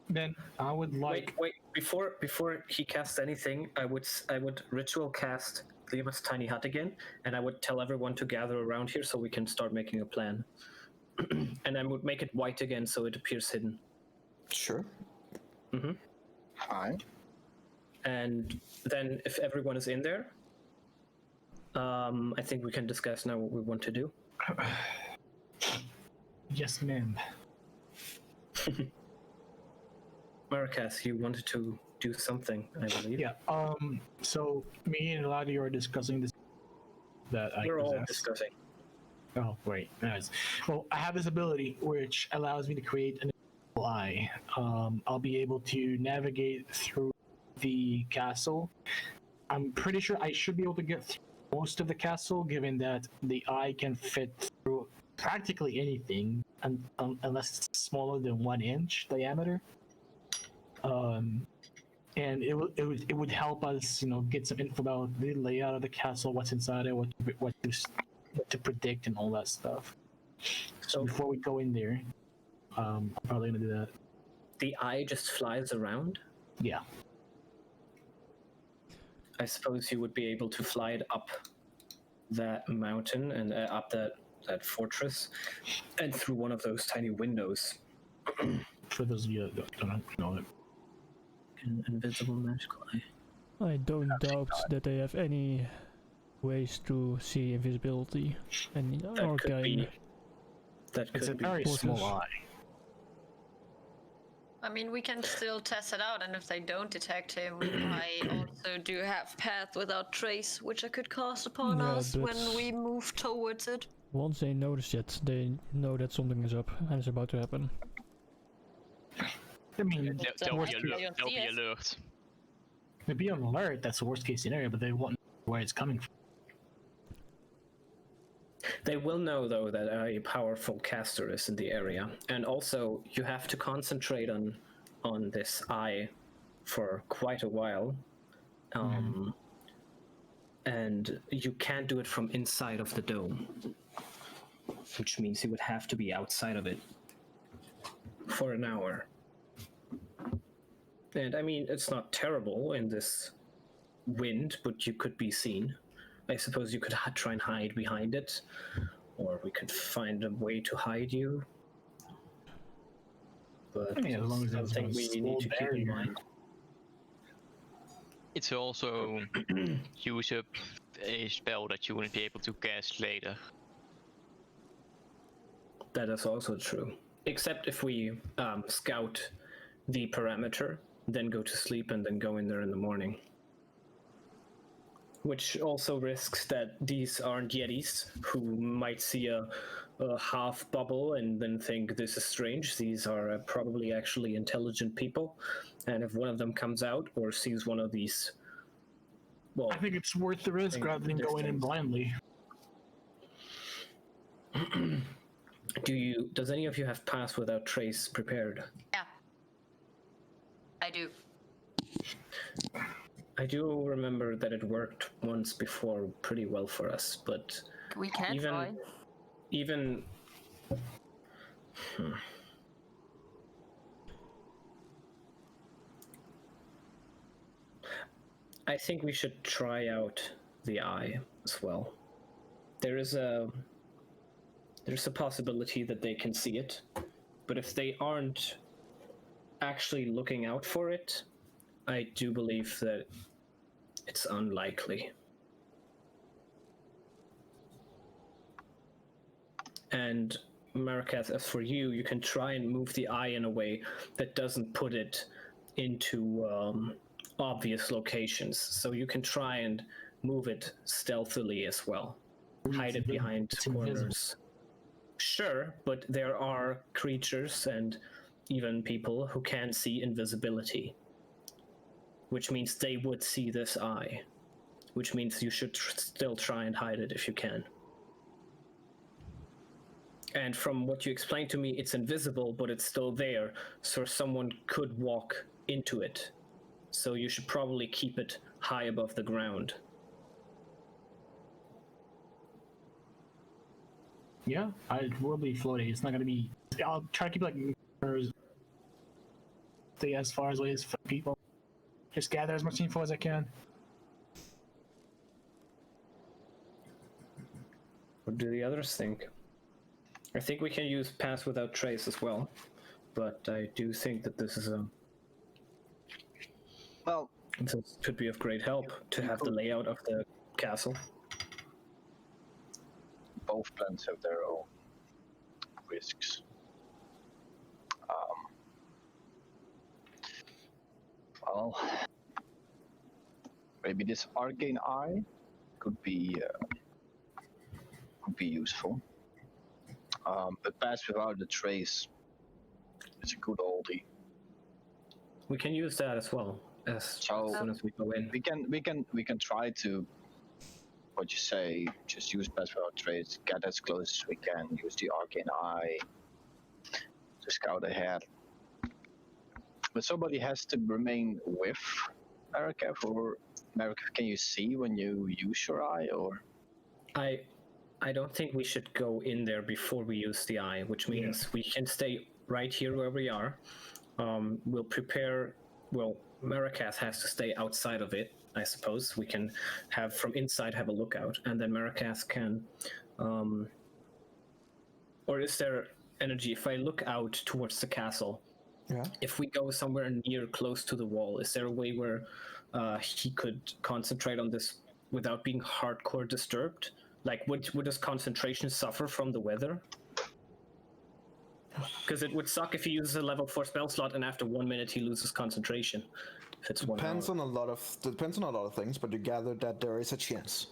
then I would like. Wait. Before he casts anything, I would ritual cast Liam's tiny hut again, and I would tell everyone to gather around here so we can start making a plan. And I would make it white again so it appears hidden. Sure. Mm-hmm. Fine. And then if everyone is in there, I think we can discuss now what we want to do. Yes, ma'am. Maracas, you wanted to do something, I believe. Yeah. So me and Eladio are discussing this. That I We're all possess. discussing. Oh, great. Nice. Well, I have this ability which allows me to create an invisible eye. I'll be able to navigate through the castle. I'm pretty sure I should be able to get through most of the castle, given that the eye can fit through practically anything, unless it's smaller than 1 inch diameter. And it would help us, get some info about the layout of the castle, what's inside it, what to predict, and all that stuff. So before we go in there, I'm probably gonna do that. The eye just flies around? Yeah. I suppose you would be able to fly it up that mountain and up that fortress and through one of those tiny windows. For those of you that don't know it. An invisible magical eye. I don't doubt that they have any ways to see invisibility and That could be. That It's a could be. very small eye. I mean, we can still test it out, and if they don't detect him, I also do have Path Without Trace, which I could cast upon Yeah, us when but- we move towards it. Once they notice it, they know that something is up and it's about to happen. I mean, They'll Worst be case- alert. They'll be alert. they'd be on alert. That's the worst case scenario, but they won't know where it's coming from. They will know, though, that a powerful caster is in the area, and also you have to concentrate on this eye for quite a while, and you can't do it from inside of the dome, which means you would have to be outside of it for an hour. And I mean, it's not terrible in this wind, but you could be seen. I suppose you could try and hide behind it, or we could find a way to hide you. But I mean, as long as there's something no we need small to keep in barrier. mind. It's also use up a spell that you wouldn't be able to cast later. That is also true. Except if we scout the parameter, then go to sleep and then go in there in the morning. which also risks that these aren't Yetis who might see a half bubble and then think this is strange. These are probably actually intelligent people, and if one of them comes out or sees one of these, well, I think it's worth the risk rather than going in blindly. Does any of you have Pass Without Trace prepared? Yeah. I do. I do remember that it worked once before pretty well for us, but We can try. even I think we should try out the eye as well. There's a possibility that they can see it, but if they aren't actually looking out for it, I do believe that it's unlikely. And Marikath, as for you, you can try and move the eye in a way that doesn't put it into obvious locations. So you can try and move it stealthily as well. Hide it behind corners. Invisible. Sure, but there are creatures and even people who can see invisibility, which means they would see this eye, which means you should still try and hide it if you can. And from what you explained to me, it's invisible, but it's still there, so someone could walk into it. So you should probably keep it high above the ground. Yeah, it will be floating. It's not gonna be. I'll try to keep like stay as far away as people. Just gather as much info as I can. What do the others think? I think we can use Pass Without Trace as well, but I do think that this is Well, this could be of great help to have the layout of the castle. both plans have their own risks. Well, maybe this arcane eye could be useful. But Pass Without the Trace is a good oldie. We can use that as well as soon as we go in. We can try to, what you say, just use Pass Without Trace, get as close as we can, use the arcane eye to scout ahead. But somebody has to remain with Marikath, or Marikath, can you see when you use your eye, or? I don't think we should go in there before we use the eye, which means we can stay right here where we are. We'll prepare, well, Marikath has to stay outside of it, I suppose. We can have from inside have a lookout, and then Marikath can, or is there energy? If I look out towards the castle, if we go somewhere near close to the wall, is there a way where he could concentrate on this without being hardcore disturbed? Like, would his concentration suffer from the weather? Because it would suck if he uses a level 4 spell slot and after 1 minute he loses concentration. If it's depends on a lot of things, but you gather that there is a chance.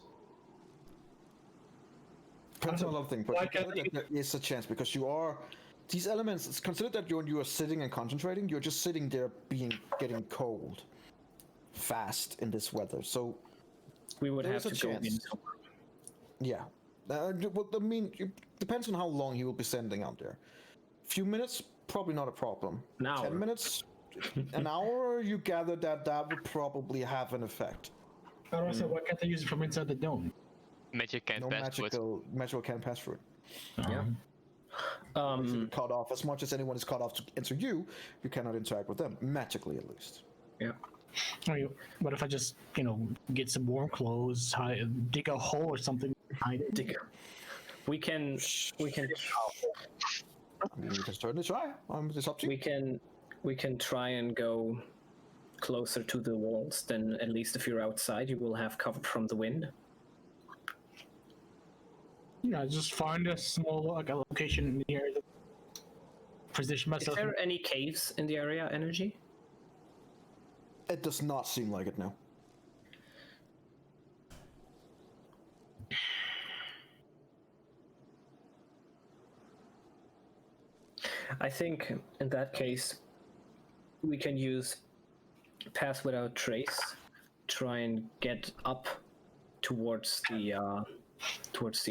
Depends on a lot of things, but you gather that there is a chance because you are. These elements, it's considered that when you are sitting and concentrating, you're just sitting there getting cold fast in this weather. So we would have to go in. Yeah. Well, I mean, it depends on how long he will be standing out there. A few minutes, probably not a problem. An hour. 10 minutes, an hour, you gather that would probably have an effect. Why can't they use it from inside the dome? Magic can't pass through it. Magical can't pass through it. Yeah. Cut off as much as anyone is cut off to enter you cannot interact with them, magically at least. Yeah. What if I just, get some warm clothes, dig a hole or something, hide it? We can. I mean, we can certainly try. It's up to you. We can try and go closer to the walls. Then at least if you're outside, you will have cover from the wind. Just find a small location near the position myself. Is there any caves in the area, Energy? It does not seem like it, no. I think in that case, we can use Pass Without Trace, try and get up towards the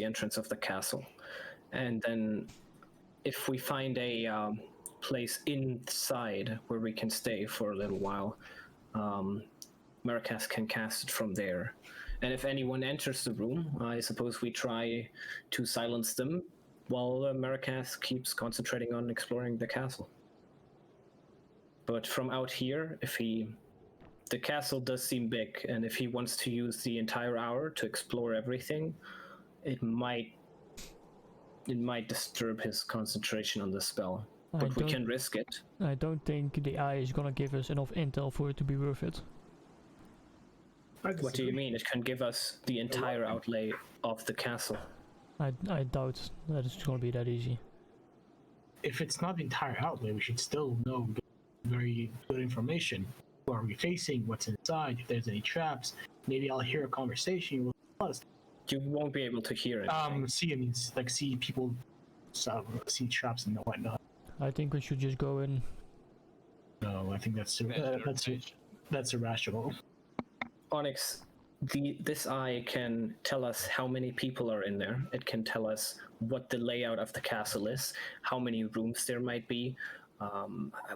entrance of the castle, and then if we find a place inside where we can stay for a little while, Maracas can cast it from there. And if anyone enters the room, I suppose we try to silence them while Maracas keeps concentrating on exploring the castle. But from out here, the castle does seem big, and if he wants to use the entire hour to explore everything, it might disturb his concentration on the spell. But we can risk it. I don't think the eye is gonna give us enough intel for it to be worth it. What do you mean? It can give us the entire outlay of the castle. I doubt that it's gonna be that easy. If it's not the entire outlay, we should still know very good information. Who are we facing? What's inside? If there's any traps, maybe I'll hear a conversation with us. You won't be able to hear it. See people, see traps and whatnot. I think we should just go in. No, I think that's irrational. Onyx, this eye can tell us how many people are in there. It can tell us what the layout of the castle is, how many rooms there might be,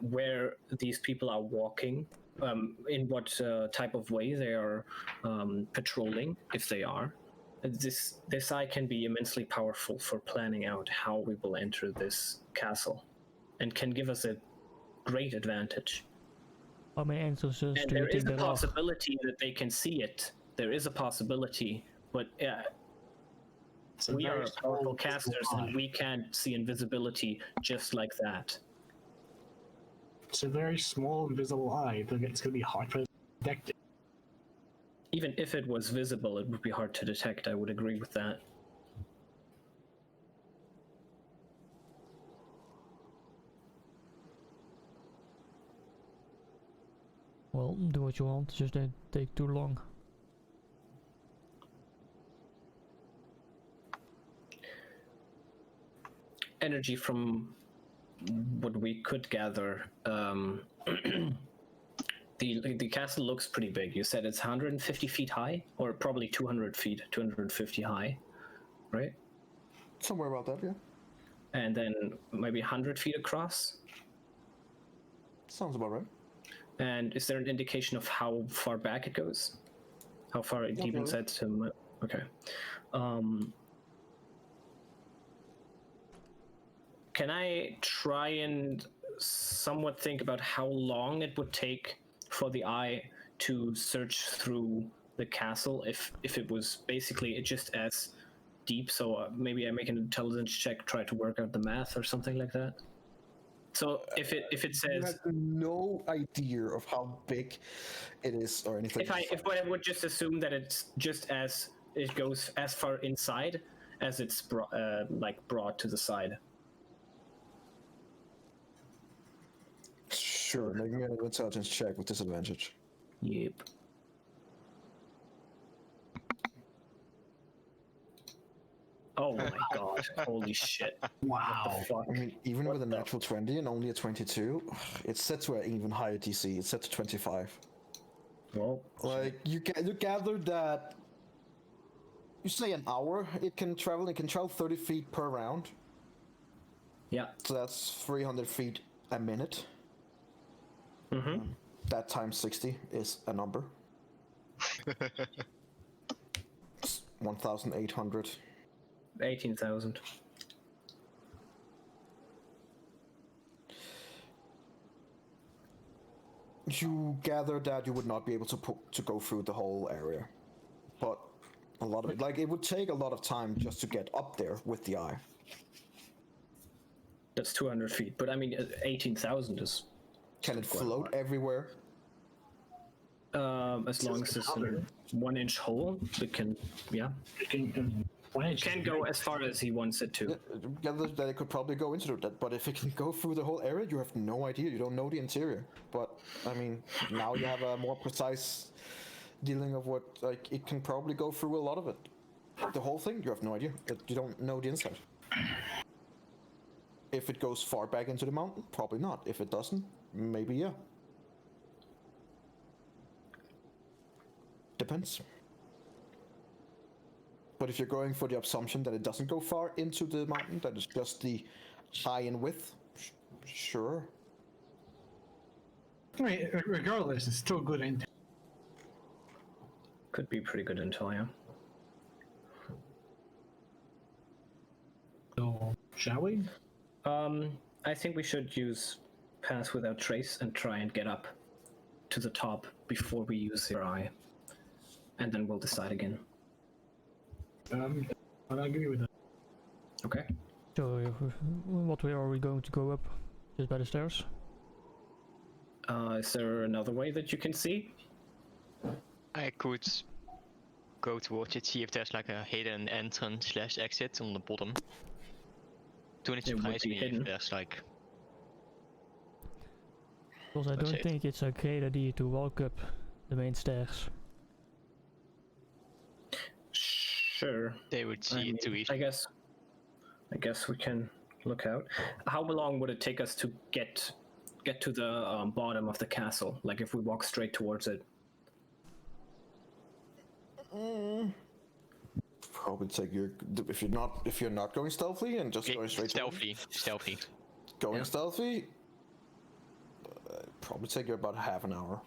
where these people are walking, in what type of way they are patrolling, if they are. This eye can be immensely powerful for planning out how we will enter this castle, and can give us a great advantage. How many entrances and do there you think is a there are? possibility that they can see it. There is a possibility, but we are powerful casters, and we can't see invisibility just like that. It's a very small, invisible eye. It's going to be hard for us to detect it. Even if it was visible, it would be hard to detect. I would agree with that. Well, do what you want, just don't take too long. Energy from what we could gather, the castle looks pretty big. You said it's 150 feet high, or probably 200 feet, 250 high, right? Somewhere about that, yeah. And then maybe 100 feet across? Sounds about right. And is there an indication of how far back it goes? How far it even said to... Okay. Can I try and somewhat think about how long it would take for the eye to search through the castle if it was basically just as deep? So maybe I make an intelligence check, try to work out the math or something like that. So if it says, you have no idea of how big it is or anything. If I would just assume that it's just as it goes as far inside as it's brought to the side. Sure, make me an intelligence check with disadvantage. Yep. Oh my god, holy shit. Wow. I mean, even with a natural 20 and only a 22, it's set to an even higher DC. It's set to 25. Well, like, you gather that, you say an hour, it can travel 30 feet per round. Yeah. So that's 300 feet a minute. Mm-hmm. That times 60 is a number. 1,800. 18,000. You gather that you would not be able to go through the whole area, but a lot of it, like, it would take a lot of time just to get up there with the eye. That's 200 feet, but I mean, 18,000 is. Can it float everywhere? As long as it's a 1 inch hole, it can, yeah. It can go as far as he wants it to. Yeah, that it could probably go into that, but if it can go through the whole area, you have no idea. You don't know the interior. But I mean, now you have a more precise dealing of what, like, it can probably go through a lot of it. The whole thing, you have no idea. You don't know the inside. If it goes far back into the mountain, probably not. If it doesn't, maybe yeah. Depends. But if you're going for the assumption that it doesn't go far into the mountain, that it's just the high in width, sure. I mean, regardless, it's still good intel. Could be pretty good intel, yeah. So, shall we? I think we should use pass without trace and try and get up to the top before we use your eye. And then we'll decide again. I'll agree with that. Okay. So, what way are we going to go up? Just by the stairs? Is there another way that you can see? I could go towards it, see if there's like a hidden entrance / exit on the bottom. Don't It would surprise be me hidden. if there's like... Because I That's don't it. think it's a great idea to walk up the main stairs. Sure. They would see it too easily. I guess we can look out. How long would it take us to get to the bottom of the castle? Like if we walk straight towards it? Probably take your if you're not going stealthily and just going straight stealthy. Going Yeah. stealthy, probably take you about half an hour.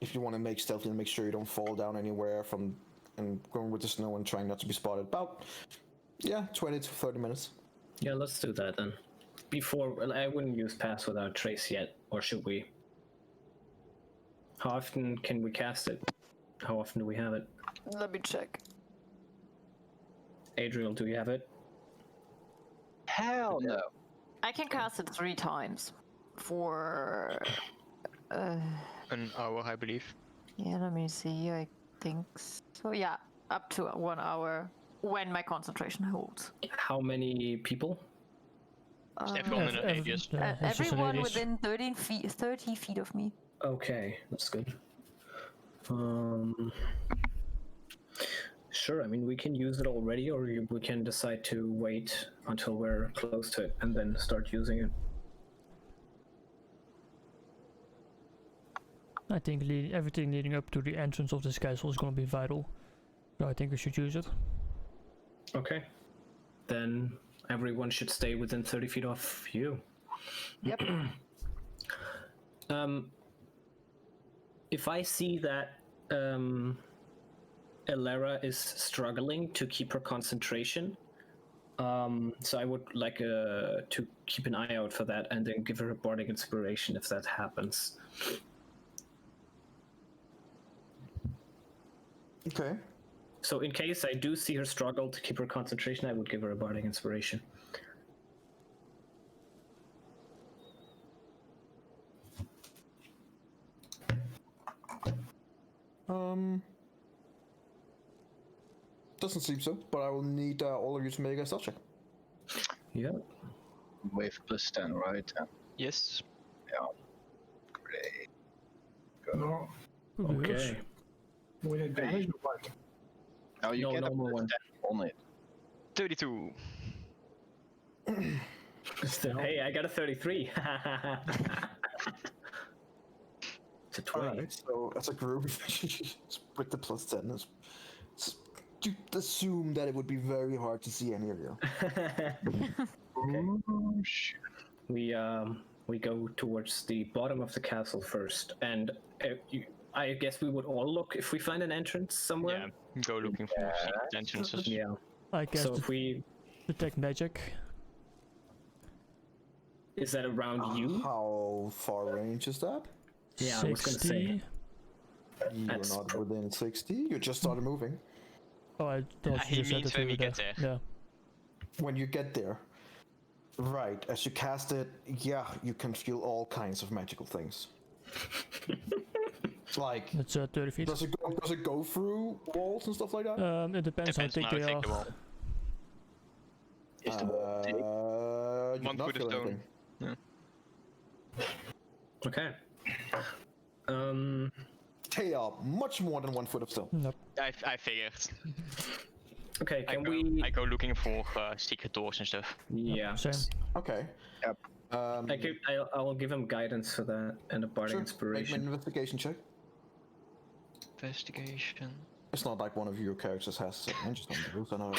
If you want to make stealthy and make sure you don't fall down anywhere from and going with the snow and trying not to be spotted, about 20 to 30 minutes. Yeah, let's do that then. I wouldn't use pass without trace yet, or should we? How often can we cast it? How often do we have it? Let me check. Adriel, do you have it? Hell no. I can cast it 3 times for. An hour, I believe. Yeah, let me see. I think so. Yeah, up to 1 hour when my concentration holds. How many people? Everyone in an radius. Everyone within 30 feet of me. Okay, that's good. Sure, I mean, we can use it already, or we can decide to wait until we're close to it and then start using it. I think everything leading up to the entrance of this castle is going to be vital. So I think we should use it. Okay. Then everyone should stay within 30 feet of you. Yep. If I see that Elara is struggling to keep her concentration, so I would like to keep an eye out for that and then give her a bardic inspiration if that happens. Okay. So in case I do see her struggle to keep her concentration, I would give her a bardic inspiration. Doesn't seem so, but I will need all of you to make a stealth check. Yeah. Wave plus 10, right? Yes. Yeah. Great. No, Okay. with advantage or what? Oh, you No, get a normal plus one. 10 on it. 32. Hey, I got a 33. It's a 20. Alright, so as a group, with the plus 10, you assume that it would be very hard to see any of you. Oh, shit. We go towards the bottom of the castle first, and I guess we would all look if we find an entrance somewhere. Yeah, go looking for secret entrances. Yeah. I guess So if we detect magic. is that around you? How far range is that? Yeah, I was gonna say. You're That's not within 60. You just started moving. Oh, I thought He you said means that when we we were get there. there. Yeah. When you get there, right, as you cast it, yeah, you can feel all kinds of magical things. Like, It's 30 feet. does it go through walls and stuff like that? It depends how Depends thick on how they thick are. the wall. Is the wall thick? You One did not foot of feel stone. anything. Okay. They are much more than 1 foot of stone. Nope. I figured. Okay, I can go, we? I go looking for secret doors and stuff. Yeah. Same. Okay. Yep. I will give him guidance for that and a bardic Sure. Make me inspiration. an investigation check. Investigation. It's not like one of your characters has set ninjas on the roof, I know.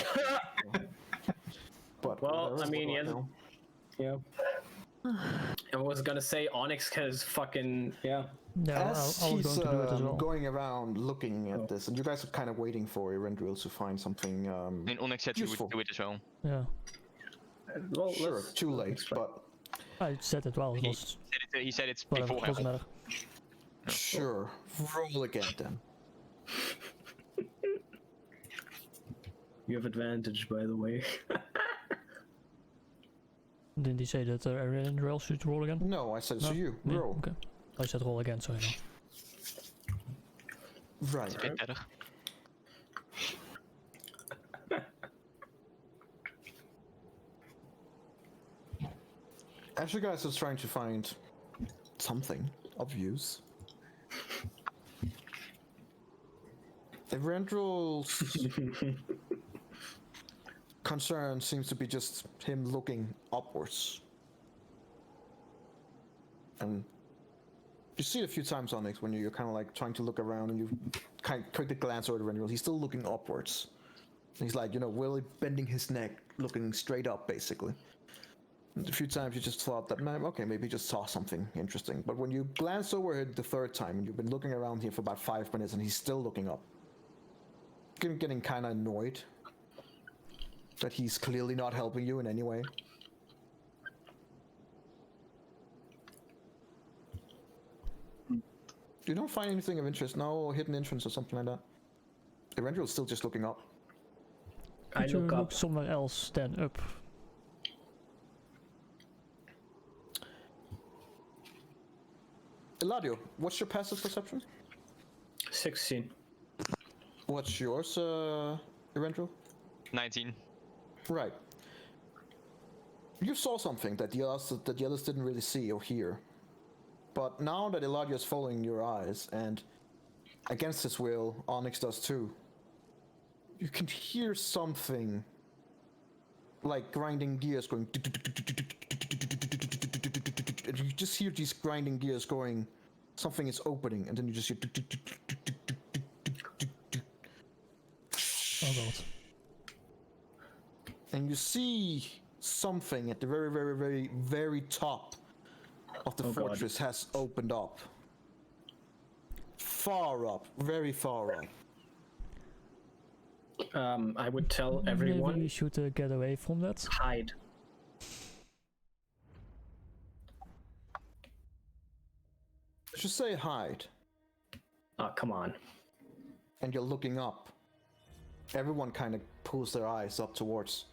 But Well, whatever, I mean, what do yeah. know? Yeah. I was gonna say Onyx has fucking yeah. Yeah, As I was he's going to do it as well. going around looking at this, and you guys are kind of waiting for Erendril to find something And Onyx said you useful. would do it as well. Yeah. Well, Sure, let's- too late, let's try. but I said it well. It was He said it's whatever. beforehand. Doesn't matter. sure. Roll again then. You have advantage, by the way. Didn't he say that Erendril should roll again? No, I said so. No? You Me? roll. Okay. I said roll again, so I know. Right. It's a bit better. As you guys are trying to find something of use, Erendril's concern seems to be just him looking upwards. And you see it a few times, Onyx, when you're kind of like trying to look around and you kind of quickly glance over at Erendril. He's still looking upwards. He's like, you know, really bending his neck, looking straight up, basically. A few times you just thought that, man, okay, maybe you just saw something interesting. But when you glance over the third time, and you've been looking around here for about 5 minutes, and he's still looking up, getting kind of annoyed that he's clearly not helping you in any way. You don't find anything of interest, no hidden entrance or something like that. Erendril's still just looking up. I Could you look look up. somewhere else than up? Eladio, what's your passive perception? 16. What's yours, Erendril? 19. Right. You saw something that the others didn't really see or hear. But now that Eladio is following your eyes, and against his will, Onyx does too, you can hear something like grinding gears going. And you just hear these grinding gears going. Something is opening, and then you just hear. Oh god. And you see something at the very, very, very, very top of the fortress has opened up. Far up, very far up. I would tell Maybe everyone we should get away from that. hide. I should say hide, Oh, come on. and you're looking up. Everyone kind of pulls their eyes up towards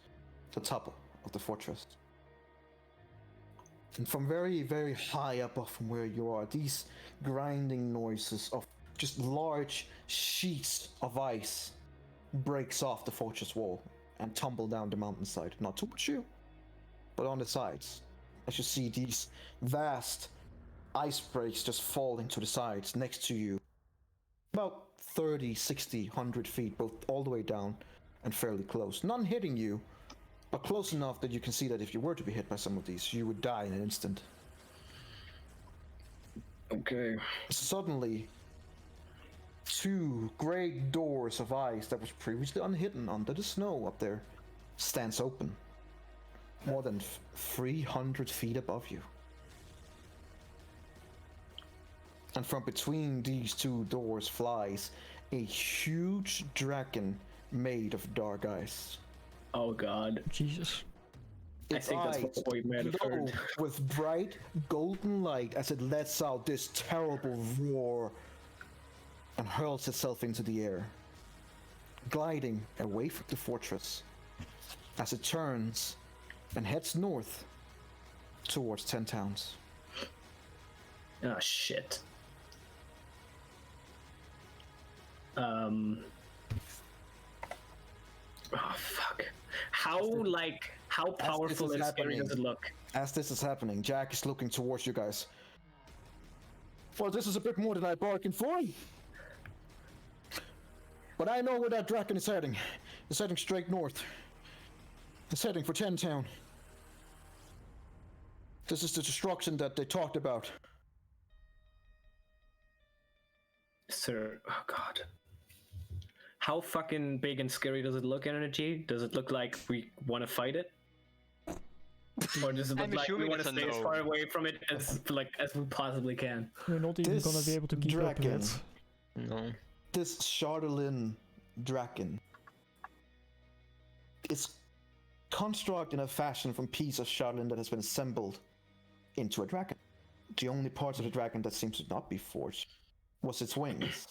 the top of the fortress. And from very, very high up from where you are, these grinding noises of just large sheets of ice breaks off the fortress wall and tumble down the mountainside. Not towards you, but on the sides. As you see these vast ice breaks just falling to the sides next to you. About 30, 60, 100 feet, both all the way down and fairly close. None hitting you, but close enough that you can see that if you were to be hit by some of these, you would die in an instant. Okay. Suddenly, two great doors of ice that was previously unhidden under the snow up there stands open, more than 300 feet above you. And from between these two doors flies a huge dragon made of dark ice. Oh god. Jesus. Its think that's eyes what we might have glow heard. with bright golden light as it lets out this terrible roar and hurls itself into the air, gliding away from the fortress as it turns and heads north towards 10 towns. Oh shit. Oh fuck. How powerful and scary does it look? As this is happening, Jack is looking towards you guys. Well, this is a bit more than I bargained for. But I know where that dragon is heading. It's heading straight north. It's heading for 10 Town. This is the destruction that they talked about. Sir, oh god. How fucking big and scary does it look, Energy? Does it look like we want to fight it? Or does it look like we want to stay as far away from it as we possibly can? We're not even gonna be able to keep up with it. No. This Chardelin Draken is constructed in a fashion from piece of Chardelin that has been assembled into a dragon. The only parts of the dragon that seems to not be forged was its wings.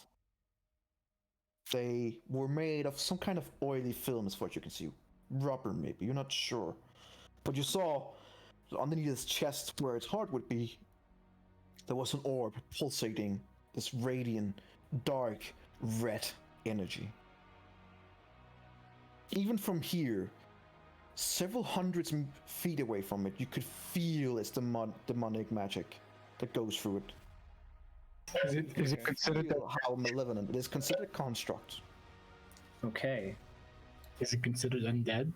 They were made of some kind of oily film, as far as you can see. Rubber, maybe, you're not sure. But you saw underneath his chest, where its heart would be, there was an orb pulsating this radiant, dark, red energy. Even from here, several hundreds feet away from it, you could feel its demonic magic that goes through it. Is it considered that? How malevolent it is? Considered a construct. Okay. Is it considered undead?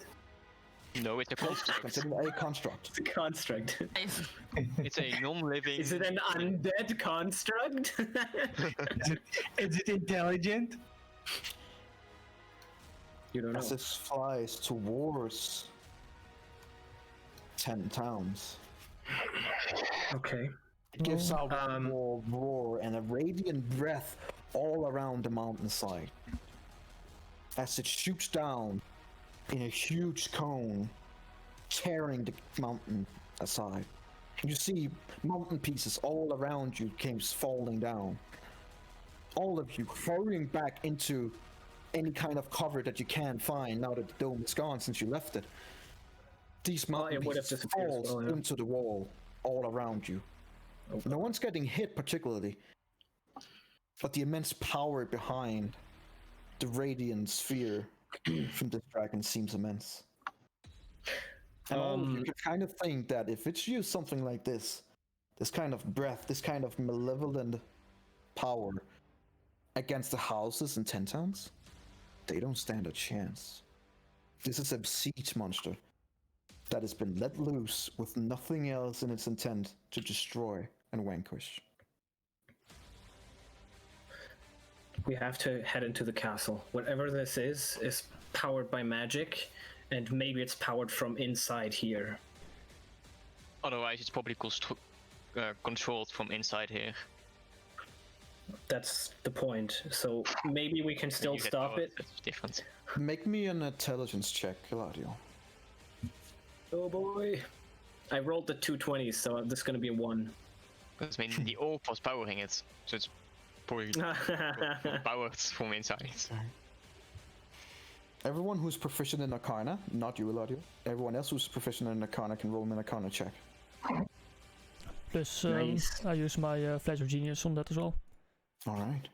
No, it's a construct. Considered a construct. It's a construct. It's a non-living... Is it an undead construct? Is it intelligent? You don't know. As it flies towards 10 towns. Okay. It gives out a roar and a radiant breath all around the mountainside. As it shoots down in a huge cone, tearing the mountain aside. You see mountain pieces all around you came falling down. All of you hurrying back into any kind of cover that you can find now that the dome is gone since you left it. These mountain pieces fall into the wall all around you. Okay. No one's getting hit particularly, but the immense power behind the radiant sphere from this dragon seems immense. And you can kind of think that if it's used something like this kind of breath, this kind of malevolent power against the houses in 10 towns, they don't stand a chance. This is a siege monster that has been let loose with nothing else in its intent to destroy and vanquish. We have to head into the castle. Whatever this is powered by magic, and maybe it's powered from inside here. Otherwise, it's probably controlled from inside here. That's the point. So maybe we can still stop it. That's different. Make me an intelligence check, Eladio. Oh boy. I rolled the 220s, so this is gonna be a 1. Because I mean, the orb was powering it, so it's probably powered from inside. Everyone who's proficient in Arcana, not you, Eladio, everyone else who's proficient in Arcana can roll an Arcana check. Plus, Nice. I use my Flash of Genius on that as well. Alright.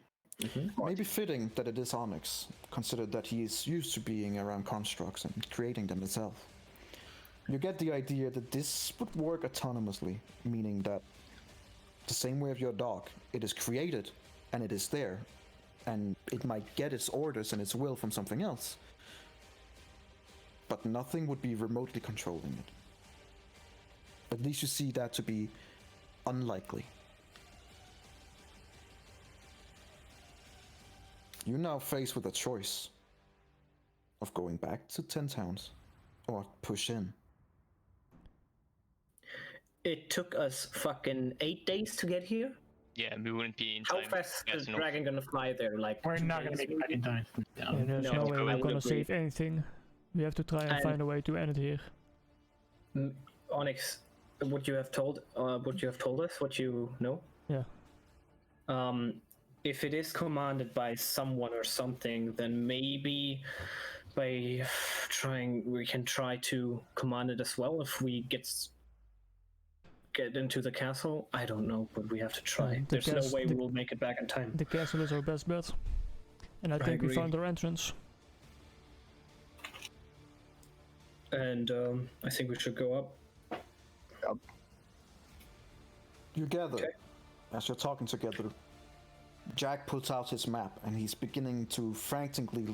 Maybe fitting that it is Onyx, considered that he is used to being around constructs and creating them himself. You get the idea that this would work autonomously, meaning that the same way of your dog, it is created and it is there, and it might get its orders and its will from something else, but nothing would be remotely controlling it. At least you see that to be unlikely. You're now faced with a choice of going back to 10 towns or push in. It took us fucking 8 days to get here. Yeah, we wouldn't be in How time. fast is the dragon gonna fly there? Like We're 2 not gonna days? make it back in time. And there's no way we're gonna save anything. We have to try and find a way to end it here. Onyx, would you have told us what you know? Yeah. If it is commanded by someone or something, then maybe by we can try to command it as well if we get into the castle. I don't know, but we have to try. There's no way we will make it back in time. The castle is our best bet. And I think we found our entrance. And I think we should go up. Yep. You gather, as you're talking together, Jack pulls out his map and he's beginning to frantically,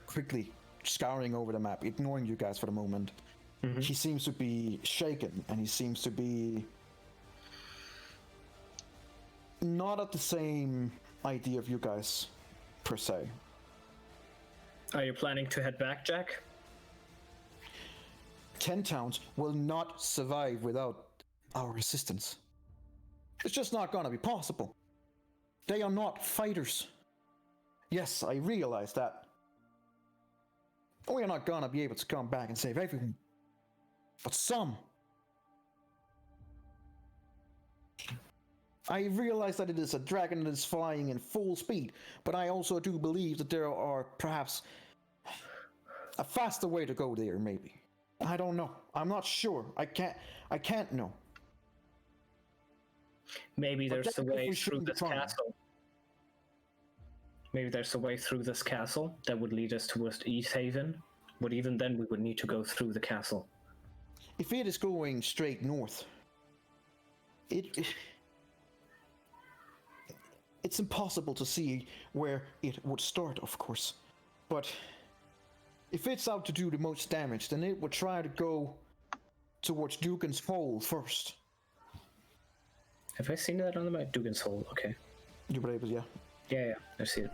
quickly scouring over the map, ignoring you guys for the moment. He seems to be shaken, and he seems to be not at the same idea of you guys, per se. Are you planning to head back, Jack? 10 towns will not survive without our assistance. It's just not gonna be possible. They are not fighters. Yes, I realize that. We are not gonna be able to come back and save everyone. But some. I realize that it is a dragon that is flying in full speed, but I also do believe that there are perhaps a faster way to go there, maybe. I don't know. I'm not sure. I can't know. Maybe But there's a then we way through shouldn't be this trying. castle. Maybe there's a way through this castle that would lead us towards East Haven. But even then, we would need to go through the castle. If it is going straight north, it's impossible to see where it would start, of course. But if it's out to do the most damage, then it would try to go towards Dugan's Hole first. Have I seen that on the map? Dugan's Hole, okay. You were able, yeah. Yeah, I see it.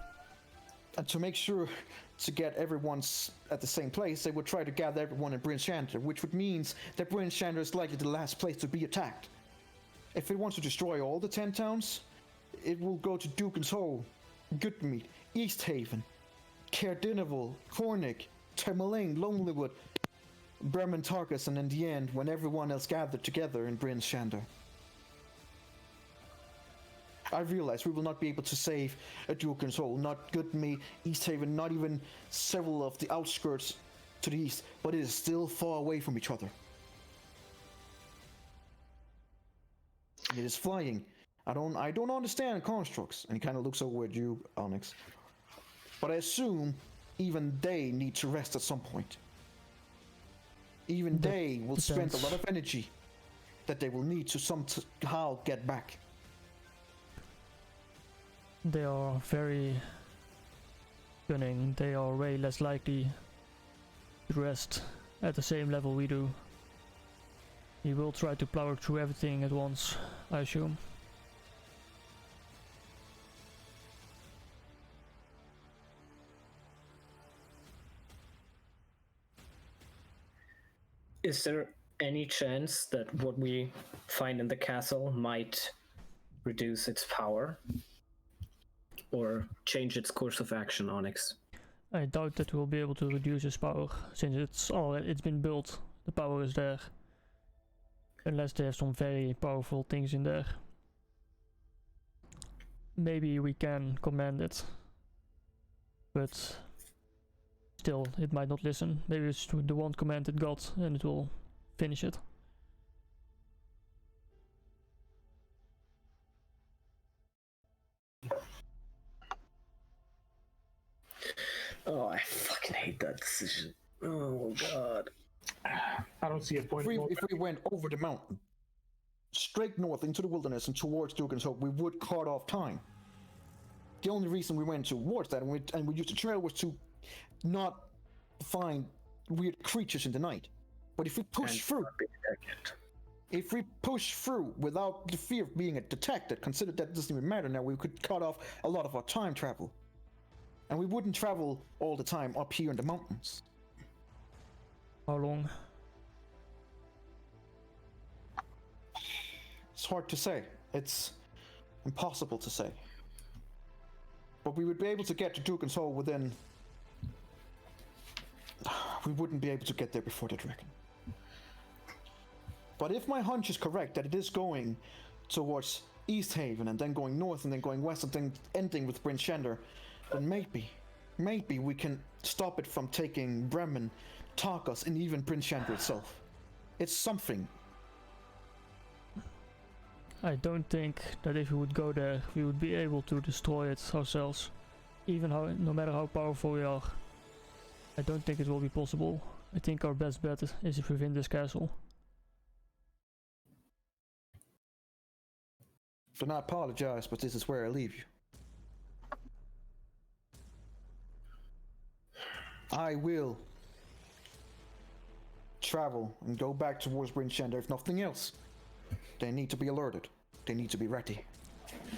And to make sure to get everyone at the same place, they would try to gather everyone in Bryn Shander, which would means that Bryn Shander is likely the last place to be attacked. If it wants to destroy all the 10 towns, it will go to Dugan's Hole, Goodmead, East Haven, Caerdineville, Cornick, Termalaine, Lonelywood, Bremen Tarkus, and in the end, when everyone else gathered together in Bryn Shander. I realize we will not be able to save a Dugan's Hole, not Goodmead, East Haven, not even several of the outskirts to the east, but it is still far away from each other. It is flying. I don't understand constructs. And he kind of looks over at you, Onyx. But I assume even they need to rest at some point. Even they will spend a lot of energy that they will need to somehow get back. They are very cunning. They are way less likely to rest at the same level we do. He will try to plow through everything at once, I assume. Is there any chance that what we find in the castle might reduce its power? Or change its course of action, Onyx? I doubt that we'll be able to reduce its power, since it's been built, the power is there. Unless they have some very powerful things in there. Maybe we can command it. But still, it might not listen. Maybe it's the one command it got and it will finish it. Oh, I fucking hate that decision. Oh god. I don't see a point. If we went over the mountain, straight north into the wilderness and towards Dugan's Hope, we would cut off time. The only reason we went towards that and we used the trail was to not find weird creatures in the night. But if we push through, without the fear of being detected, consider that it doesn't even matter now, we could cut off a lot of our time travel. And we wouldn't travel all the time up here in the mountains. How long? It's hard to say. It's impossible to say. But we would be able to get to Dugan's Hole within... We wouldn't be able to get there before that, reckon. But if my hunch is correct, that it is going towards East Haven, and then going north, and then going west, and then ending with Bryn Shander, then maybe we can stop it from taking Bremen, Tarkus, and even Bryn Shander itself. It's something. I don't think that if we would go there, we would be able to destroy it ourselves. No matter how powerful we are. I don't think it will be possible. I think our best bet is if we win this castle. Then I apologize, but this is where I leave you. I will travel and go back towards Brinchender. If nothing else, they need to be alerted. They need to be ready.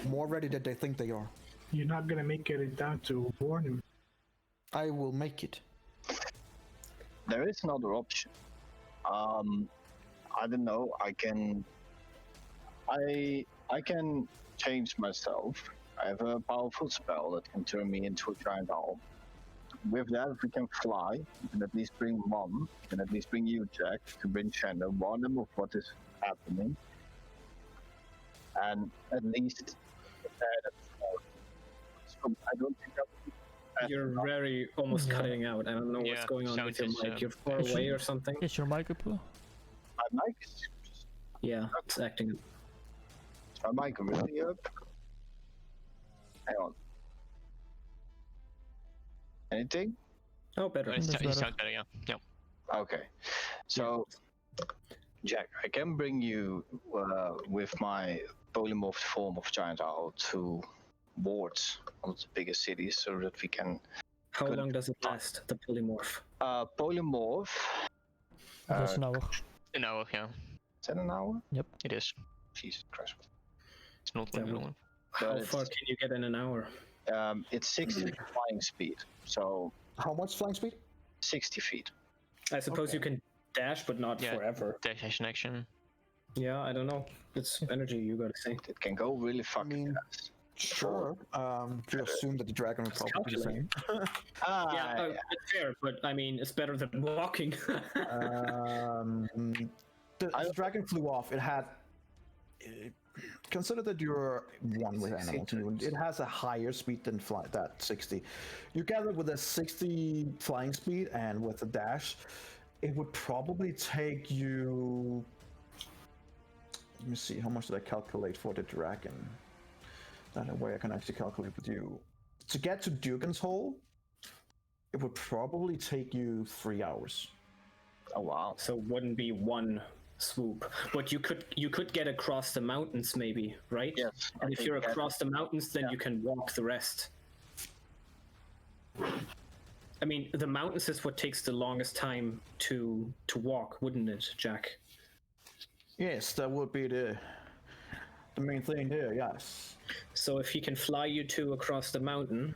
More ready than they think they are. You're not gonna make it down to warn him. I will make it. There is another option. I don't know. I can change myself. I have a powerful spell that can turn me into a giant owl. With that, if we can fly, we can at least bring one. We can at least bring you, Jack, to bring Shannon, warn them of what is happening, and at least prepare them for. So I don't think that would be fast You're enough. very almost cutting out. I don't know what's Yeah, going on with your sound is, mic. You're far Is away it- or something? Is your mic up? My mic is Yeah, it's acting. my mic really up. Hang on. Anything? Oh, better. But it That's better. sounds better, yeah. Yeah. Okay. So, Jack, I can bring you with my polymorphed form of giant owl to wards of the biggest cities so that we can How Good. long does it last, the polymorph? polymorph. That's an hour. An hour, yeah. Is that an hour? It is. Jesus Christ. It's not Yeah, really well- long. How But far it's, can you get in an hour? it's 60 flying speed, so How much flying speed? 60 feet. I suppose Okay. you can dash, but not Yeah. forever. Dash action. Yeah, I don't know. It's energy, you gotta say. It can go really fucking mean- fast. Sure. You assume that the dragon would probably be the same. Yeah, it's fair, but I mean, it's better than walking. The dragon flew off. It had. Consider that you're one with animals. It has a higher speed than that 60. You gather with a 60 flying speed and with a dash, it would probably take you. Let me see. How much did I calculate for the dragon? That way I can actually calculate with you. To get to Dugan's Hole, it would probably take you 3 hours. Oh wow. So it wouldn't be one swoop, but you could get across the mountains, maybe, right? Yes. I And if think you're that- across the mountains, then you can walk the rest. I mean, the mountains is what takes the longest time to walk, wouldn't it, Jack? Yes, that would be the main thing there. Yes. So if he can fly you two across the mountain,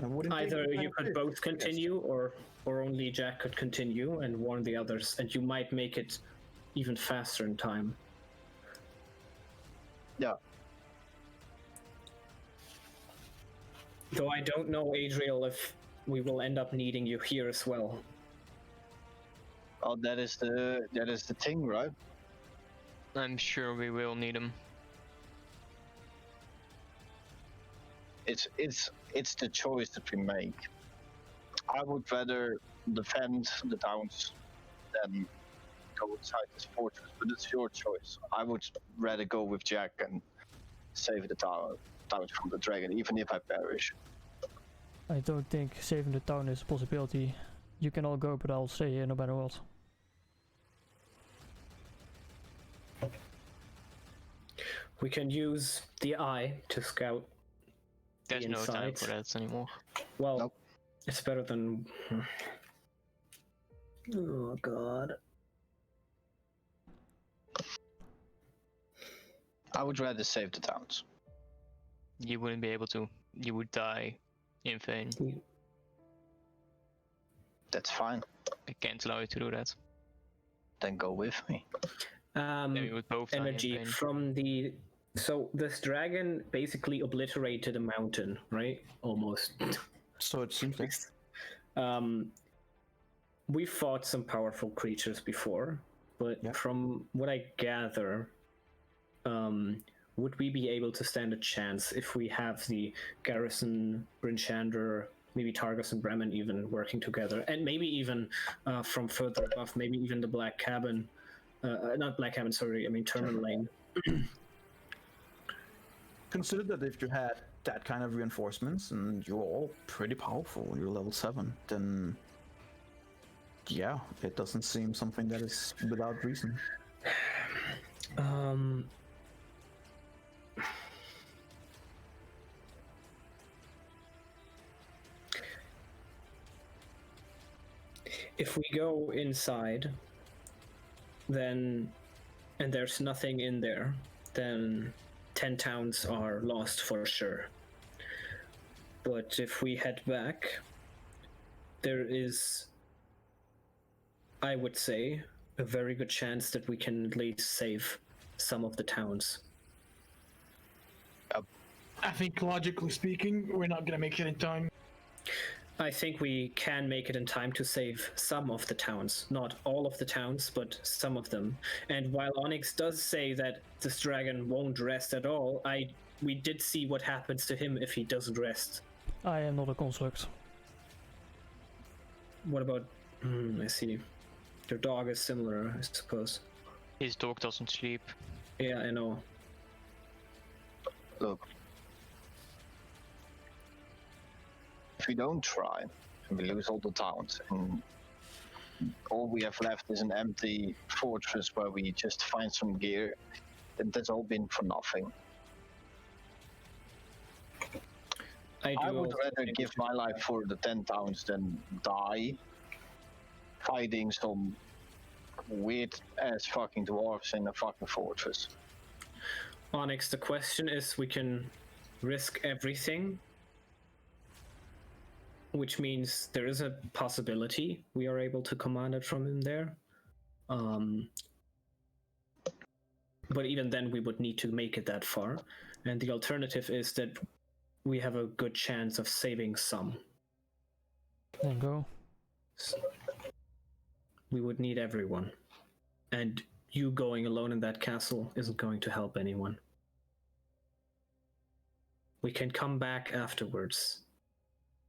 either you could both continue, or only Jack could continue and warn the others, and you might make it even faster in time. Yeah. Though I don't know, Adriel, if we will end up needing you here as well. Oh, that is the thing, right? I'm sure we will need him. It's the choice that we make. I would rather defend the towns than go inside this fortress, but it's your choice. I would rather go with Jack and save the towns from the dragon, even if I perish. I don't think saving the town is a possibility. You can all go, but I'll stay here no matter what. We can use the eye to scout. There's no time insides. for that anymore. Well, Nope. it's better than. Oh God. I would rather save the towns. You wouldn't be able to. You would die in vain. That's fine. I can't allow you to do that. Then go with me. Then we would both die in Energy vain. from the. So this dragon basically obliterated a mountain, right? Almost. So it seems like We fought some powerful creatures before, but Yeah. from what I gather, would we be able to stand a chance if we have the garrison, Brinchander, maybe Targus and Bremen even working together, and maybe even from further above, maybe even the Black Cabin, not Black Cabin, sorry, I mean Terminal Lane. consider that if you had that kind of reinforcements and you're all pretty powerful, you're level 7, then yeah, it doesn't seem something that is without reason. Um, if we go inside, then and there's nothing in there, then 10 towns are lost for sure. But if we head back, there is, I would say, a very good chance that we can at least save some of the towns. I think logically speaking, we're not gonna make it in time. I think we can make it in time to save some of the towns. Not all of the towns, but some of them. And while Onyx does say that this dragon won't rest at all, we did see what happens to him if he doesn't rest. I am not a construct. What about... I see. Your dog is similar, I suppose. His dog doesn't sleep. Yeah, I know. Look, if we don't try, and we lose all the towns, and all we have left is an empty fortress where we just find some gear, then that's all been for nothing. I would rather give my life for the 10 towns than die fighting some weird ass fucking dwarves in a fucking fortress. Onyx, the question is, we can risk everything, which means there is a possibility we are able to command it from in there. But even then we would need to make it that far. And the alternative is that we have a good chance of saving some. Then go. We would need everyone. And you going alone in that castle isn't going to help anyone. We can come back afterwards.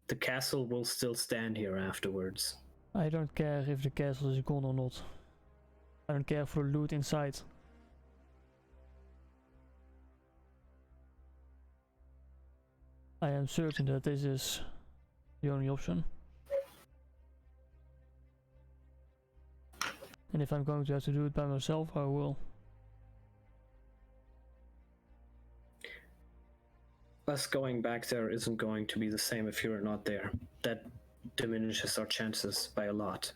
The castle will still stand here afterwards. I don't care if the castle is gone or not. I don't care for the loot inside. I am certain that this is the only option. And if I'm going to have to do it by myself, I will. Us going back there isn't going to be the same if you're not there. That diminishes our chances by a lot.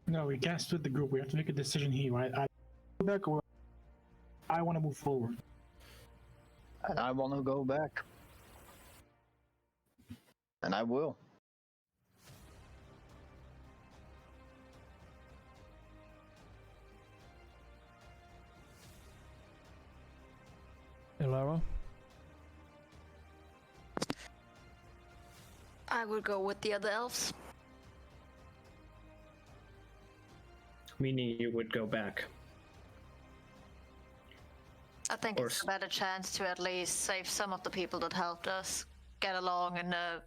No, we can't split the group. We have to make a decision here. I go back or I want to move forward. And I want to go back. And I will. Elara? I would go with the other elves. Meaning you would go back. I think it's a better chance to at least save some of the people that helped us get along in a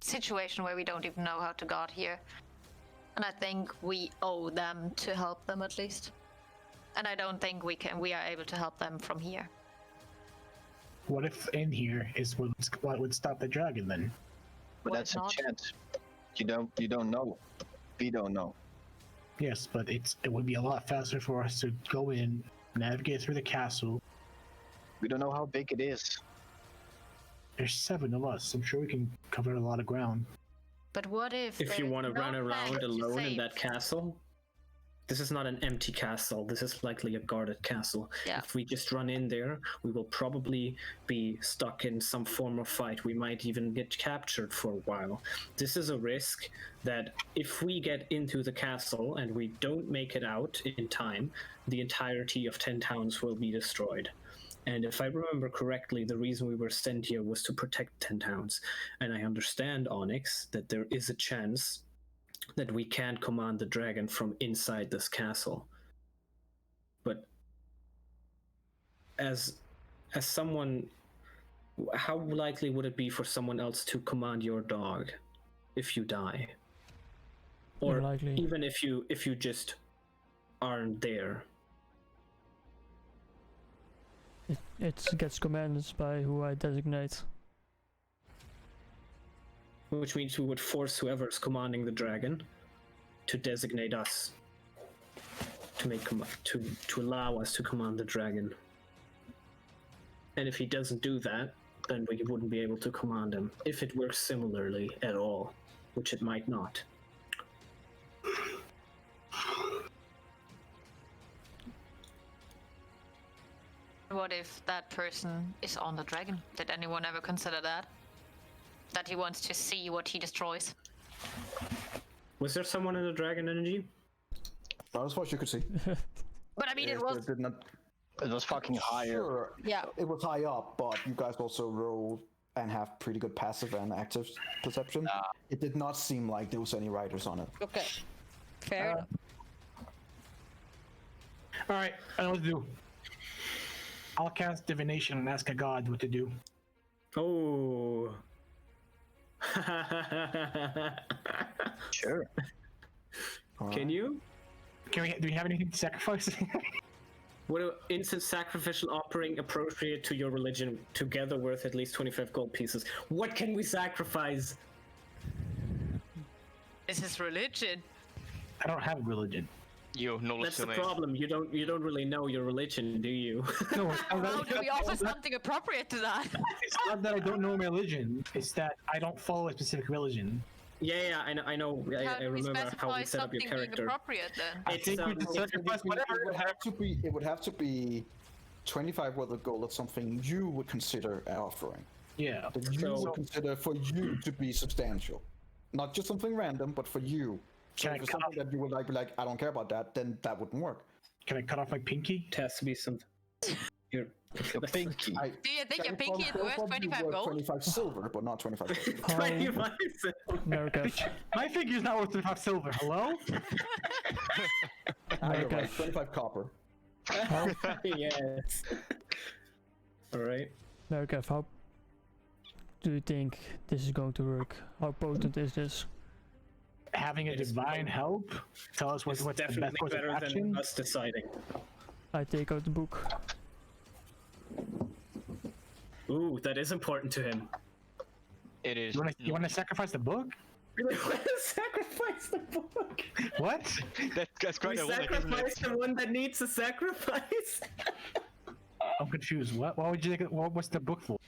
situation where we don't even know how to got here. And I think we owe them to help them at least. And I don't think we are able to help them from here. What if in here is what would stop the dragon then? But that's a chance. You don't know. We don't know. Yes, but it would be a lot faster for us to go in, navigate through the castle. We don't know how big it is. There's 7 of us. I'm sure we can cover a lot of ground. But what if you want to run around alone in that save? castle? This is not an empty castle. This is likely a guarded castle. Yeah. If we just run in there, we will probably be stuck in some form of fight. We might even get captured for a while. This is a risk that if we get into the castle and we don't make it out in time, the entirety of 10 towns will be destroyed. And if I remember correctly, the reason we were sent here was to protect 10 towns. And I understand, Onyx, that there is a chance that we can command the dragon from inside this castle. But as someone, how likely would it be for someone else to command your dog if you die? Or Unlikely. even if you just aren't there? It gets commanded by who I designate. Which means we would force whoever's commanding the dragon to designate us, to allow us to command the dragon. And if he doesn't do that, then we wouldn't be able to command him, if it works similarly at all, which it might not. What if that person is on the dragon? Did anyone ever consider that? That he wants to see what he destroys? Was there someone in the dragon energy? That was what you could see. But I mean, it But was. did not. It was fucking higher. Sure, Yeah. it was high up, but you guys also roll and have pretty good passive and active perception. It did not seem like there was any riders on it. Okay. Fair enough. All right, I know what to do. I'll cast divination and ask a god what to do. Oh. Sure. Can you? Do we have anything to sacrifice? Would an instant sacrificial offering appropriate to your religion together worth at least 25 gold pieces? What can we sacrifice? This is religion. I don't have religion. Your knowledge That's the domain. problem. You don't really know your religion, do you? No, How do we offer something appropriate to that? it's not that I don't know my religion. It's that I don't follow a specific religion. Yeah, I know. How I do we remember how specify we set up your something being character. appropriate then? I think we just sacrifice whatever. It would have to be 25 worth of gold of something you would consider offering. Yeah. That you So- would consider for you to be substantial. Not just something random, but for you. So Can I if it's cut something that you would like, be like, I don't care about that, then that wouldn't work. Can I cut off my pinky? It has to be some. Your Pinky. Do you think your pinky is It'll worth probably 25 worth gold? 25 silver, but not 25 gold. 25. America. My figure's not worth 25 silver. Hello? You're Okay. right, 25 copper. Yes. All right. America, how do you think this is going to work? How potent is this? Having a divine help? Tell us It's what's the best definitely course of better action? than us deciding. I take out the book. Ooh, that is important to him. It is. You want to sacrifice the book? Sacrifice the book. What? That's We quite ironic, isn't sacrifice it? the one that needs a sacrifice. I'm confused. What? Why would you take it? What's the book for?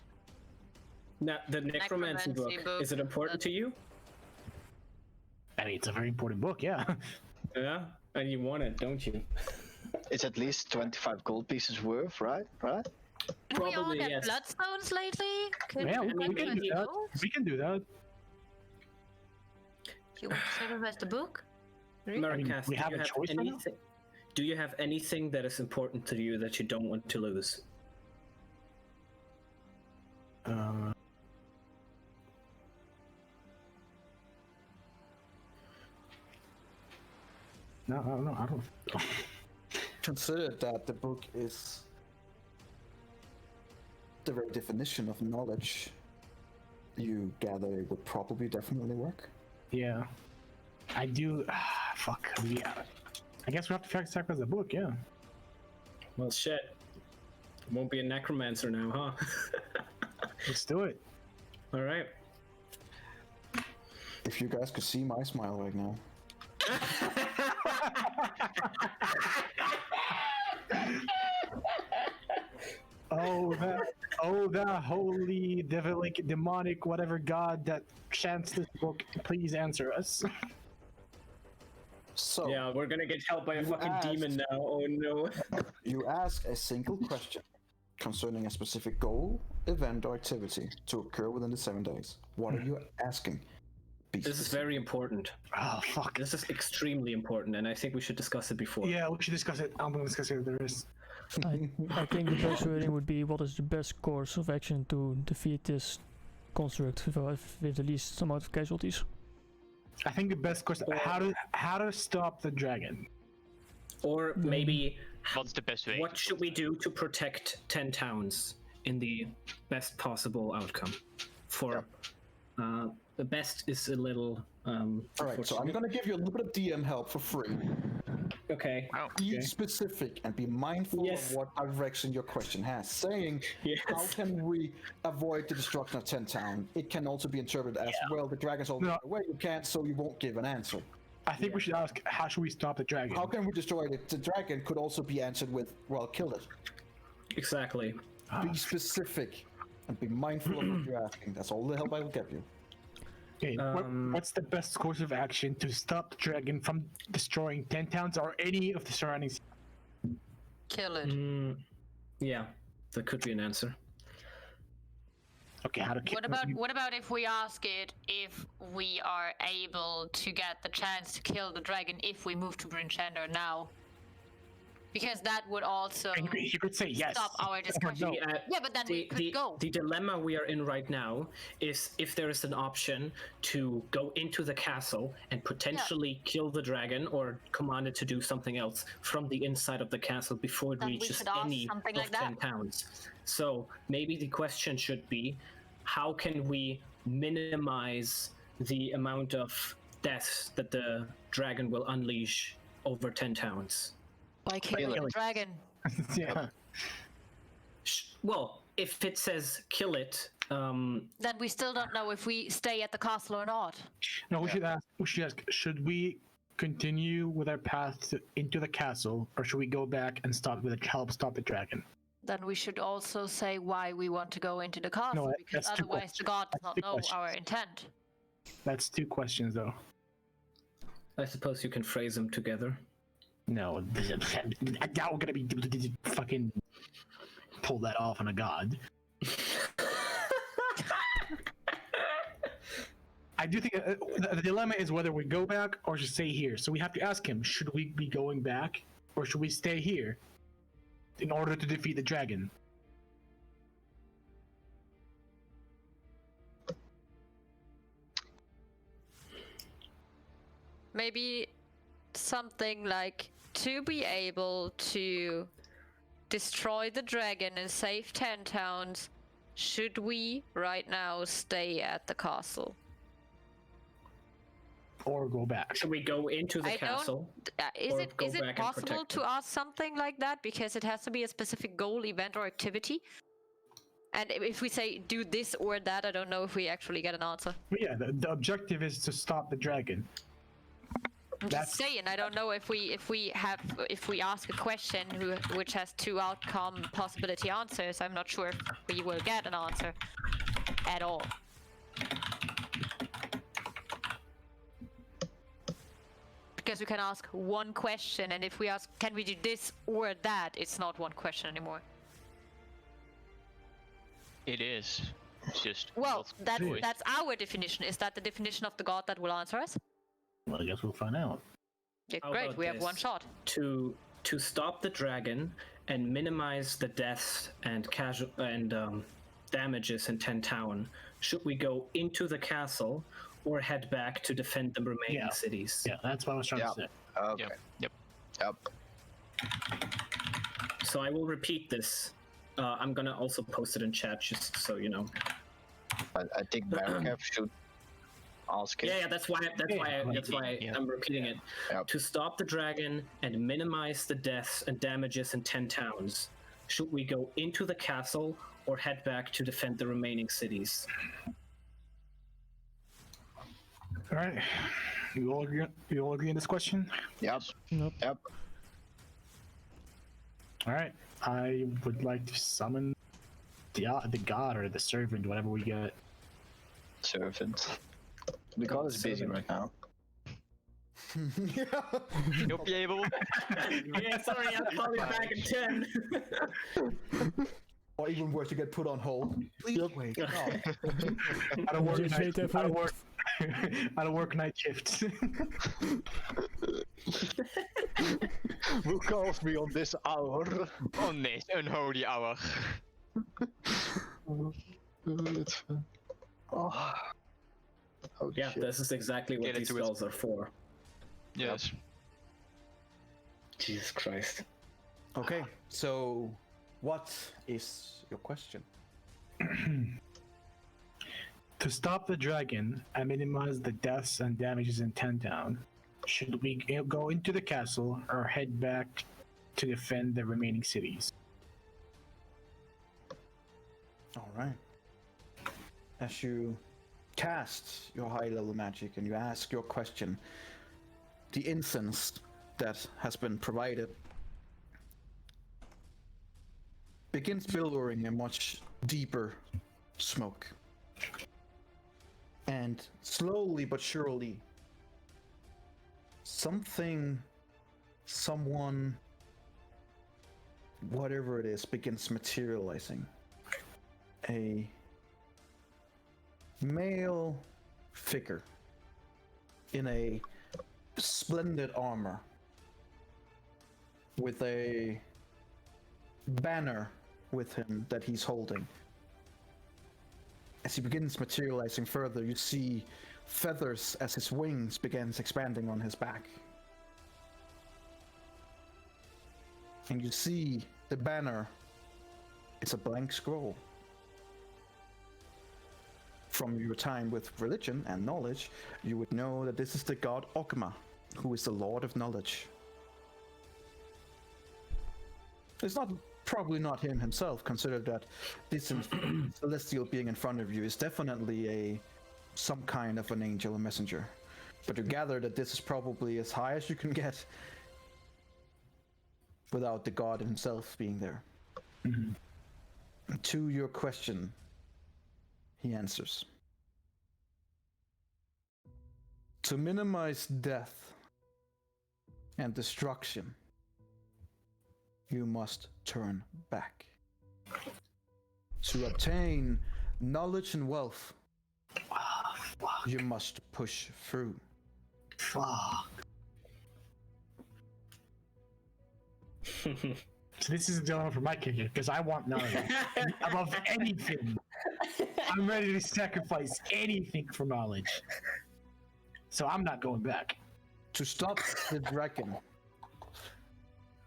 Now, the necromancy book. Necromancy book. Is it important to you? I mean, it's a very important book, yeah. Yeah, and you want it, don't you? It's at least 25 gold pieces worth, right? Right? Did we all Probably, get yes. bloodstones lately? Could Yeah, we we can do that. We can do that. You want to sacrifice the book? Maricast, we have do you a choice right now? anything? Do you have anything that is important to you that you don't want to lose? No, I don't. Consider that the book is the very definition of knowledge. You gather it would probably definitely work. Yeah. I do. Fuck. Yeah. I guess we have to sacrifice the book, yeah. Well, shit. Won't be a necromancer now, huh? Let's do it. All right. If you guys could see my smile right now. Oh, the holy, devilic, demonic, whatever god that chants this book, please answer us. So, Yeah, we're gonna get helped by a fucking asked- demon now. Oh no. you ask a single question concerning a specific goal, event, or activity to occur within the 7 days. What are you asking? Be This is specific. very important. Oh, fuck. This is extremely important, and I think we should discuss it before. Yeah, we should discuss it. I'm gonna discuss it with the rest. I think the best wording would be what is the best course of action to defeat this construct with the least amount of casualties. I think the best course how to stop the dragon. Or maybe What's the best way? what should we do to protect 10 towns in the best possible outcome? For the best is a little. Alright, so I'm gonna give you a little bit of DM help for free. Okay. Be specific and be mindful Yes. of what direction your question has. Saying, Yes. how can we avoid the destruction of 10 town? It can also be interpreted as, well, the dragon's all the way, you can't, so you won't give an answer. I think we should ask, how should we stop the dragon? How can we destroy it? The dragon could also be answered with, well, kill it. Exactly. Be specific and be mindful of what you're asking. That's all the help I will give you. Okay, what's the best course of action to stop the dragon from destroying 10 towns or any of the surroundings? Kill it. Yeah. That could be an answer. Okay, how to What about if we ask it if we are able to get the chance to kill the dragon if we move to Bryn Shander now? Because that would also you could say yes. stop our discussion. Yeah, but then we could go. The dilemma we are in right now is if there is an option to go into the castle and potentially kill the dragon or command it to do something else from the inside of the castle before it Then we reaches should ask any something of like that. 10 towns. So maybe the question should be, how can we minimize the amount of deaths that the dragon will unleash over 10 towns? By killing the dragon. Yeah. Well, if it says kill it, Then we still don't know if we stay at the castle or not. No, we should ask. Should we continue with our path into the castle, or should we go back and help stop the dragon? Then we should also say why we want to go into the castle, No, because that's two otherwise the god does That's not two know questions. our intent. That's 2 questions, though. I suppose you can phrase them together. No, I doubt we're gonna be able to fucking pull that off on a god. I do think the dilemma is whether we go back or just stay here. So we have to ask him: should we be going back, or should we stay here in order to defeat the dragon? Maybe something like to be able to destroy the dragon and save 10 towns, should we right now stay at the castle? Or go back? Should we go into the castle? Is or it go is back it and possible protect to them? ask something like that, because it has to be a specific goal, event, or activity? And if we say do this or that, I don't know if we actually get an answer. But yeah, the objective is to stop the dragon. I'm just saying, I don't know if we ask a question which has 2 outcome possibility answers. I'm not sure if we will get an answer at all. Because we can ask one question, and if we ask can we do this or that, it's not one question anymore. It is. It's just. Well, not choice. that's our definition. Is that the definition of the god that will answer us? Well, I guess we'll find out. Yeah, How great, about we have one this? shot. To stop the dragon and minimize the deaths and damages in 10 town, should we go into the castle or head back to defend the remaining cities? Yeah, that's what I was trying to say. Okay. Yep. Yep. So I will repeat this. I'm gonna also post it in chat just so you know. I think Marikev should ask it. Yeah, that's why I'm repeating it. Yep. To stop the dragon and minimize the deaths and damages in 10 towns, should we go into the castle or head back to defend the remaining cities? All right, you all agree on this question? Yep. Nope. Yep. All right, I would like to summon the god or the servant, whatever we get. Servant. The god is busy right now. You'll be able. Yeah, sorry, I'll call you back in 10. Or even worse, you get put on hold. Please wait. No. I don't work Just night. wait there I for don't work. I don't work night shifts. Who calls me on this hour? On this unholy hour. Oh. Oh, Yeah, shit. this is exactly what Get these into it. spells are for. Yes. Jesus Christ. Okay, so what is your question? To stop the dragon and minimize the deaths and damages in 10 Town, should we go into the castle or head back to defend the remaining cities? All right. As you cast your high-level magic and you ask your question, the incense that has been provided begins billowing a much deeper smoke. And slowly but surely, someone whatever it is begins materializing. A male figure in a splendid armor with a banner with him that he's holding. As he begins materializing further, you see feathers as his wings begins expanding on his back. And you see the banner. It's a blank scroll. From your time with religion and knowledge, you would know that this is the god Ogma, who is the Lord of Knowledge. It's probably not him himself, consider that this celestial being in front of you is definitely some kind of an angel or messenger. But you gather that this is probably as high as you can get without the god himself being there. Mm-hmm. To your question, he answers. To minimize death and destruction, you must turn back. To obtain knowledge and wealth, you must push through. Fuck. So this is a dilemma for my kicker, because I want knowledge above anything. I'm ready to sacrifice anything for knowledge. So I'm not going back. To stop the dragon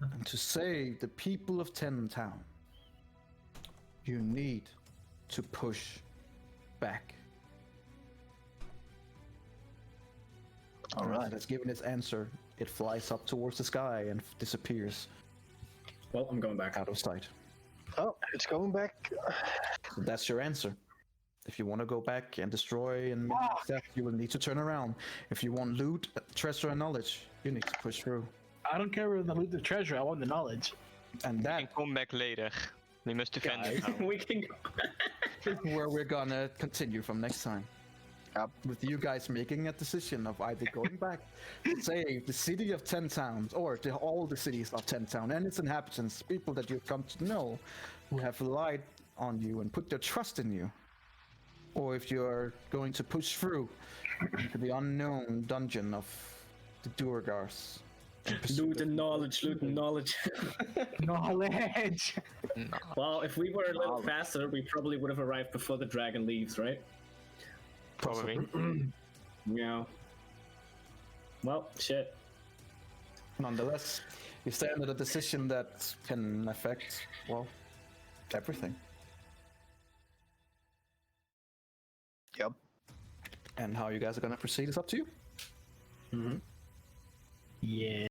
and to save the people of Town, you need to push back. All right, that's given its answer. It flies up towards the sky and disappears. Well, I'm going back. Out of sight. Oh, it's going back. So that's your answer. If you want to go back and destroy and stuff, you will need to turn around. If you want loot, treasure, and knowledge, you need to push through. I don't care whether the loot the treasure, I want the knowledge. And We that can come back later. We must defend the town. We can go is where we're gonna continue from next time. With you guys making a decision of either going back to save the city of Town, or all the cities of Town and its inhabitants, people that you've come to know, who have relied on you and put their trust in you. Or if you're going to push through to the unknown dungeon of the Durgars. loot and knowledge, loot and knowledge. Knowledge! No. Well, if we were a little faster, we probably would have arrived before the dragon leaves, right? Probably. Yeah. Well, shit. Nonetheless, you stand at a decision that can affect, well, everything. Yep. And how you guys are gonna proceed is up to you. Mm-hmm. Yeah.